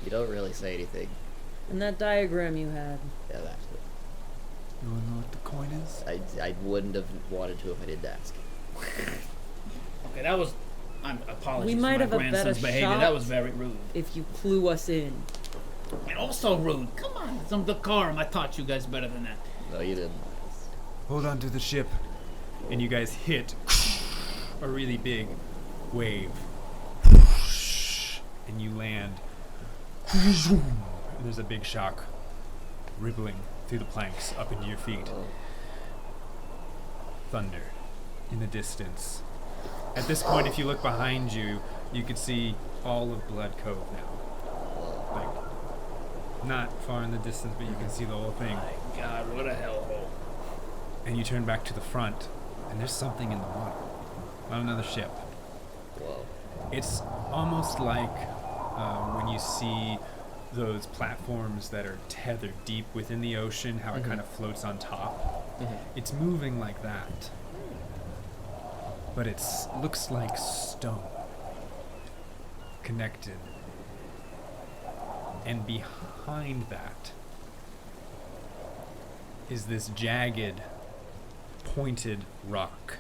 You don't really say anything. And that diagram you had. Yeah, that's it. You wanna know what the coin is? I wouldn't have wanted to if I didn't ask. Okay, that was. Apologies We might for have my a better grandson's behavior. shot. That was very rude. If you clue us in. And also rude. Come on, some decorum. I taught you guys better than that. No, you didn't. Hold on to the ship. And you guys hit a really big wave. And you land. And there's a big shock rippling through the planks up into your feet. Oh. Thunder in the distance. At this point, if you look behind you, you could see all of Blood Cove now. Like, not far in the distance, but you can see the whole thing. My God, what a hellhole. And you turn back to the front, and there's something in the water. On another ship. Whoa. It's almost like when you see those platforms that are tethered deep within the ocean, how it kind of floats on top. It's moving like that. But it looks like stone. Connected. And behind that is this jagged, pointed rock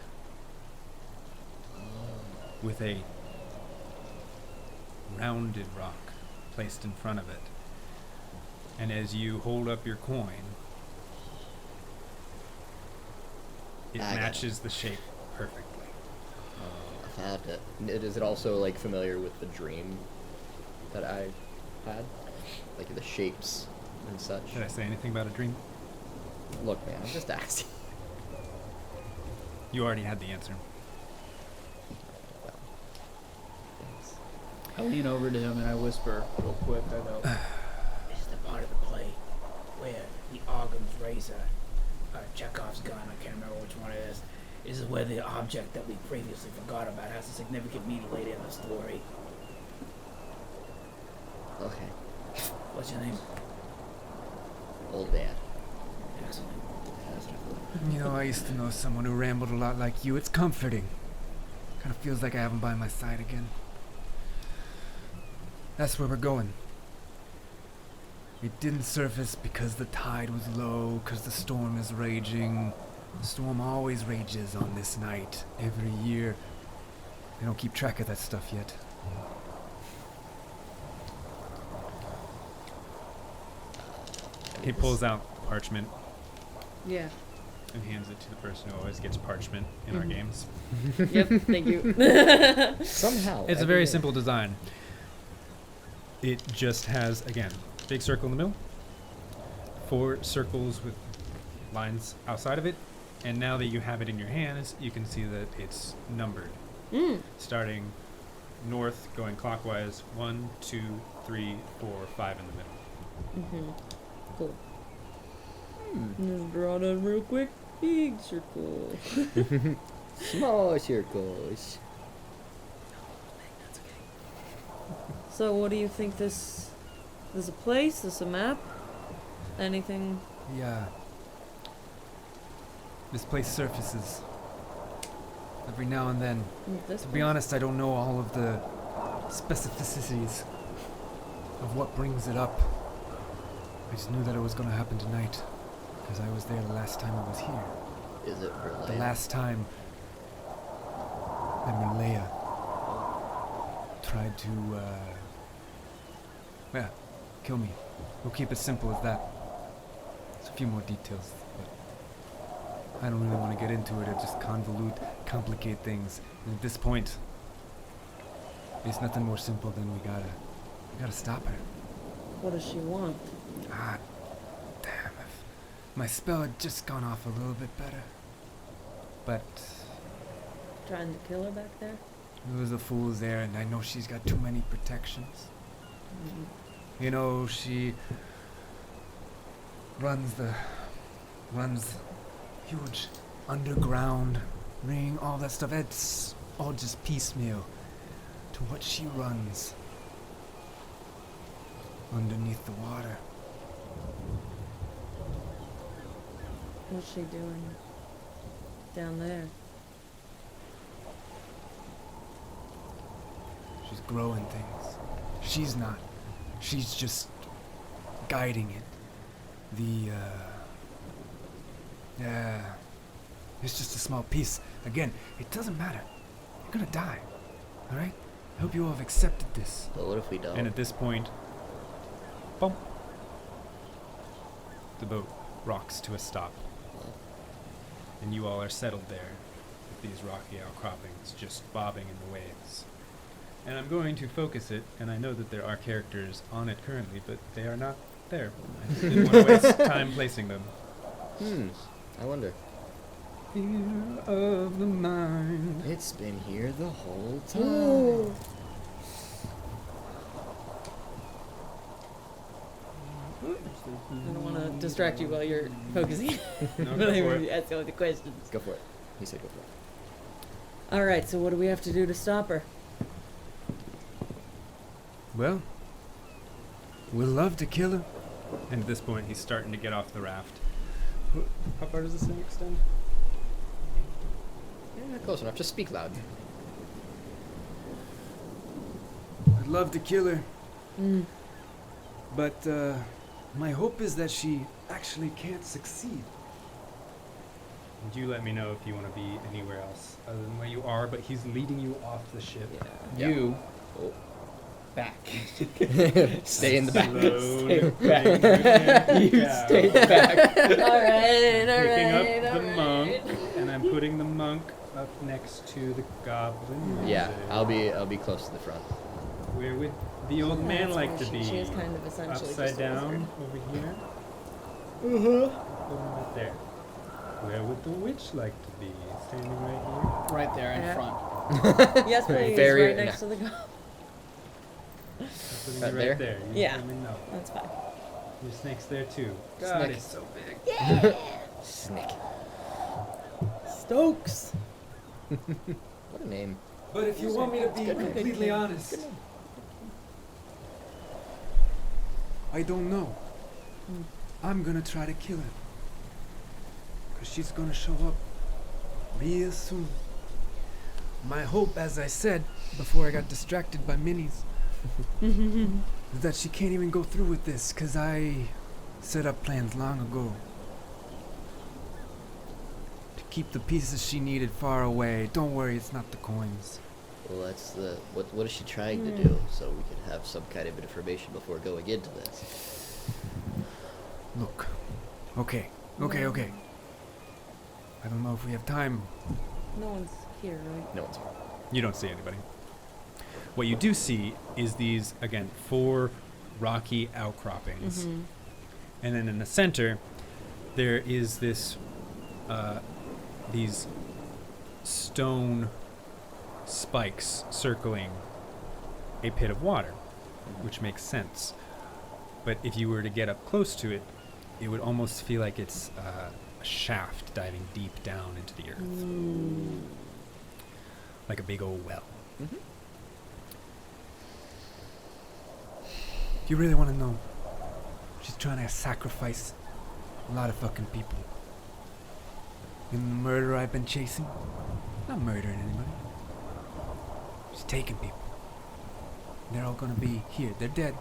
with a rounded rock placed in front of it. And as you hold up your coin, it I got it. matches the shape perfectly. I found it. Is it also like familiar with the dream that I had? Like the shapes and such? Did I say anything about a dream? Look, man, I'm just asking. You already had the answer. Thanks. I lean over to him and I whisper real quick. I go, This is the part of the play where the Ogham's razor, or Chekhov's gun, I can't remember which one it is. This is where the object that we previously forgot about has a significant meaning later in the story. Okay. What's your name? Old man. Excellent. You know, I used to know someone who rambled a lot like you. It's comforting. Kind of feels like I have him by my side again. That's where we're going. It didn't surface because the tide was low, because the storm is raging. The storm always rages on this night, every year. They don't keep track of that stuff yet. He pulls out parchment Yeah. and hands it to the person who always gets parchment in our games. Yep. Thank you. Somehow. It's a every very day. simple design. It just has, again, big circle in the middle, 4 circles with lines outside of it, And now that you have it in your hands, you can see that it's numbered. Starting north, going clockwise, 1, 2, 3, 4, 5 in the middle. Cool. Just draw that real quick. Big circle. Small circles. So what do you think this... There's a place? There's a map? Anything? Yeah. This place surfaces every now and then. This To be honest, I don't know all of the specificities of what brings it up. I just knew that it was going to happen tonight because I was there the last time I was here. Is it The Berlin? last time that Malaya tried to, kill me. We'll keep it simple as that. There's a few more details, but I don't really want to get into it. It just complicate things. And at this point, it's nothing more simple than we gotta stop her. What does she want? Ah, damn, if my spell had just gone off a little bit better. But Trying to kill her back there? there was a fool's there, and I know she's got too many protections. You know, she runs huge underground ring, all that stuff. It's all just piecemeal to what she runs underneath the water. What's she doing down there? She's growing things. She's not. She's just guiding it. It's just a small piece. Again, it doesn't matter. You're gonna die. Alright? I hope you all have accepted this. But what if we don't? And at this point, bump, the boat rocks to a stop. And you all are settled there with these rocky outcroppings just bobbing in the waves. And I'm going to focus it, and I know that there are characters on it currently, but they are not there. I didn't want to waste time placing them. I wonder. Fear of the mind. It's been here the whole time. Ooh. I don't want to distract you while you're focusing. No, But go I'm for it. asking all the questions. Go for it. He said go for it. Alright, so what do we have to do to stop her? Well, we'll love to kill her. And at this point, he's starting to get off the raft. How far does this thing extend? Yeah, close enough. Just speak loud. I'd love to kill her. But my hope is that she actually can't succeed. And you let me know if you want to be anywhere else other than where you are, but he's leading you off the ship. Yeah. You Oh. back. Stay in the back. Slowly Stay back. Picking up the monk, and I'm putting the monk up next to the goblin. Yeah, I'll be close to the front. Where would the old man That's like where to she- be? She is kind of essentially Upside just a down wizard. over here. Right there. Where would the witch like to be? Standing right Right there in Yeah. front. Yes, please. Very- right next to the goblin. here. Putting Right you there? right there. You Yeah. let me know. That's fine. Your snake's there too. God, Snake. it's so big. Snake. Stokes. What a name. But if you want me to be completely honest, I don't know. I'm gonna try to kill her. Cause she's gonna show up real soon. My hope, as I said before I got distracted by minis, is that she can't even go through with this, cause I set up plans long ago to keep the pieces she needed far away. Don't worry, it's not the coins. Well, that's the what is she trying to do? So we could have some kind of information before going into this. Look. Okay. I don't know if we have time. No one's here, right? No one's here. You don't see anybody. What you do see is these, again, 4 rocky outcroppings. And then in the center, there is this these stone spikes circling a pit of water, which makes sense. But if you were to get up close to it, it would almost feel like it's a shaft diving deep down into the earth. Like a big old well. Mm-hmm. If you really want to know, she's trying to sacrifice a lot of fucking people. In the murderer I've been chasing, not murdering anybody. She's taking people. They're all gonna be here. They're dead.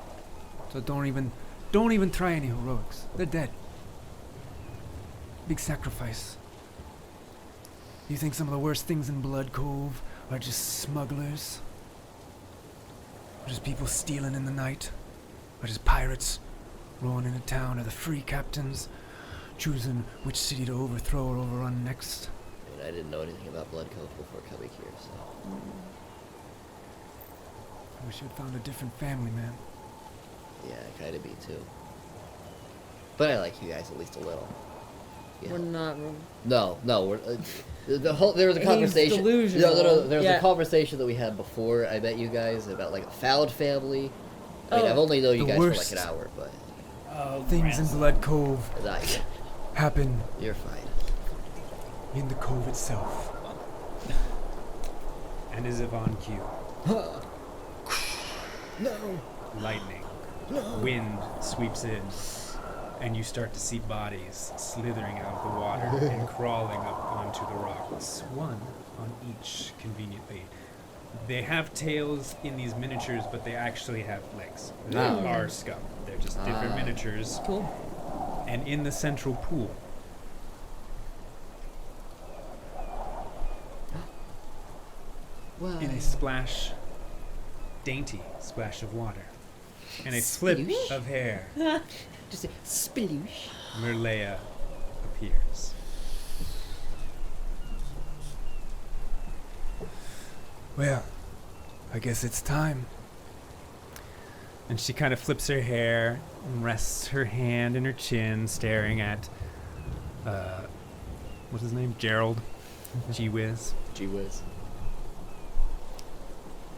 So don't even try any heroics. They're dead. Big sacrifice. You think some of the worst things in Blood Cove are just smugglers? Or just people stealing in the night? Or just pirates rolling into town? Or the free captains choosing which city to overthrow or overrun next? I mean, I didn't know anything about Blood Cove before coming here, so. I wish you'd found a different family, man. Yeah, kind of me too. But I like you guys at least a little. Yeah. We're not. No, we're there was a conversation. Delusional. No. There was Yeah. a conversation that we had before I met you guys about like a found family. I mean, I've only known you The guys worst. for like an hour, but Oh, Things in Blood Cove happen you're fine. in the cove itself. And as if on cue, No. lightning, wind sweeps in, and you start to see bodies slithering out of the water and crawling up onto the rocks, one on each conveniently. They have tails in these miniatures, but they actually have legs. They are scum. They're just different miniatures. Cool. And in the central pool, Well, in a splash, dainty splash of water, and a flip Sploosh. of hair, just a sploosh. Merlea appears. Well, I guess it's time. And she kind of flips her hair and rests her hand in her chin, staring at, what's his name? Gerald. Gee whiz. Gee whiz.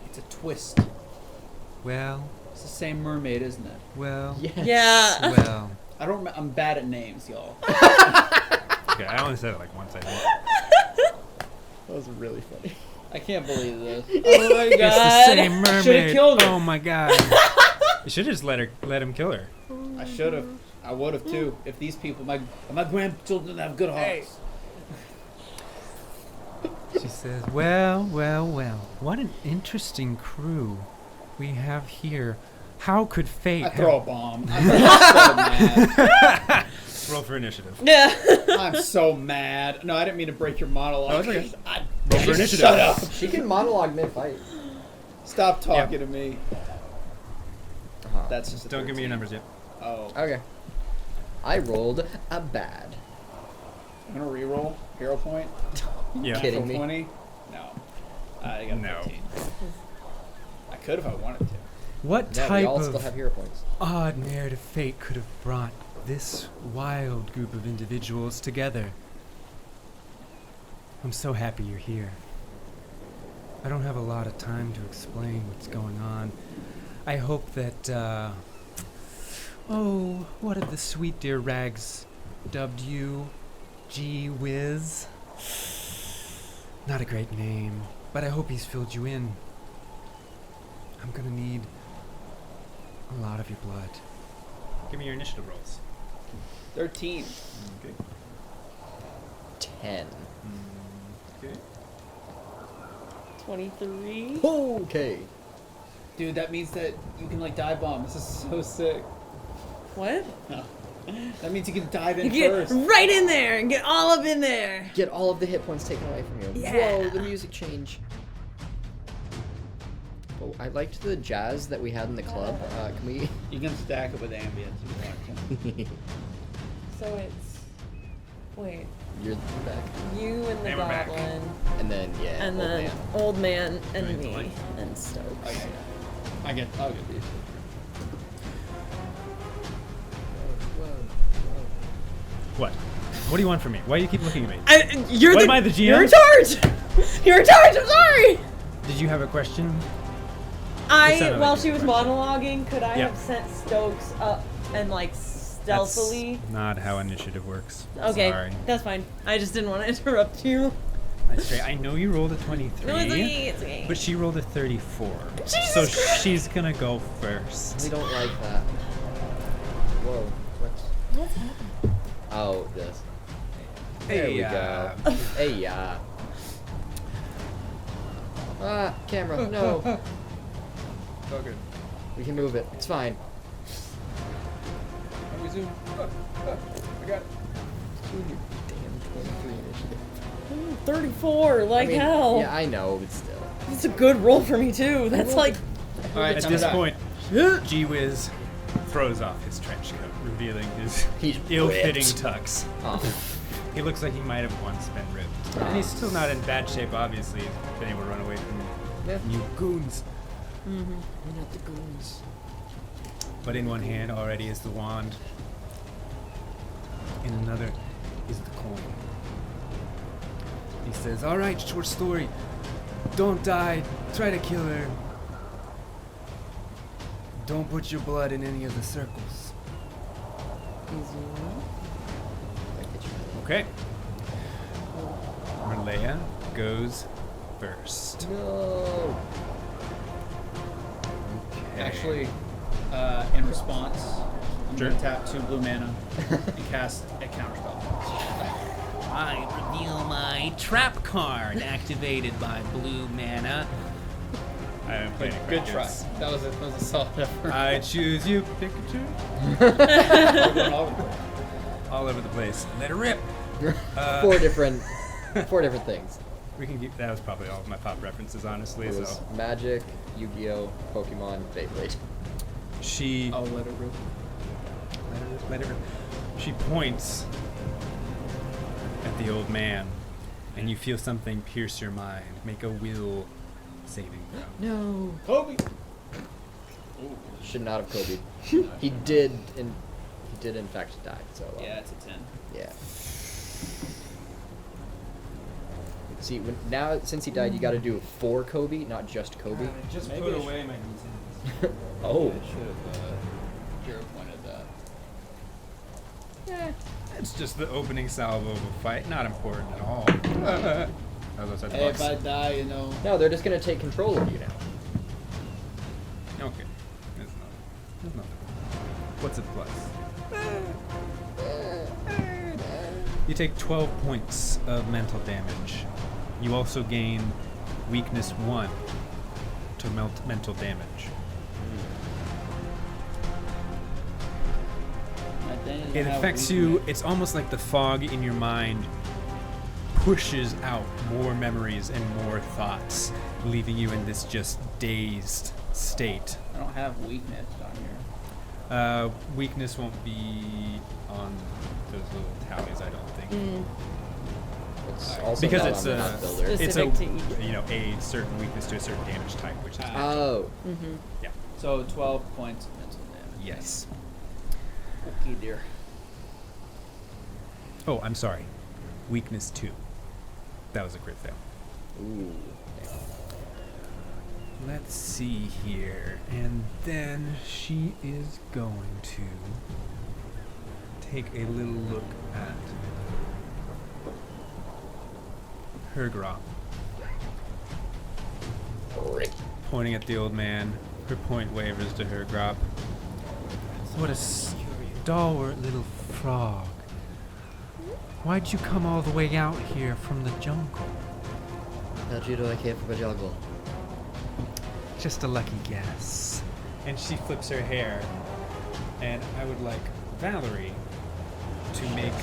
It's a twist. Well, It's the same mermaid, isn't it? well, Yes. Yeah. well. I don't. I'm bad at names, y'all. Okay, I only said it like once, I think. That was really funny. I can't believe this. Oh my god. It's the same mermaid. Should've killed her. Oh my god. You should have just let him kill her. I should have. I would have too. If these people, my grandchildren have good hearts. She says, well, what an interesting crew we have here. How could fate I throw a have... bomb. I'm so mad. Roll for initiative. Yeah. I'm so mad. No, I didn't mean to break your monologue. Oh, it's okay. Roll for initiative. Shut up. She can monologue mid-fight. Stop talking to me. That's just a Don't give me your 13. numbers yet. Oh. Okay. I rolled a bad. I'm gonna reroll. Hero point. Yeah. Kidding Natural me? 20? No. I got a No. 15. I could if I wanted to. What Yeah, we type all still of have hero points. odd narrative fate could have brought this wild group of individuals together? I'm so happy you're here. I don't have a lot of time to explain what's going on. I hope that, oh, what did the sweet dear Rags dubbed you? Gee whiz? Not a great name, but I hope he's filled you in. I'm gonna need a lot of your blood. Give me your initiative rolls. 13. Okay. 10. Okay. 23. Okay. Dude, that means that you can like dive bomb. This is so sick. What? That means you can dive in You get first. right in there and get all up in there. Get all of the hit points taken away from you. Yeah. Whoa, the music change. Oh, I liked the jazz that we had in the club. Can we? You can stack it with ambience if you want to. So it's. Wait. You're back. You and the And we're back. goblin. And then yeah. And old then man. old man and Right, the me light. and Stokes. Okay. I'll get these. What? What do you want from me? Why do you keep looking at me? You're Am I the GM? You're in charge. You're in charge. I'm sorry. Did you have a question? While she was monologuing, could I Yeah. have sent Stokes up and like stealthily? That's not how initiative works. Okay, Sorry. that's fine. I just didn't want to interrupt you. That's right. I know you rolled a 23. No, it's okay. It's okay. But she rolled a 34. Jesus so Christ. she's gonna go We first. don't like that. Whoa. What's happening? Oh, this. There we go. Hey, yeah. Ah, camera. No. Okay. We can move it. It's fine. We zoom. I got it. Damn 23 initiative. 34, like I mean, hell. Yeah, I know, but still. It's a good roll for me too. That's like Alright, At this point, G-Wiz throws off his trench coat, revealing his He's ill-fitting ripped. tux. Oh. He looks like he might have once been ripped. And he's still not in bad shape, obviously. He's been able to run away from Yeah. you goons. We're not the goons. But in one hand already is the wand. In another is the coin. He says, "All right, short story. Don't die. Try to kill her. Don't put your blood in any of the circles." Okay. Merlea goes first. No. Okay. Actually, in response, I'm Sure. going to tap 2 blue mana and cast a counterspell. I reveal my trap card activated by blue mana. I haven't played it Good quite try. yet. That was a solid effort. I choose you, Pikachu. We're going all over the place. All over the place. Let it rip. Four different things. We can keep. That was probably all of my pop references, honestly. It was So Magic, Yu-Gi-Oh, Pokemon, Beyblade. she I'll let it rip. let it rip. She points at the old man, and you feel something pierce your mind. Make a will saving throw. No. Kobe! Should not have Kobe. He did in fact die. So Yeah, it's a 10. yeah. See, now since he died, you got to do it for Kobe, not just Kobe. Just Maybe put I should- away my D10s. Oh. I should have Jared pointed that. It's just the opening salvo of a fight. Not important at all. I was outside the Hey, box. if I die, you know. No, they're just gonna take control of you now. Okay. It's nothing. What's a plus? You take 12 points of mental damage. You also gain weakness 1 to mental damage. It affects you. It's almost like the fog in your mind pushes out more memories and more thoughts, leaving you in this just dazed state. I don't have weakness on here. Weakness won't be on those little tallies, I don't think. It's also Because not it's on the a map builder. it's a Specific to each. a certain weakness to a certain damage type, which is Oh. yeah. So 12 points of mental damage. Yes. Okay, dear. Oh, I'm sorry. Weakness 2. That was a crit fail. Ooh. Let's see here. And then she is going to take a little look at her grop. Pointing at the old man, her point wavers to her grop. What a stalwart little frog. Why'd you come all the way out here from the jungle? Did I care for jungle? Just a lucky guess. And she flips her hair. And I would like Valerie to make,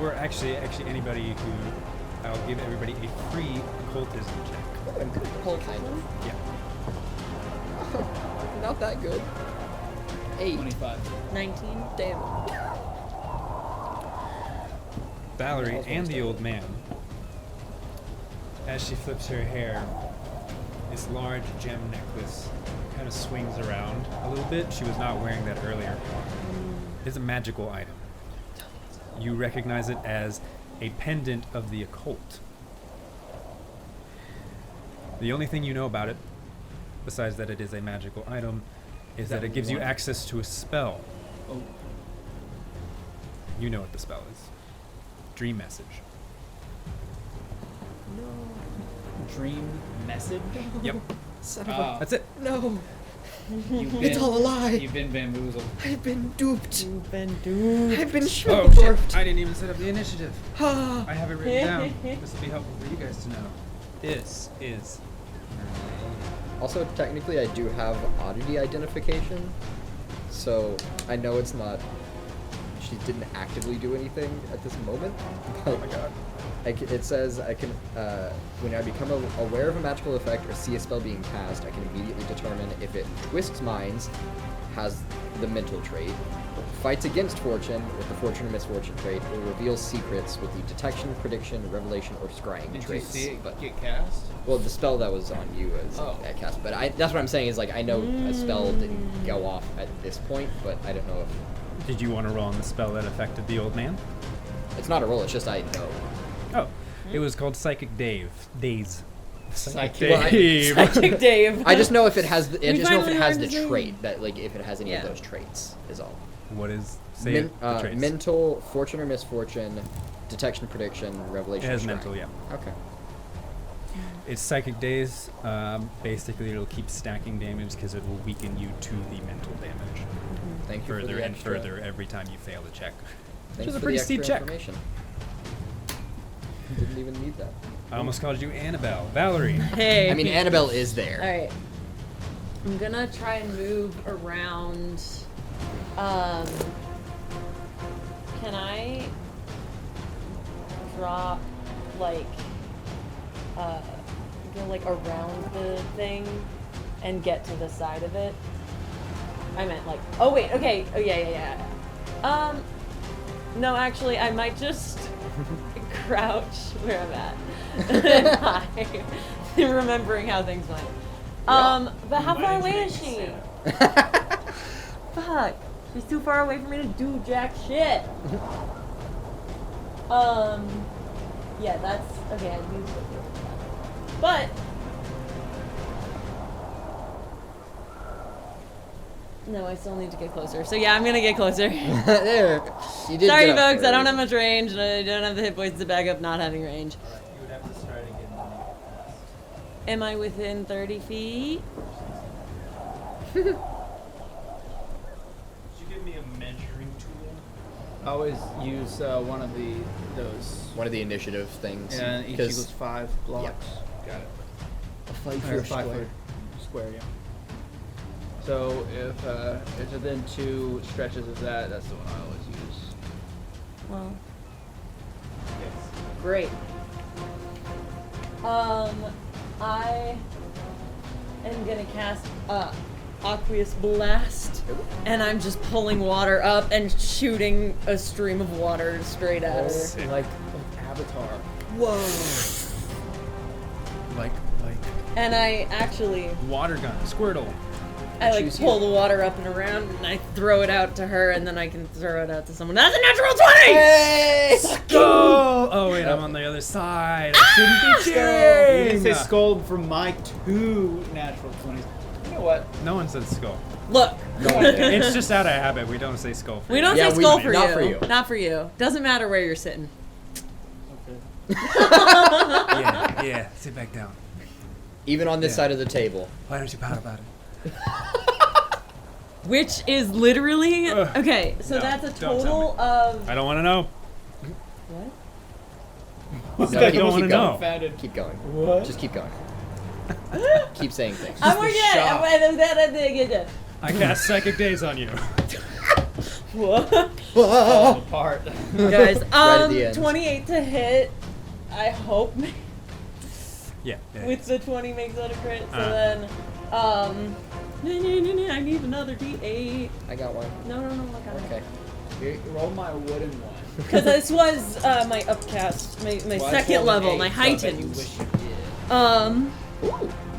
or actually anybody who, I'll give everybody a free occultism check. I'm good. Kind of. Yeah. Not that good. 8. 25. 19. Damn. Valerie That was and the almost old man, as she flips her hair, this large gem necklace kind of swings around a little bit. She was not wearing that earlier. It's a magical item. You recognize it as a pendant of the occult. The only thing you know about it, besides that it is a magical item, is that it gives you access to a spell. Oh. You know what the spell is. Dream message. Dream message? Yep. Son of Oh. That's it. No. You've It's all a lie. You've been bamboozled. I've been duped. You've been duped. I've been Oh, shit. shit. I didn't even set up the initiative. Ah. I have it written down. This will be helpful for you guys to know. This is... Also, technically, I do have oddity identification, so I know it's not. She didn't actively do anything at this moment. But Oh my god. it says I can, when I become aware of a magical effect or see a spell being cast, I can immediately determine if it twists minds, has the mental trait, fights against fortune with the fortune or misfortune trait, or reveals secrets with the detection, prediction, revelation, or scrying Did you traits. see it But get cast? well, the spell that was on you is Oh. cast, but that's what I'm saying is like I know a spell didn't go off at this point, but I don't know if Did you want to roll on the spell that affected the old man? it's not a roll. It's just I know. Oh. It was called Psychic Daze. Psychic Well, Dave. Psychic Dave. I just know if it has. I We just know if it finally has learned the his name. trait that like if it has any of Yeah. those traits is all. What is... Say it, the traits. Mental, fortune or misfortune, detection, prediction, It revelation. has scrying. mental, yeah. Okay. It's Psychic Daze. Basically, it'll keep stacking damage because it will weaken you to the mental damage. Thank you for Further the and extra. further every time you fail a check. Thanks is a for pretty the steep extra check. information. Didn't even need that. I almost called you Annabelle. Valerie. Hey. I mean, Annabelle is there. All right. I'm gonna try and move around. Can I drop like go like around the thing and get to the side of it? I meant like. Oh wait. Okay. Oh yeah. No, actually, I might just crouch where I'm at. Hi. Remembering how things went. But how far away is she? Fuck. She's too far away for me to do jack shit. Yeah, that's okay. I used it. But no, I still need to get closer. So yeah, I'm gonna get closer. There. You did Sorry, get up folks. for I a don't have reason. much range, and I don't have the hit points to back up not having range. You would have to start again. Am I within 30 feet? Could you give me a measuring tool? Always use one of those. One of the initiative things. Yeah, each because equals 5 blocks. got it. A Or 5 5 foot square, yeah. So if it's within 2 stretches of that, that's the one I always use. Well, Yes. great. I am gonna cast Aqueous Blast, and I'm just pulling water up and shooting a stream of water straight at her. Like Avatar. Whoa! Like And I actually, water gun, Squirtle. I like Choose pull you. the water up and around, and I throw it out to her, and then I can throw it out to someone. That's a natural 20! Hey! Go! Oh wait, I'm on the other side. I shouldn't be You cheering. can say skull from my 2 natural 20s. You know what? No one said skull. Look, It's just out of habit. We don't say skull. For we don't Yeah, say we- skull for not you. for you. Not for you. Doesn't matter where you're sitting. Yeah. Sit back down. Even on this Yeah. side of the table. Why don't you pout about it? Which is literally Ugh. okay. So No, that's a don't tell total of I don't want to know. what? No, I keep, don't want keep to going. know. Confounded. Keep going. What? Just keep going. Keep saying things. I'm working at it. I cast Psychic Daze on you. What? Fall apart. Guys, at the end. 28 to hit. I hope Yeah. with the 20 makes that a crit. So Uh. then, I need another D8. I got one. No, I got it. Okay. Here, roll my wooden one. Because this was my upcast, my Well, I second rolled an level, 8, my so I bet you heightened. wish you did.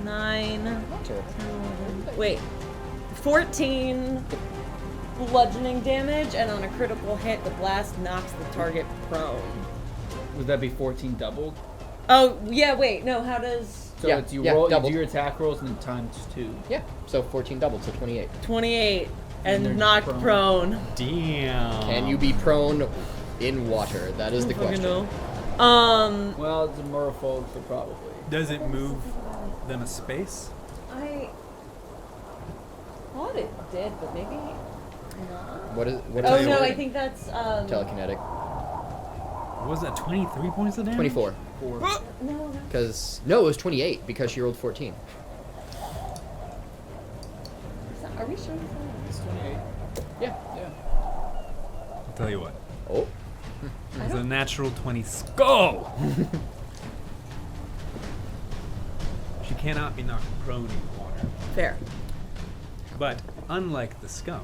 9, Sure. 10, wait, 14, bludgeoning damage, and on a critical hit, the blast knocks the target prone. Would that be 14 doubled? Oh, yeah, wait, no, how does... So Yeah, it's you yeah, roll, you doubled. do your attack rolls and then times 2. Yeah. So 14 doubled, so 28. 28, And they're and knocked prone. prone. Damn. Can you be prone in water? That is the Fucking question. no. Well, it's a merfolk, so probably. Does it move them a space? I thought it did, but maybe not. What is Oh, the no, word? I think that's, Telekinetic. Was that 23 points of damage? 24. 4. No, that's... Because no, it was 28 because she rolled 14. Are we sure? It's 28. Yeah. Yeah. I'll tell you what. Oh. It was a natural 20 skull! She cannot be knocked prone in water. Fair. But unlike the scum,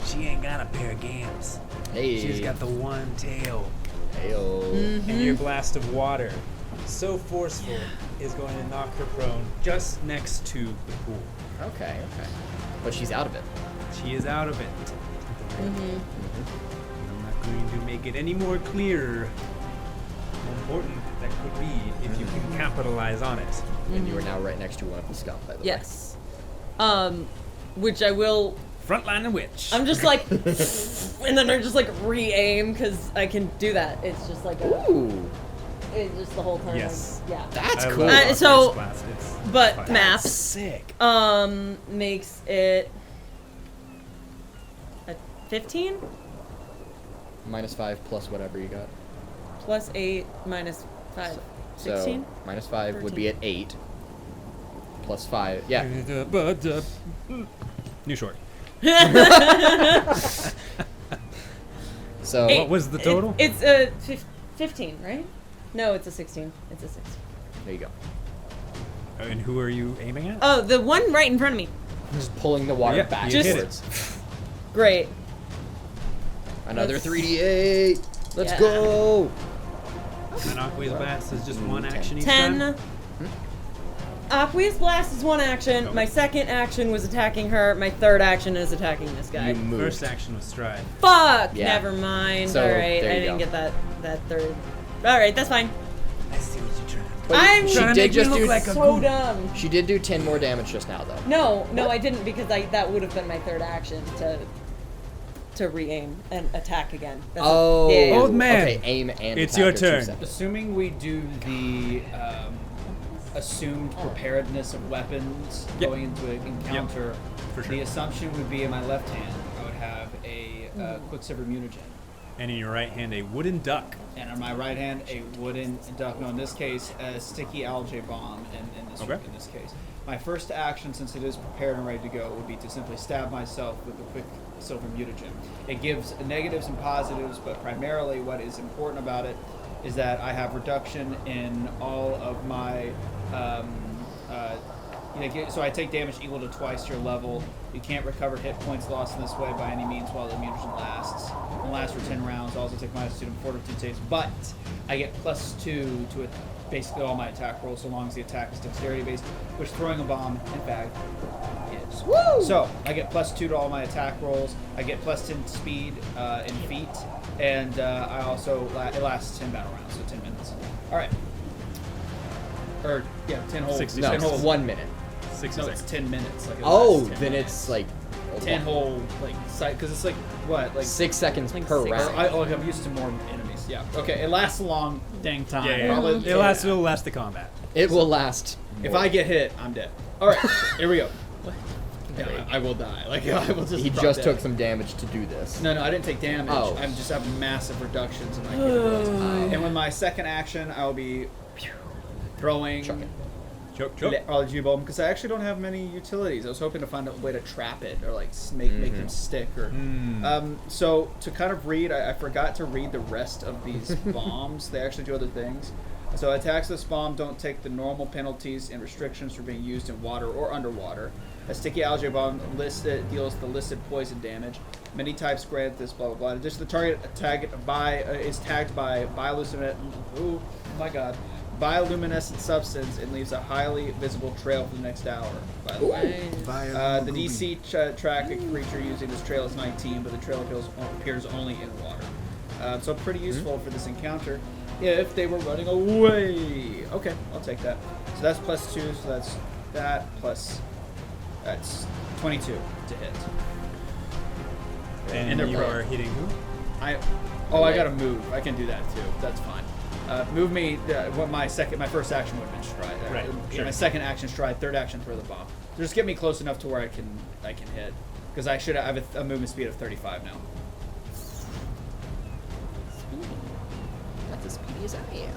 she ain't got a pair of gams. Hey. She's got the one tail. Heyo. And your blast of water, so forceful, is going to knock her prone just next to the pool. Okay. But she's out of it. She is out of it. Mm-hmm. I'm not going to make it any more clear how important that could be if you can capitalize on it. And you are now right next to one of the scum, by the way. Yes. Which I will... Frontline and witch. I'm just like... and then I just like re-aim, because I can do that. It's just like a... Ooh. It's just the whole time. Yes. Yeah. That's I cool. love Arcane so- Blast. It's But fun. math Sick. makes it a 15 -5 plus whatever you got. plus 8 minus 5. 16? So -5 would be at 8. Plus 5. Yeah. New short. So Eight. What was the total? It's a 15, right? No, it's a 16. It's a 16. there you go. And who are you aiming at? Oh, the one right in front of me. Just pulling the water Yeah, back you hit towards. Great. Another That's- 3d8. Let's Yeah. go. And Aqua's Blast is just one 10. action each 10. time? Aqueous Blast is one action. My second action was attacking her. My third action is attacking this guy. You moved. First action was stride. Fuck! Yeah. Never mind. So, Alright, there I you didn't go. get that third. Alright, that's fine. I see what you're trying. But I'm she trying to did make me just look do. like a So dumb. She did do 10 more damage just now, though. No, I didn't because that would have been my third action to re-aim and attack again. That's Oh, yeah. Old man. Okay, aim and It's attack your are two turn. separate. Assuming we do the assumed preparedness of weapons Yep. going into an encounter, For sure. the assumption would be in my left hand, I would have a Quicksilver Mutagen. And in your right hand, a wooden duck. And on my right hand, a wooden duck. No, in this case, a sticky algae bomb. In this case, my first action, since it is prepared and ready to go, would be to simply stab myself with a Quicksilver Mutagen. It gives negatives and positives, but primarily what is important about it is that I have reduction in all of my. So I take damage equal to twice your level. You can't recover hit points lost in this way by any means while the mutagen lasts. It lasts for 10 rounds. I also take -2 to fortitude saves, but I get +2 to it, basically all my attack rolls, so long as the attack is dexterity based, which throwing a bomb, in fact, is. Woo! So I get +2 to all my attack rolls. I get +10 speed in feet, and I also it lasts 10 battle rounds, so 10 minutes. All right. Or yeah, 10 whole. 60 No, 10 whole. 1 minute. 60 No, it's seconds. 10 minutes. Like it Oh, lasts 10 then minutes. it's like 10 whole like site because it's like what 6 seconds Like per 6 round. I'm used to more enemies. Yeah. Okay. It lasts a long dang time. Yeah. Probably- It'll last the combat. It will last. If more. I get hit, I'm dead. All right. Here we go. Yeah, I will die. Like I will just. He drop just dead. took some damage to do this. No, I didn't take damage. Oh. I just have massive reductions in my hit rolls. And with my second action, I will be throwing Chuck it. Choke. algae bomb because I actually don't have many utilities. I was hoping to find a way to trap it or like make them stick or. So to kind of read, I forgot to read the rest of these bombs. They actually do other things. So attacks of this bomb don't take the normal penalties and restrictions for being used in water or underwater. A sticky algae bomb deals the listed poison damage. Many types grant this, blah, blah, blah. In addition, the target is tagged by bioluminescent. Oh my god. bioluminescent substance and leaves a highly visible trail for the next hour. By the way, the DC track a creature using this trail is 19, but the trail appears only in water. So pretty useful for this encounter if they were running away. Okay, I'll take that. So that's +2, so that's that plus that's 22 to hit. And you are hitting who? I gotta move. I can do that too. That's fine. Move me. My first action would have been stride. Right. Sure. My second action stride. Third action throw the bomb. Just get me close enough to where I can hit. Because I have a movement speed of 35 now. That's as speedy as I am.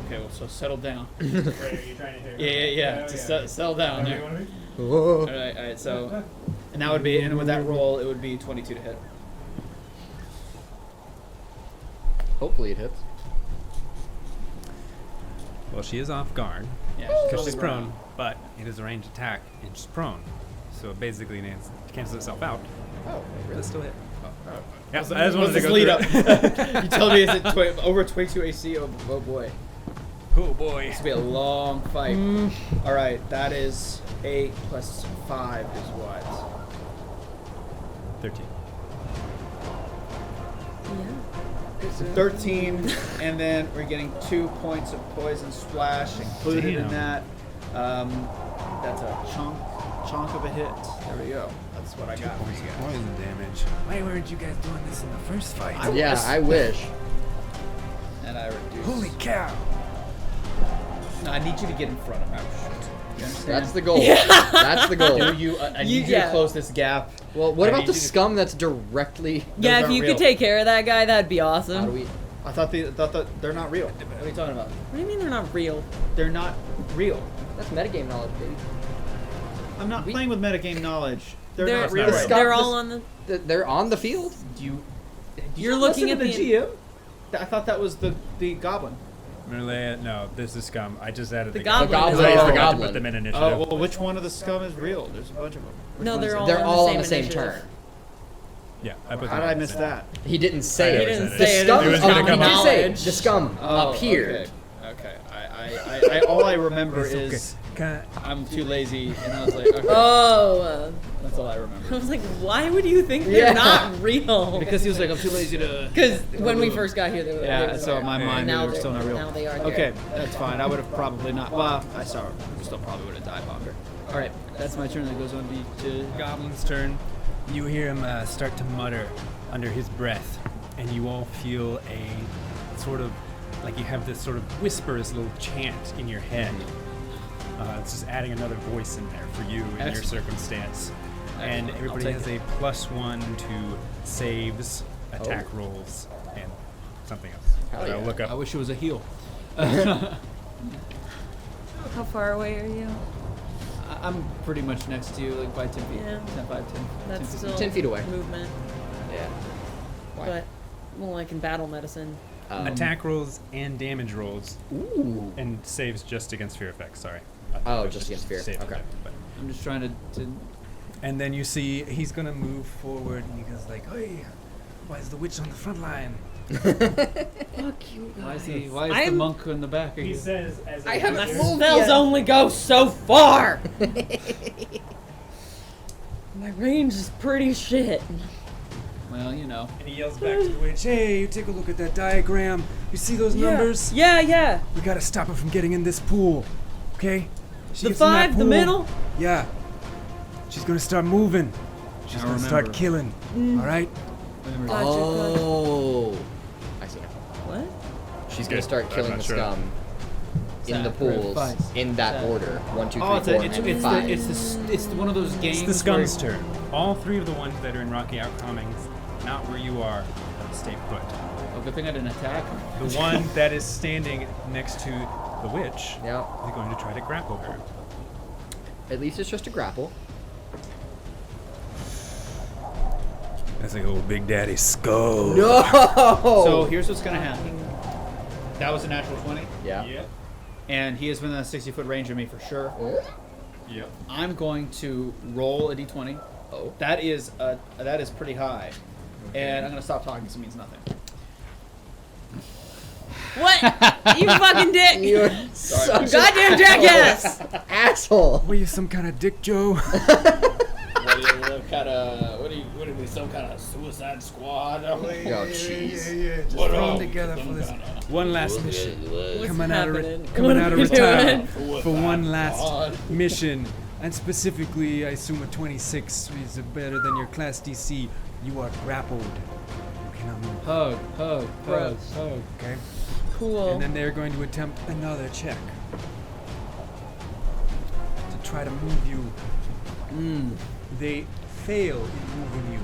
Okay, well, so settle down. Wait, are you trying to hit? Yeah. Just settle down there. Whoa. All right. So, and that would be, and with that roll, it would be 22 to hit. Hopefully it hits. Well, she is off guard Yeah, because she's prone, but it is a ranged attack and she's prone, so it basically cancels itself out. Oh, But it's still hit. Yeah, I just wanted to go lead through up. You tell me is it over 22 AC? Oh boy. Oh boy. This will be a long fight. All right, that is 8 plus 5 is what? 13. Yeah. 13, and then we're getting 2 points of poison splash included in Damn. that. That's a chunk of a hit. There we go. That's what I got for you guys. Poison damage. Why weren't you guys doing this in the first fight? I wish. And I reduce. Holy cow! No, I need you to get in front of me. You understand? That's the goal. That's the goal. I need you to close this gap. Well, what I about need the you to- scum that's directly... Yeah, if aren't you real. could take care of that guy, that'd be How awesome. do we... I thought they're not real. What are you talking about? What do you mean they're not real? They're not real. That's metagame knowledge, baby. I'm not playing with metagame knowledge. They're They're, not real. The right scum- they're the- all on the. They're on the field. You're looking at the the GM. I thought that was the goblin. Merlea, no, this is scum. I just added The the goblin. The goblin is is all- the forgot to goblin. put them in initiative. Oh well, which one of the scum is real? There's a bunch of them. Which No, one is they're it? all. They're all on the same initiative. turn. Yeah, I put How them did I in miss initiative. that? He didn't say He it. didn't The The say it. scum It was is gonna on come the out. say. The scum appeared. Okay. I all I remember It's okay. is Can I'm too lazy, and I was like, okay, Oh. that's all I I remember. was like, why would you think they're Yeah. not real? Because he was like, I'm too lazy to. Because when we first got here, they were. Yeah, they so were, in my mind, now they were still not real. Now they are. Okay, that's fine. I would have probably not. Well, I still probably would have died longer. All right, that's my turn. That goes on to Goblin's turn. You hear him start to mutter under his breath, and you all feel a sort of like you have this sort of whisper, this little chant in your head. It's just adding another voice in there for you in your Excellent. circumstance. And Excellent. everybody I'll has take a +1 to saves, attack rolls, and something else. Hell I'll yeah. look up. I wish it was a heal. How far away are you? I'm pretty much next to you, like by 10 feet. Yeah. 10, 5, 10. That's 10 feet. still 10 feet away. movement. Yeah. Why? But well, like in battle medicine. Attack rolls and damage rolls, Ooh. and saves just against fear effects. Sorry. Oh, just against fear. Save Okay. attack, but- I'm just trying to And then you see he's gonna move forward, and he goes like, "Hey, why is the witch on the front line?" Fuck you Why guys. is the I'm- monk in the back? Are you? says, as I haven't My moved spells yet. only go so far. My range is pretty shit. Well, you know. And he yells back to the witch, "Hey, you take a look at that diagram. You see those numbers? Yeah. We gotta stop her from getting in this pool, okay? She The gets in that 5, the pool, middle. Yeah. She's gonna start moving. She's I gonna start remember. killing. All right? Gotcha, Oh. I see. What? She's gonna Okay, start I'm killing not the sure. scum in the Sad. pools Fine. in that Sad. order. 1, 2, 3, Oh, 4, and 5. it's one of those games. It's the scum's turn. All 3 of the ones that are in Rocky Outcroppings, not where you are, stay put. Oh, good thing I didn't attack. The one that is standing next to the witch Yeah. is going to try to grapple her. At least it's just a grapple. That's like old Big Daddy skull. No. So here's what's gonna happen. That was a natural 20, Yeah. Yep. and he is within a 60-foot range of me for sure. Yep. I'm going to roll a d20. Oh. That is pretty high, and I'm gonna stop talking because it means nothing. What? You fucking dick! You're such Goddamn jackass! asshole. Were you some kind of dick, Joe? What are we, some kind of suicide squad? Oh, jeez. Yeah. Just What throw 'em up? together for this one last mission. What's Coming out of happening? coming What out are of we retirement doing? for one last God. mission, and specifically, I assume a 26 is better than your class DC. You are grappled. You cannot move. Hug. Okay. Cool. And then they're going to attempt another check to try to move you. They fail in moving you.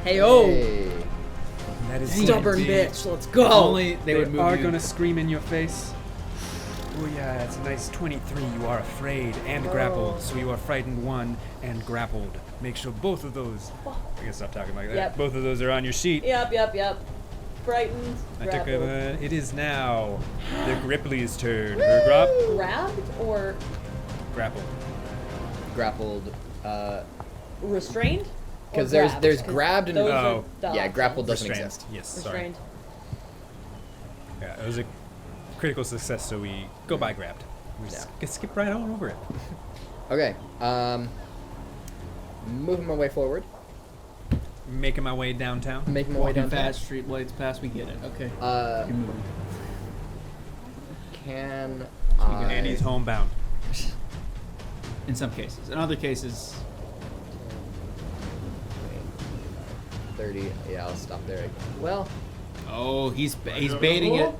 Hey, oh! Hey. And that is Stubborn going to be- bitch, let's go! Only They would move are you. going to scream in your face. Oh yeah, it's a nice 23. You are afraid and grappled, so you are frightened 1 and grappled. Make sure both of those. I can stop talking like that. Yep. Both of those are on your sheet. Yep. Frightened. I took grappled. it is now the Gripply's turn. Her Grabbed or grappled. Grappled. restrained? Because Or there's grabbed? grabbed and Those are Oh. the yeah, grappled doesn't Restrained. exist. Yes, sorry. Restrained. Yeah, it was a critical success, so we go by grabbed. We skip right on over it. Okay. Moving my way forward. Making my way downtown. Making my way Walking down fast, street blades past, we get it. Okay. You're moving. Can And he's I? homebound. In some cases. In other cases, 30. Yeah, I'll stop there. Well, oh, he's baiting it. He's baiting it.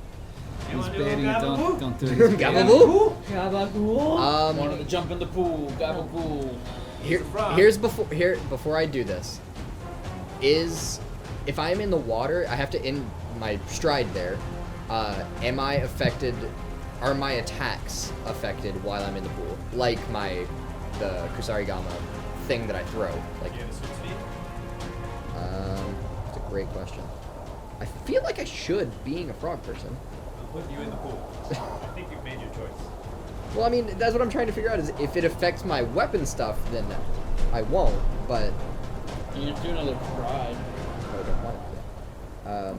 Don't do it. He's baiting it. Gabagoo. Gabagool. Wanted to jump in the pool, gabagool. Here's before I do this. Is if I'm in the water, I have to in my stride there. Am I affected? Are my attacks affected while I'm in the pool? Like the Kusarigama thing that I throw. Like, it's a great question. I feel like I should, being a frog person. I'll put you in the pool. I think you've made your choice. Well, I mean, that's what I'm trying to figure out. Is if it affects my weapon stuff, then I won't. But You can do another ride. I don't want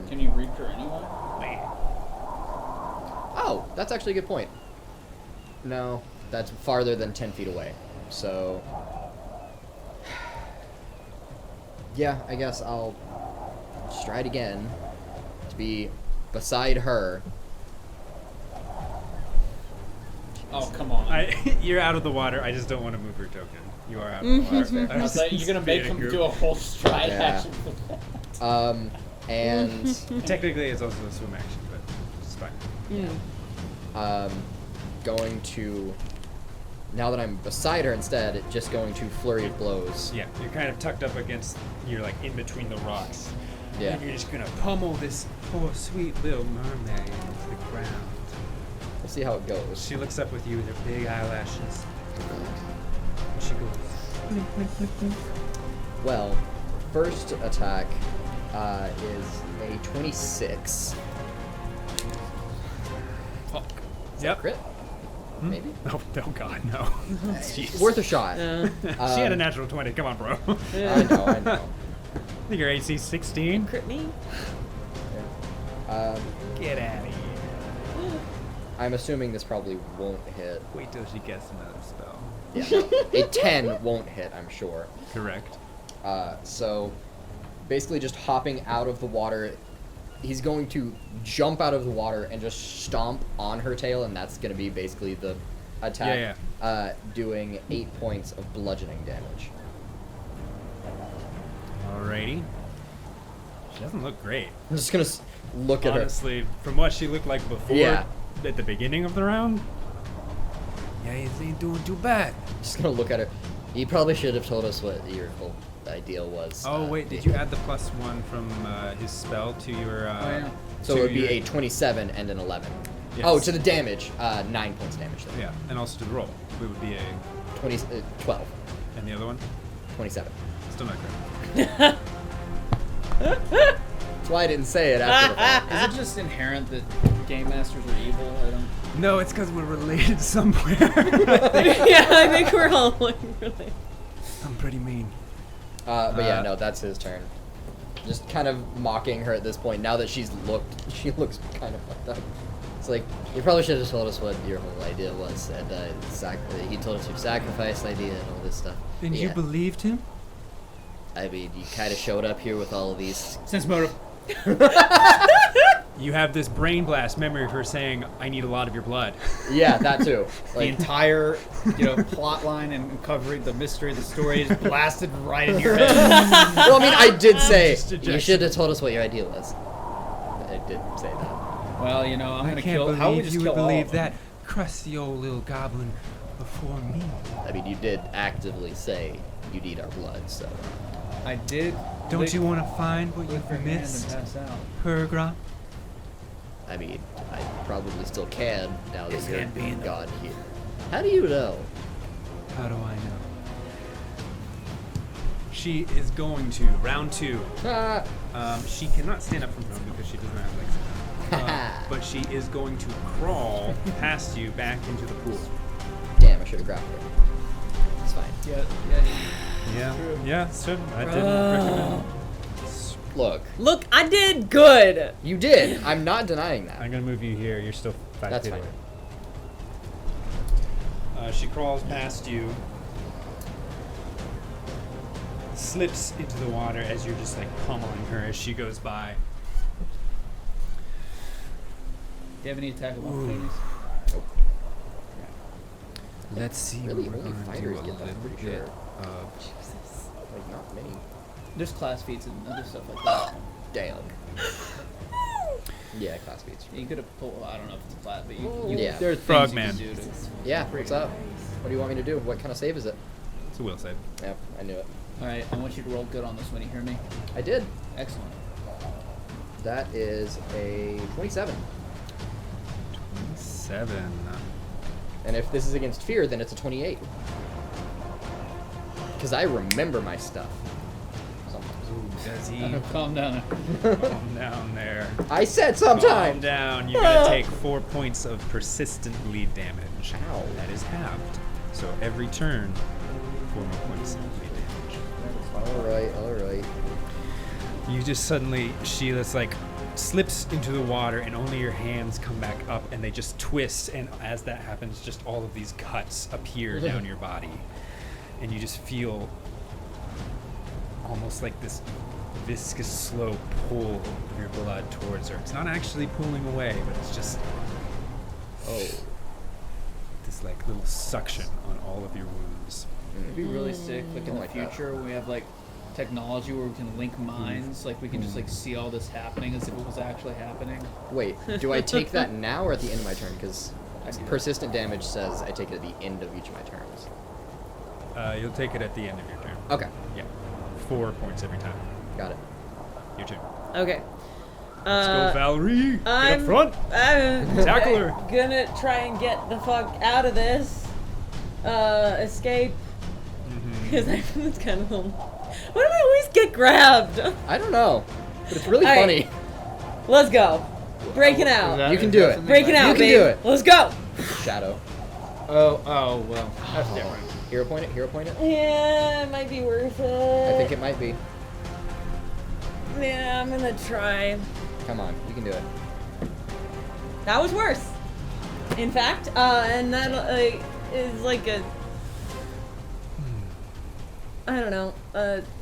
it. Can you reach her anyway? Oh, that's actually a good point. No, that's farther than 10 feet away. So, yeah, I guess I'll stride again to be beside her. Oh, come on. You're out of the water. I just don't want to move your token. You are out of the water. I was like, you're gonna make him do a whole stride Yeah. action for that. And Technically, it's also a swim action, but it's fine. going to, now that I'm beside her instead, just going to flurry of blows. Yeah, you're kind of tucked up against. You're like in between the rocks. Yeah. And you're just gonna pummel this poor sweet little mermaid into the ground. We'll see how it goes. She looks up with you with her big eyelashes. And she goes. Well, first attack is a 26. Fuck. Yep. Crit? Maybe? Oh God, no. Jeez. Worth a shot. She had a natural 20. Come on, bro. I know. I think your AC 16. Crit me? Get out of here. I'm assuming this probably won't hit. Wait till she gets another spell. Yeah. A 10 won't hit, I'm sure. Correct. So, basically just hopping out of the water. He's going to jump out of the water and just stomp on her tail, and that's going to be basically the attack. Doing 8 points of bludgeoning damage. Alrighty. She doesn't look great. I'm just going to look at her. Honestly, from what she looked like before, Yeah. at the beginning of the round, yeah, he ain't doing too bad. Just going to look at her. You probably should have told us what your whole ideal was. Oh wait, did you add the +1 from his spell to your? yeah. So to it would be your- a 27 and an 11. Yes. Oh, to the damage, 9 points damage then. Yeah, and also to the roll. It would be a 12. and the other one 27. still not correct. That's why I didn't say it after the fact. Is it just inherent that game masters are evil? I don't. No, it's because we're related somewhere. Yeah, I think we're all like really. I'm pretty mean. But yeah, no, that's his turn. just kind of mocking her at this point. Now that she looks kind of fucked up. It's like, you probably should have told us what your whole idea was, and he told us your sacrifice idea and all this stuff. And you believed him? I mean, you kind of showed up here with all of these. Sense motive. You have this brain blast memory of her saying, I need a lot of your blood. Yeah, that too. The Like, entire, plot line and covering the mystery of the story is blasted right in your head. well, I mean, I did say, Just a you gesture. should have told us what your idea was. I did say that. Well, I'm I gonna can't kill. How would we believe just you kill would all believe of them? that crusty old little goblin before me. I mean, you did actively say you need our blood, so. I did. Don't you want to find what lick you've her hand and missed, pass out. Pergra? I mean, I probably still can now that This you're can't be in the- gone here. How do you know? How do I know? She is going to, round 2. She cannot stand up from prone because she doesn't have legs. But she is going to crawl past you back into the pool. Damn, I should have grabbed her. It's fine. Yeah, so I didn't recommend. Look, I did good. you did. I'm not denying that. I'm gonna move you here. You're still 5 That's feet fine. away. She crawls past you, slips into the water as you're just like pummeling her as she goes by. Do you have any attack of opportunities? Let's see. Really, what we're only gonna fighters do get a that, I'm little pretty sure. bit of- Jesus. Like, not me. There's class feats and other stuff like that. Damn. Yeah, class beats. You could have pulled. I don't know if it's a class, but you Yeah. there are things Frogman. you can do to. Yeah, what's up? What do you want me to do? What kind of save is it? It's a will save. Yep, I knew it. All right, I want you to roll good on this one. You hear me? I did. Excellent. That is a 27. 7. And if this is against fear, then it's a 28. Because I remember my stuff. Sometimes. Ooh, does he? Calm down. Calm down there. I said Calm sometimes! down. You're gonna take 4 points of persistent bleed damage. Ow. That is halved. So every turn, 4 more points of bleed damage. Alright. You just suddenly, Sheila's like slips into the water and only your hands come back up and they just twist, and as that happens, just all of these cuts appear down your body. And you just feel almost like this viscous, slow pull of your blood towards her. It's not actually pulling away, but it's just this like little suction on all of your wounds. It'd be really sick, like in the like that. future, when we have like technology where we can link minds, like we can just like see all this happening as if it was actually happening. Wait, do I take that now or at the end of my turn? Because persistent damage says I take it at the end of each of my turns. You'll take it at the end of your turn. Okay, Yeah. 4 points every time. got it. Your turn. Okay. Let's go, Valerie. Get I'm- up front. Tackle her. Gonna try and get the fuck out of this. Escape. Because it's kind of home. Why do I always get grabbed? I don't know, but it's really All funny. right. Let's go. Breaking out. You can do it. Breaking out, You can baby. do it. Let's go. Shadow. Oh, well, that's different. Hero point it, hero point it. Yeah, it might be worth it. I think it might be. Yeah, I'm gonna try. Come on, you can do it. That was worse. In fact, and that is like a. I don't know,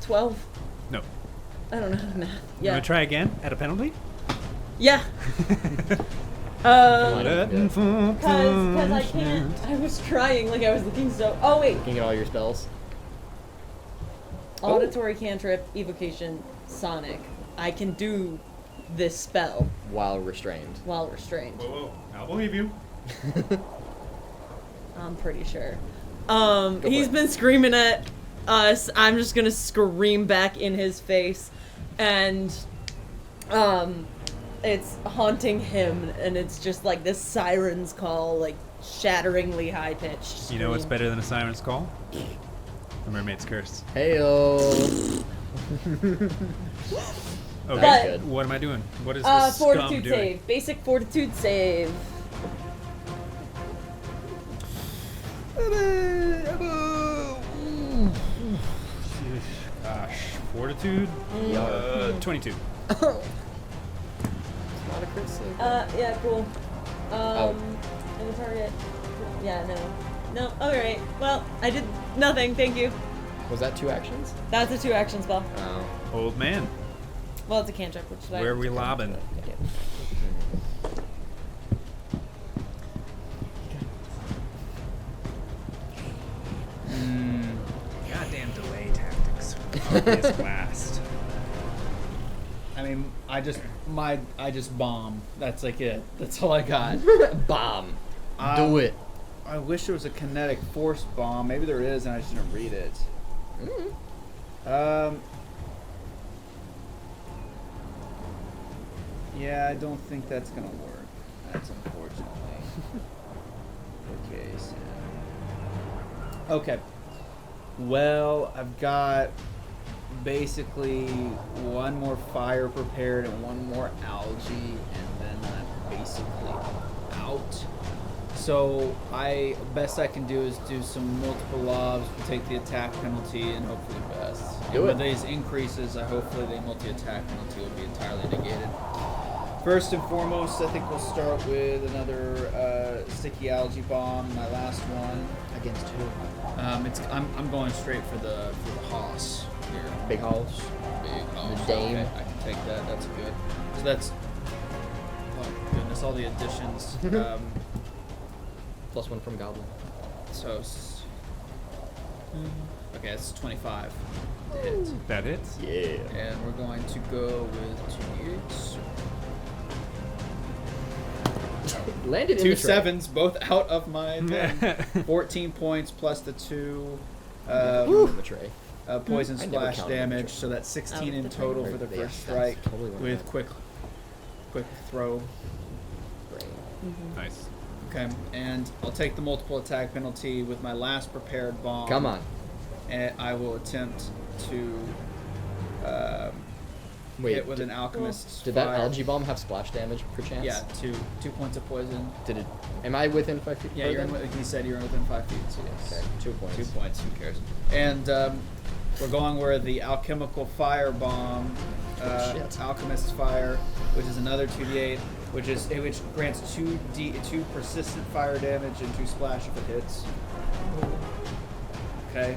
12? No. I don't know how to math. You Yeah. want to try again at a penalty? Yeah. on. Because I can't. I was trying, like I was looking so. Oh, wait. Looking at all your spells. Auditory cantrip, evocation, sonic. I can do this spell While restrained. while restrained. Whoa, I'll believe you. I'm pretty sure. for He's it. been screaming at us. I'm just gonna scream back in his face, and it's haunting him, and it's just like this siren's call, like shatteringly high pitched. You know what's better than a siren's call? The mermaid's curse. Heyo. Okay. But- good. What am I doing? What is this scum Fortitude doing? save. Basic fortitude save. Gosh, Fortitude. 22. It's not a crit save. Yeah, cool. Oh. And the target. Yeah, no. Alright. Well, I did nothing, thank you. Was that 2 actions? That's a 2-action spell. Oh. Old man. Well, it's a cantrip, which is Where are we lobbing? Yeah. Goddamn delay tactics. Obvious blast. I mean, I just bomb. That's like it. That's all I got. Bomb. Do it. I wish there was a kinetic force bomb. Maybe there is, and I just didn't read it. Yeah, I don't think that's gonna work. That's unfortunately. Okay, so. Okay. Well, I've got basically one more fire prepared and one more algae, and then I'm basically out. So best I can do is do some multiple lobs, take the attack penalty, and hopefully best. Do With it. these increases, hopefully the multi-attack penalty will be entirely negated. First and foremost, I think we'll start with another sticky algae bomb, my last one. Against who? I'm going straight for the hoss here. Big house. Big hoss. The dame. Okay, I can take that. That's good. So that's. Oh goodness, all the additions. +1 from Goblin. So. Okay, it's 25 to hit. That hits. Yeah. And we're going to go with 2 Landed in two the tray. sevens, both out of my thing. 14 points plus the 2 In the tray. poison I never splash counted damage, the tray. so that's 16 Out in of the total tray. for the Yeah, first that's strike totally what I with meant. quick throw. Brain. Nice. Okay, and I'll take the multiple attack penalty with my last prepared bomb. Come on. And I will attempt to Wait. hit with an alchemist's Did that fire. algae bomb have splash damage per chance? Yeah, 2 points of poison. Did it? Am I within 5 feet? Yeah, of you're them? like he said, you're within 5 feet. So yes. Okay, 2 points. 2 points. Who cares? And we're going where the alchemical fire bomb, Shit. alchemist's fire, which is another 2d8, which grants 2 persistent fire damage and 2 splash if it hits. Okay,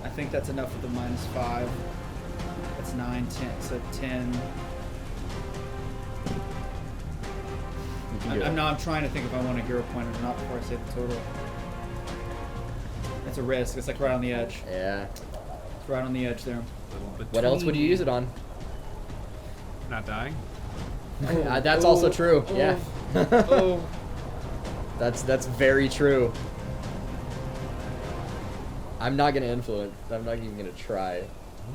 I think that's enough with the -5. That's 9, 10, so 10. You can do it. I'm trying to think if I want a hero point or not before I say the total. It's a risk. It's like right on the edge. Yeah. It's right on the edge there. What else would you use it on? Not dying. That's also true. Yeah. Oh. That's very true. I'm not gonna influence. I'm not even gonna try.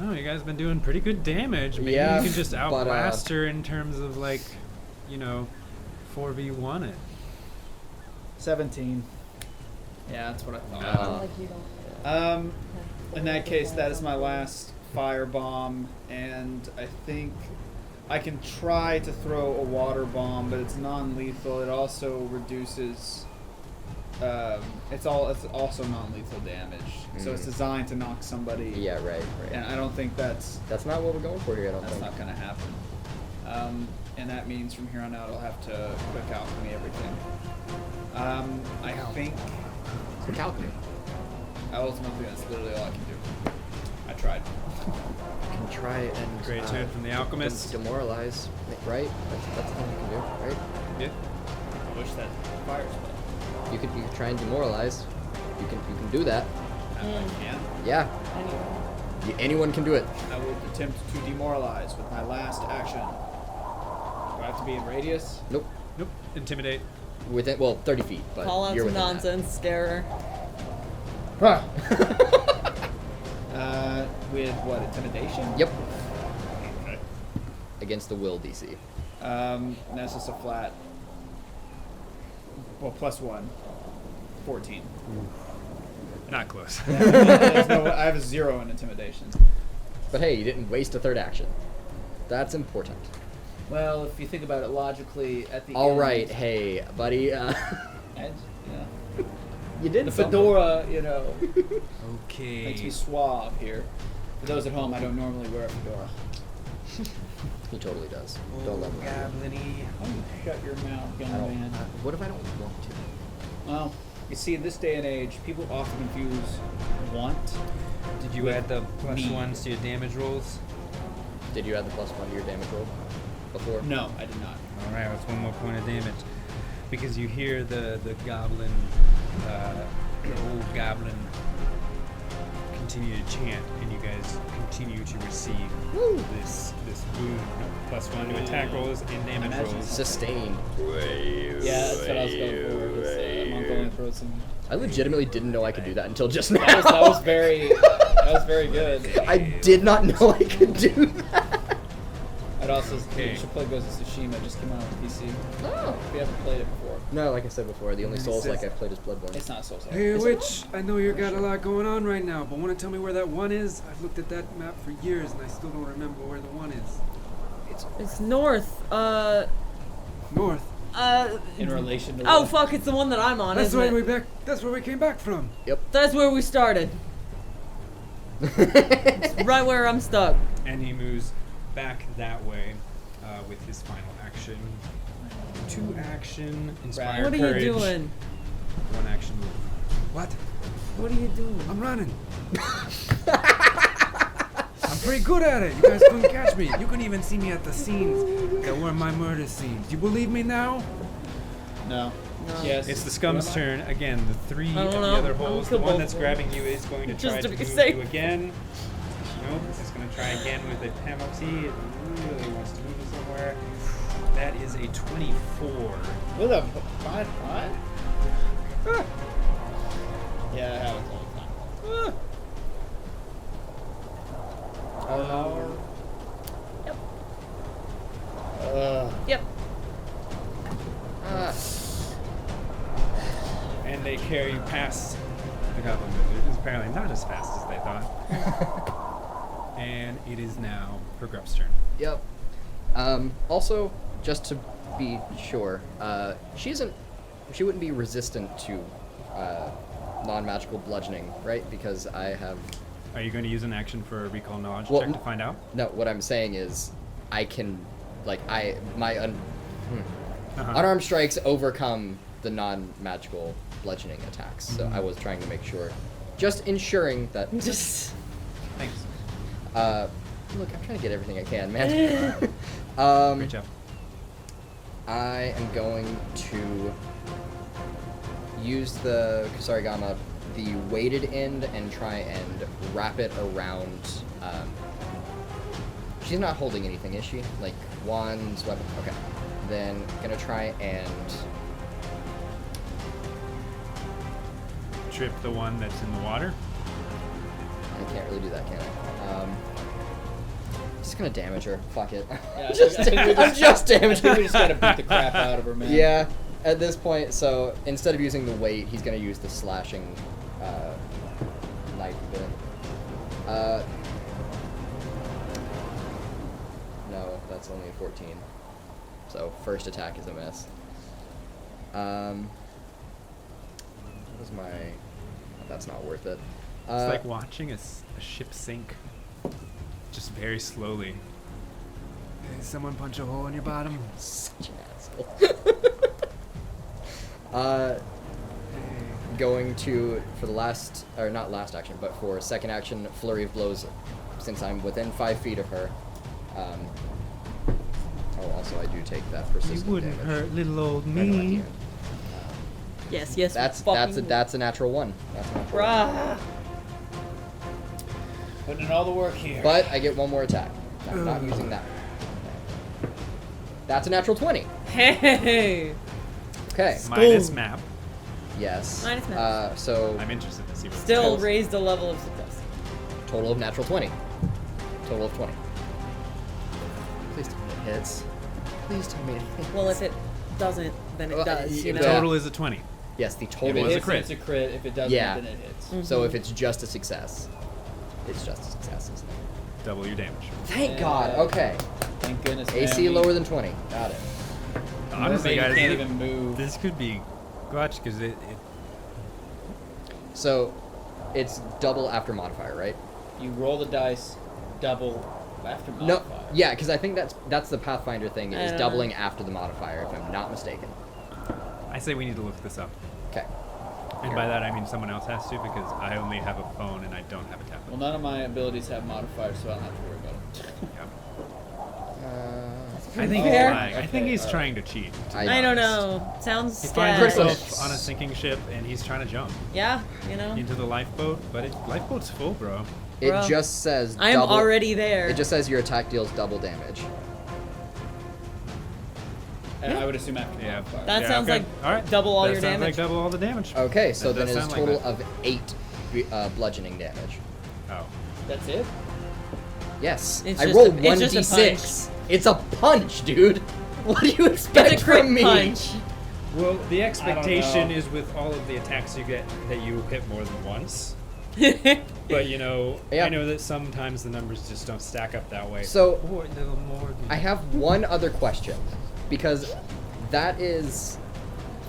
No, you guys have been doing pretty good damage. Maybe Yeah, you can just but, outblast her in terms of 4v1 it. 17. Yeah, that's what I thought. Like you don't. In that case, that is my last fire bomb, and I think I can try to throw a water bomb, but it's non-lethal. It also reduces. It's also non-lethal damage, so it's designed to knock somebody. Yeah, right. And I don't think that's not what we're going for here. I don't that's think. not going to happen. And that means from here on out, I'll have to quick alchemy everything. I think Quick alchemy. ultimately that's literally all I can do. I tried. You can try and Great turn from the alchemist. demoralize. Right. That's the thing you can do. Right. Yeah. I wish that fire spell. You could try and demoralize. You can do that. I can. Yeah. Anyone can do it. I will attempt to demoralize with my last action. Do I have to be in radius? Nope. Nope. Intimidate. Within 30 feet, but Call out you're some within nonsense, scare that. With what, intimidation? Yep. Okay. Against the will DC. And that's just a flat. Well, +1. 14. Not close. I have a 0 in intimidation. But hey, you didn't waste a third action. That's important. Well, if you think about it logically, at the All end. right, hey, buddy. You you did the something. fedora, makes me Okay. suave here. For those at home, I don't normally wear a fedora. He totally does. Don't let him. Goblin-y. Oh, shut your mouth, young I don't. man. What if I don't want to? Well, you see, in this day and age, people often confuse want. Did you add the plus Me. ones to your damage rolls? Did you add the +1 to your damage roll before? No, I did not. All right, that's 1 more point of damage. Because you hear the goblin, the old goblin, continue to chant, and you guys continue to receive this boon +1 to attack rolls and damage Imagine rolls. Sustained. Yeah, that's what I was going for. Was, Monk only throws some. I legitimately didn't know I could do that until just now. That was very good. I did not know I could do that. I'd also Okay. you should play Ghost of Tsushima. Just came out on PC. Oh. If you haven't played it before, No, like I said before, the only Souls like I've played is Bloodborne. it's not so sad. Hey, Is it Witch, I know you got a lot going on right now, but want to tell me where that one is? I've looked at that map for years and I still don't remember where the one is. It's north. North. In relation to Oh what? fuck! It's the one that I'm on. That's isn't where it? we back. That's where we came back from. That's where we started. It's right where I'm stuck. And he moves back that way with his final action. 2 action, inspire What are courage. you doing? 1 action move. What? What are you doing? I'm running. I'm pretty good at it. You guys couldn't catch me. You can even see me at the scenes that were my murder scenes. You believe me now? No. No. Yes. It's the scum's turn. Again, the 3 I of don't the know. other I'll holes. kill The one both that's of them. grabbing you is going to Just try to to be move safe. you again. Nope, it's going to try again with a penalty. It really wants to move you somewhere. That is a 24. With a 5? Yeah, I have it all the time. Yep. And they carry you past the goblin. It is apparently not as fast as they thought. And it is now her Grub's turn. Yep. Also, just to be sure, she wouldn't be resistant to non-magical bludgeoning, right? Because I have. Are you going to use an action for a recall knowledge Well, check to find out? No, what I'm saying is, I can, like, Uh-huh. unarmed strikes overcome the non-magical bludgeoning attacks. So I was trying to make sure, just ensuring that. Just. Thanks. Look, I'm trying to get everything I can, man. Great job. I am going to use the Kusarigama, the weighted end, and try and wrap it around. She's not holding anything, is she? Like wands, weapon. Okay. Then gonna try and Trip the one that's in the water. I can't really do that, can I? Just gonna damage her. Fuck it. Yeah, I'm just I damaging think her. we just gotta beat the crap out of her, man. Yeah, at this point, so instead of using the weight, he's gonna use the slashing knife bit. No, that's only a 14. So first attack is a miss. What was my? That's not worth it. It's like watching a ship sink, just very slowly. Did someone punch a hole in your bottom? Such an asshole. Going to, for the last, or not last action, but for second action, flurry of blows, since I'm within 5 feet of her. Also I do take that persistent damage. little old Right on my hand. Yes. That's a natural 1. That's a natural 1. Bruh. Putting in all the work here. But I get 1 more attack. I'm not using that. That's a natural 20. Hey. Okay. Minus map. Yes. Minus map. So I'm interested to see what Still Total. raised a level of success. total of natural 20. Total of 20. Please tell me it hits. Please tell me it hits. Well, if it doesn't, then it Well, does. You yeah. know. Total is a 20. Yes, the If total it was a hits, crit. it's a crit. If it doesn't, Yeah. then it hits. So if it's just a success, it's just a success, isn't it? Double your damage. Thank Yeah. God. Okay. Thank goodness. AC man, lower than 20. Got it. Honestly, Mermaid guys, can't even move. This could be clutch because So, it's double after modifier, right? You roll the dice, double after No, modifier. yeah, because I think that's the Pathfinder thing I is don't doubling know. after the modifier, if I'm not mistaken. I say we need to look this up. Okay. And by that I mean someone else has to because I only have a phone and I don't have a tablet. Well, none of my abilities have modifiers, so I don't have to worry about it. Yep. Uh, I think Fair. he's trying. I think Okay, he's alright. trying to cheat. I don't know. Sounds He finds sketch. himself on a sinking ship and he's trying to jump Yeah, you know. into the lifeboat, but lifeboat's full, bro. it Bro. just says I am double, already there. It just says your attack deals double damage. And I would assume after Yeah. modifier. That Yeah, sounds okay. like All right. double all That your sounds damage. like double all the damage. Okay, so That then does it is sound like total that. of 8 bludgeoning damage. Oh. That's it? Yes. It's I just roll a- it's just a 1d6. It's a punch, dude. What do you expect It's a crit from me? punch. Well, the expectation know. is with all of the attacks you get that you hit more than once. But you know, Yeah. I know that sometimes the numbers just don't stack up that way. So- or a little more. I have one other question, because that is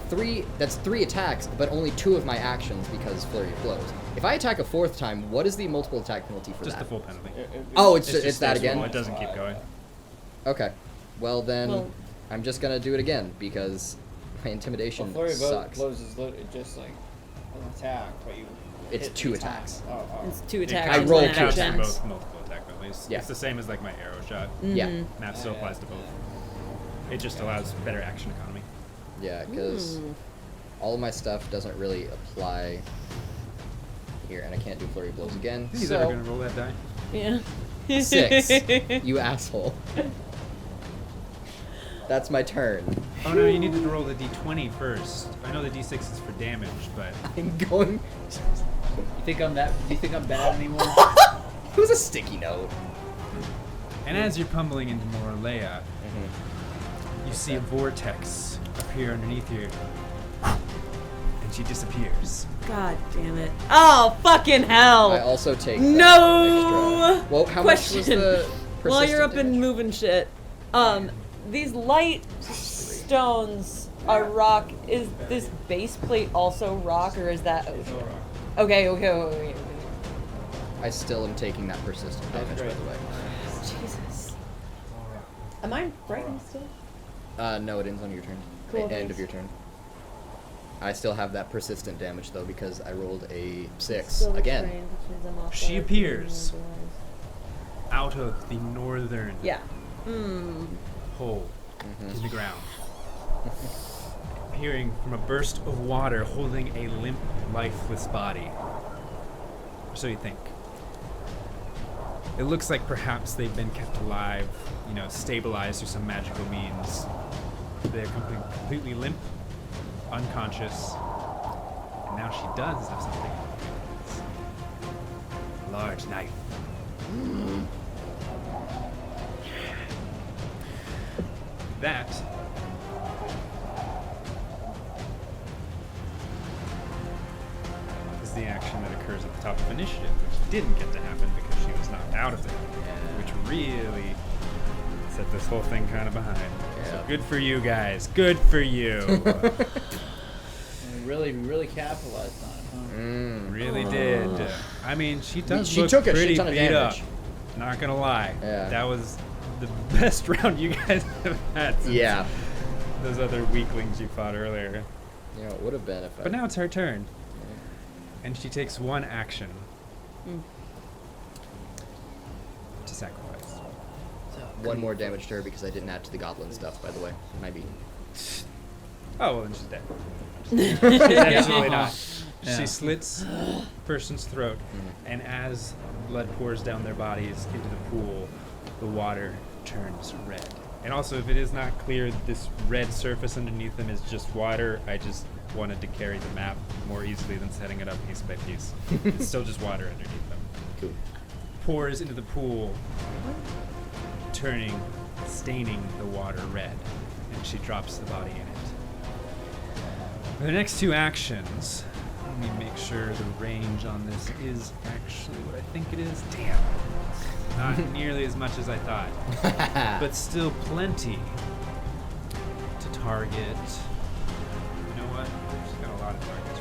3. That's 3 attacks, but only 2 of my actions because flurry of blows. If I attack a 4th time, what is the multiple attack penalty for just that? the full penalty. Oh, it's just that stays again. full, It doesn't keep going. Okay. Well then, Well- I'm just gonna do it again because my intimidation Well, flurry sucks. blows is just like an attack, but you. It's hit 2 three times. attacks. Oh. It's 2 It attacks. I and roll then 2 counts for actions. both multiple attack penalties. Yeah. It's the same as like my arrow shot. Yeah. Math still applies to both. It just allows better action economy. Yeah, because all of my stuff doesn't really apply here, and I can't do flurry of blows again. He's so ever gonna roll that die? Yeah. 6. You asshole. That's my turn. Oh no, you needed to roll the d20 first. I know the d6 is for damage, but I'm going. You think I'm that? Do you think I'm bad anymore? It was a sticky note. and as you're pummeling into Moralea, you see a vortex appear underneath you, and she disappears. God damn it. Oh, fucking hell. I also take that No extra. Well, how question. much was the While you're up persistent and damage? moving shit, these light stones are rock. Is this base plate also rock, or is that ocean? Okay. I still am taking that persistent damage, by great. the way. Jesus. Am I frightened still? No, it ends on your turn. Cool, End thanks. of your turn. I still have that persistent damage though because I rolled a 6 Still again. restrained, which means I'm off She guard. appears. Out of the northern Yeah. hole in the ground, appearing from a burst of water holding a limp, lifeless body. So you think. It looks like perhaps they've been kept alive, stabilized through some magical means. They're completely limp, unconscious, and now she does have something. A large knife. That is the action that occurs at the top of initiative, which didn't get to happen because she was knocked out of it, which really set this whole thing kind of behind. So Yeah. good for you guys. Good for you. And we really capitalized on it, huh? Really did. I mean, she does She look took a pretty shit ton of beat up. damage. Not gonna lie. Yeah. That was the best round you guys have had since Yeah. those other weaklings you fought earlier. It would have been if I. But now it's her turn. And she takes one action to sacrifice. one more damage to her because I didn't add to the goblin stuff, by the way. Might be. Oh, well, then she's dead. She's absolutely not. Yeah. She slits a person's throat, and as blood pours down their bodies into the pool, the water turns red. And also, if it is not clear that this red surface underneath them is just water, I just wanted to carry the map more easily than setting it up piece by piece. It's still just water underneath them. Cool. Pours into the pool, staining the water red, and she drops the body in it. For the next 2 actions, let me make sure the range on this is actually what I think it is. Damn. Not nearly as much as I thought. But still plenty to target. You know what? She's got a lot of targets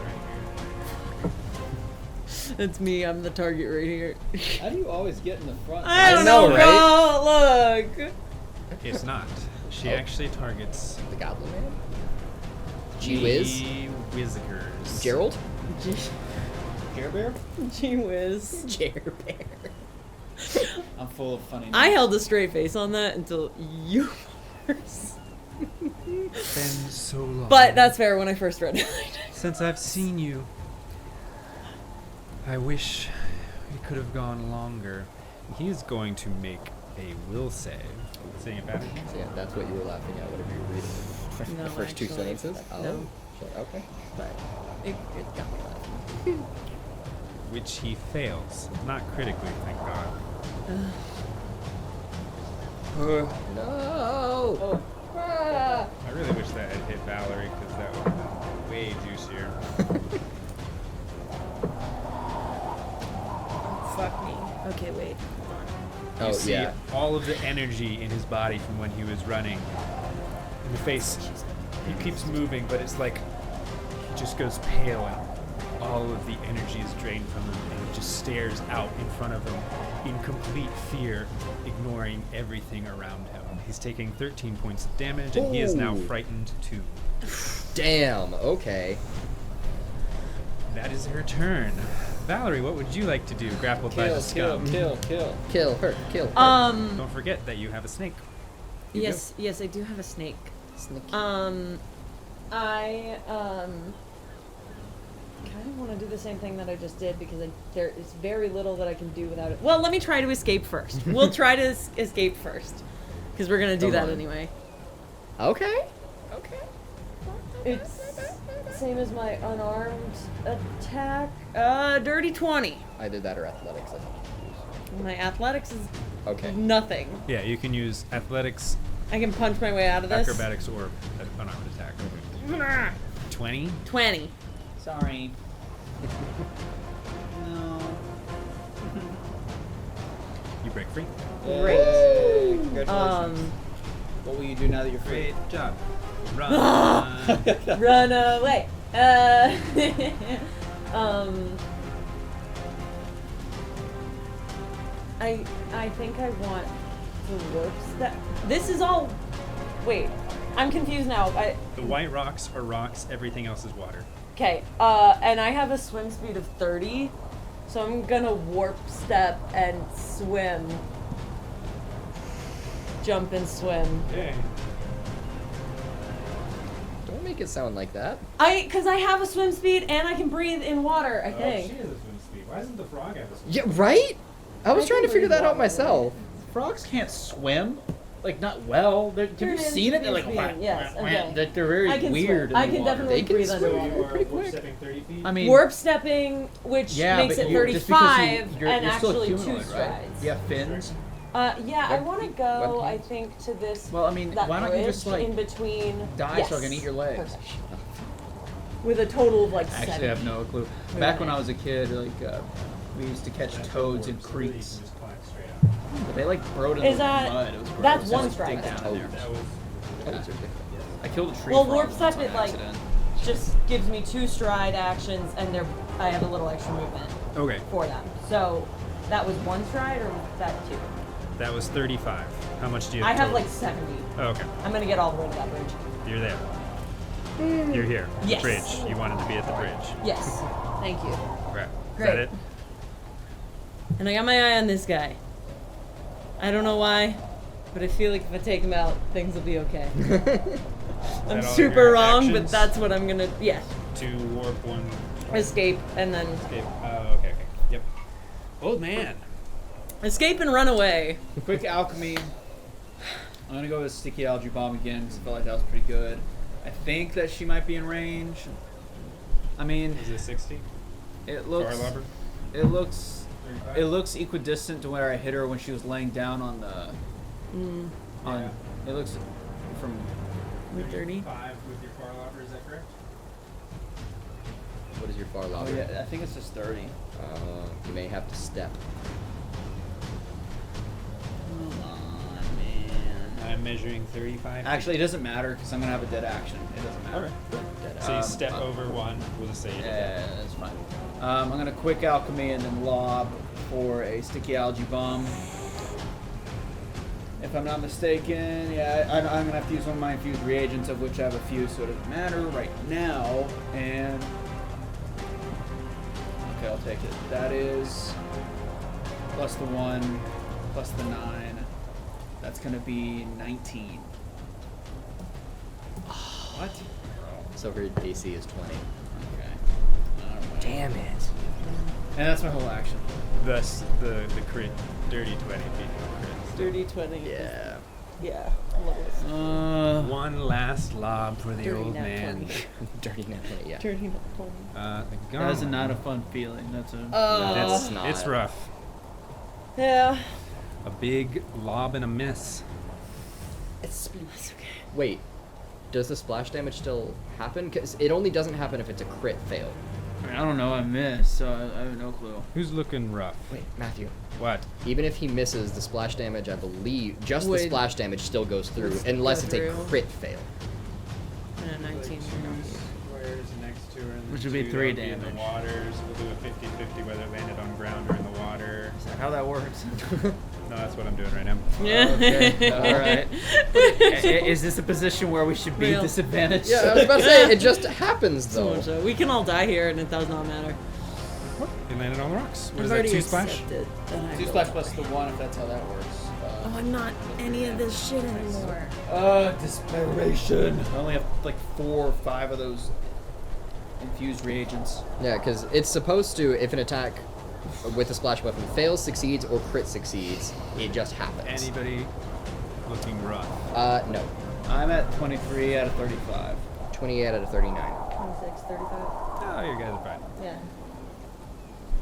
right That's me. I'm the target right here. How do you always get in the front? I don't know, know, right? bro. Look. It's not. She actually targets The Goblin Man? Gee whiz? Whizzers. Gerald? Care Bear? Gee whiz. Jer Bear. I'm full of funny. I held a straight face on that until you first. Been so long. But that's fair. When I first read it. Since I've seen you, I wish we could have gone longer. He is going to make a will save. Saying it back. So yeah, that's what you were laughing at, whatever you were reading. No, The first two actually, sentences? Oh, no. shit, okay. But it got me laughing. Which he fails. Not critically, thank God. No! Ah. I really wish that had hit Valerie, because that would have been way juicier. Fuck me. Okay, wait. You Oh, see yeah. all of the energy in his body from when he was running. In the face, he keeps moving, but it's like he just goes pale and all of the energy is drained from him and it just stares out in front of him in complete fear, ignoring everything around him. He's taking 13 points of damage and he is now Ooh. frightened too. Damn, okay. That is her turn. Valerie, what would you like to do, grappled by the scum? Kill her, kill her. Don't forget that you have a snake. You Yes, yes, I do have a snake. Sneaky. I kind of want to do the same thing that I just did because there is very little that I can do without it. Well, let me try to escape first. We'll try to escape first because we're gonna do Come that on. anyway. Okay. It's same as my unarmed attack. Dirty 20. Either that or athletics, I think. My athletics is Okay. nothing. Yeah, you can use athletics, I can punch my way out of this. acrobatics, or an unarmed attack. 20? 20. Sorry. No. You break free. Great. Yay, congratulations. What will you do now that you're free? Great job. Run. Run away. I think I want the warp step. This is all. Wait, I'm confused now. The white rocks are rocks, everything else is water. Okay. And I have a swim speed of 30, so I'm gonna warp step and swim. Jump and swim. Okay. Don't make it sound like that. Cause I have a swim speed and I can breathe in water. I think. has a swim speed. Why doesn't the frog have a swim Yeah, right? I was I trying to can figure breathe that out water. myself. Frogs can't swim. Like, not well. Have you Turn seen it? They're like, into being, yes, okay. they're very I can weird swim. I in the can water. definitely They can breathe swim. underwater. You are Pretty warp quick. stepping 30 feet? I mean, Warp stepping, which yeah, makes but it you're- just because 35 you're and still actually 2 humanoid, strides. right? You have fins. Yeah, I want to go. I webcams? think to this. Well, I mean, that why don't you just, bridge like, in between? die yes. so I can eat your legs? Perfect. With a total of like I actually 70. have no clue. Back when I was a kid, like, we used to catch toads in Warp, so creeks. you can just climb straight up. But they like burrowed in Is the that- mud. It was gross. that's They one just strike. dig down in there. That was Toads are different. I killed a tree Well, frog warp once step on it like accident. just gives me 2 stride actions, and I have a little extra movement okay. for them. So that was 1 stride, or was that 2? That was 35. How much do you I have have total? like 70. Oh, okay. I'm gonna get all the way to that bridge. You're there. You're here. Yes. The bridge. You wanted to be at the bridge. Yes. Thank you. Okay. Is Great. that it? And I got my eye on this guy. I don't know why, but I feel like if I take him out, things will be okay. I'm all super your wrong, but actions? that's what I'm gonna. Yeah. 2 warp, 1 Escape and then escape. Okay. Yep. Old man. escape and run away. Quick alchemy. I'm gonna go with sticky algae bomb again because I felt like that was pretty good. I think that she might be in range. I mean, Is it 60? it looks. Far lever? It looks. 35? It looks equidistant to where I hit her when she was laying down on the. On. Yeah. It looks from. With 30. 5 with your far lever, is that correct? What is your far Oh lobby? yeah, I think it's just 30. You may have to step. Come on, man. I'm measuring 35? Actually, it doesn't matter because I'm gonna have a dead action. It doesn't matter. Okay. So you step over one. We'll just say you did that. Yeah, that's fine. I'm gonna quick alchemy and then lob for a sticky algae bomb. If I'm not mistaken, yeah, I'm gonna have to use one of my infused reagents, of which I have a few, so it doesn't matter right now. And okay, I'll take it. That is plus the 1, plus the 9. That's gonna be 19. What? So her AC is 20. Okay. Alright. Damn it. And that's my whole action. Thus, the crit, dirty 20 beating crit. Dirty 20. Yeah. Yeah. I love it. One last lob for the Dirty old nat man. 20. Dirty nut, yeah. Dirty nat 20. The That is gun. not a fun feeling. That's a. That's not. It's rough. Yeah. A big lob and a miss. It's okay. Wait, does the splash damage still happen? Because it only doesn't happen if it's a crit fail. I mean, I don't know. I missed, so I have no clue. Who's looking rough? Wait, Matthew. What? Even if he misses the splash damage, I believe just the Would- splash damage still goes through, Would unless go it's a through. crit fail. And a 19. Squares next to her. and Which then would be two 3 that'll in damage. the waters. We'll do a 50-50 whether it landed on ground or in the water. Is that how that works? No, that's what I'm doing right now. Yeah. Okay. All right. Is this a position where we should be Real. disadvantaged? Yeah, I was about to say, it just happens So though. much so. We can all die here and it does not matter. It landed on the rocks. What I've is that, already 2 splash? accepted that I 2 will. splash plus the 1, if that's how that works. Oh, I'm not any of this shit anymore. Desperation. I only have like 4 or 5 of those infused reagents. Yeah, because it's supposed to, if an attack with a splash weapon fails, succeeds, or crit succeeds, it just happens. Anybody looking rough? No. I'm at 23 out of 35. 28 out of 39. 26, 35. Oh, you guys are fine. Yeah.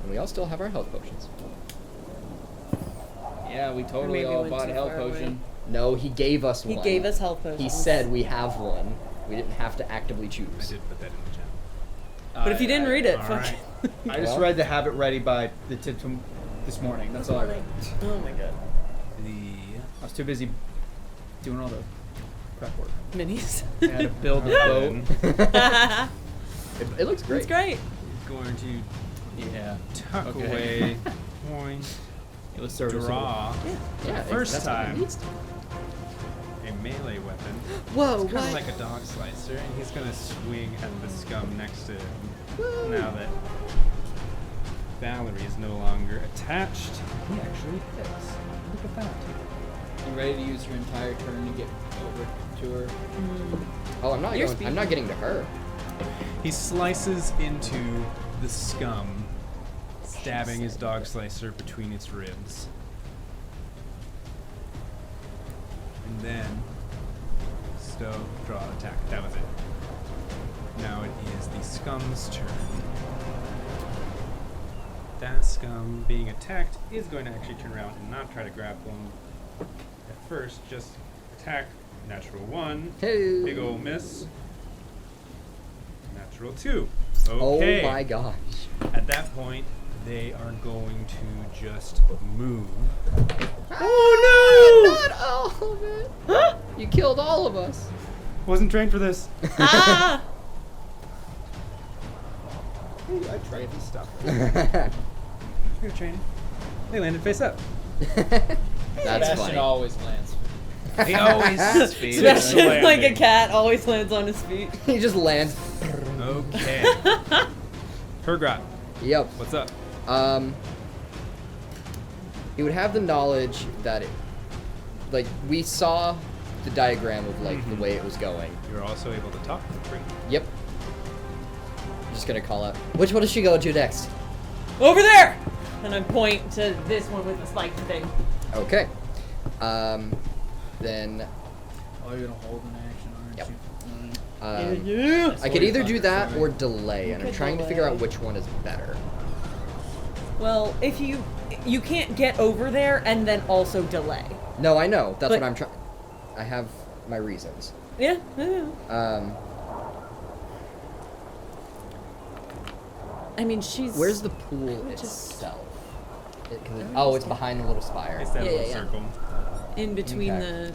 And we all still have our health potions. Yeah, we totally maybe all went bought too a health far away. potion. No, he gave us He one. gave us health potions. He said we have one. We didn't have to actively I choose. did put that in the chat. But if you didn't read it, all fuck. right. I just Well. read to have it ready by the tip this morning. That's all I read. Oh my god. I was too busy doing all the prep work. Minis. I had to build the boat. It looks great. It's great. Going to Yeah. tuck Okay. away point, It was serviceable. draw Yeah, first that's what it time. needs to. a melee weapon. Whoa, It's kind what? of like a dog slicer, and he's gonna swing at the scum next to him. Now that Valerie is no longer attached, he actually hits. Look at that. You ready to use your entire turn to get over to her? Oh, I'm not Your going. speed. I'm not getting to her. He slices into the scum, stabbing his dog slicer between its ribs. And then draw attack. That was it. Now it is the scum's turn. That scum being attacked is going to actually turn around and not try to grapple him. At first, just attack. Natural 1. Hey. Big ol' miss. Natural 2. Okay. Oh my gosh. At that point, they are going to just move. Oh no! Not all of it. You killed all of us. Wasn't trained for this. Ah! I tried this stuff. Good training. They landed face up. That's funny. always lands. He always Sebastian, like a cat, always lands on his feet. He just lands. Okay. Hergrot, Yep. what's up? He would have the knowledge that it, like, we saw the diagram of like the way it was going. You're also able to talk for free. Yep. Just gonna call out. Which one does she go to next? Over there! And I point to this one with the spiked thing. Okay. Then Oh, you're gonna hold an action, aren't Yep. you? Yeah. I could either do that or delay, and I'm could trying to figure out delay. which one is better. Well, if you can't get over there and then also delay. No, I know. That's But- what I'm trying. I have my reasons. Yeah. Yeah. I mean, she's. Where's the pool Just- itself? Oh, it's behind the little spire. It's that Yeah, little yeah, yeah. circle. in between Okay.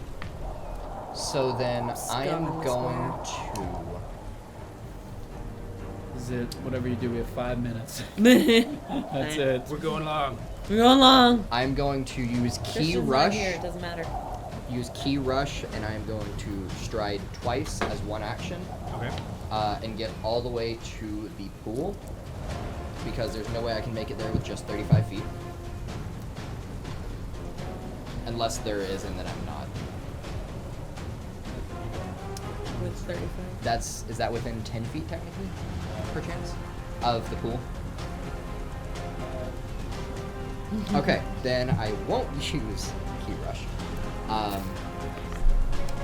So then I am Scum going to. Is it whatever you do? We have 5 minutes. We're That's it. We're going long. going long. I'm going to use key Christian's not rush. here, it doesn't matter. Use key rush, and I'm going to stride twice as one action, Okay. and get all the way to the pool, because there's no way I can make it there with just 35 feet. Unless there is, and then I'm not. With 35. Is that within 10 feet technically, perchance, of the pool? Okay, then I won't use key rush.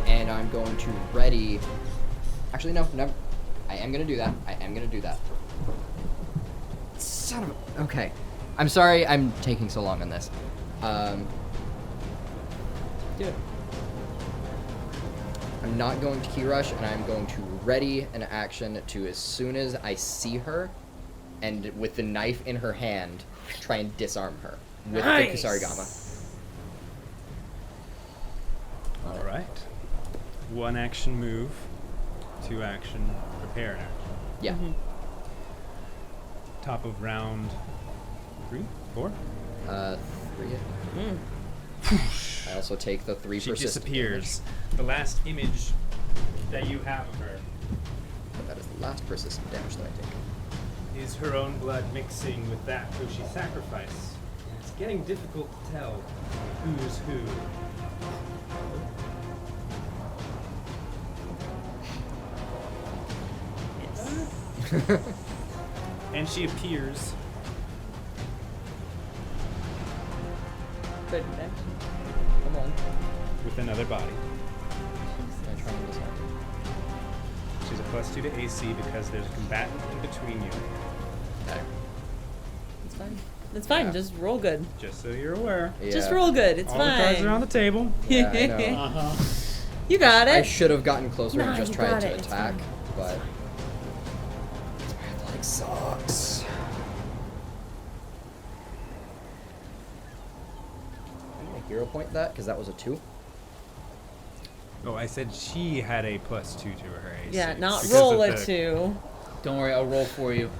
And I'm going to ready. Actually, no, never. I am gonna do that. Son of a. Okay, I'm sorry. I'm taking so long on this. Do it. I'm not going to key rush, and I'm going to ready an action to, as soon as I see her, and with the knife in her hand, try and disarm her with the Kusarigama. All right. 1 action move, 2 action prepare an action. Yeah. Top of round 3, 4. 3. I also take the 3 She persistent disappears. The last image that you have of her damage. That is the last persistent damage that I take. is her own blood mixing with that who she sacrificed. And it's getting difficult to tell who's who. And she appears Good action. Come on. with another body. I'm trying to disarm. She's a +2 to AC because there's a combatant in between you. Okay. It's fine. It's fine. Yeah. Just roll good. Just so you're aware. Yeah. Just roll good. It's All fine. the cards are on the table. Yeah, I know. Uh-huh. You got I it. should have gotten closer No, and just you tried got to it. It's attack, fine. but my leg sucks. I'm gonna hero point that because that was a 2. Oh, I said she had a +2 to her AC. Yeah, not because roll of a the- 2. Don't worry, I'll roll for you.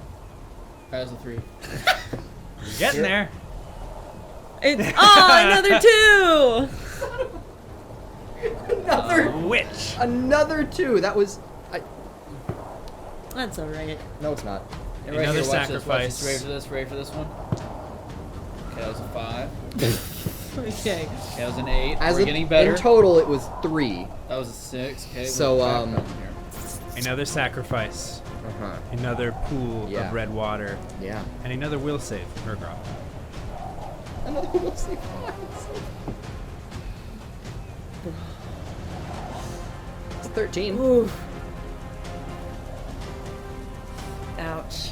As a 3. You're getting there. It's another 2. Another Witch. Another 2. That was. That's all right. No, it's not. And right Another here, watch this, watch this. sacrifice. Ready for this one? Okay, that was a 5. Okay. Okay, that was an 8. As We're a- getting better. In total, it was 3. That was a 6. Okay. So, we're back up here. Another sacrifice. Uh-huh. Another pool Yeah. of red water. Yeah. And another will save from Hergrot. Another will save. It's 13. Oof. Ouch.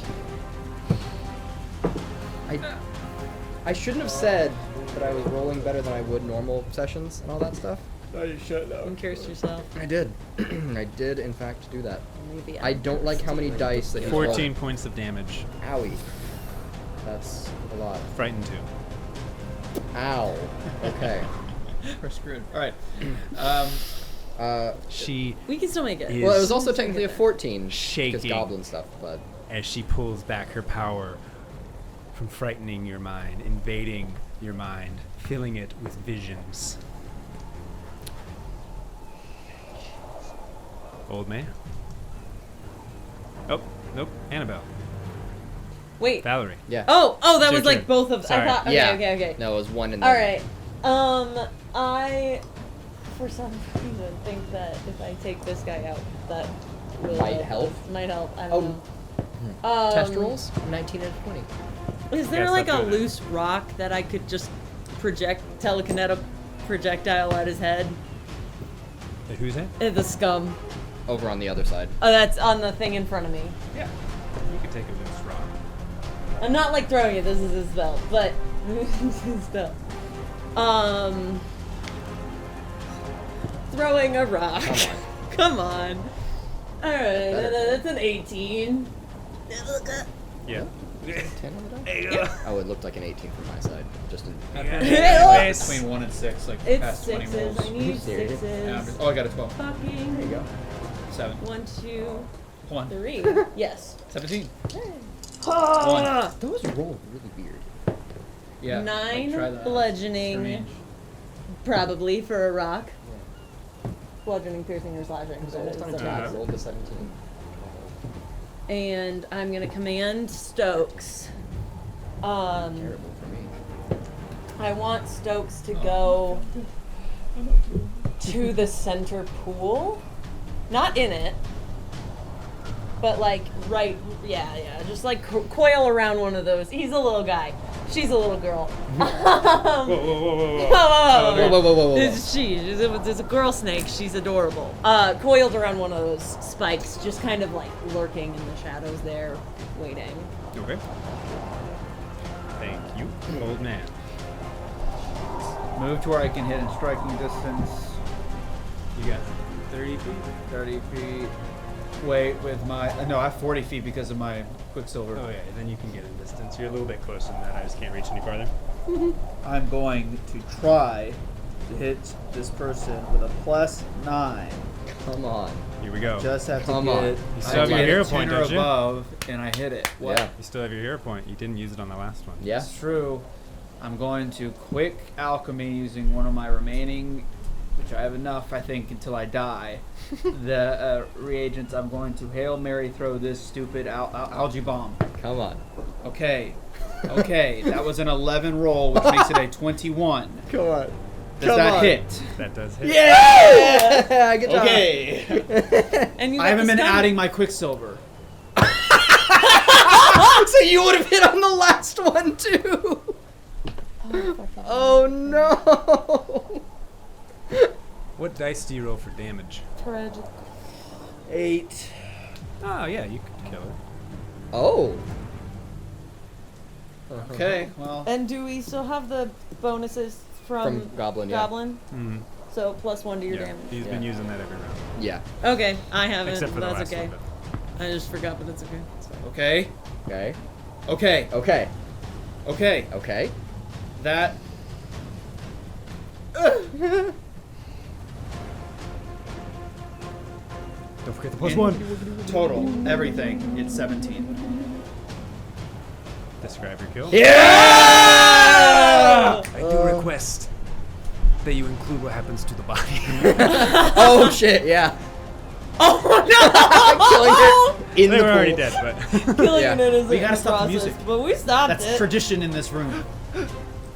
I shouldn't have said that I was rolling better than I would normal sessions and all that stuff. No, you shut up. And curse yourself. I did. I did, in fact, do that. Maybe I don't like how many dice that he's 14 points of damage. rolling. Owie. That's a lot. Frightened 2. Ow. Okay. We're screwed. Alright. She We can still make it. is Well, it was also technically a 14 because shaking goblin stuff, but as she pulls back her power from frightening your mind, invading your mind, filling it with visions. Old man. Oh, nope. Annabelle. Wait. Valerie. yeah. Oh, that Your was like turn. both of. Sorry. I thought. Okay, yeah. okay. No, it was 1 and All then. right. I, for some reason, think that if I take this guy out, that will Might help? Might help. I Oh. don't know. Test rolls? 19 and 20. Is there Yeah, like a stop doing it. loose rock that I could just telekinetic projectile at his head? Who's that? The scum. Over on the other side. Oh, that's on the thing in front of me. Yeah. You could take a loose rock. I'm not like throwing it. This is his spell, but his spell. Throwing a rock. Come on. Come on. All right, Better. that's an 18. Yeah. 10 on the die? There you go. Oh, it looked like an 18 from my side. Just in. Between 1 and 6, like It's past 20 sixes. rolls. I need Serious? sixes. Oh, I got a 12. Fucking. There you go. 7. 1, 2, 1. 3. Yes. 17. Those roll really weird. Yeah. 9 try that. bludgeoning, Strange. probably for a rock. Bludgeoning, piercing, or slashing. It was but almost it's on a okay. die. Rolled to 17. And I'm gonna command Stokes. Terrible for me. I want Stokes to go to the center pool. Not in it, but like right, yeah, just like coil around one of those. He's a little guy. She's a little girl. Whoa. It's a girl snake. She's adorable. Coiled around one of those spikes, just kind of like lurking in the shadows there, waiting. Okay. Thank you, old man. Move to where I can hit in striking distance. You got 30 feet? 30 feet. Wait, with my... no, I have 40 feet because of my Quicksilver. Oh yeah, then you can get in distance. You're a little bit closer than that. I just can't reach any farther. I'm going to try to hit this person with a +9. Come on. Here we go. Just have Come to get on. it. You still have your hero point, don't you? above, and I hit it. What? Yeah. You still have your hero point. You didn't use it on the last one. Yeah. It's true. I'm going to quick alchemy using one of my remaining, which I have enough, I think, until I die. The reagents. I'm going to Hail Mary throw this stupid algae bomb. Come on. Okay. That was an 11 roll, which makes it a 21. Come on. Does that hit? That does hit. Yeah! Good job. Okay. And you I haven't been got the stun. adding my Quicksilver. So you would have hit on the last one too. Oh no. What dice do you roll for damage? Tragic. 8. Oh yeah, you could kill it. Oh. Okay, well. And do we still have the bonuses from Goblin, yeah. Goblin? Mm-hmm. So +1 to your Yeah, damage. he's been using that every round. Yeah. Okay, I haven't. Except for the That's last okay. one. I just forgot, but it's okay. It's fine. Okay. Okay. Okay. Okay. Okay. Okay. That. Don't forget the +1. Total, everything, it's 17. Describe your kill. Yeah! I do request that you include what happens to the body. Oh shit! Yeah. Oh no! Killing her in They the were pool. already dead, but Killing Yeah. it is We a gotta stop the process, music. but we stopped That's it. tradition in this room.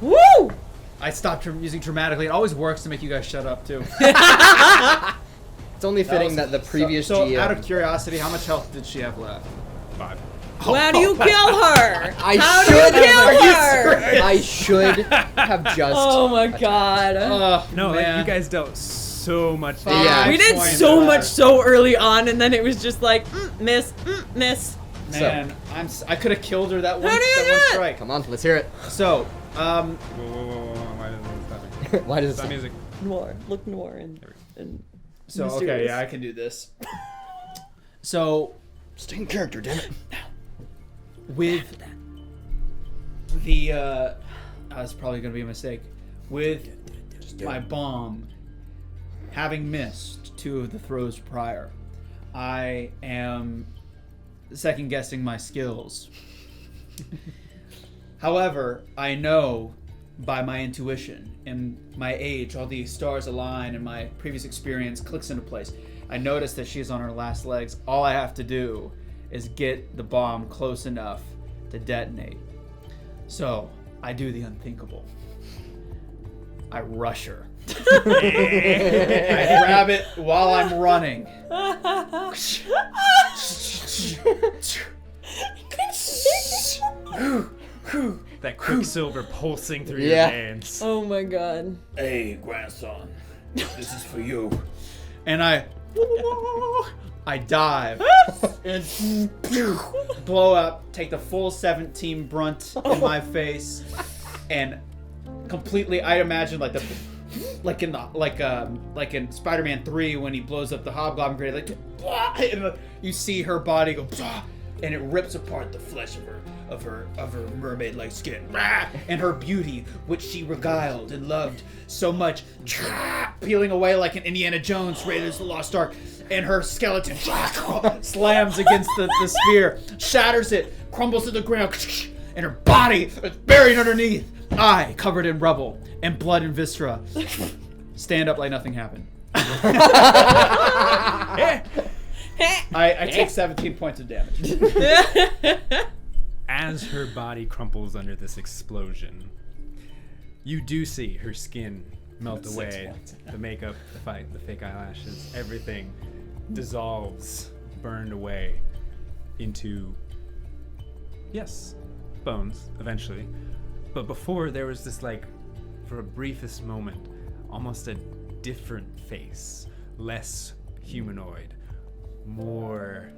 Woo! I stopped using dramatically. It always works to make you guys shut up, too. It's only fitting that the previous So, GM. out of curiosity, how much health did she have left? 5. How do you kill her? I How should do you kill have. her? I should have just. Oh my god. No, like, man. you guys dealt so much Fine. Yeah. We did Point so that. much so early on, and then it was just like, miss. Man, I could have killed her that one, How do you that do one it? strike. Come on, let's hear it. So, Whoa. Why doesn't it stop me? Why does it Stop music. Noir. Look noir and so okay, mysterious. yeah, I can do this. So, stay in character? Damn it. with the that's probably gonna be a mistake. With my bomb having missed 2 of the throws prior, I am second guessing my skills. However, I know by my intuition and my age, all the stars align and my previous experience clicks into place. I notice that she's on her last legs. All I have to do is get the bomb close enough to detonate. So I do the unthinkable. I rush her. I grab it while I'm running. That quicksilver pulsing through your Yeah. veins. Oh my god. Hey, grandson, this is for you. And I dive and blow up, take the full 17 brunt in my face, and completely. I imagine like in Spider-Man 3 when he blows up the Hobgoblin grenade, and you see her body go, and it rips apart the flesh of her mermaid-like skin, rah, and her beauty, which she regaled and loved so much, peeling away like an Indiana Jones Raiders of the Lost Ark, and her skeleton slams against the spear, shatters it, crumbles to the ground, and her body is buried underneath. I, covered in rubble and blood and viscera, stand up like nothing happened. I take 17 points of damage. As her body crumples under this explosion, you do see her skin melt away. The makeup, the fake eyelashes, everything dissolves, burned away into, yes, bones eventually. But before, there was this, like, for a briefest moment, almost a different face, less humanoid, more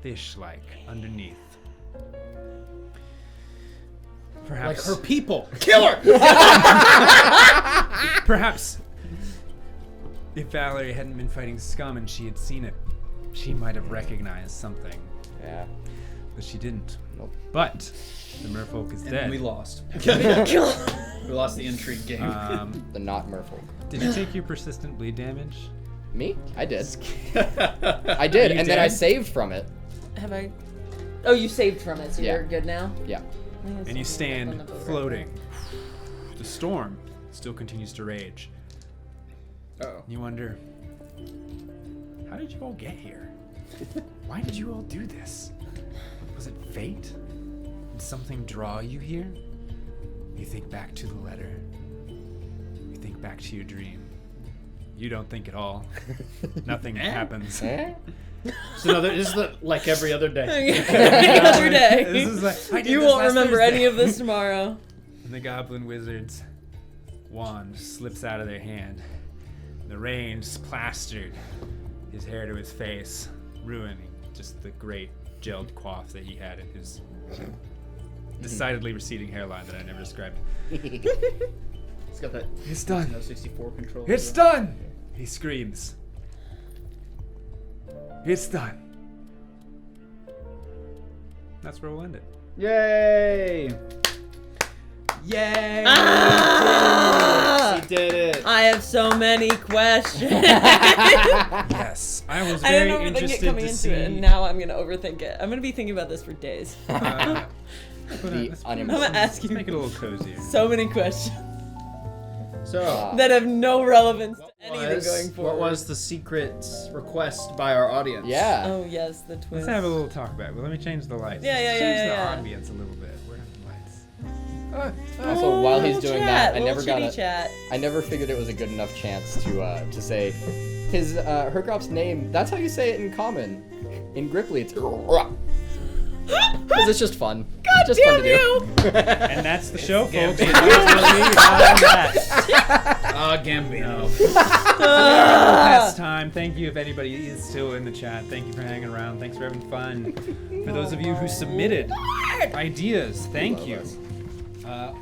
fish-like underneath. Perhaps, Like her people. Kill her! perhaps if Valerie hadn't been fighting scum and she had seen it, she might have recognized something. Yeah. But she didn't. Nope. But the merfolk is And dead. we lost. We lost the intrigue game. The not merfolk. Did you take your persistent bleed damage? Me? I did. I did, You and then I did? saved from it. Have I? Oh, you saved from it, so Yeah. you're good now. Yeah. And you stand floating. The storm still continues to rage. Uh-oh. You wonder, how did you all get here? Why did you all do this? Was it fate? Did something draw you here? You think back to the letter. You think back to your dream. You don't think at all. Nothing happens. So this is like every other day. Every other day. This is like, I did You this won't last remember Thursday. any of this tomorrow. And the goblin wizard's wand slips out of their hand. The rain plastered his hair to his face, ruining just the great gelled coif that he had in his decidedly receding hairline that I never described. It's got that It's done. 64 control. It's done. He screams. It's done. That's where we'll end it. Yay! Yay! Ah! He did it. I have so many questions. Yes, I was I very didn't overthink it interested coming to into see. it, and now I'm gonna overthink it. I'm gonna be thinking about this for days. uh, The I'm gonna ask Let's you make it a little cozier. so many questions So, that have no relevance to anything going forward. what was the secret request by our audience? Yeah. Oh yes, the twist. Let's have a little talk about it. Well, let me change the lights. Yeah, yeah, Let's yeah, change yeah, the yeah. ambience a little bit. Where are the lights? Also, while he's doing that, I little never got chitty a. chat. I never figured it was a good enough chance to say his Herkop's name. That's how you say it in common. In Gripply, it's because it's just fun. God just damn fun to you! do. And that's the show, folks. Gambino. Past time. Thank you if anybody is still in the chat. Thank you for hanging around. Thanks for having fun. For those of you who submitted ideas, thank you. I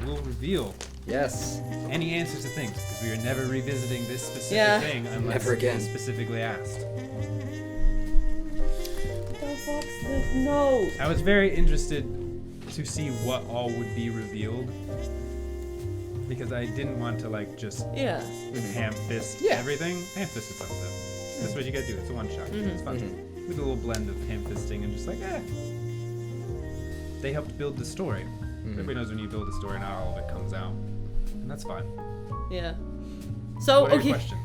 will reveal Yes. any answers to things because we are never revisiting this specific Yeah. thing unless Never again. it is specifically asked. What the fuck's this? No. I was very interested to see what all would be revealed because I didn't want to like just Yeah. ham fist Yeah. everything. Ham fisted some stuff. That's what you gotta do. It's a one shot. It's fun. With a little blend of ham fisting and just like, They helped build the story. Everybody knows when you build a story, not all of it comes out. And that's fine. Yeah. So What are okay, your questions?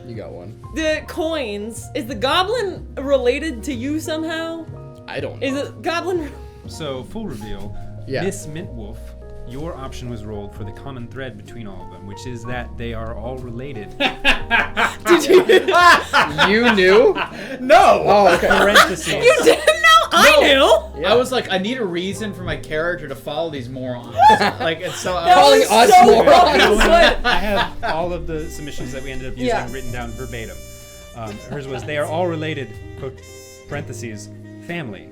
You got one. the coins. Is the goblin related to you somehow? I don't know. Is it goblin? So, full reveal. Yeah. Miss Mintwolf, your option was rolled for the common thread between all of them, which is that they are all related. Did you? You knew? No! Oh, okay. Parentheses. You didn't know? I knew. I was like, I need a reason for my character to follow these morons. Like, it's so. Calling us so morons. fucking good. I have all of the submissions that we ended up using Yeah. written down verbatim. Hers was, they are all related, quote, parentheses, family,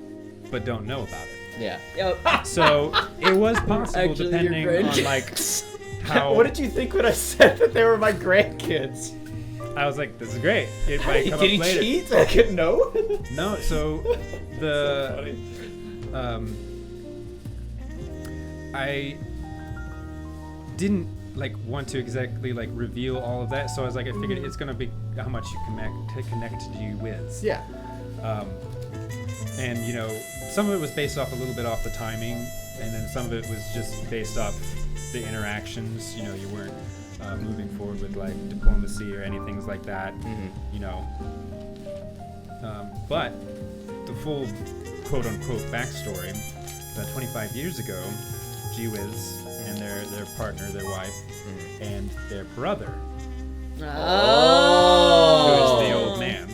but don't know about it. Yeah. Yep. So it was possible, Actually, you're depending great. on like how. What did you think when I said that they were my grandkids? I was like, this is great. It might come Did he up later. cheat? No. No, so the I didn't like want to exactly like reveal all of that, so I was like, I figured it's gonna be how much you connect you with. Yeah. And you know, some of it was based off a little bit off the timing, and then some of it was just based off the interactions. You know, you weren't moving forward with like diplomacy or anything like that. You know, but the full quote-unquote backstory that 25 years ago, G-Wiz and their partner, their wife, and their brother, who is the old man.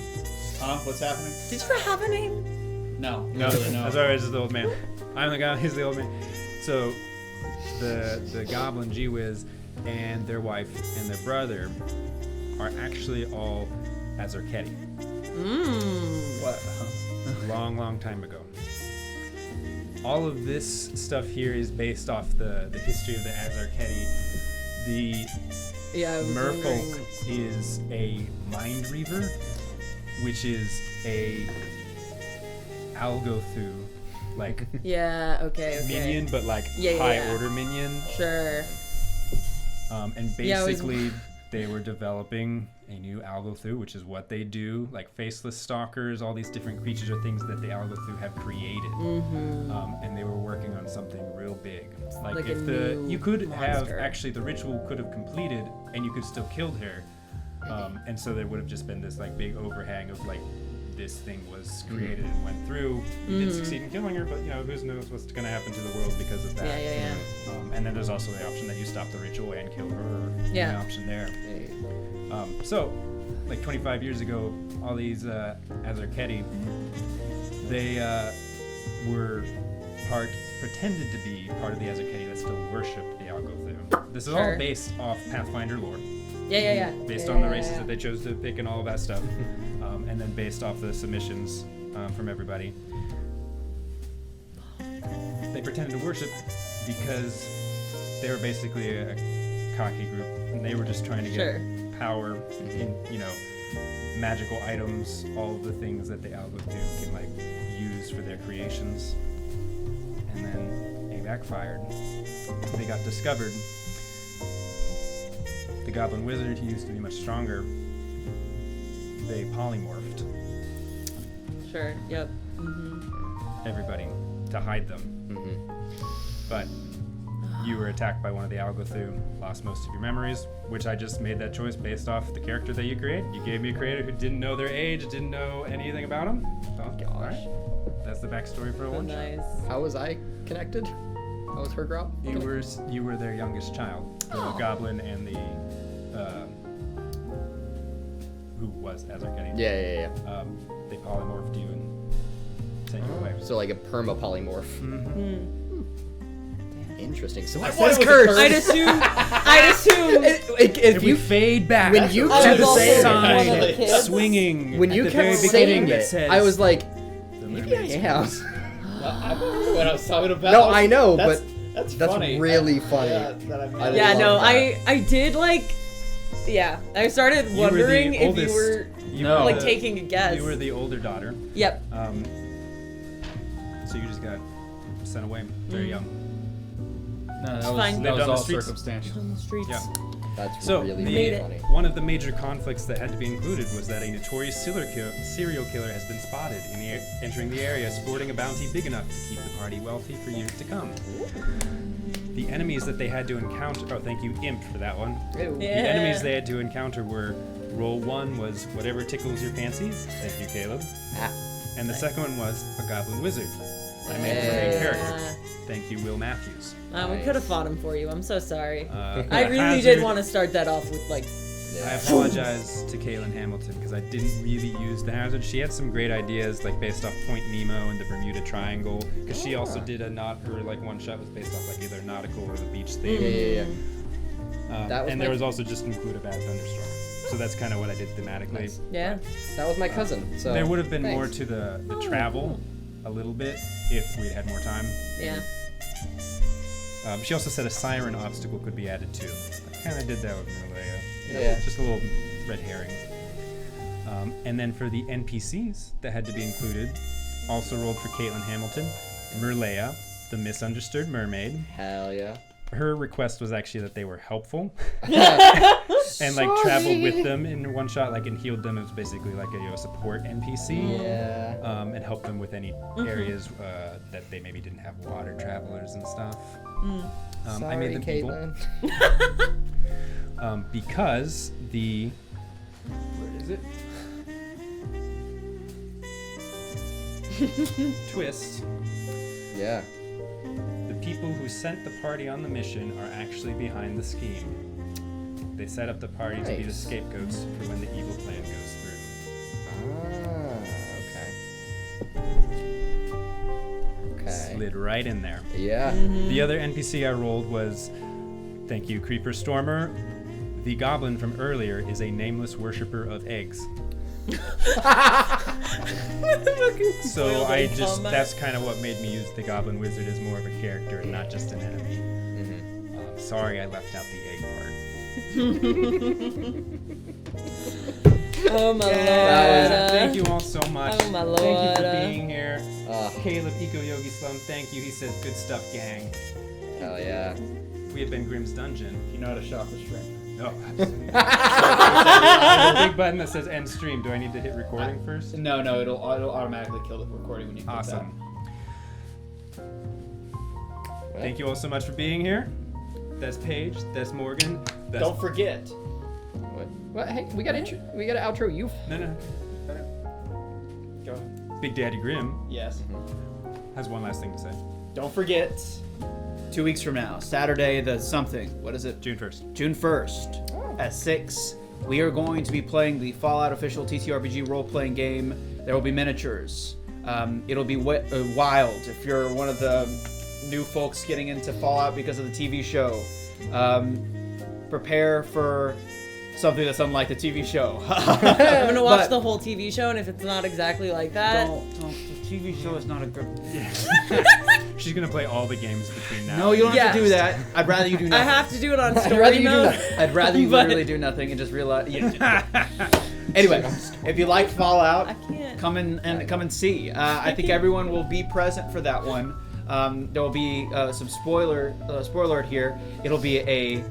What's happening? Did you have a name? No. No, that's alright. It's just the old man. I'm the guy. He's the old man. So the goblin G-Wiz and their wife and their brother are actually all Azarketi. What? Long time ago. All of this stuff here is based off the history of the Azarketi. The Yeah, I was Merfolk wondering. is a mind reaver, which is a Algothu, like Yeah, okay. minion, but like Yeah, high yeah. order minion. Sure. And Yeah, I was- basically, they were developing a new Algothu, which is what they do, like faceless stalkers. All these different creatures are things that the Algothu have created, and they were working on something real big. Like if a new you could have monster. actually the ritual could have completed, and you could still killed her, and so there would have just been this like big overhang of like this thing was created and went through. You did succeed in killing her, but you know who knows what's going to happen to the world because of that. Yeah. And then there's also the option that you stop the ritual and kill her. Yeah. The option there. So, like 25 years ago, all these Azarketi, they were pretended to be part of the Azarketi that still worshipped the Algothu. This is all Sure. based off Pathfinder lore. Yeah. Based Yeah, on the yeah, races yeah. that they chose to pick and all of that stuff. And then based off the submissions from everybody. They pretended to worship because they were basically a cocky group, and they were just trying to get Sure. power in, you know, magical items, all of the things that the Algothu can like use for their creations. And then they backfired. They got discovered. The goblin wizard, who used to be much stronger, they polymorphed Sure. Yep. everybody to hide them. But you were attacked by one of the Algothu, lost most of your memories, which I just made that choice based off the character that you create. You gave me a creator who didn't know their age, didn't know anything about them. So, all right. That's the backstory for a one shot. Nice. How was I connected? How was her girl? You were their youngest child, the goblin and the who was Azarketi. Yeah. They polymorphed you and sent you away. So like a perma polymorph. Interesting. So I said was it was a cursed. curse. I'd assume. If We you fade back when you I to was the also one of the sign kids. swinging. when at you the kept very saying beginning, it, says, I was like, "The maybe I mermaid's am. I remember what I was talking about. No, I know, That's- but that's that's funny. really funny. Yeah, that I made I it. Yeah, love no, that. I did like. Yeah, I started You were the wondering if you oldest. were No. like taking a guess. You were the older daughter. Yep. So you just got sent away very young. No, It's fine. that Lived was on the all streets. circumstantial. On the streets. Yeah. That's So really, Made really it. funny. one of the major conflicts that had to be included was that a notorious serial killer has been spotted entering the area, sporting a bounty big enough to keep the party wealthy for years to come. The enemies that they had to encounter. Oh, thank you, Imp, for that one. Ew. Yeah. The enemies they had to encounter were roll one was whatever tickles your fancy. Thank you, Caleb. Ah. And the second one was a goblin wizard. I made the main character. Yeah. Thank you, Will Matthews. We could have fought him for you. I'm so sorry. A I really hazard- did want to start that off with like. I apologize to Kaylin Hamilton because I didn't really use the hazard. She had some great ideas, like based off Point Nemo and the Bermuda Triangle. Because she also did her one shot was based off like either Nautical or the beach theme. Yeah. That was And my- there was also just include a bad thunderstorm. So that's kind of what I did thematically. Nice. Yeah. That was my cousin. So There would have been more thanks. to the travel a little bit if we'd had more time. Yeah. She also said a siren obstacle could be added too. I kind of did that with Malaya. Yeah. Just a little red herring. And then for the NPCs that had to be included, also rolled for Caitlin Hamilton, Merlea, the misunderstood mermaid. Hell yeah. Her request was actually that they were helpful and like traveled with them in one shot, like and healed them. It was basically like a support NPC. Yeah. And helped them with any areas that they maybe didn't have water travelers and stuff. Sorry, I made them Caitlin. evil because the where is it? Twist. Yeah. The people who sent the party on the mission are actually behind the scheme. They set up the party to be the scapegoats for when the evil plan goes through. Okay. Slid right in there. Yeah. The other NPC I rolled was, thank you, Creeper Stormer. The goblin from earlier is a nameless worshiper of eggs. So that's kind of what made me use the Goblin Wizard as more of a character and not just an enemy. Sorry I left out the egg part. Oh my lord. Thank you all so much. Oh my lord. Thank you for being here. Caleb Eco Yogi Slum, thank you. He says good stuff, gang. Hell yeah. We have been Grimm's Dungeon. You know how to shop the stream. No. There's a big button that says end stream. Do I need to hit recording first? No, it'll automatically kill the recording when you click Awesome. Thank you all so much for being here. That's Paige. That's Morgan. that. Don't forget. What? Hey, we got an outro. You. No. Go ahead. Big Daddy Grimm Yes. has one last thing to say. Don't forget. 2 weeks from now, Saturday the something. What is it? June 1st. June 1st at 6. We are going to be playing the Fallout official TTRPG role-playing game. There will be miniatures. It'll be wild if you're one of the new folks getting into Fallout because of the TV show. Prepare for something that's unlike the TV show. I'm gonna watch the whole TV show, and if it's not exactly like that, Don't. The TV show is not a good. She's gonna play all the games between now. No, you don't have to Yes. do that. I'd rather you do I nothing. have to do it on I'd rather story you do mode. nothing. I'd rather you But- literally do nothing and just realize. Yeah. Anyway, if you like Fallout, I can't. come and see. I think everyone will be present for that one. There will be some spoiler alert here. It'll be a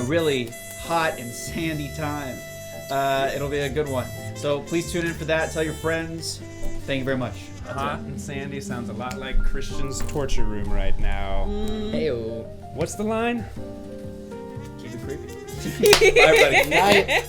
really hot and sandy time. It'll be a good one. So please tune in for that. Tell your friends. Thank you very much. Hot and sandy sounds a lot like Christian's torture room right now. Heyo. What's the line? Keep it creepy. Bye, everybody. Night.